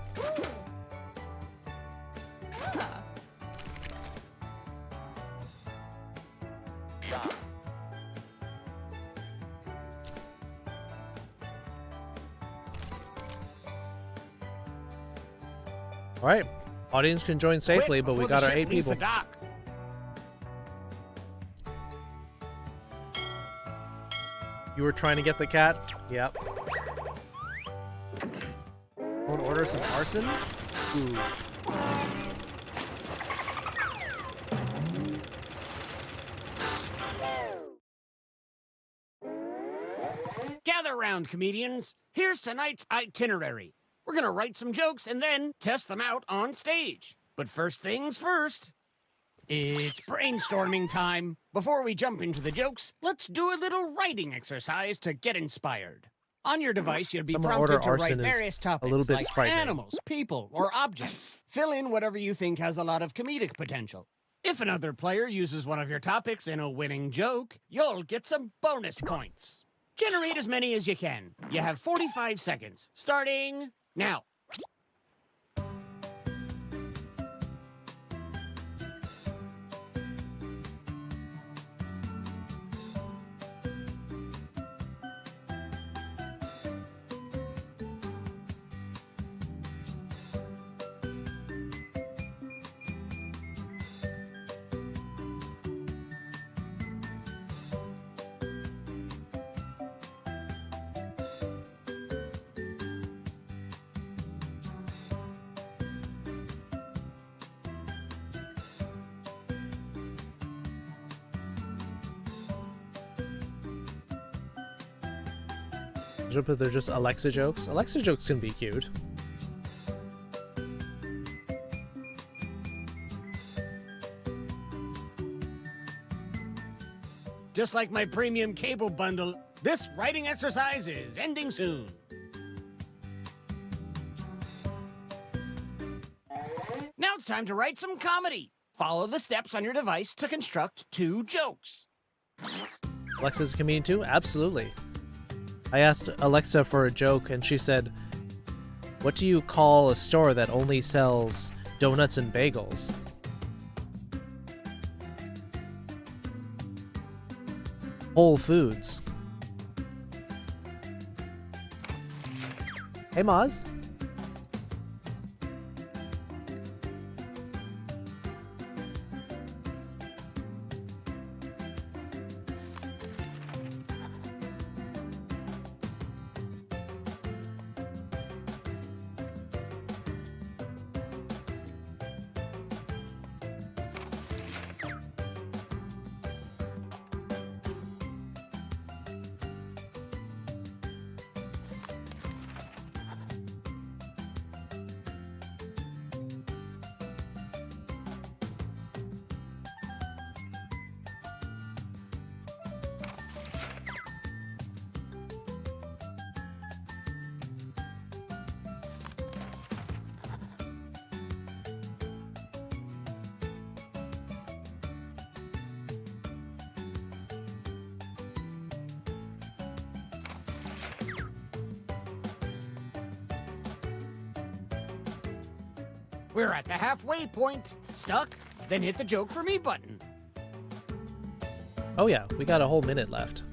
All right, audience can join safely, but we got our 8 people. You were trying to get the cat? Yep. Want to order some arson? Ooh. Gather round, comedians. Here's tonight's itinerary. We're gonna write some jokes and then test them out on stage. But first things first, it's brainstorming time. Before we jump into the jokes, let's do a little writing exercise to get inspired. On your device, you'll be prompted to write various topics like animals, people, or objects. Fill in whatever you think has a lot of comedic potential. If another player uses one of your topics in a winning joke, you'll get some bonus points. Generate as many as you can. You have 45 seconds, starting now. But they're just Alexa jokes. Alexa jokes can be cute. Just like my premium cable bundle, this writing exercise is ending soon. Now it's time to write some comedy. Follow the steps on your device to construct 2 jokes. Alexa's a comedian too? Absolutely. I asked Alexa for a joke and she said, "What do you call a store that only sells donuts and bagels?" Whole Foods. Hey, Maz. We're at the halfway point. Stuck? Then hit the joke for me button. Oh yeah, we got a whole minute left.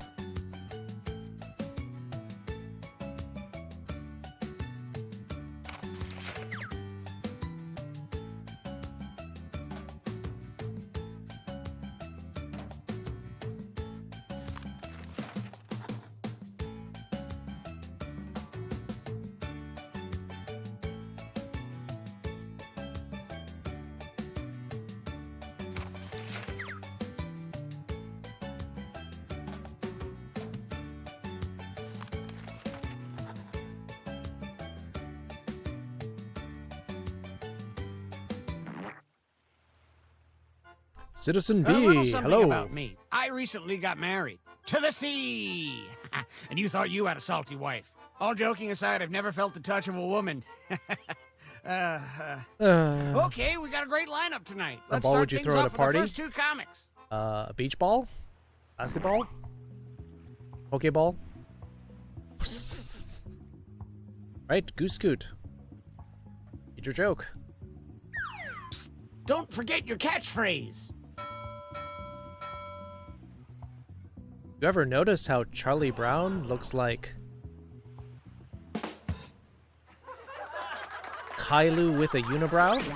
Citizen B, A little something hello. about me. I recently got married. To the sea! And you thought you had a salty wife. All joking aside, I've never felt the touch of a woman. Okay, we got a great lineup tonight. Let's ball start would you things throw at off a party? with the first two comics. A beach ball? Basketball? Pokeball? Right, Goose Scoot. Get your joke. Psst, don't forget your catchphrase. You ever notice how Charlie Brown looks like Kailu with a unibrow? You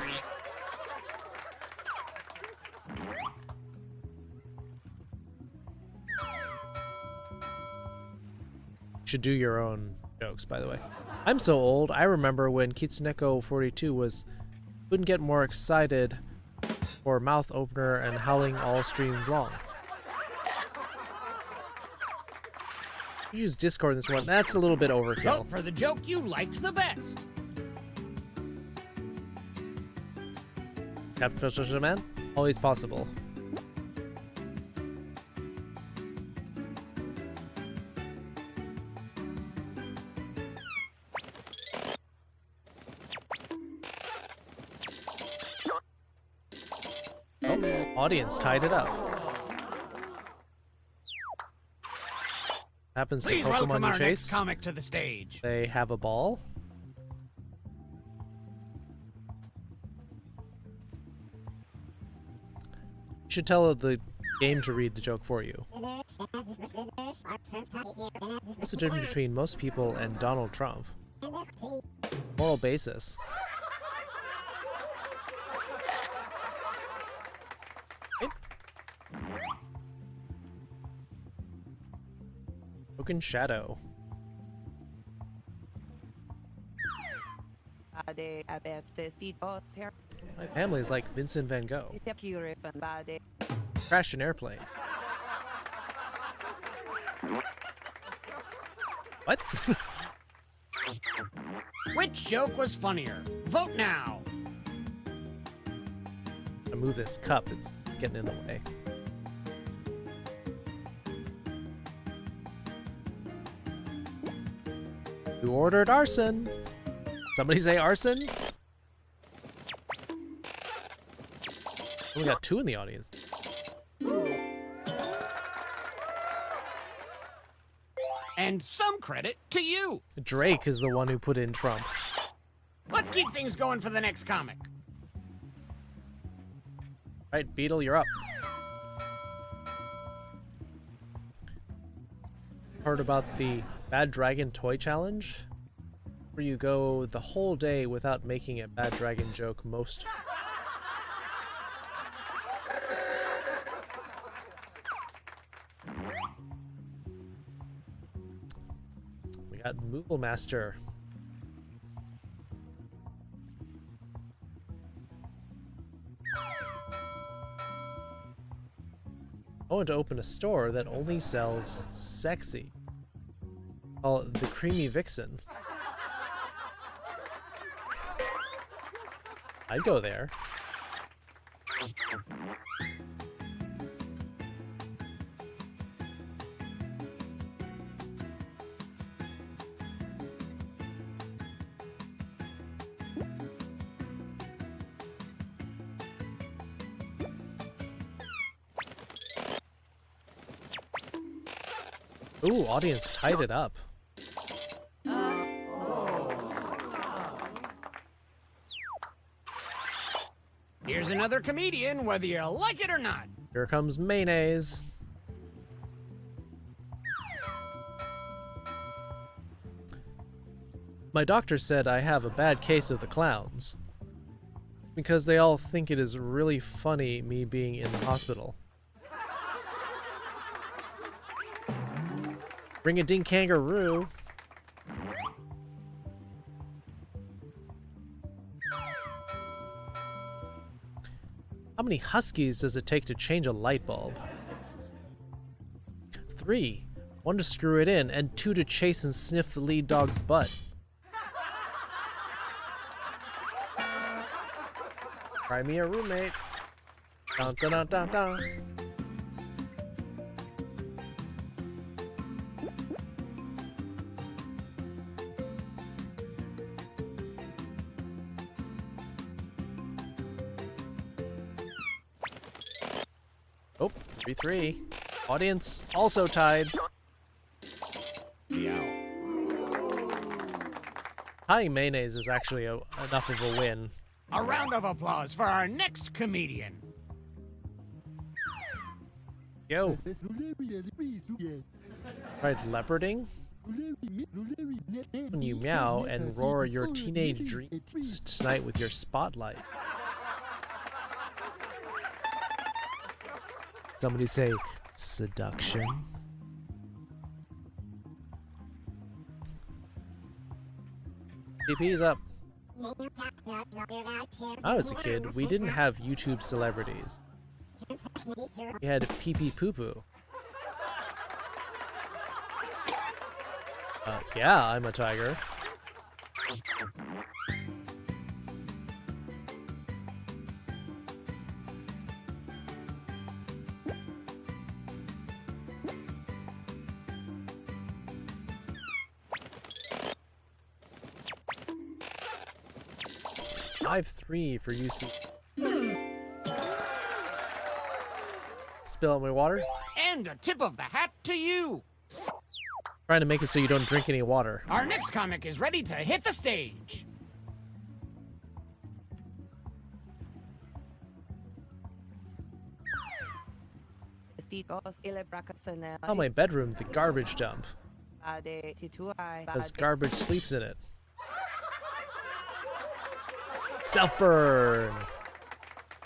should do your own jokes, by the way. I'm so old, I remember when Kitsuneko 42 couldn't get more excited for mouth opener and howling all streams long. Use Discord in this one. That's a little bit overkill. Vote for the joke you liked the best. Captain Man? Always possible. Oh, audience tied it up. Happens to Please Pokemon welcome you our chase. next comic to the stage. They have a ball. You should tell the game to read the joke for you. What's the difference between most people and Donald Trump? Moral basis. Broken Shadow. My family is like Vincent van Gogh. Crashed an airplane. What? Which joke was funnier? Vote now. I move this cup, it's getting in the way. Who ordered arson? Somebody say arson? We got two in the audience. And some credit to you. Drake is the one who put in Trump. Let's keep things going for the next comic. Right, Beetle, you're up. Heard about the Bad Dragon Toy Challenge? Where you go the whole day without making a Bad Dragon joke most... We got Moogle Master. I want to open a store that only sells sexy. Call it the Creamy Vixen. I'd go there. Ooh, audience tied it up. another comedian, whether you like it or not. Here comes mayonnaise. My doctor said I have a bad case of the clowns because they all think it is really funny me being in the hospital. Bring a ding kangaroo. How many huskies does it take to change a light bulb? 3. 1 to screw it in, and 2 to chase and sniff the lead dog's butt. Try me a roommate. Dun dun dun dun dun. Oh, 3-3. Audience also tied. Yeah. Tying mayonnaise is actually enough of a win. A round of applause for our next comedian. Yo. Tried leoparding? When you meow and roar your teenage dreams tonight with your spotlight. Somebody say seduction. TP's up. When I was a kid, we didn't have YouTube celebrities. We had Pee Pee Poo Poo. Yeah, I'm a tiger. Five 3 for UC. Spill out my water. And a tip of the hat to you. Trying to make it so you don't drink any water. Our next comic is ready to hit the stage. Oh, my bedroom, the garbage dump. Because garbage sleeps in it. Self-burn!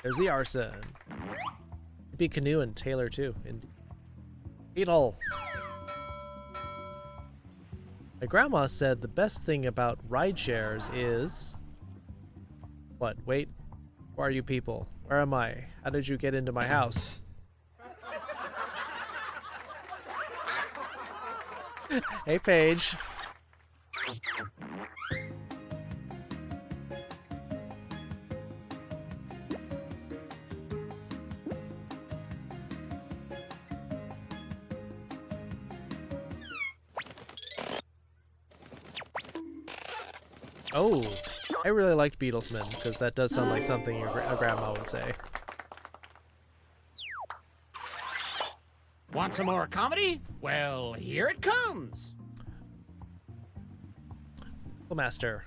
There's the arson. Be Canoe and Taylor too. Beetle! My grandma said the best thing about ride shares is... What? Wait. Who are you people? Where am I? How did you get into my house? Hey, Paige. Oh, I really liked Beatlesman, because that does sound like something a grandma would say. Want some more comedy? Well, here it comes. Well, Master.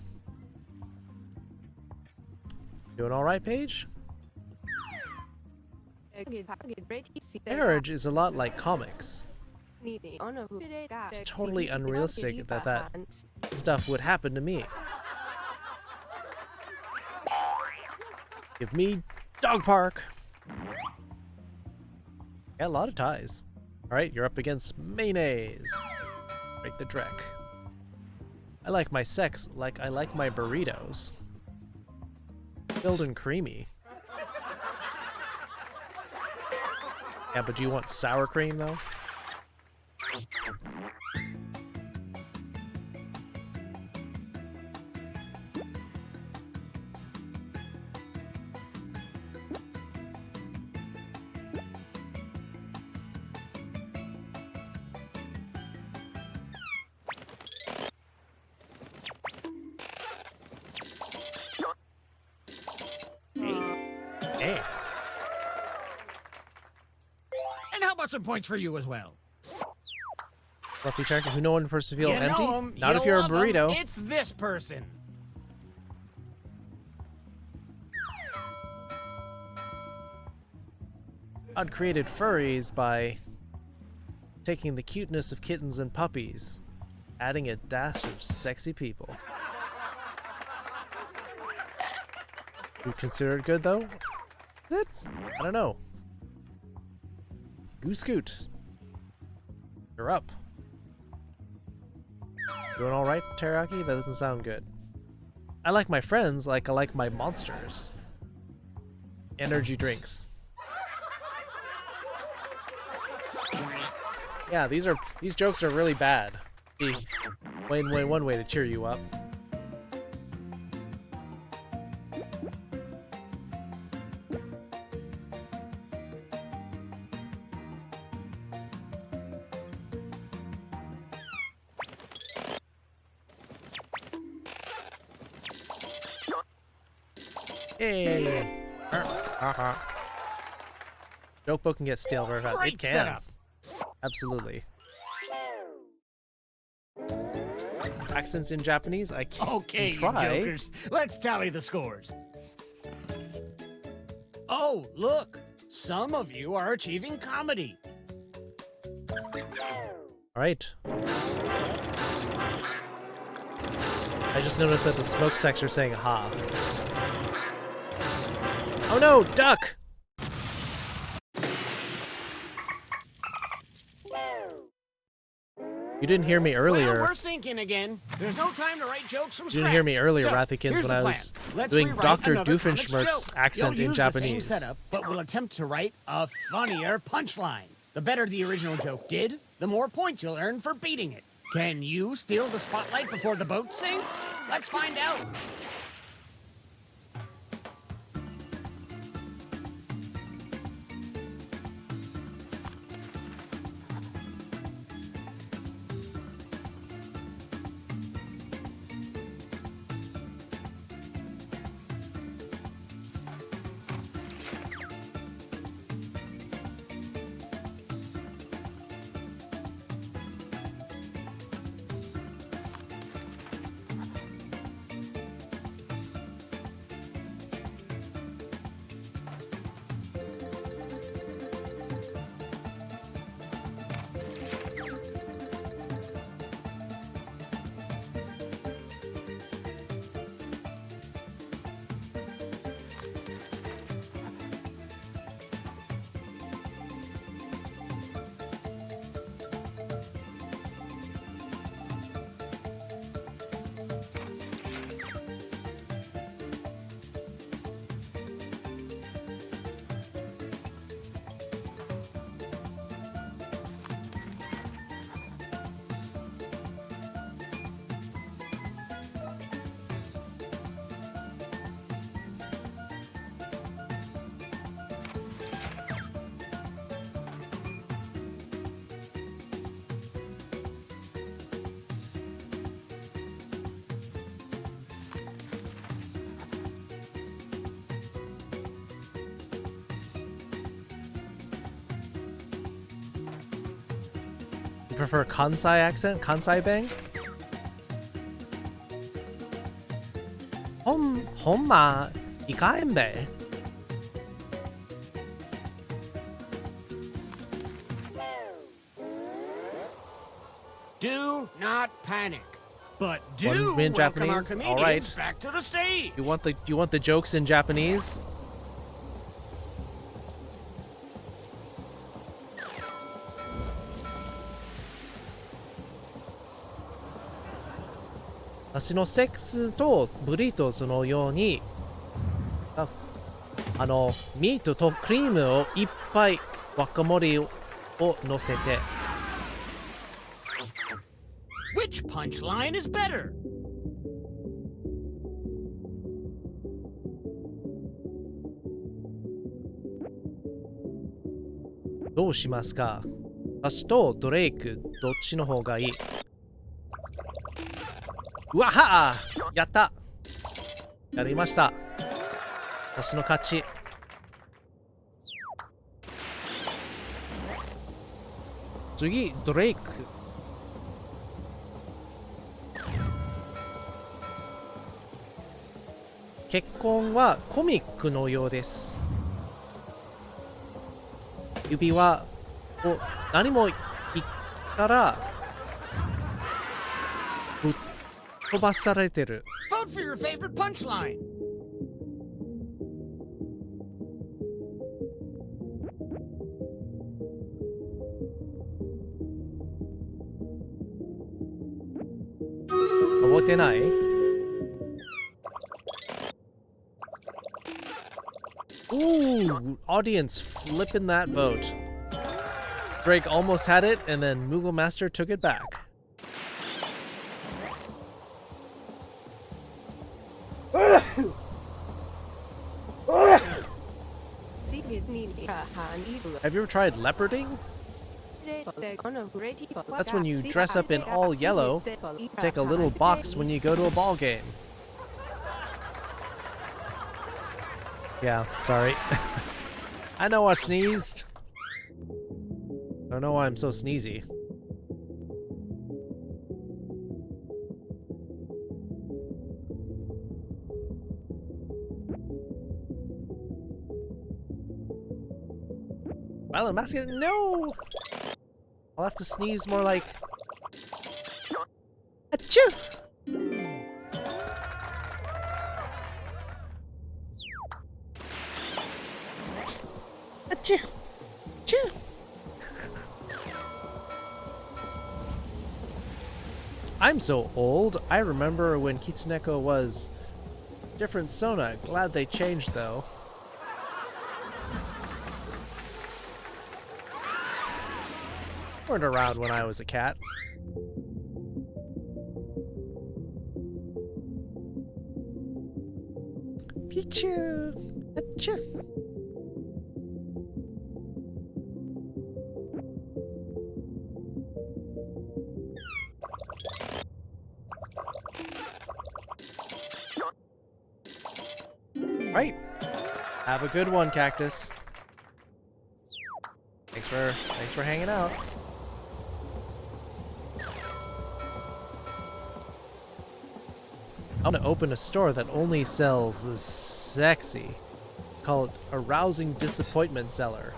Doing all right, Paige? Marriage is a lot like comics. It's totally unrealistic that stuff would happen to me. Give me Dog Park. Got a lot of ties. Alright, you're up against mayonnaise. Break the dreck. I like my sex like I like my burritos. Filled and creamy. Yeah, but do you want sour cream though? Hey. And how about some points for you as well? Fluffy checker who no one person feel You empty? know 'em, Not you if you're a love 'em, burrito. It's this person. God created furries by taking the cuteness of kittens and puppies, adding a dash of sexy people. You consider it good, though? Is it? I don't know. Goose Scoot. You're up. Doing alright, Teriyaki? That doesn't sound good. I like my friends like I like my monsters. Energy drinks. Yeah, these jokes are really bad. One way to cheer you up. Hey! Joke book can get stale very fast. Great It can. setup. Absolutely. Accents in Japanese? I can't Okay, you try. jokers. Let's tally the scores. Oh, look. Some of you are achieving comedy. Alright. I just noticed that the smoke sector saying ha. Oh no, duck! You didn't hear me earlier. Well, we're sinking again. There's no time to write jokes from You scratch. didn't hear me earlier, So, Rathykins, here's when I the was plan. Let's doing rewrite Dr. another comics Doofenshmirtz's joke. accent You'll in use Japanese. The same setup, but we'll attempt to write a funnier punchline. The better the original joke did, the more points you'll earn for beating it. Can you steal the spotlight before the boat sinks? Let's find out. You prefer Kansai accent? Kansai bang? Homma, ikaembe. Do not panic. But do One in welcome our Japanese? comedians All right. back to the stage. You want the jokes in Japanese?私のセックスとブリトーそのようにミートとクリームをいっぱいワカモレを乗せて Which punchline is better? どうしますか？私とドレイクどっちの方がいい？うわはーやった！やりました。私の勝ち。次ドレイク。結婚はコミックのようです。指はこう何も言ったらぶっ飛ばされてる。 Vote for your favorite punchline. Ooh, audience flipping that vote. Drake almost had it, and then Moogle Master took it back. Have you ever tried leoparding? That's when you dress up in all yellow, take a little box when you go to a ball game. Yeah, sorry. I know I sneezed. I don't know why I'm so sneezy. Violet Basket, no! I'll have to sneeze more like... Achoo! Achoo! Achoo! I'm so old. I remember when Kitsuneko was different Sona. Glad they changed though. Weren't around when I was a cat. Pichu! Achoo! Right. Have a good one, Cactus. Thanks for hanging out. I'm gonna open a store that only sells sexy. Call it Arousing Disappointment Seller.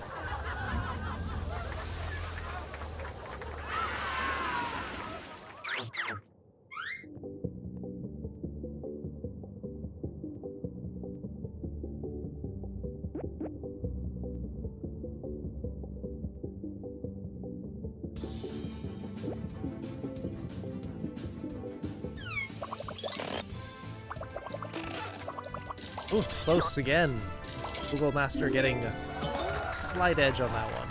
Ooh, close again. Google Master getting a slight edge on that one.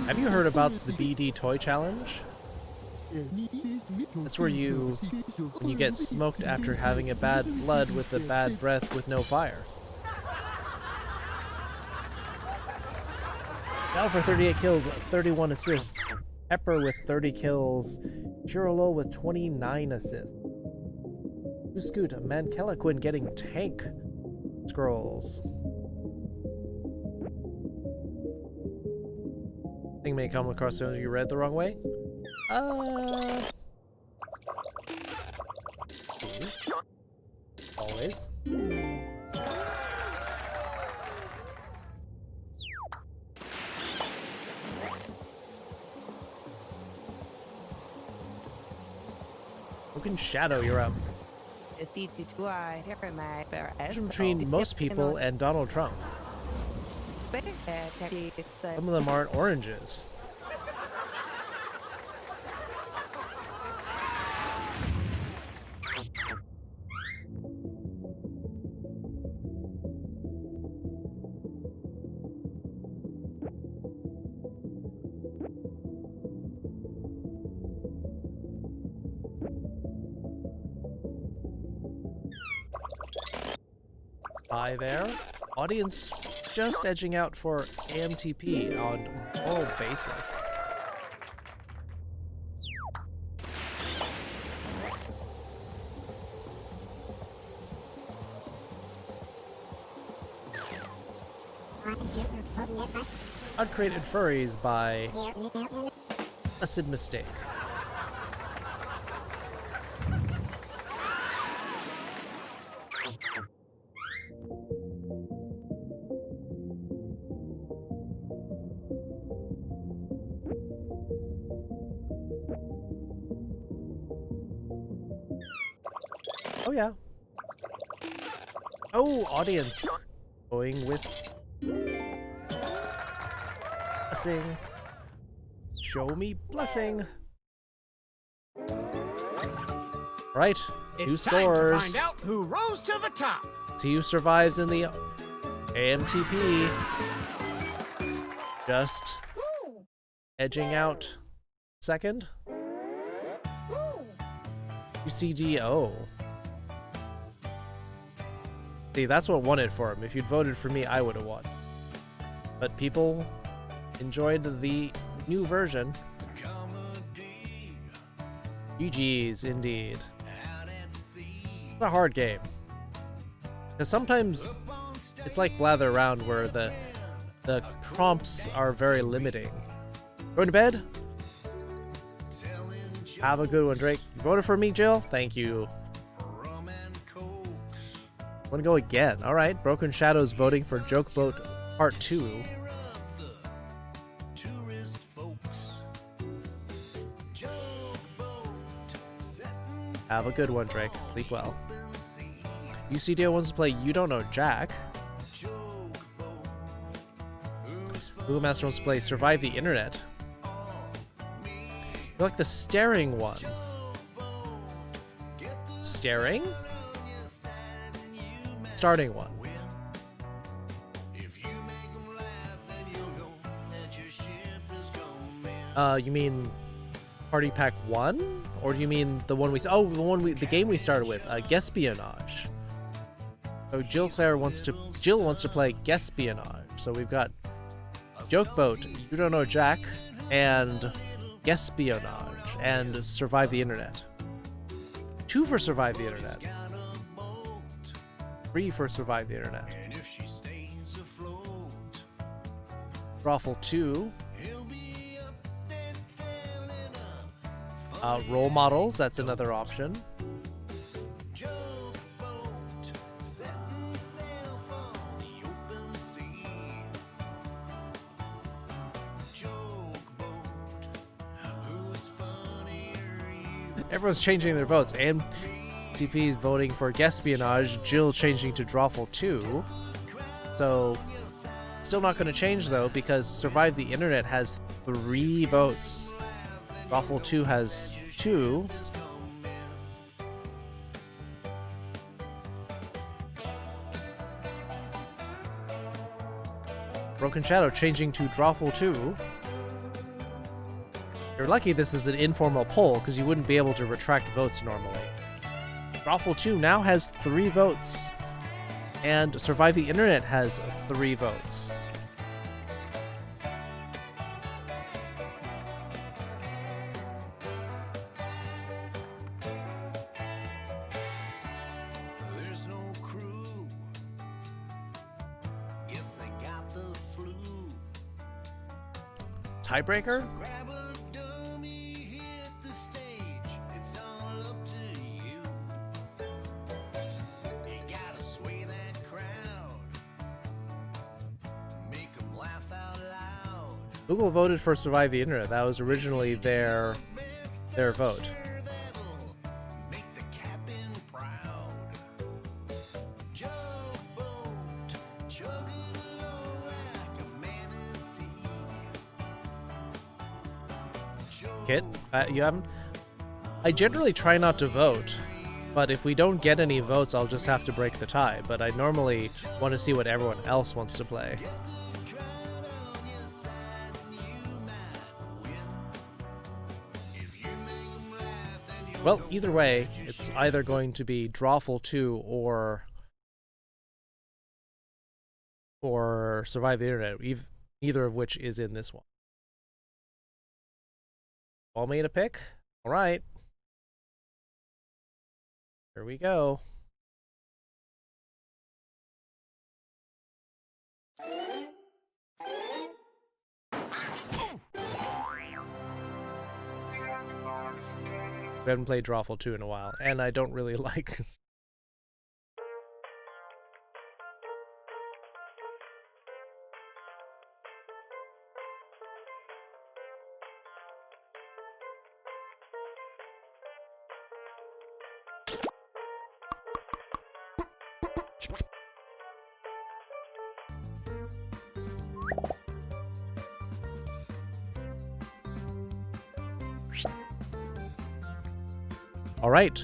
Have you heard about the BD Toy Challenge? That's where when you get smoked after having a bad blood with a bad breath with no fire. Gal for 38 kills, 31 assists. Pepper with 30 kills. Chirolo with 29 assists. Uscoot, Mankelaquin getting tank scrolls. Thing may come across as you read the wrong way. Always. Open Shadow, you're up. Between most people and Donald Trump. Some of them aren't oranges. Hi there. Audience just edging out for AMTP on full basis. Uncreated Furries by Blessed Mistake. Oh yeah. Oh, audience. Going with blessing. Show me blessing. Right. Who It's time to scores? find out who rose to the top. See who survives in the AMTP. Just edging out second. UCDO. See, that's what won it for him. If you'd voted for me, I would have won. But people enjoyed the new version. GG's, indeed. It's a hard game. Because sometimes it's like Blather Around where the prompts are very limiting. Going to bed? Have a good one, Drake. You voted for me, Jill? Thank you. Want to go again? All right. Broken Shadows voting for Joke Boat Part 2. Have a good one, Drake. Sleep well. UCDO wants to play You Don't Know Jack. Google Master wants to play Survive the Internet. You like the staring one. Staring? Starting one. You mean Party Pack 1? Or do you mean the one the game we started with, Guespionage. So Jill wants to play Guespionage. So we've got Joke Boat, You Don't Know Jack, and Guespionage, and Survive the Internet. 2 for Survive the Internet. 3 for Survive the Internet. Raffle 2. Role models, that's another option. Everyone's changing their votes. MTP is voting for Guespionage, Jill changing to Drawful 2. So, still not going to change though, because Survive the Internet has 3 votes. Drawful 2 has 2. Broken Shadow changing to Drawful 2. You're lucky this is an informal poll, because you wouldn't be able to retract votes normally. Drawful 2 now has 3 votes. And Survive the Internet has 3 votes. Tiebreaker? Google voted for Survive the Internet. That was originally their vote. Kit, you haven't? I generally try not to vote, but if we don't get any votes, I'll just have to break the tie. But I normally want to see what everyone else wants to play. Well, either way, it's either going to be Drawful 2 or Survive the Internet, neither of which is in this one. All made a pick? All right. Here we go. We haven't played Drawful 2 in a while, and I don't really like... All right,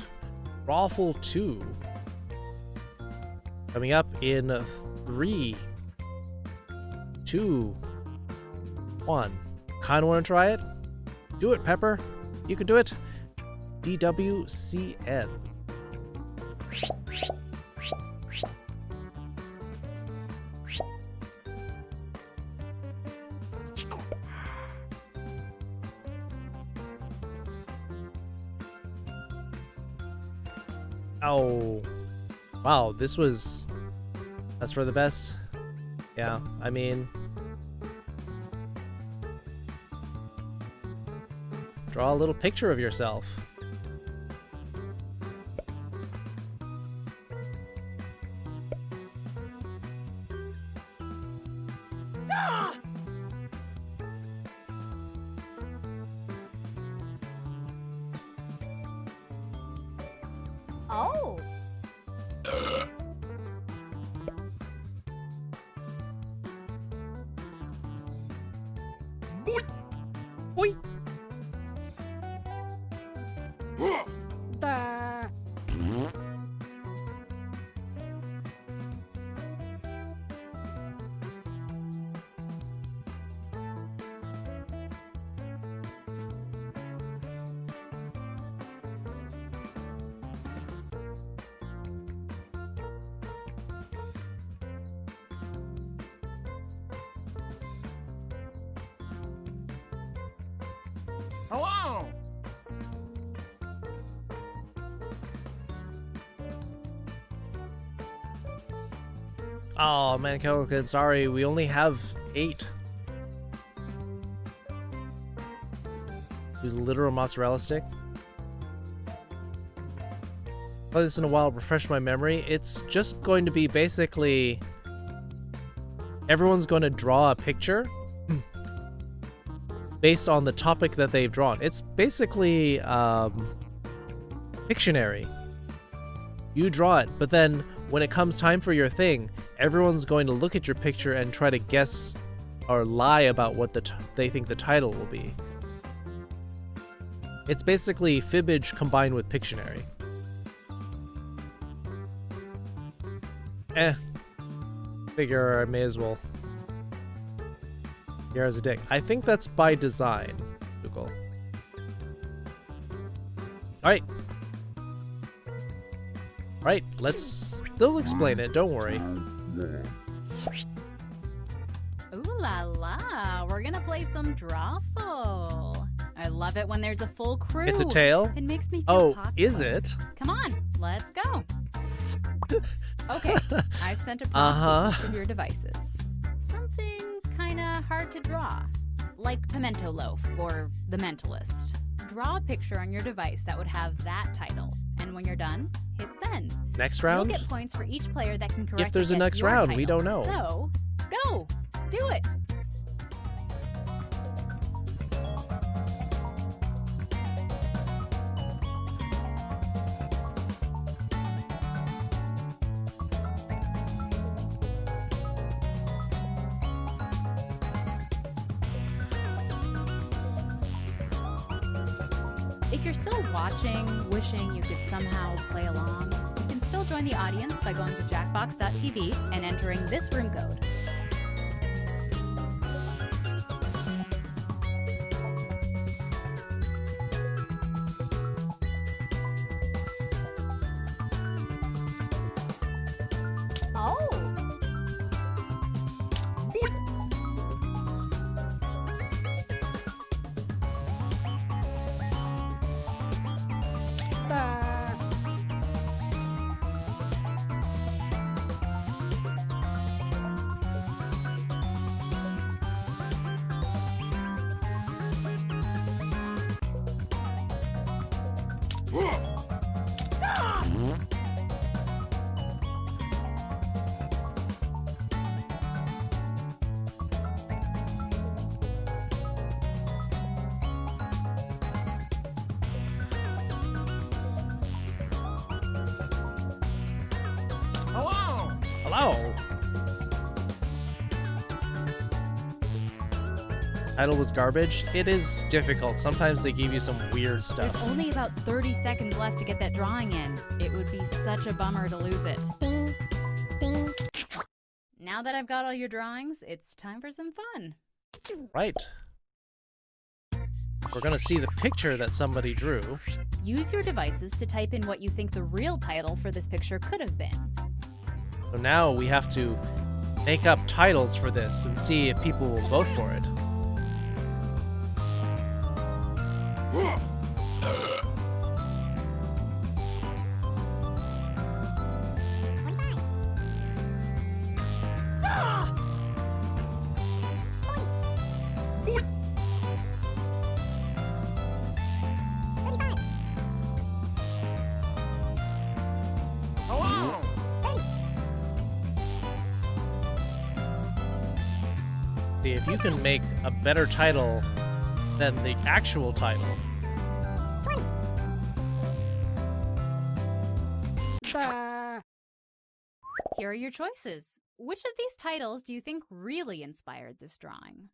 Raffle 2 coming up in 3, 2, 1. Kind of want to try it? Do it, Pepper. You can do it. DWCN. Oh, wow, that's for the best. Yeah, I mean, draw a little picture of yourself. Oh. Oi. Hello! Oh man, Kettle Kid, sorry, we only have 8. Use literal mozzarella stick. Play this in a while, refresh my memory. It's just going to be basically everyone's going to draw a picture based on the topic that they've drawn. It's basically Pictionary. You draw it, but then when it comes time for your thing, everyone's going to look at your picture and try to guess or lie about what they think the title will be. It's basically Fibbage combined with Pictionary. Figure I may as well. Here as a dick. I think that's by design, Google. Alright. Alright, they'll explain it, don't worry. Ooh la la, we're gonna play some Drawful. I love it when there's a full crew. It's a tail? It makes me feel Oh, popular. is it? Come on, let's go. Okay, I've sent a prompt to each of your devices. Something kinda hard to draw, like Pimento Loaf or The Mentalist. Draw a picture on your device that would have that title, and when you're done, hit send. Next round? You'll get points for each player that can correctly If there's a guess next your round, we title. don't know. So, go! Do it! If you're still watching, wishing you could somehow play along, you can still join the audience by going to jackbox.tv and entering this room code. Oh. Hello! Hello. Title was garbage. It is difficult. Sometimes they give you some weird stuff. There's only about 30 seconds left to get that drawing in. It would be such a bummer to lose it. Ding, ding. Now that I've got all your drawings, it's time for some fun. Right. We're gonna see the picture that somebody drew. Use your devices to type in what you think the real title for this picture could have been. So now we have to make up titles for this and see if people will vote for it. See if you can make a better title than the actual title. Here are your choices. Which of these titles do you think really inspired this drawing?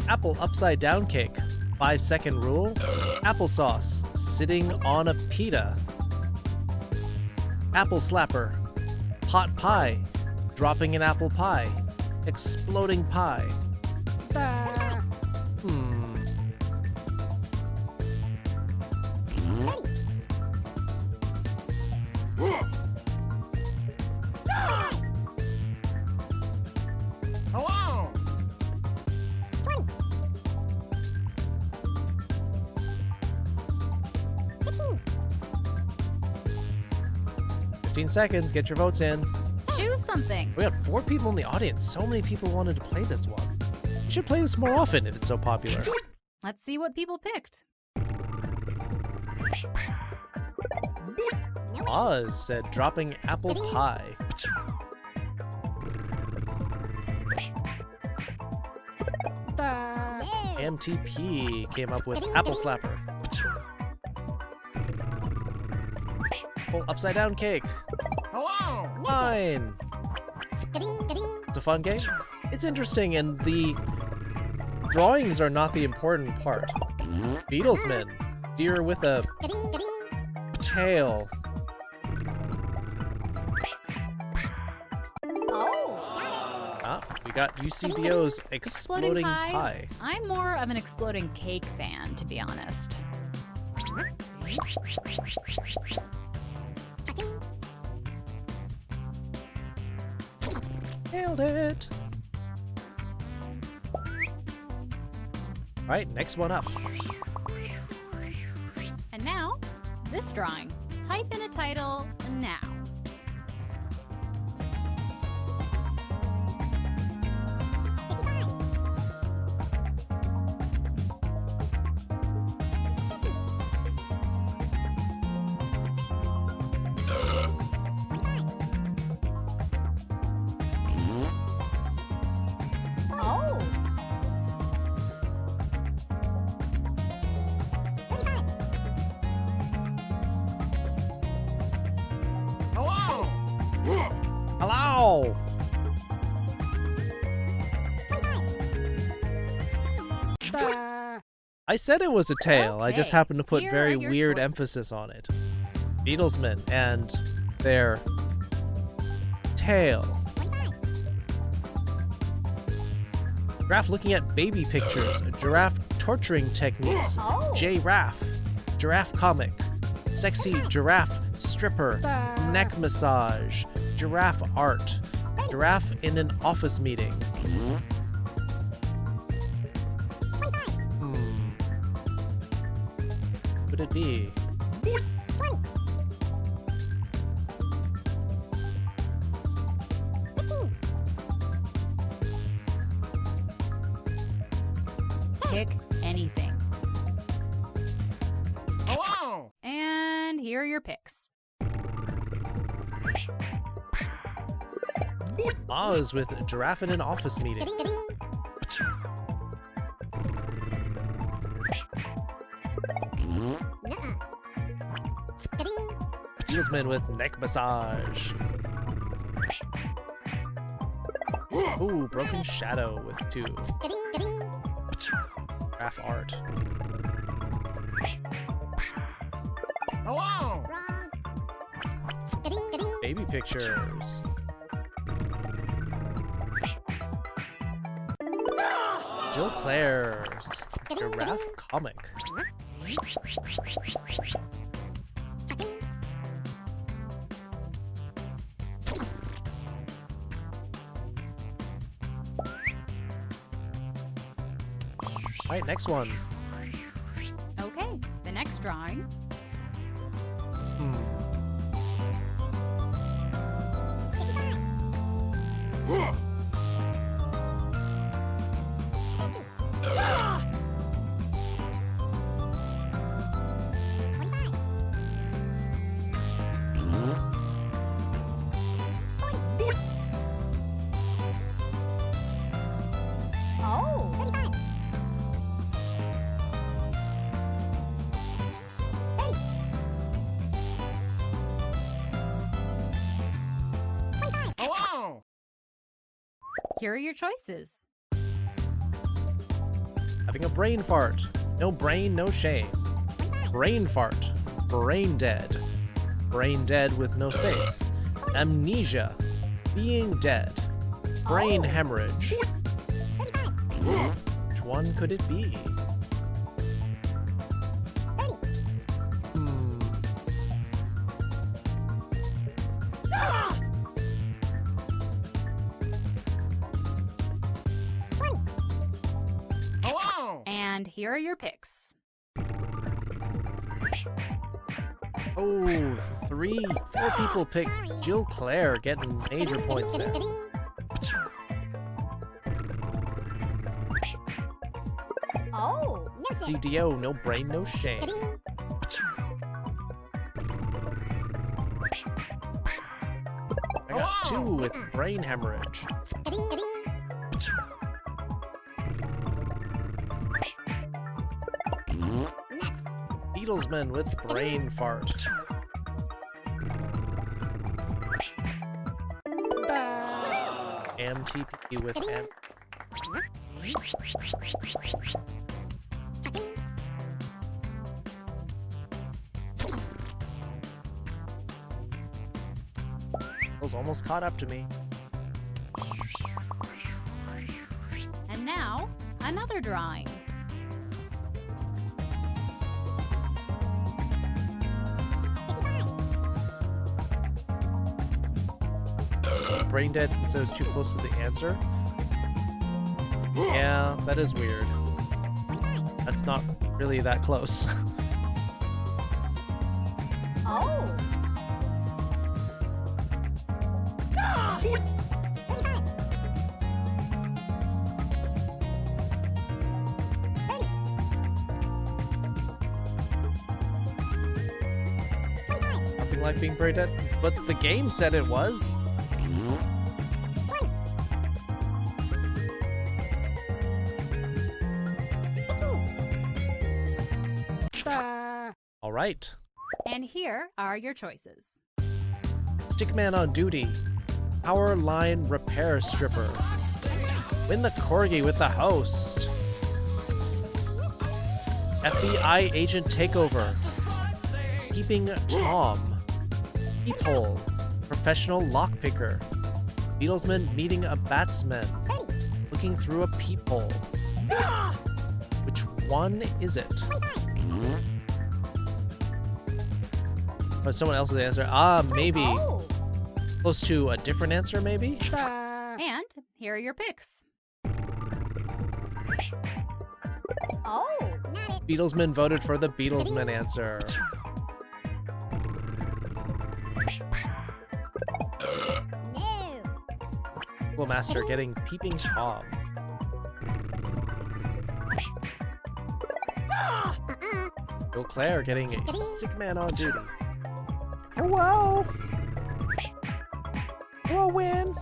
Apple upside down cake, 5-second rule, applesauce, sitting on a pita, apple slapper, pot pie, dropping an apple pie, exploding pie. Hello. 15 seconds, get your votes in. Choose something. We got 4 people in the audience. So many people wanted to play this one. You should play this more often if it's so popular. Let's see what people picked. Oz said dropping apple pie. MTP came up with apple slapper. Apple upside down cake. Hello. Fine. It's a fun game. It's interesting, and the drawings are not the important part. Beatlesman, deer with a tail. We got UCDO's exploding pie. I'm more of an exploding cake fan, to be honest. Nailed it. Alright, next one up. And now, this drawing. Type in a title now. Hello! I said it was a tail. I just happened to put Here very are your weird choices. emphasis on it. Beatlesmen and their tail. Giraffe looking at baby pictures. Giraffe torturing techniques. J-Raff. Giraffe comic. Sexy giraffe stripper. Neck massage. Giraffe art. Giraffe in an office meeting. Could it be? Pick anything. Hello. And here are your picks. Oz with giraffe in an office meeting. Beatlesman with neck massage. Ooh, Broken Shadow with 2. Graph art. Hello! Baby pictures. Jill Claire's Giraffe comic. Alright, next one. Okay, the next drawing. Here are your choices. Having a brain fart. No brain, no shame. Brain fart. Brain dead. Brain dead with no space. Amnesia. Being dead. Brain hemorrhage. Which one could it be? And here are your picks. Oh, 4 people picked Jill Claire, getting major points there. DDO, no brain, no shame. I got 2 with brain hemorrhage. Beatlesman with brain fart. MTP with M. Those almost caught up to me. And now, another drawing. Brain dead so it's too close to the answer. Yeah, that is weird. That's not really that close. Nothing like being brain dead, but the game said it was. All right. And here are your choices. Stickman on duty. Power line repair stripper. Win the corgi with the host. FBI agent takeover. Keeping Tom. Peephole. Professional lockpicker. Beatlesman meeting a batsman. Looking through a peephole. Which one is it? But someone else's answer. Maybe. Close to a different answer, maybe? And here are your picks. Beatlesman voted for the Beatlesman answer. Master getting Peeping Tom. Jill Claire getting a sick man on duty. Whoa! Whoa, win!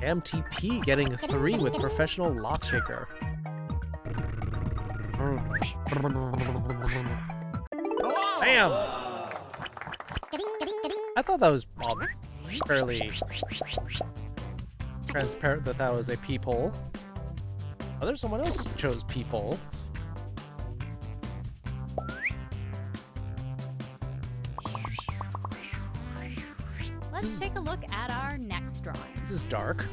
MTP getting 3 with professional lockpicker. Bam! I thought that was fairly transparent that that was a peephole. Oh, there's someone else who chose peephole. Let's take a look at our next drawing. This is dark.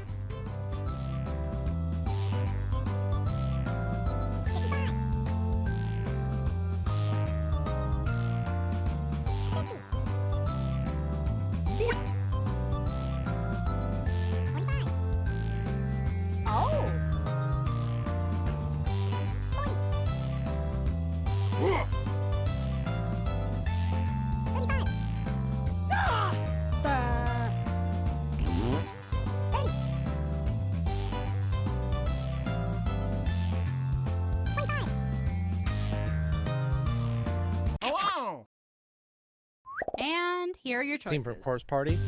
And here are your choices. Team for course party.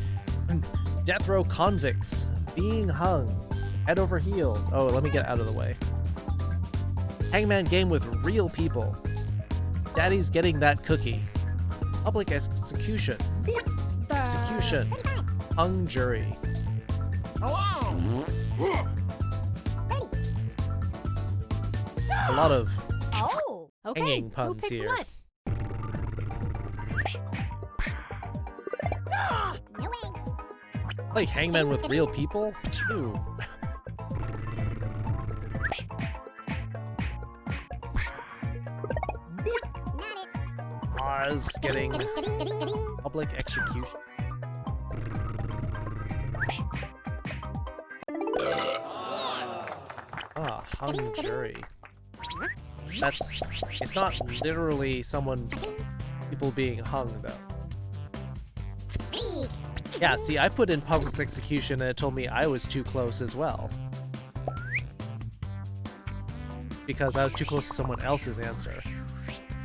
Death row convicts being hung head over heels. Oh, let me get out of the way. Hangman game with real people. Daddy's getting that cookie. Public execution. Execution. Hung jury. A lot of Okay, hanging who puns picked here. what? Like Hangman with real people? Ew. Oz getting public execution. Ah, hung jury. That's, it's not literally people being hung though. Yeah, see, I put in public execution and it told me I was too close as well. Because I was too close to someone else's answer.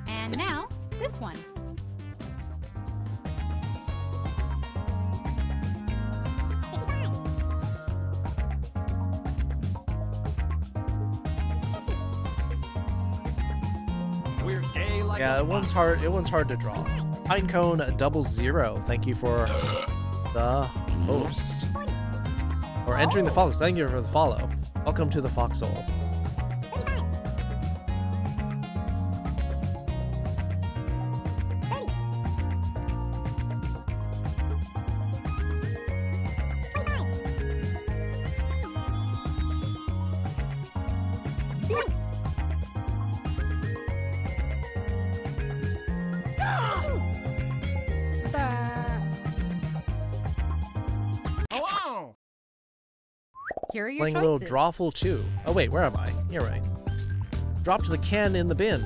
And now, this one. We're gay like Yeah, it one's hard to draw. Pinecone 00, thank you for the host. Or entering the follow. Thank you for the follow. Welcome to the foxhole. Here are your Playing a choices. little Drawful 2. Oh wait, where am I? You're right. Dropped the can in the bin.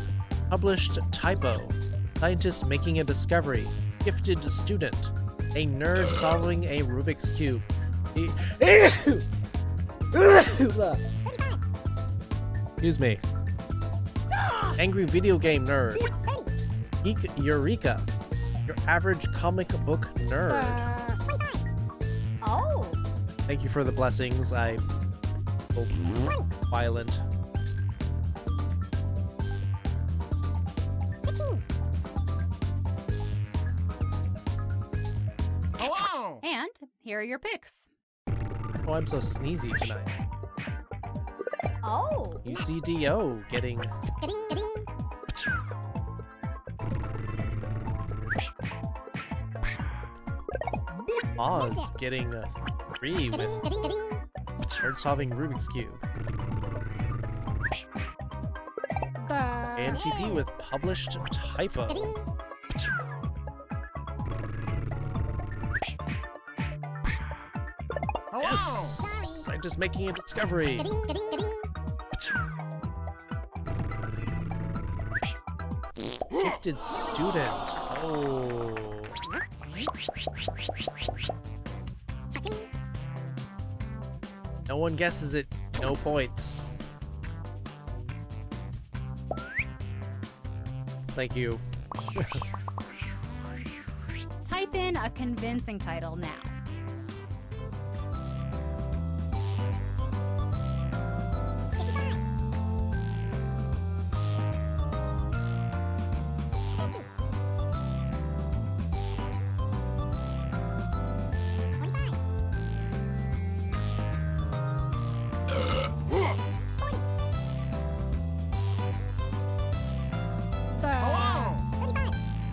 Published typo. Scientist making a discovery. Gifted student. A nerd solving a Rubik's Cube. Excuse me. Angry video game nerd. Eureka. Your average comic book nerd. Thank you for the blessings. I hope violent. And here are your picks. Oh, I'm so sneezy tonight. UCDO getting Oz getting 3 with nerd solving Rubik's Cube. AMTP with published typo. Yes! Scientist making a discovery. Gifted student. Oh. No one guesses it. No points. Thank you. Type in a convincing title now.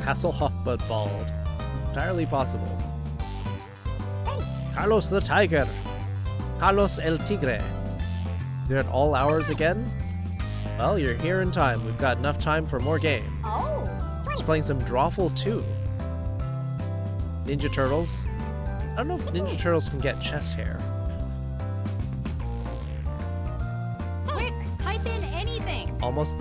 Hasselhoff but bald. Entirely possible. Carlos the Tiger. Carlos el Tigre. You're at all hours again? Well, you're here in time. We've got enough time for more games. Just playing some Drawful 2. Ninja Turtles. I don't know if Ninja Turtles can get chest hair. Quick, type in anything. Almost.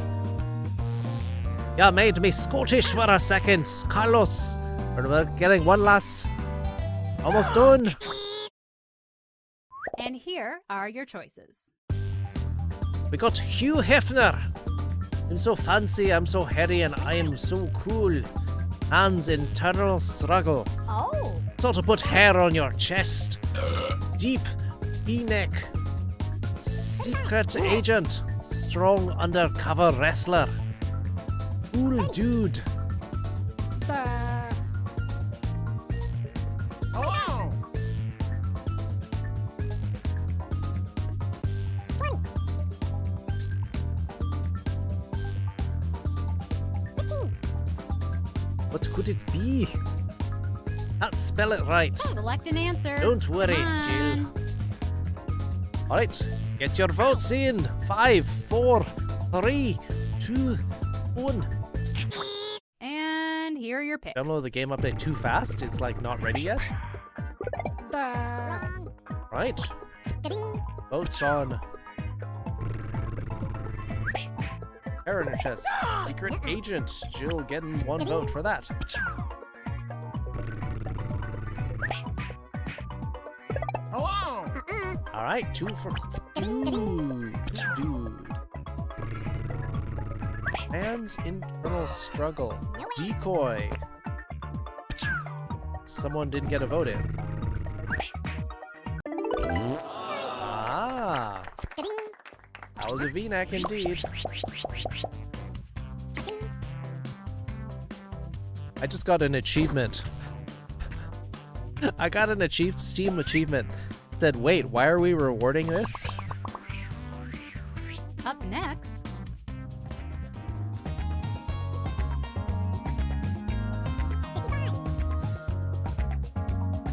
Yeah, made me Scottish for a second, Carlos. We're getting one last. Almost done. And here are your choices. We got Hugh Hefner. I'm so fancy, I'm so hairy, and I am so cool. Hands internal struggle. Oh. So to put hair on your chest. Deep V-neck. Secret agent. Strong undercover wrestler. Cool dude. What could it be? Can't spell it right. Select an answer. Don't worry, Jill. Alright, get your votes in. 5, 4, 3, 2, 1. And here are your picks. Download the game update too fast. It's like not ready yet. Right. Votes on hair in her chest. Secret agent. Jill getting 1 vote for that. Hello. All right, 2 for dude. Man's internal struggle. Decoy. Someone didn't get a vote in. Ah. That was a V-neck indeed. I just got an achievement. I got an Steam achievement. It said, wait, why are we rewarding this? Up next.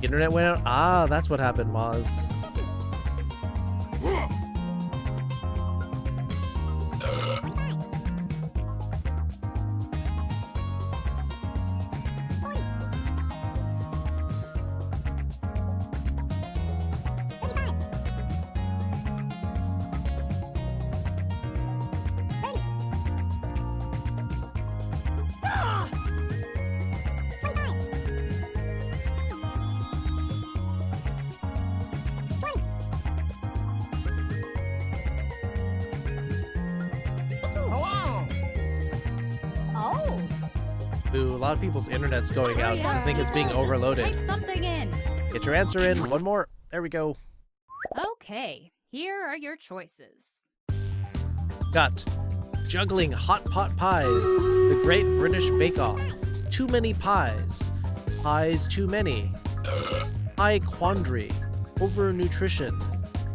Internet went out. Ah, that's what happened, Moz. Ooh, a lot of people's internet's going out because I think it's being overloaded. Type something in. Get your answer in. 1 more. There we go. Okay, here are your choices. Got juggling hot pot pies. The Great British Bake Off. Too many pies. Pies too many. Pie quandary. Overnutrition.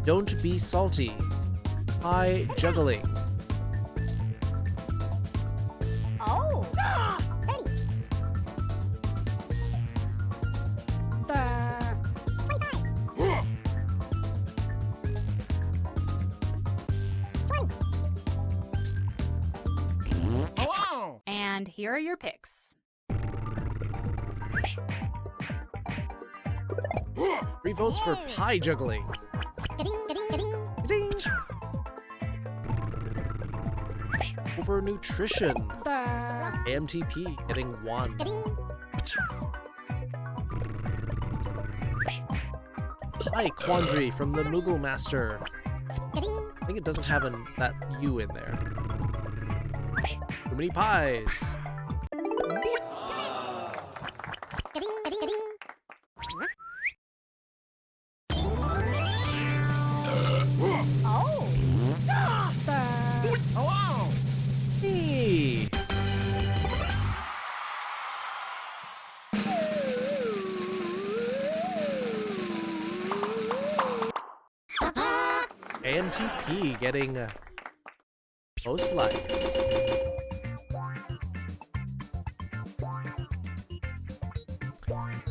Don't be salty. Pie juggling. Oh. Hello. And here are your picks. 3 votes for pie juggling. Ding. Overnutrition. AMTP getting 1. Pie quandary from the Moogle Master. I think it doesn't have that U in there. Too many pies. Hello. Hey. AMTP getting most likes.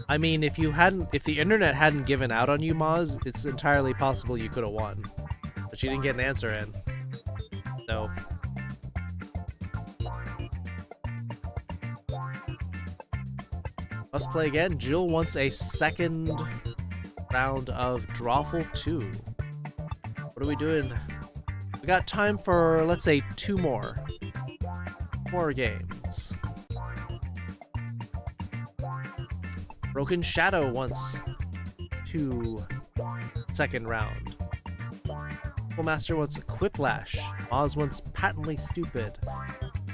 I mean, if the internet hadn't given out on you, Moz, it's entirely possible you could have won. But you didn't get an answer in. So. Let's play again. Jill wants a second round of Drawful 2. What are we doing? We got time for, let's say, 2 more. More games. Broken Shadow wants 2 second round. Master wants a Quiplash. Oz wants Patently Stupid.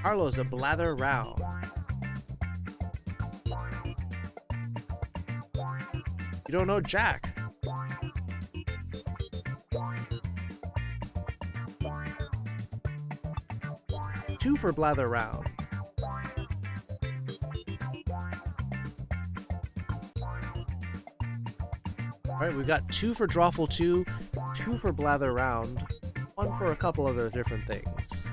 Carlos a Blather Round. You don't know Jack. Two for Blather Round. Alright, we've got 2 for Drawful 2, 2 for Blather Round, 1 for a couple other different things.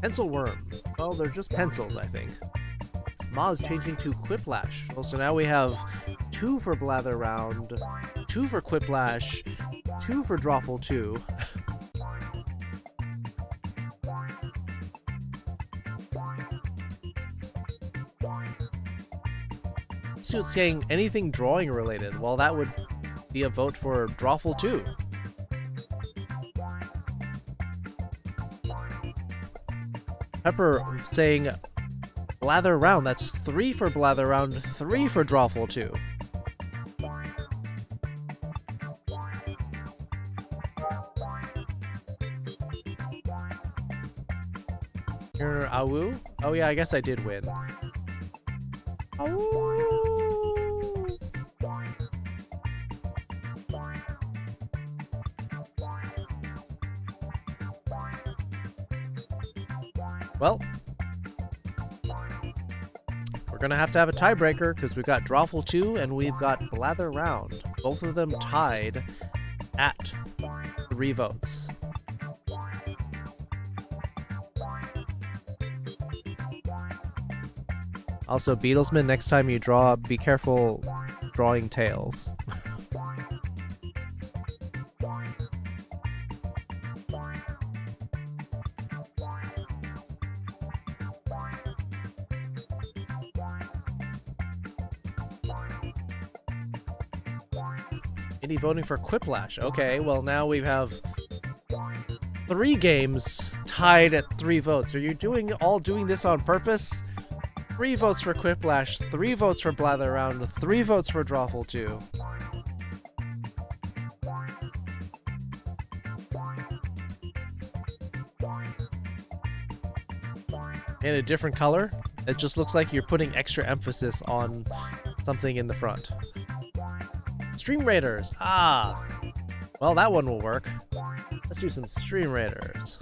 Pencil worms. Well, they're just pencils, I think. Ma's changing to Quiplash. Well, so now we have 2 for Blather Round, 2 for Quiplash, 2 for Drawful 2. So it's saying anything drawing related. Well, that would be a vote for Drawful 2. Pepper saying Blather Round. That's 3 for Blather Round, 3 for Drawful 2. You're Awu? Oh yeah, I guess I did win. Awu! Well, we're gonna have to have a tiebreaker because we've got Drawful 2 and we've got Blather Round. Both of them tied at 3 votes. Also, Beatlesman, next time you draw, be careful drawing tails. Indie voting for Quiplash. Okay, well now we have 3 games tied at 3 votes. Are you doing this on purpose? 3 votes for Quiplash, 3 votes for Blather Round, 3 votes for Drawful 2. In a different color? It just looks like you're putting extra emphasis on something in the front. Stream Raiders! Ah! Well, that one will work. Let's do some Stream Raiders.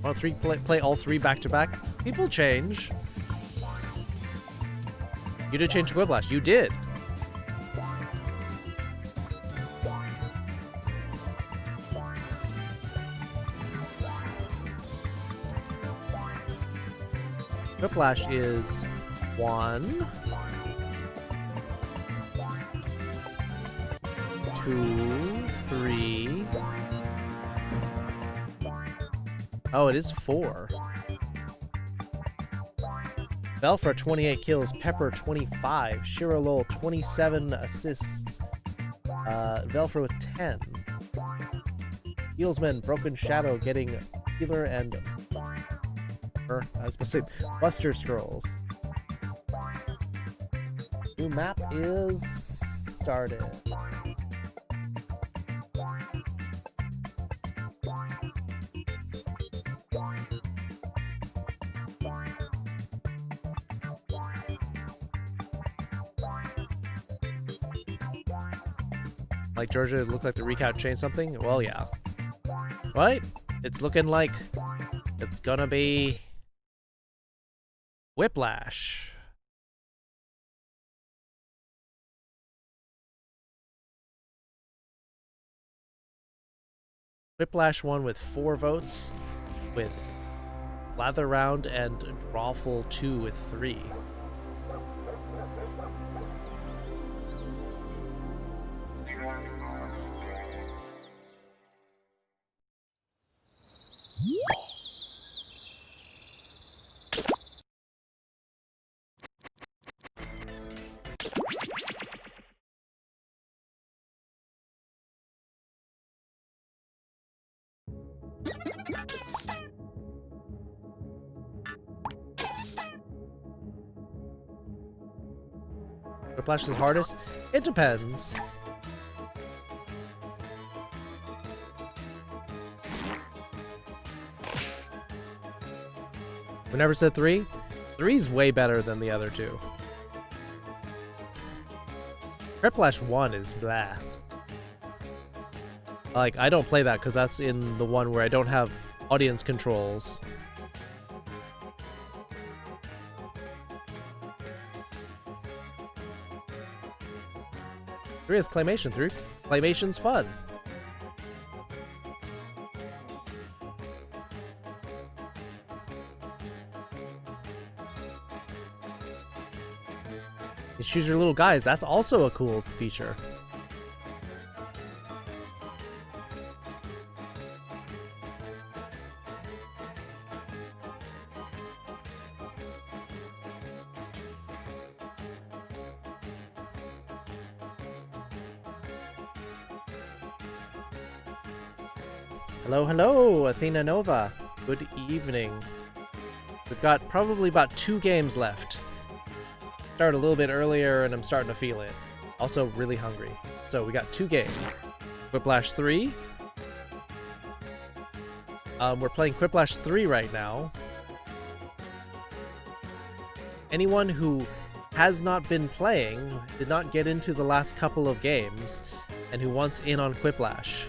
Want to play all 3 back-to-back? People change. You did change to Quiplash. You did. Quiplash is 1, 2, 3. Oh, it is 4. Velfra 28 kills, Pepper 25, Shirolol 27 assists, Velfra with 10. Heelsman, Broken Shadow getting Healer and I was supposed to say Buster Scrolls. New map is started. Like Georgia, it looked like the recount changed something? Well, yeah. Right? It's looking like it's gonna be Whiplash. Whiplash won with 4 votes, with Lather Round and Drawful 2 with 3. Whiplash is hardest? It depends. We never said 3? 3's way better than the other 2. Whiplash 1 is blah. Like, I don't play that because that's in the one where I don't have audience controls. Three is claymation. 3 claymation's fun. You choose your little guys. That's also a cool feature. Hello, hello, Athena Nova. Good evening. We've got probably about 2 games left. Started a little bit earlier and I'm starting to feel it. Also really hungry. So we got 2 games. Whiplash 3. We're playing Whiplash 3 right now. Anyone who has not been playing, did not get into the last couple of games, and who wants in on Whiplash.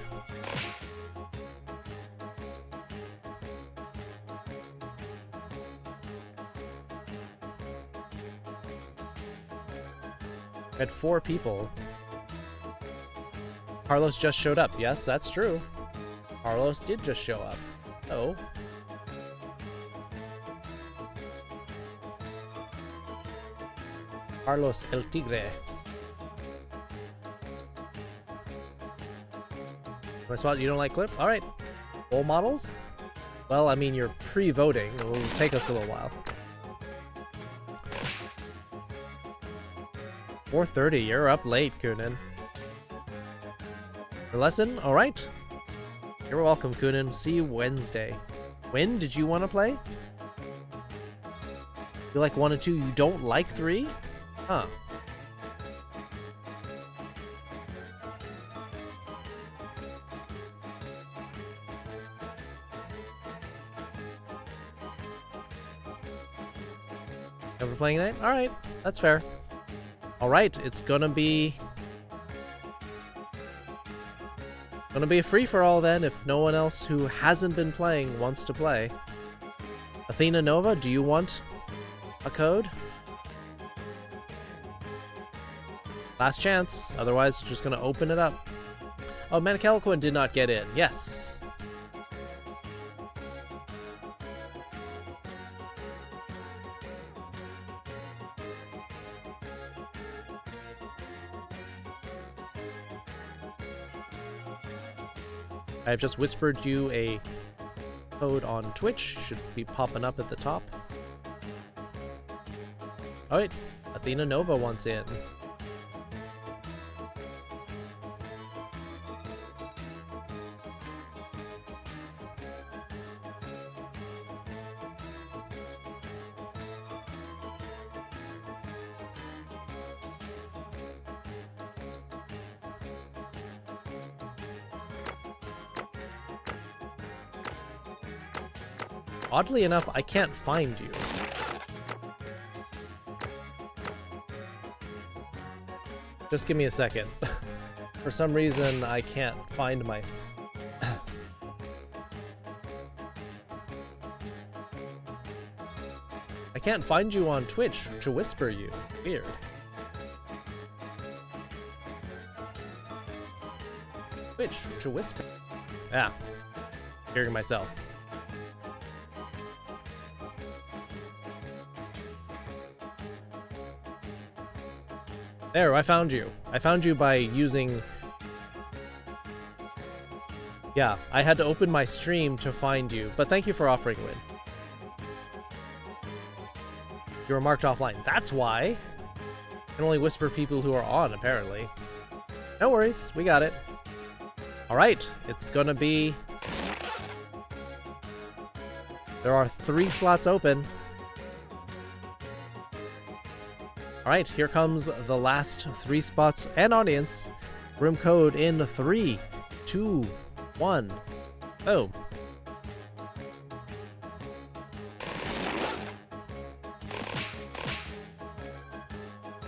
Had 4 people. Carlos just showed up. Yes, that's true. Carlos did just show up. Oh. Carlos El Tigre. My spot, you don't like Clip? Alright. Role models? Well, I mean, you're pre-voting. It will take us a little while. 4:30, you're up late, Kunin. Your lesson? Alright. You're welcome, Kunin. See you Wednesday. When did you want to play? You like 1 and 2, you don't like 3? Huh. Never playing that? Alright, that's fair. Alright, it's gonna be a free-for-all then if no one else who hasn't been playing wants to play. Athena Nova, do you want a code? Last chance, otherwise just gonna open it up. Oh, Manicaliquin did not get in. Yes. I've just whispered you a code on Twitch. Should be popping up at the top. Alright, Athena Nova wants in. Oddly enough, I can't find you. Just give me a second. For some reason, I can't find my... I can't find you on Twitch to whisper you. Weird. Twitch to whisper. Yeah. Hearing myself. There, I found you. I found you by using... Yeah, I had to open my stream to find you, but thank you for offering win. You were marked offline. That's why. I can only whisper people who are on, apparently. No worries, we got it. Alright, it's gonna be... There are 3 slots open. Alright, here comes the last 3 spots and audience. Room code in 3, 2, 1. Boom.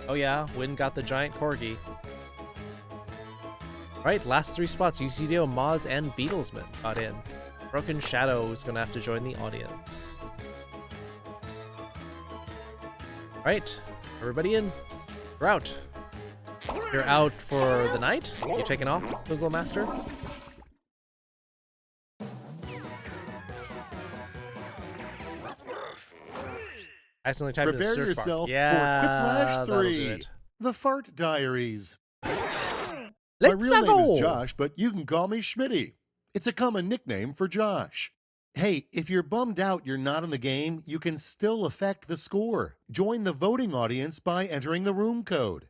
Oh yeah, Win got the giant corgi. Alright, last 3 spots. UCDO, Moz, and Beatlesman got in. Broken Shadow is gonna have to join the audience. Alright, everybody in. You're out. You're out for the night? You taking off, Google Master? I accidentally typed in Prepare search yourself bar. Yeah, for Quiplash that'll do 3, it. The Fart Diaries. Let's My real name go. is Josh, but you can call me Schmitty. It's a common nickname for Josh. Hey, if you're bummed out you're not in the game, you can still affect the score. Join the voting audience by entering the room code.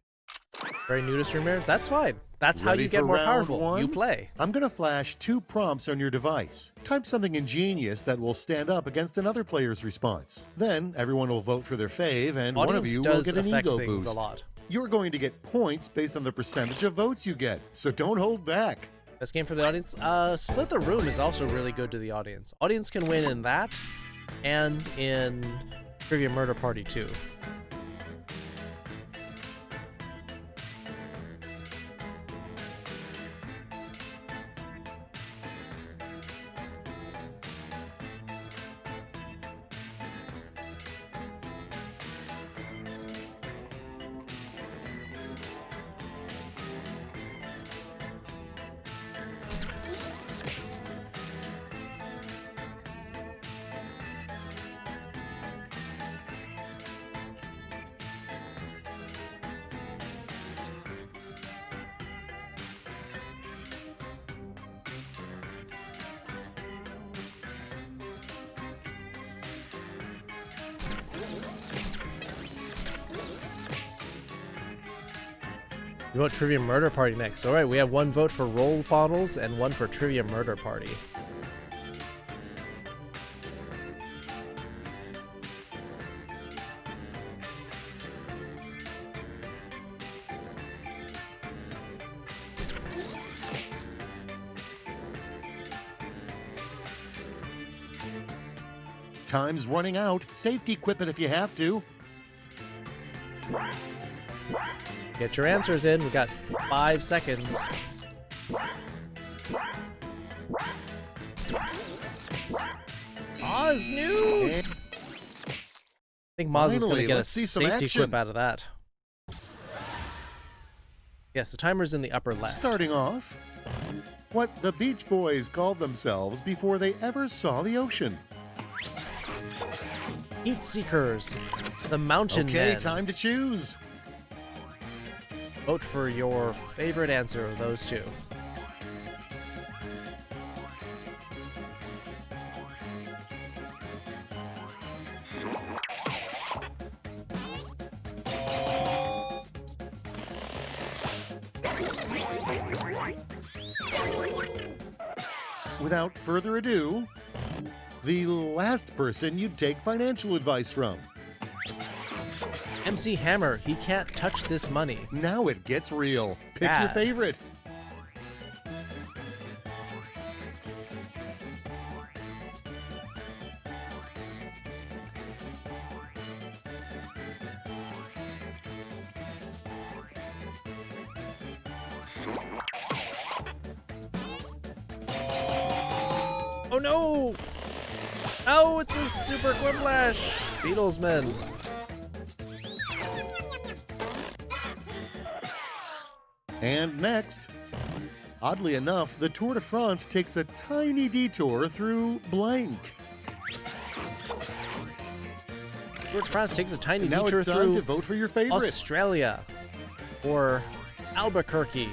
Very new to streamers? That's fine. That's how Ready you get for more round powerful. 1? You play. I'm going to flash 2 prompts on your device. Type something ingenious that will stand up against another player's response. Then everyone will vote for their fave, and one of Audience you will does get an affect ego things boost. a lot. You're going to get points based on the percentage of votes you get, so don't hold back. Best game for the audience? Split the Room is also really good to the audience. Audience can win in that and in Trivia Murder Party 2. You vote Trivia Murder Party next. Alright, we have 1 vote for Role Models and 1 for Trivia Murder Party. Time's running out. Safety equipment if you have to. Get your answers in. We got 5 seconds. Oz new. I think Moz is going to get a safety clip out of that. Yes, the timer's in the upper left. Starting off, what the Beach Boys called themselves before they ever saw the ocean. Heat Seekers, the Mountain Okay, Men. time to choose. Vote for your favorite answer of those 2. Without further ado, the last person you'd take financial advice from. MC Hammer, he can't touch this money. Now it gets real. Pick your Bad. favorite. Oh no! Oh, it's a super Quiplash! Beatlesman. And next, oddly enough, the Tour de France takes a tiny detour through blank. Tour de France takes a tiny Now detour it's time through to vote for your favorite. Australia or Albuquerque.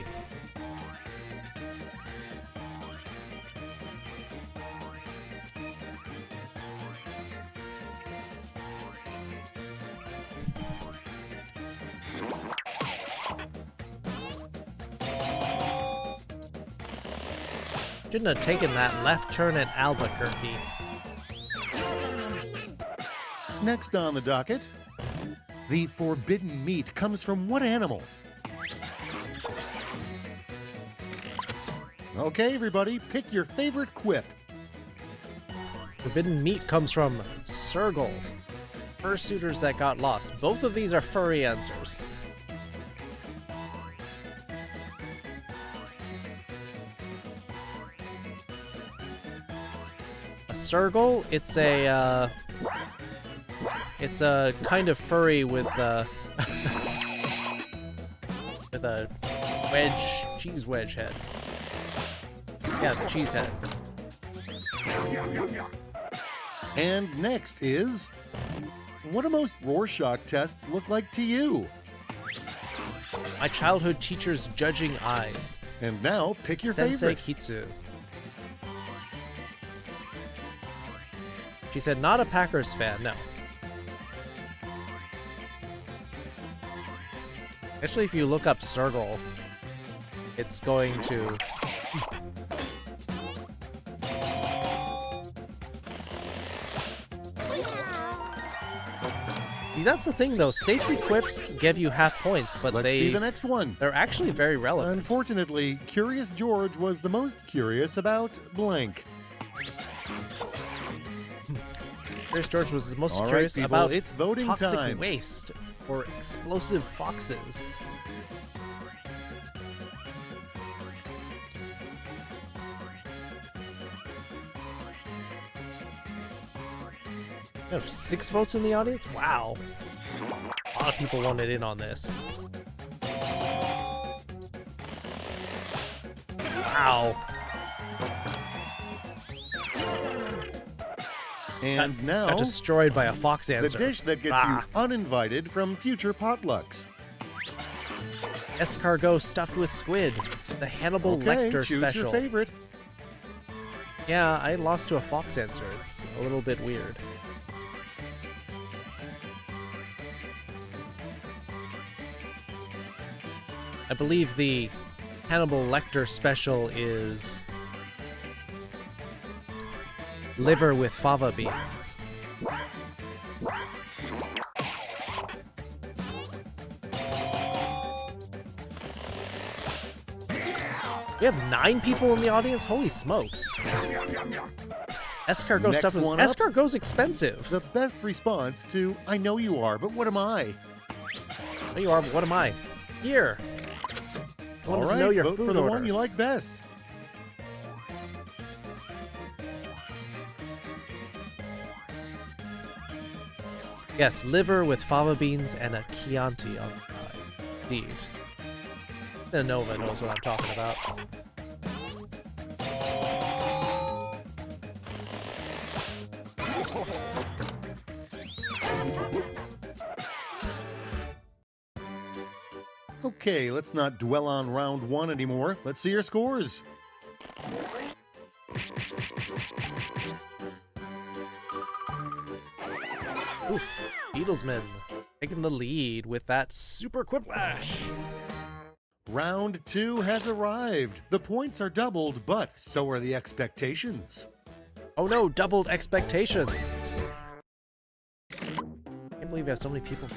Shouldn't have taken that left turn at Albuquerque. Next on the docket, the forbidden meat comes from what animal? Okay, everybody, pick your favorite quip. Forbidden meat comes from Sergal. Fursuiters that got lost. Both of these are furry answers. A Sergal, it's a kind of furry with with a cheese wedge head. Yeah, the cheese head. And next is, what do most Rorschach tests look like to you? My childhood teacher's judging eyes. And now, pick your Sensei favorite. Kitsu. She said not a Packers fan, no. Actually, if you look up Sergal, it's going to... See, that's the thing, though. Safety quips give you half points, but Let's see the next one. They're actually very relevant. Unfortunately, Curious George was the most curious about blank. Curious George was the most All right, curious people, about it's voting toxic time. waste or explosive foxes. We have 6 votes in the audience? Wow. A lot of people wanted in on this. Wow. And now, got destroyed by a fox the answer. dish that gets you uninvited from future potlucks. Escargot stuffed with squid. The Hannibal Okay, Lecter choose special. your favorite. Yeah, I lost to a fox answer. It's a little bit weird. I believe the Hannibal Lecter special is liver with fava beans. We have 9 people in the audience? Holy smokes. Escargot Next stuff. one up. Escargot's expensive. The best response to I know you are, but what am I? I know you are, but what am I? Here. I All wanted right, to know your vote food for the order. one you like best. Yes, liver with fava beans and a Chianti on the side. Indeed. The Nova knows what I'm talking about. Okay, let's not dwell on round 1 anymore. Let's see your scores. Oof. Beatlesman taking the lead with that super Quiplash. Round 2 has arrived. The points are doubled, but so are the expectations. Oh no, doubled expectations. Can't believe we have so many people.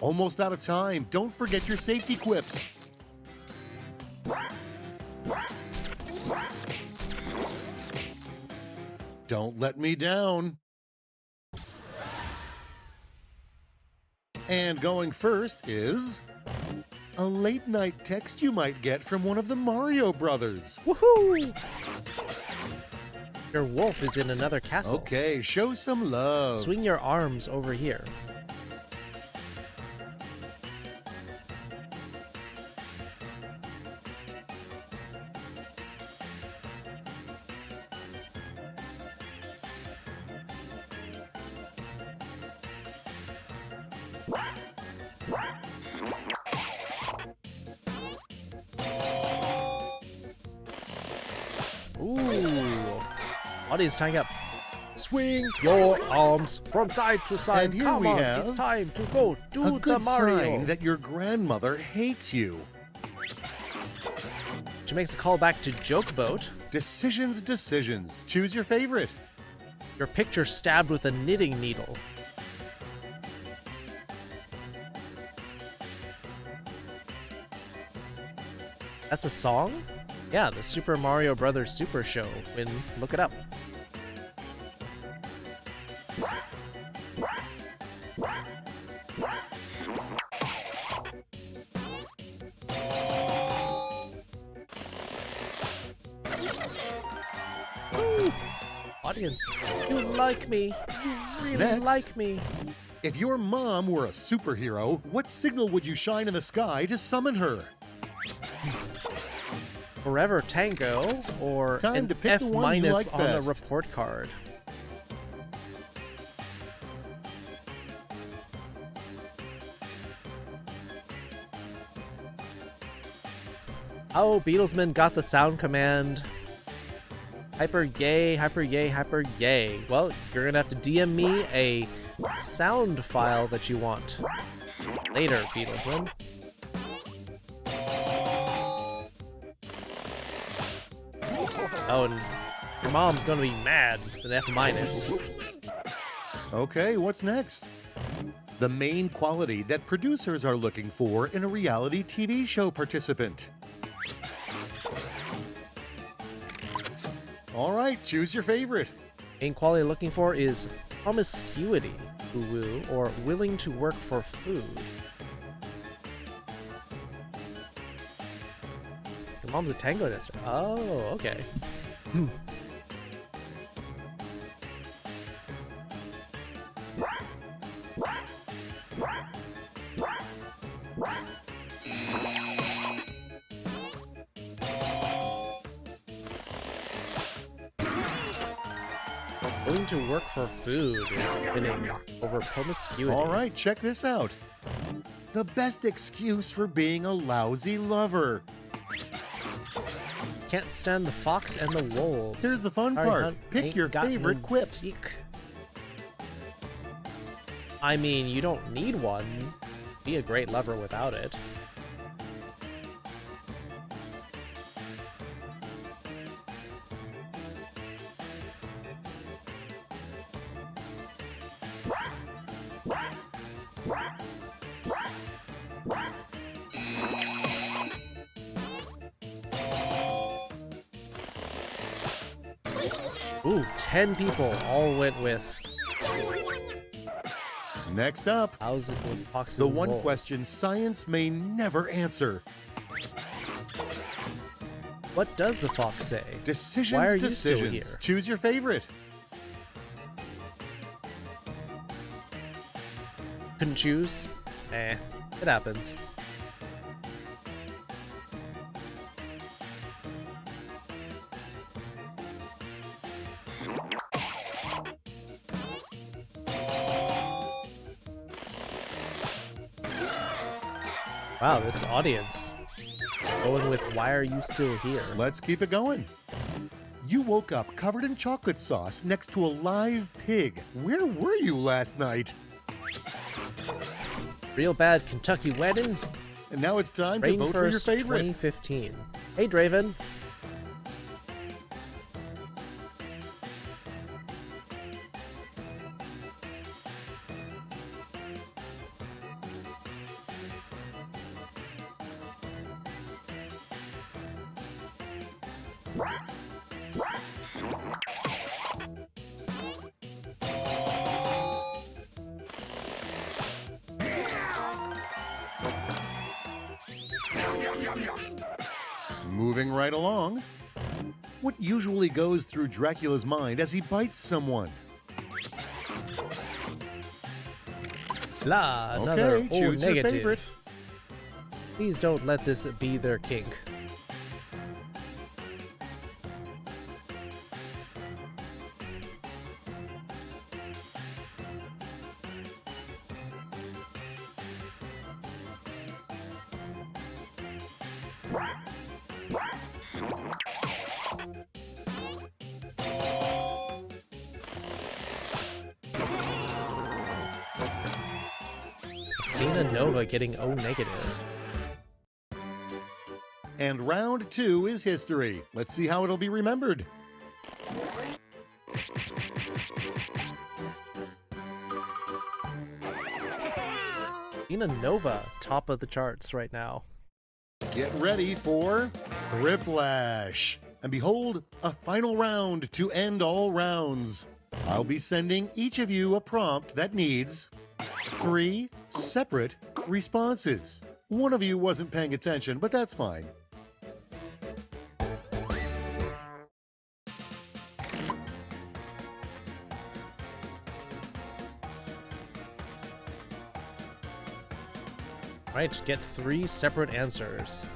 Almost out of time. Don't forget your safety quips. Don't let me down. And going first is a late night text you might get from one of the Mario brothers. Woohoo! Your wolf is in another castle. Okay, show some love. Swing your arms over here. Ooh. Audience tying up. Swing your arms from side to side. And here Come we on, have it's time to go do a the good Mario. sign that your grandmother hates you. She makes a call back to Joke Boat. Decisions. Choose your favorite. Your picture stabbed with a knitting needle. That's a song? Yeah, the Super Mario Brothers Super Show. Look it up. Woo! Audience, you like me. You really Next. like me. If your mom were a superhero, what signal would you shine in the sky to summon her? Forever Tango or Time an to pick F the one you minus like on the best. report card. Oh, Beatlesman got the sound command. Hyper yay, hyper yay, hyper yay. Well, you're gonna have to DM me a sound file that you want. Later, Beatlesman. Oh, and your mom's gonna be mad. It's an F minus. Okay, what's next? The main quality that producers are looking for in a reality TV show participant. All right, choose your favorite. Main quality looking for is promiscuity, woo-woo, or willing to work for food. Your mom's a tango dancer. Oh, okay. Willing to work for food is winning over promiscuity. All right, check this out. The best excuse for being a lousy lover. Can't stand the fox and the wolves. Here's the fun Sorry, part. hun, Pick ain't your got favorite no quip. cheek. I mean, you don't need one. Be a great lover without it. Ooh, 10 people all went with. Next up, how's it with foxes the and one wolves? question science may never answer. What does the fox say? Decisions. Why are you still here? Choose your favorite. Couldn't choose? Eh, it happens. Wow, this audience going with why are you still here? Let's keep it going. You woke up covered in chocolate sauce next to a live pig. Where were you last night? Real bad Kentucky wedding. And now it's time to vote for your Rainforest favorite. 2015. Hey, Draven. Moving right along. What usually goes through Dracula's mind as he bites someone? Blah, another Okay, choose your negative. favorite. Please don't let this be their kink. Nova getting O negative. And round 2 is history. Let's see how it'll be remembered. Tina Nova, top of the charts right now. Get ready for Whiplash. And behold, a final round to end all rounds. I'll be sending each of you a prompt that needs 3 separate responses. One of you wasn't paying attention, but that's fine. Right, get 3 separate answers.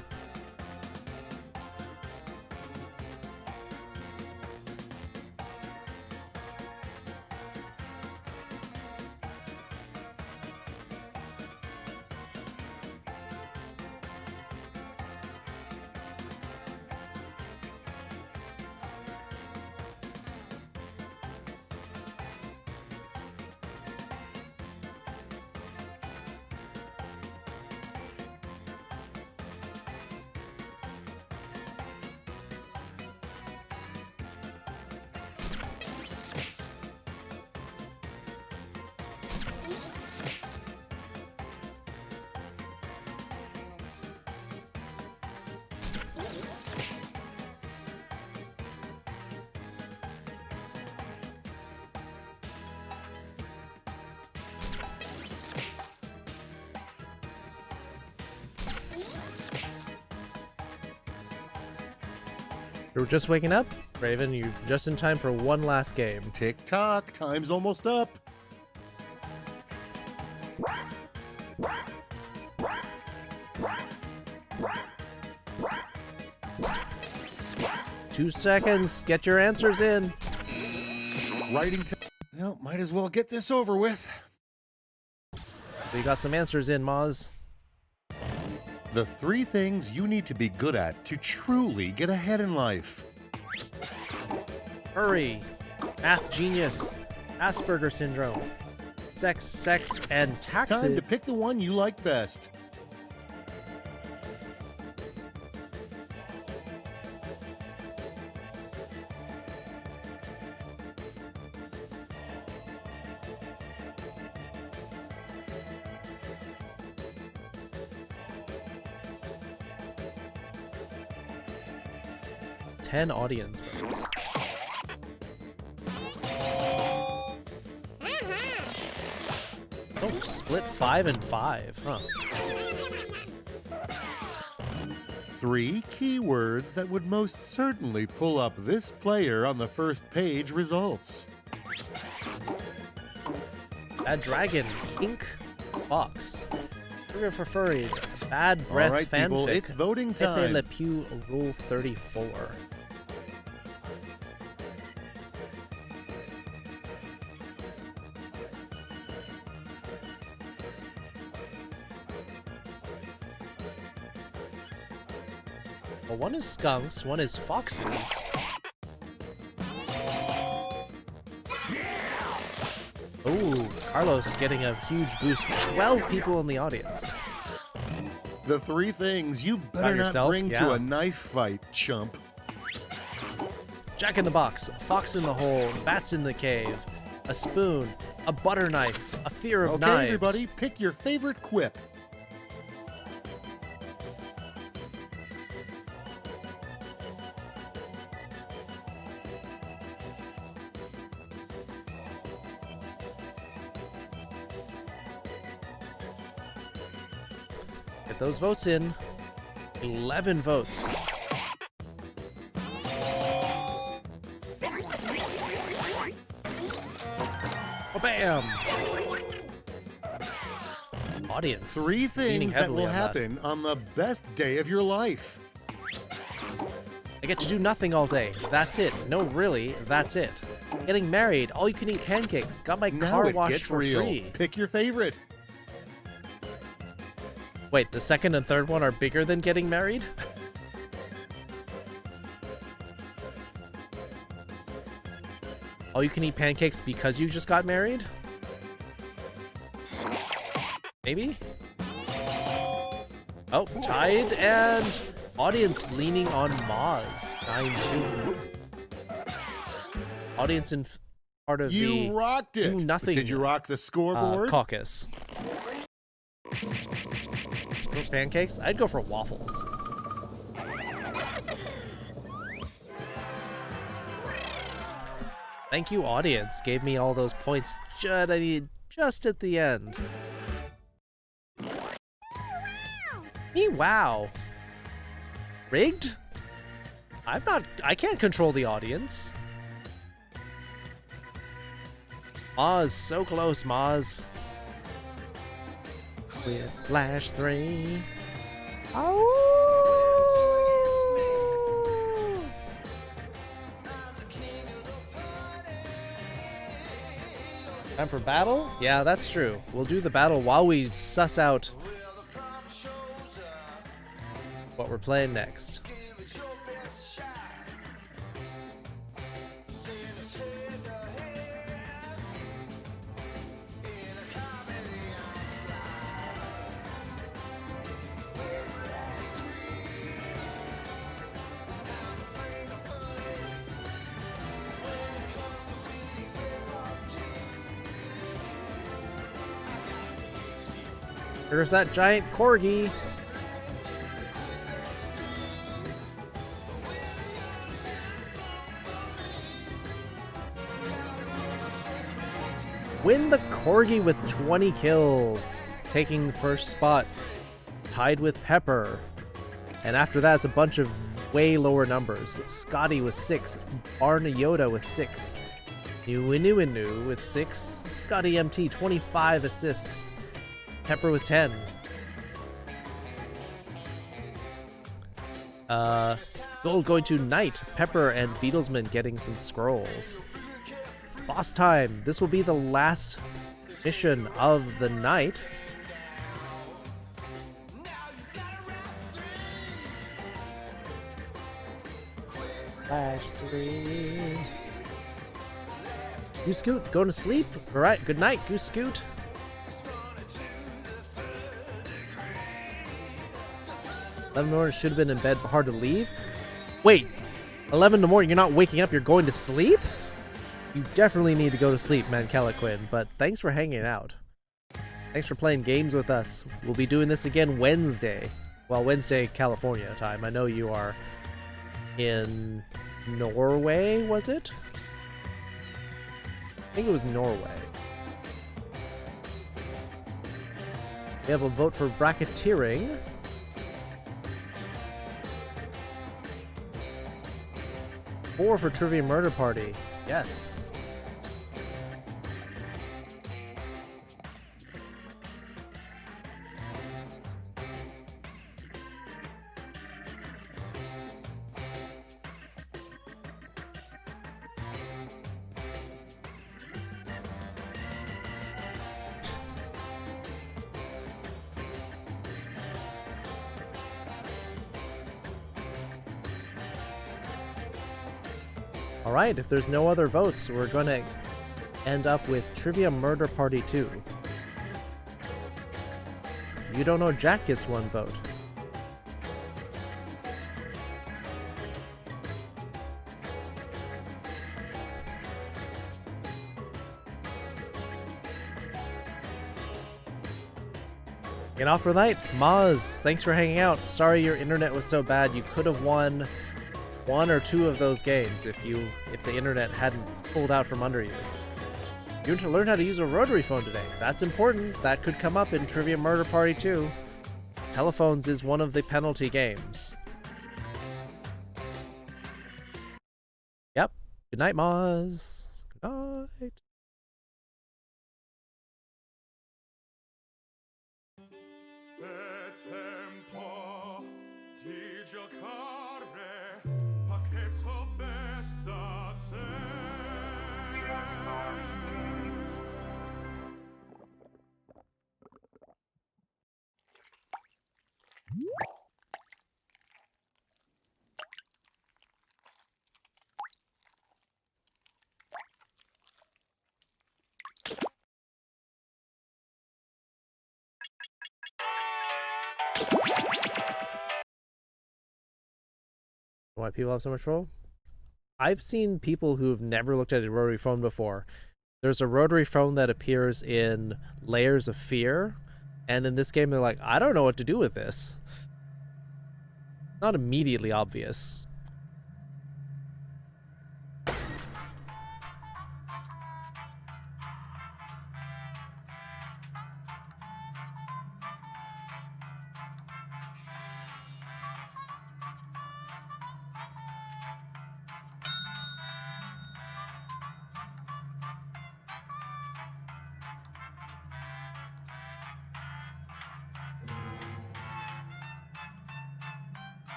You're just waking up? Raven, you're just in time for one last game. Tick-tock, time's almost up. Two seconds, get your answers in. Writing time. Well, might as well get this over with. We got some answers in, Moz. The 3 things you need to be good at to truly get ahead in life. Furry, math genius, Asperger syndrome, sex, and taxes. Time to pick the one you like best. Ten audience votes. Oh, split 5 and 5. Huh. 3 keywords that would most certainly pull up this player on the first page results. Bad dragon, pink fox. Trigger for furries. Bad breath All right, fanfic. people, it's voting time. Pepe Le Pew Rule 34. Well, one is skunks, one is foxes. Oh, Carlos getting a huge boost. 12 people in the audience. The 3 things you better not yourself? bring to Yeah. a knife fight, chump. Jack in the box, fox in the hole, bats in the cave, a spoon, a butter knife, a fear of Okay, knives. everybody, pick your favorite quip. Get those votes in. 11 votes. Oh, bam! Audience. 3 leaning things that heavily will on happen on the best day of your life. I get to do nothing all day. That's it. No, really, that's it. Getting married. All you can eat pancakes. Got my Now car it washed gets for real. free. Pick your favorite. Wait, the second and third one are bigger than getting married? All you can eat pancakes because you just got married? Maybe? Oh, tied and audience leaning on Moz. 9-2. Audience in part of the You rocked it. do nothing. Did you rock the scoreboard? Caucus. For pancakes? I'd go for waffles. Thank you, audience. Gave me all those points I needed just at the end. Wow. Rigged? I can't control the audience. Moz, so close, Moz. With Flash 3. Oh! Time for battle? Yeah, that's true. We'll do the battle while we suss out what we're playing next. There's that giant corgi. Win the corgi with 20 kills, taking the first spot, tied with Pepper. And after that, it's a bunch of way lower numbers. Scotty with 6, Barna Yoda with 6, Nuinu with 6, Scotty MT 25 assists, Pepper with 10. Gold going to Knight, Pepper, and Beatlesman getting some scrolls. Boss time. This will be the last mission of the night. Flash 3. Goose Scoot, going to sleep? Alright, good night, Goose Scoot. $11 should have been in bed, but hard to leave. Wait, 11 in the morning, you're not waking up, you're going to sleep? You definitely need to go to sleep, Mankelequin, but thanks for hanging out. Thanks for playing games with us. We'll be doing this again Wednesday. Well, Wednesday, California time. I know you are in Norway, was it? I think it was Norway. We have a vote for bracketeering. Four for Trivia Murder Party. Yes. Alright, if there's no other votes, we're gonna end up with Trivia Murder Party 2. You don't know Jack gets one vote. Get off for the night. Maz, thanks for hanging out. Sorry your internet was so bad. You could have won one or two of those games if the internet hadn't pulled out from under you. You need to learn how to use a rotary phone today. That's important. That could come up in Trivia Murder Party 2. Telephones is one of the penalty games. Yep. Good night, Moz. Good night. Why people have so much trouble? I've seen people who've never looked at a rotary phone before. There's a rotary phone that appears in Layers of Fear, and in this game they're like, I don't know what to do with this. Not immediately obvious.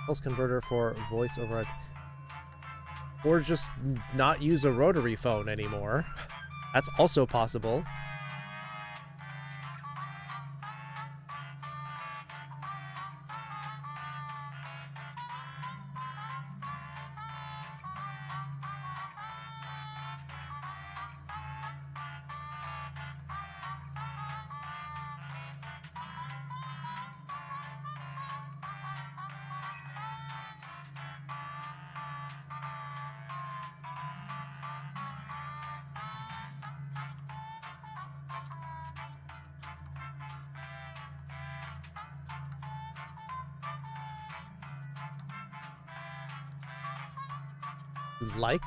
Pulse converter for voice over IP. Or just not use a rotary phone anymore. That's also possible.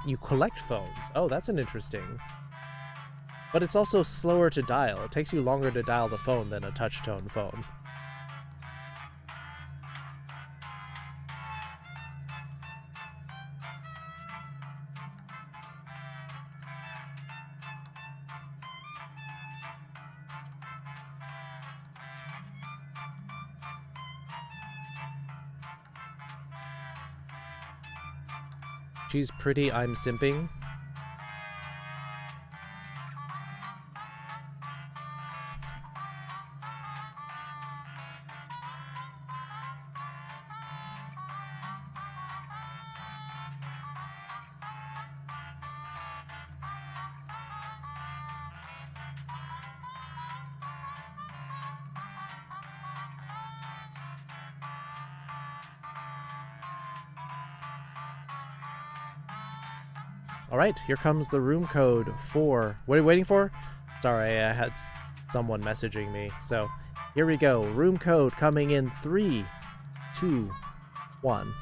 You collect phones. Oh, that's an interesting. But it's also slower to dial. It takes you longer to dial the phone than a touch-tone phone. She's pretty, I'm simping. All right, here comes the room code for... What are you waiting for? Sorry, I had someone messaging me. So, here we go. Room code coming in 3, 2, 1.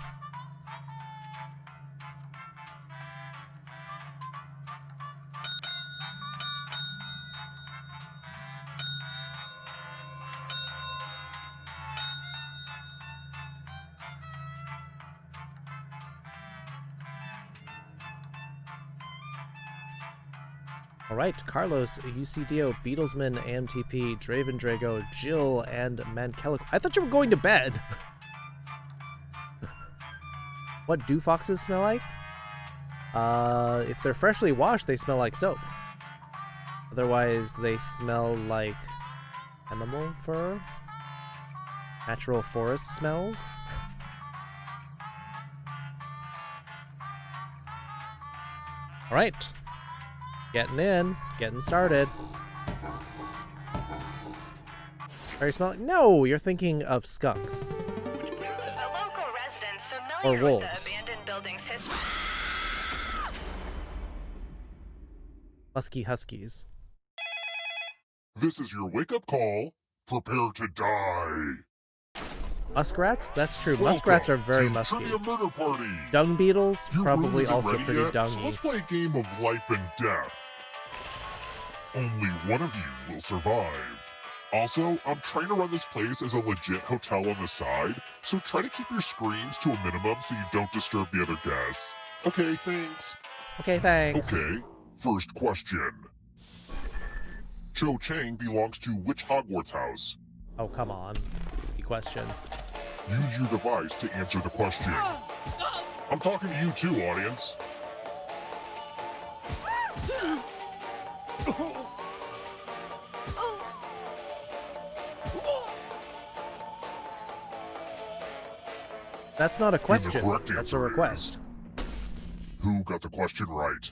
Alright, Carlos, UCDO, Beatlesman, AMTP, Draven Drago, Jill, and Mankelic. I thought you were going to bed! What do foxes smell like? If they're freshly washed, they smell like soap. Otherwise, they smell like animal fur? Natural forest smells? Alright. Getting in, getting started. Are you smelling? No, you're thinking of skunks. The local residents Or familiar with wolves. the abandoned building's history. Husky huskies. This is your wake-up call. Prepare to die. Muskrats? That's true. Muskrats are very musky. Trivia murder party. Dung beetles? Your Probably room isn't also ready pretty yet, so dungy. let's play a game of life and death. Only one of you will survive. Also, I'm trying to run this place as a legit hotel on the side, so try to keep your screams to a minimum so you don't disturb the other guests. Okay, thanks. Okay, thanks. Okay, first question. Cho Chang belongs to which Hogwarts house? Oh, come on. The question. Use your device to answer the question. I'm talking to you too, audience. That's not a question. correct That's a answer request. Who got the question right?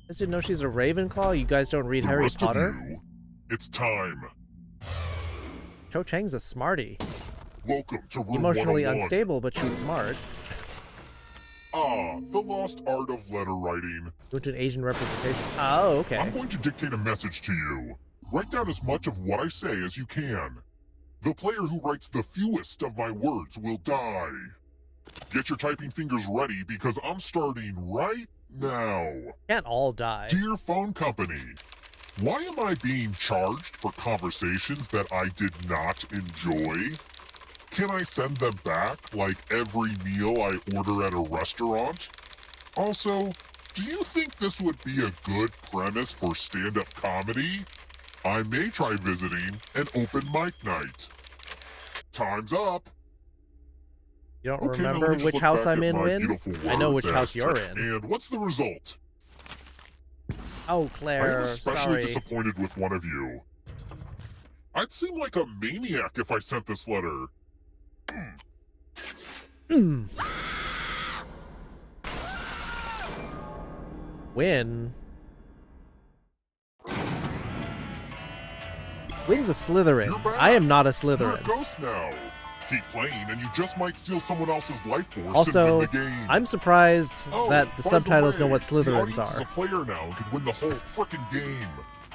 I didn't know she's a Ravenclaw. You guys don't read The Harry rest of Potter? you, it's time. Cho Chang's a smarty. Welcome to room Emotionally 101. unstable, but she's smart. Ah, the lost art of letter writing. Went to an Asian representation. Oh, okay. I'm going to dictate a message to you. Write down as much of what I say as you can. The player who writes the fewest of my words will die. Get your typing fingers ready because I'm starting right now. Can't all die. Dear phone company, why am I being charged for conversations that I did not enjoy? Can I send them back like every meal I order at a restaurant? Also, do you think this would be a good premise for stand-up comedy? I may try visiting an open mic night. Time's up. You don't Okay, now let remember me just which look house back I'm at in, my Win? beautiful I know words which house as you're text. in. And what's the result? Oh, I am Claire, especially sorry. disappointed with one of you. I'd seem like a maniac if I sent this letter. Win. Win's a Slytherin. I am not a You're a Slytherin. ghost now. Keep playing and you just might steal someone else's life force Also, and win the game. I'm surprised Oh, that the by subtitles know way, what the Slytherins audience is are. a player now and can win the whole frickin' game.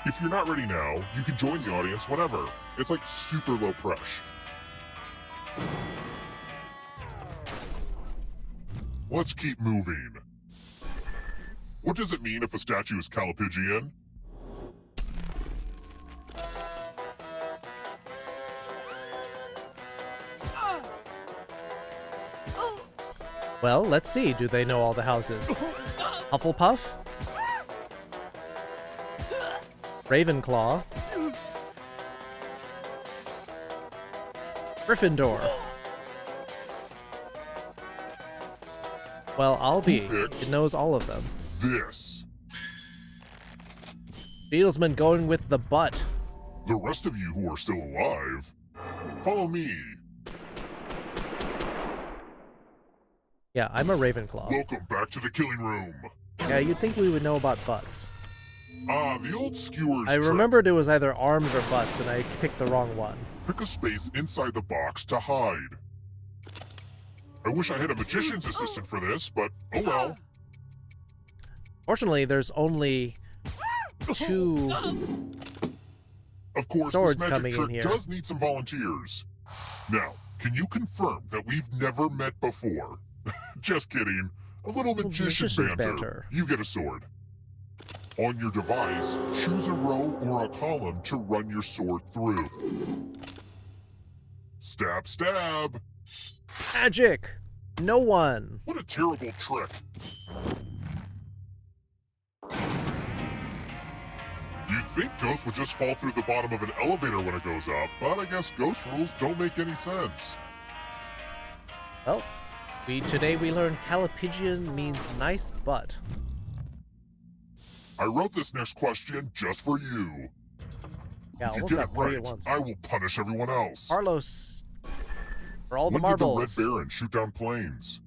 If you're not ready now, you can join the audience whenever. It's like super low pressure. Let's keep moving. What does it mean if a statue is Calipigian? Well, let's see. Do they know all the houses? Hufflepuff? Ravenclaw? Gryffindor? Well, I'll be. It knows all of them. This. Beatlesman going with the butt. The rest of you who are still alive, follow me. Yeah, I'm a Ravenclaw. Welcome back to the killing room. Yeah, you'd think we would know about butts. Ah, the old skewers I trick. remembered it was either arms or butts, and I picked the wrong one. Pick a space inside the box to hide. I wish I had a magician's assistant for this, but oh well. Fortunately, there's only 2 Of course, swords this magic coming in trick here. does need some volunteers. Now, can you confirm that we've never met before? Just kidding. A little magician's banter. You get a sword. On your device, choose a row or a column to run your sword through. Stab, stab. Magic! No one! What a terrible trick. You'd think ghosts would just fall through the bottom of an elevator when it goes up, but I guess ghost rules don't make any sense. Well, today we learned Calipigian means nice butt. I wrote this next question just for you. Yeah, If you almost get got it 3 right, at once. I will punish everyone else. Carlos, for all the When did marbles. the Red Baron shoot down planes?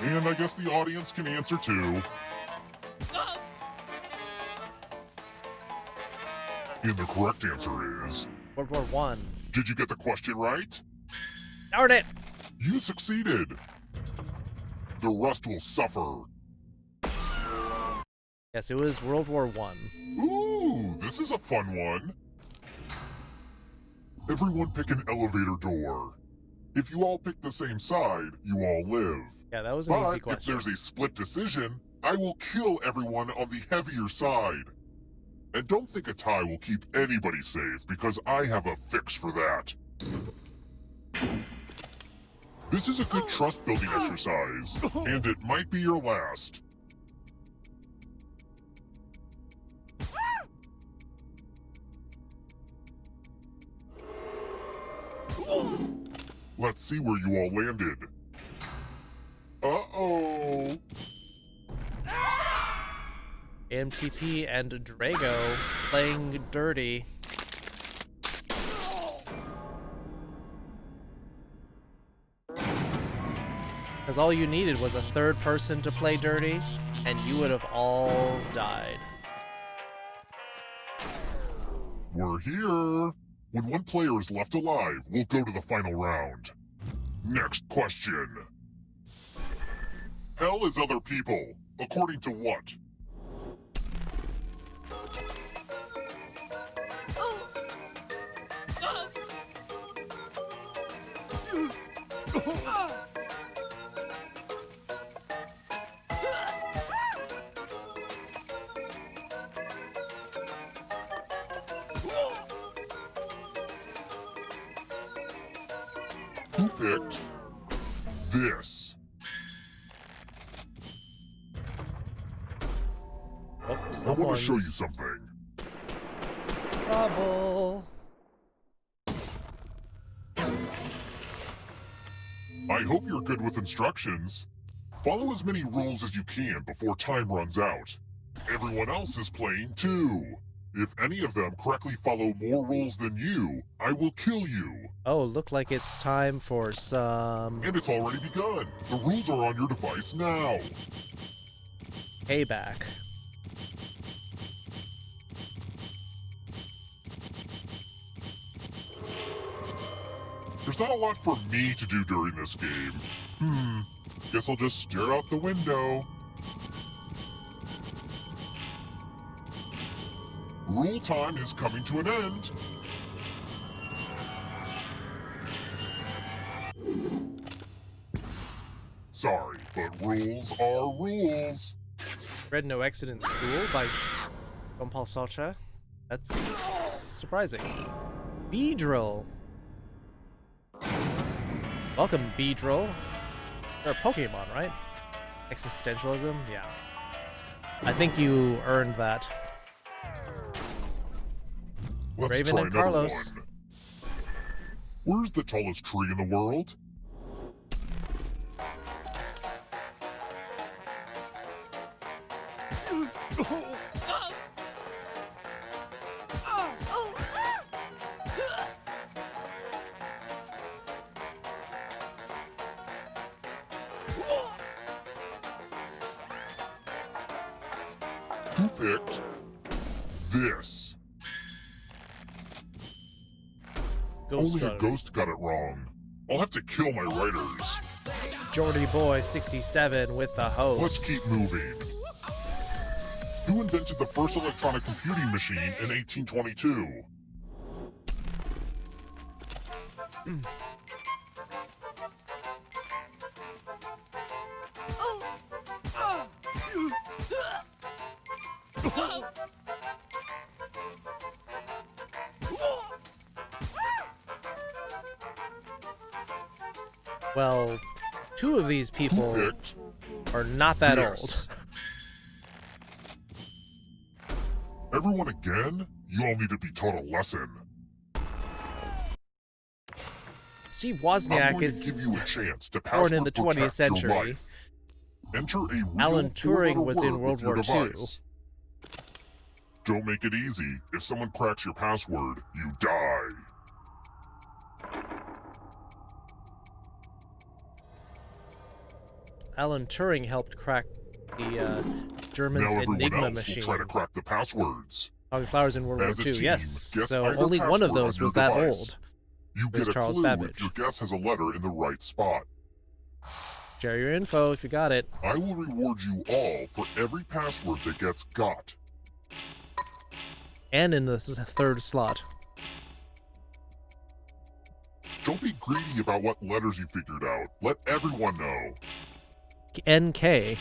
And I guess the audience can answer too. And the correct answer is... World War One. Did you get the question right? Darn it! You succeeded. The rest will suffer. Yes, it was World War One. Ooh, this is a fun one. Everyone pick an elevator door. If you all pick the same side, you all live. Yeah, that was an easy But question. if there's a split decision, I will kill everyone on the heavier side. And don't think a tie will keep anybody safe, because I have a fix for that. This is a good trust-building exercise, and it might be your last. Let's see where you all landed. Uh-oh. AMTP and Drago playing dirty. Because all you needed was a third person to play dirty, and you would have all died. We're here. When one player is left alive, we'll go to the final round. Next question. Hell is other people. According to what? Who picked this? I want to show you something. Trouble. I hope you're good with instructions. Follow as many rules as you can before time runs out. Everyone else is playing too. If any of them correctly follow more rules than you, I will kill you. Oh, look like it's time for some... And it's already begun. The rules are on your device now. Payback. There's not a lot for me to do during this game. Guess I'll just stare out the window. Rule time is coming to an end. Sorry, but rules are rules. Read No Exit in School by Paul Salcha. That's surprising. Beedrill. Welcome, Beedrill. You're a Pokemon, right? Existentialism? Yeah. I think you earned that. Let's Raven try and another Carlos. one. Where's the tallest tree in the world? Who picked this? Only a ghost got it wrong. I'll have to kill my writers. Jordy Boy 67 with the host. Let's keep moving. Who invented the first electronic computing machine in 1822? Well, two of these people are not that Yes. old. Everyone again? You all need to be taught a lesson. Steve I'm Wozniak going is to give you a chance to born in the password 20th protect your century. life. Enter a real Alan Turing four-letter was in word World with your War II. device. Don't make it easy. If someone cracks your password, you die. Alan Turing helped crack the Germans' Now everyone Enigma else machine. will try to crack the passwords. Talking Flowers in World War As a II, team, yes. guess So either only one of password those on was your that device. old. You There's get a Charles clue Babbage. if your guess has a letter in the right spot. Share your info if you got it. I will reward you all for every password that gets got. And in the third slot. Don't be greedy about what letters you figured out. Let everyone know. NK.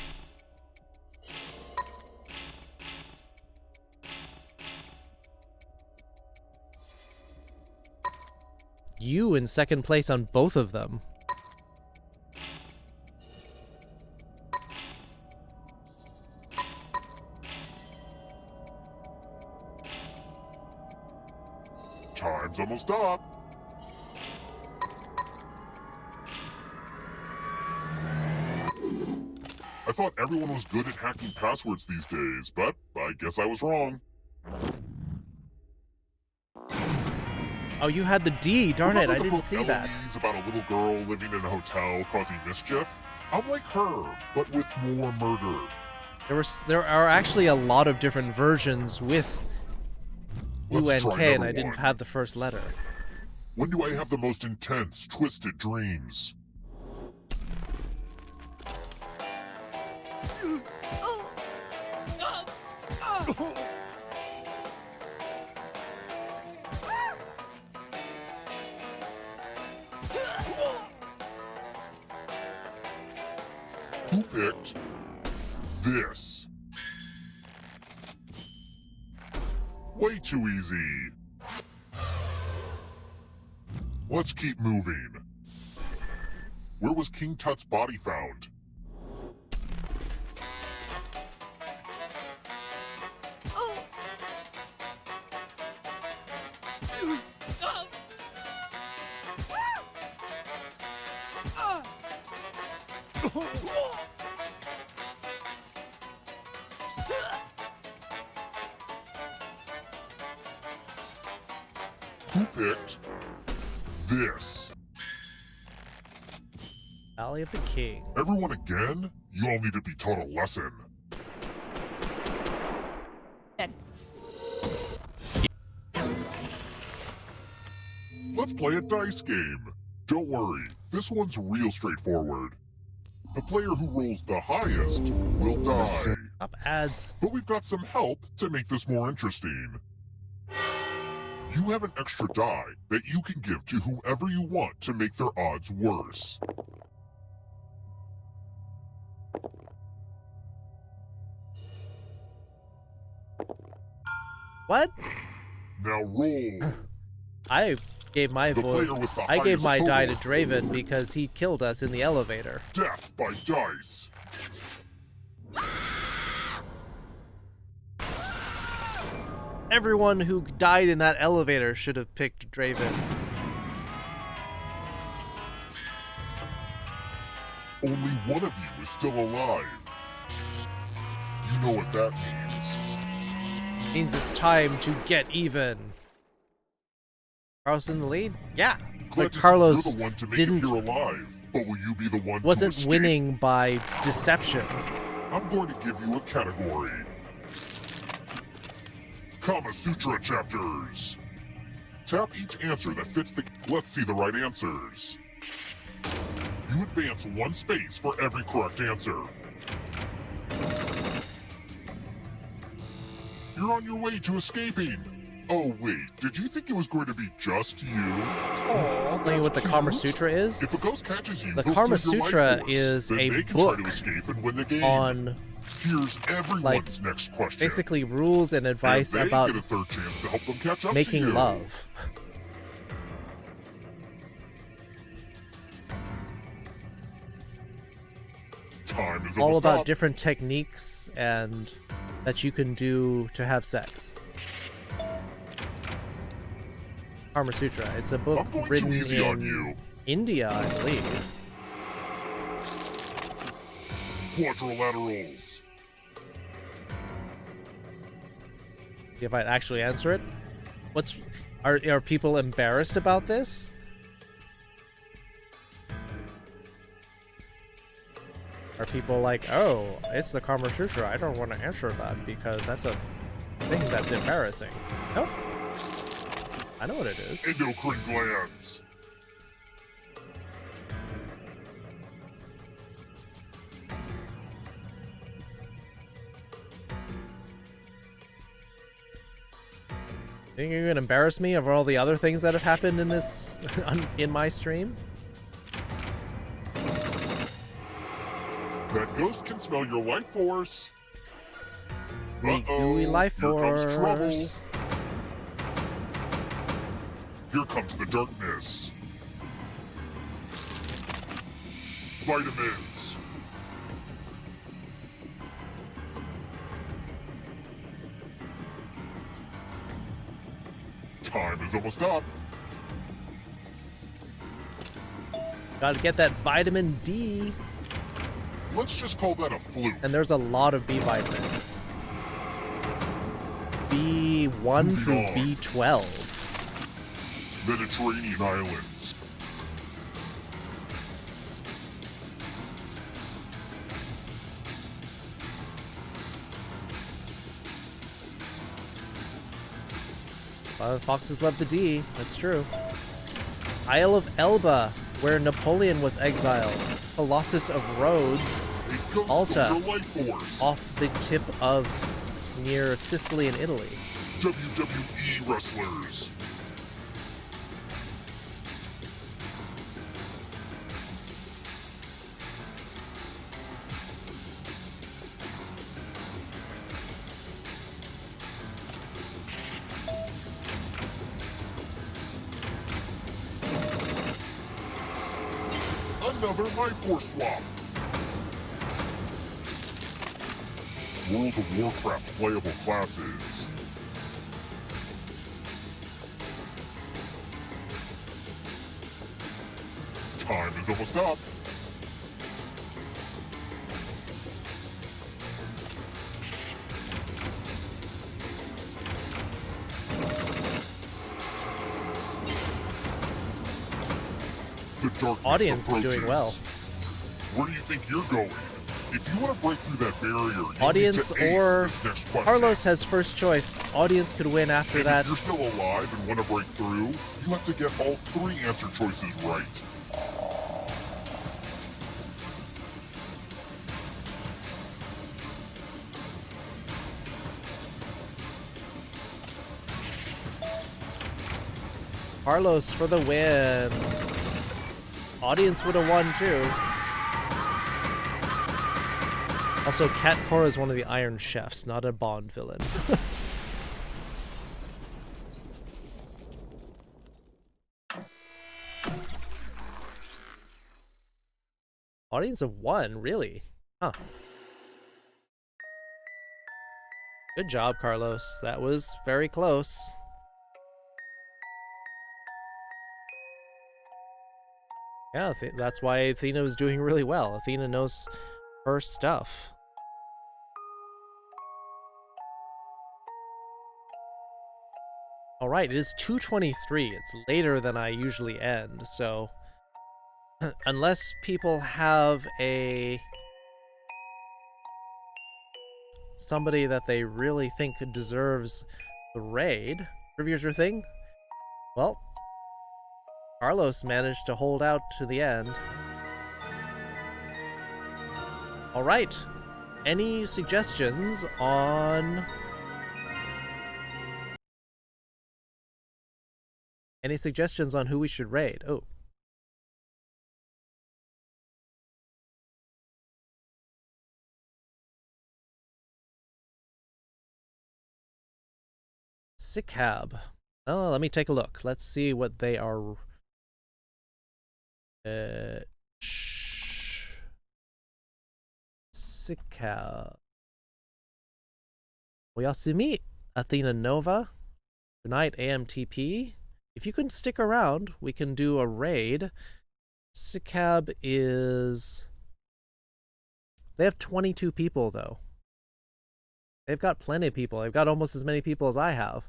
You in second place on both of them. Time's almost up. I thought everyone was good at hacking passwords these days, but I guess I was wrong. Oh, you had the D. Darn it, I didn't see that. Eloise about a little girl living in a hotel causing mischief? I'm like her, but with more murder. There are actually a lot of different versions with Let's UNK, try and another I didn't one. have the first letter. When do I have the most intense, twisted dreams? Who picked this? Way too easy. Let's keep moving. Where was King Tut's body found? Who picked this? Valley of the King. Everyone again? You all need to be taught a lesson. Let's play a dice game. Don't worry, this one's real straightforward. The player who rolls the highest will die. Stop ads. But we've got some help to make this more interesting. You have an extra die that you can give to whoever you want to make their odds worse. What? Now roll. I gave my The vote. player with the I gave highest my die to total. Draven because he killed us in the elevator. Death by dice. Everyone who died in that elevator should have picked Draven. Only one of you is still alive. You know what that means. Means it's time to get even. Carlos in the lead? Yeah. Glad But to see Carlos you're the one to make didn't it here alive, but will you be the one to wasn't escape? winning by deception. I'm going to give you a category. Kama Sutra chapters. Tap each answer that fits the... Let's see the right answers. You advance one space for every correct answer. You're on your way to escaping. Oh wait, did you think it was going to be just you? Playing what the Kama Sutra is? If a ghost catches you, The he'll Kama steal your Sutra life force. is Then a they can book try to escape and win the game. on Here's everyone's next question. basically rules and advice and they about get a third chance to help them catch up to making you. love. Time is All almost about up. different techniques and that you can do to have sex. Kama Sutra. It's a book I'm going written too easy on in you. India, I believe. Quadrilaterals. See if I'd actually answer it. Are people embarrassed about this? Are people like, oh, it's the Kama Sutra, I don't want to answer that because that's a thing that's embarrassing? Nope. I know what it is. Endocrine glands. Think you're gonna embarrass me of all the other things that have happened in this in my stream. That ghost can smell your life force. The gooey life Here comes trouble. force. Here comes the darkness. Vitamins. Time is almost up. Gotta get that vitamin D. Let's just call that a fluke. And there's a lot of B vitamins. B1 through B12. Mediterranean islands. Foxes love the D. That's true. Isle of Elba, where Napoleon was exiled. Colossus of Rhodes. Alta. Off the tip of near Sicily and Italy. WWE wrestlers. Another life force swap. World of Warcraft playable classes. Time is almost up. The darkness Audience approaches. is doing well. Where do you think you're going? If you want to break through that barrier, you Audience need to ace or this next question. Carlos has first choice. Audience could win after And that. if you're still alive and want to break through, you have to get all 3 answer choices right. Carlos for the win. Audience would have won too. Also, Cat Cora is one of the Iron Chefs, not a Bond villain. Audience of 1, really? Huh. Good job, Carlos. That was very close. Yeah, that's why Athena was doing really well. Athena knows her stuff. Alright, it is 2:23. It's later than I usually end, so unless people have somebody that they really think deserves the raid. Trivia's your thing? Well, Carlos managed to hold out to the end. Alright. Any suggestions on... Any suggestions on who we should raid? Oh. Sickab. Oh, let me take a look. Let's see what they are... Sickab. Oyasumi. Athena Nova. Good night, AMTP. If you can stick around, we can do a raid. Sickab is... They have 22 people, though. They've got plenty of people. They've got almost as many people as I have.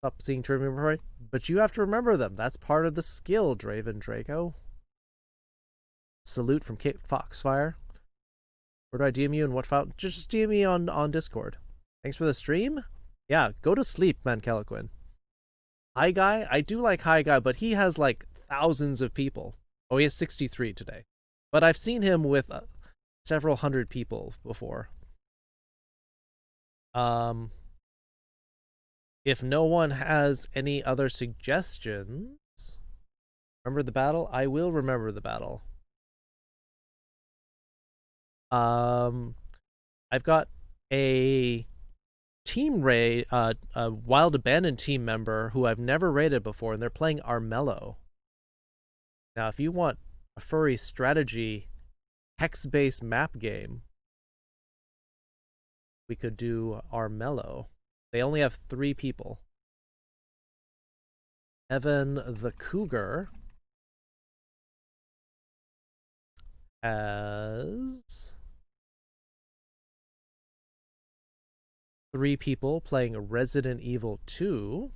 Stop seeing Trivia, but you have to remember them. That's part of the skill, Draven Draco. Salute from Kate Foxfire. Where do I DM you and what fountain? Just DM me on Discord. Thanks for the stream. Yeah, go to sleep, Mankelequin. Hi Guy, I do like Hi Guy, but he has like thousands of people. Oh, he has 63 today. But I've seen him with several hundred people before. If no one has any other suggestions, remember the battle? I will remember the battle. I've got a team raid, a Wild Abandoned team member who I've never raided before, and they're playing Armello. Now, if you want a furry strategy hex-based map game, we could do Armello. They only have 3 people. Evan the Cougar has 3 people playing Resident Evil 2,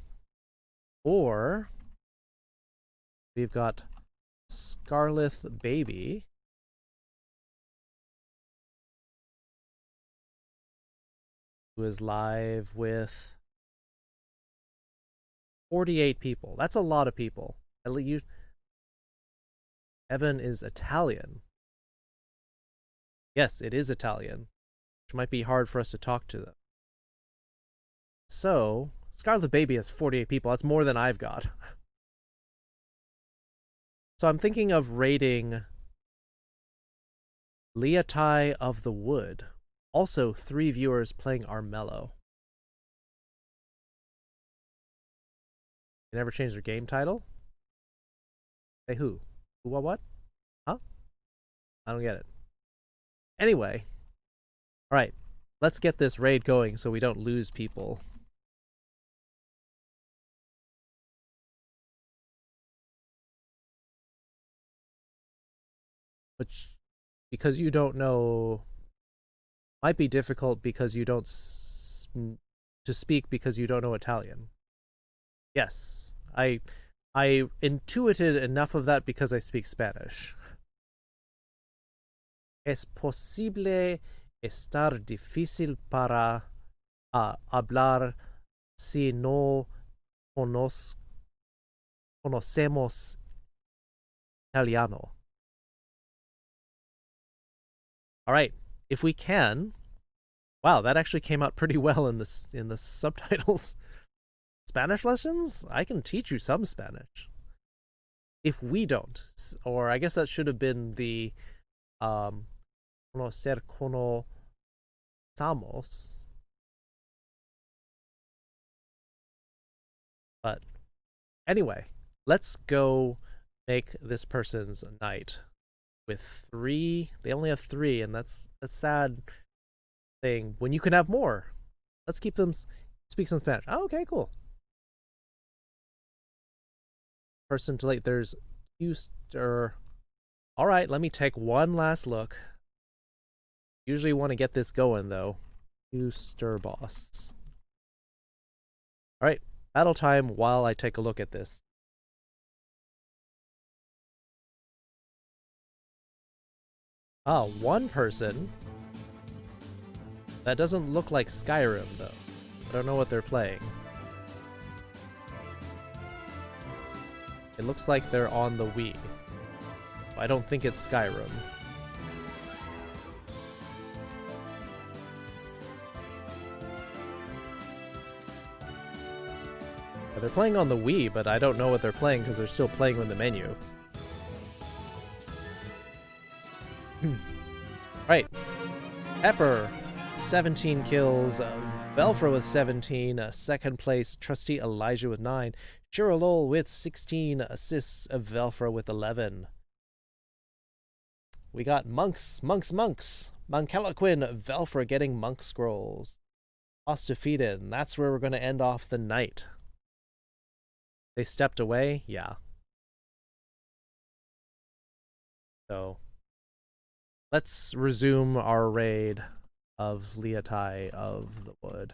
or we've got Scarlet Baby, who is live with 48 people. That's a lot of people. At least Evan is Italian. Yes, it is Italian, which might be hard for us to talk to them. So, Scarlet Baby has 48 people. That's more than I've got. So I'm thinking of raiding Liatai of the Wood. Also, 3 viewers playing Armello. They never changed their game title? Say who? Who, what? Huh? I don't get it. Anyway. Alright. Let's get this raid going so we don't lose people. Which, because you don't know, might be difficult because you don't to speak because you don't know Italian. Yes, I intuited enough of that because I speak Spanish. Es posible estar difícil para hablar si no conocemos italiano. All right, if we can. Wow, that actually came out pretty well in the subtitles. Spanish lessons? I can teach you some Spanish. If we don't, or I guess that should have been the conocer conocemos. But anyway, let's go make this person's night. With 3, they only have 3, and that's a sad thing when you can have more. Let's keep them speak some Spanish. Oh, okay, cool. Person to late. There's Huster. All right, let me take one last look. Usually want to get this going though. Huster boss. All right, battle time while I take a look at this. Ah, one person. That doesn't look like Skyrim, though. I don't know what they're playing. It looks like they're on the Wii. I don't think it's Skyrim. They're playing on the Wii, but I don't know what they're playing because they're still playing in the menu. Right. Pepper, 17 kills. Belfra with 17. Second place, Trusty Elijah with 9. Chirolol with 16 assists. Velfra with 11. We got Monks. Monkelaquin, Velfra getting Monk Scrolls. Boss defeated, and that's where we're going to end off the night. They stepped away? Yeah. So, let's resume our raid of Liatai of the Wood.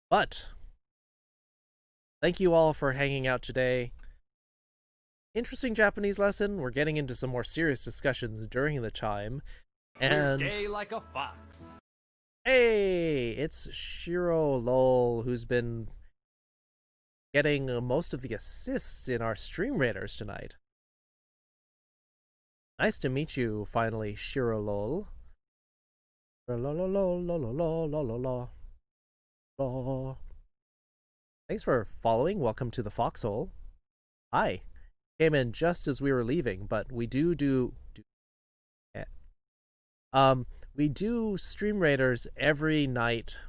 But, thank you all for hanging out today. Interesting Japanese lesson. We're getting into some more serious discussions during the time. And you're gay like a fox. Hey, it's Shiro Lol, who's been getting most of the assists in our stream raiders tonight. Nice to meet you, finally, Shiro Lol. La la la la la la la la la. Thanks for following. Welcome to the Foxhole. Hi. Came in just as we were leaving, but we do we do Stream Raiders every night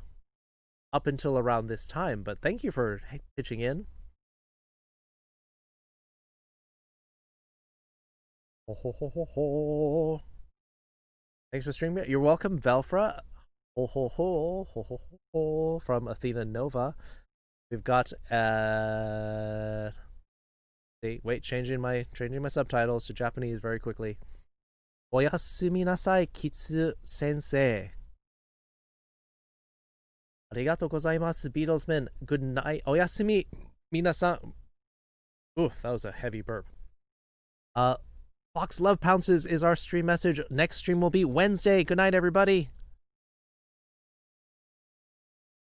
up until around this time, but thank you for pitching in. Ho, ho, ho, ho, ho. Thanks for streaming. You're welcome, Velfra. Ho, ho, ho, ho, ho, ho, from Athena Nova. We've got wait, changing my subtitles to Japanese very quickly. Oyasumi nasai, Kitsu sensei. Arigatou gozaimasu, Beatlesman. Good night. Oyasumi minasan. Oof, that was a heavy burp. Fox Love Pounces is our stream message. Next stream will be Wednesday. Good night, everybody.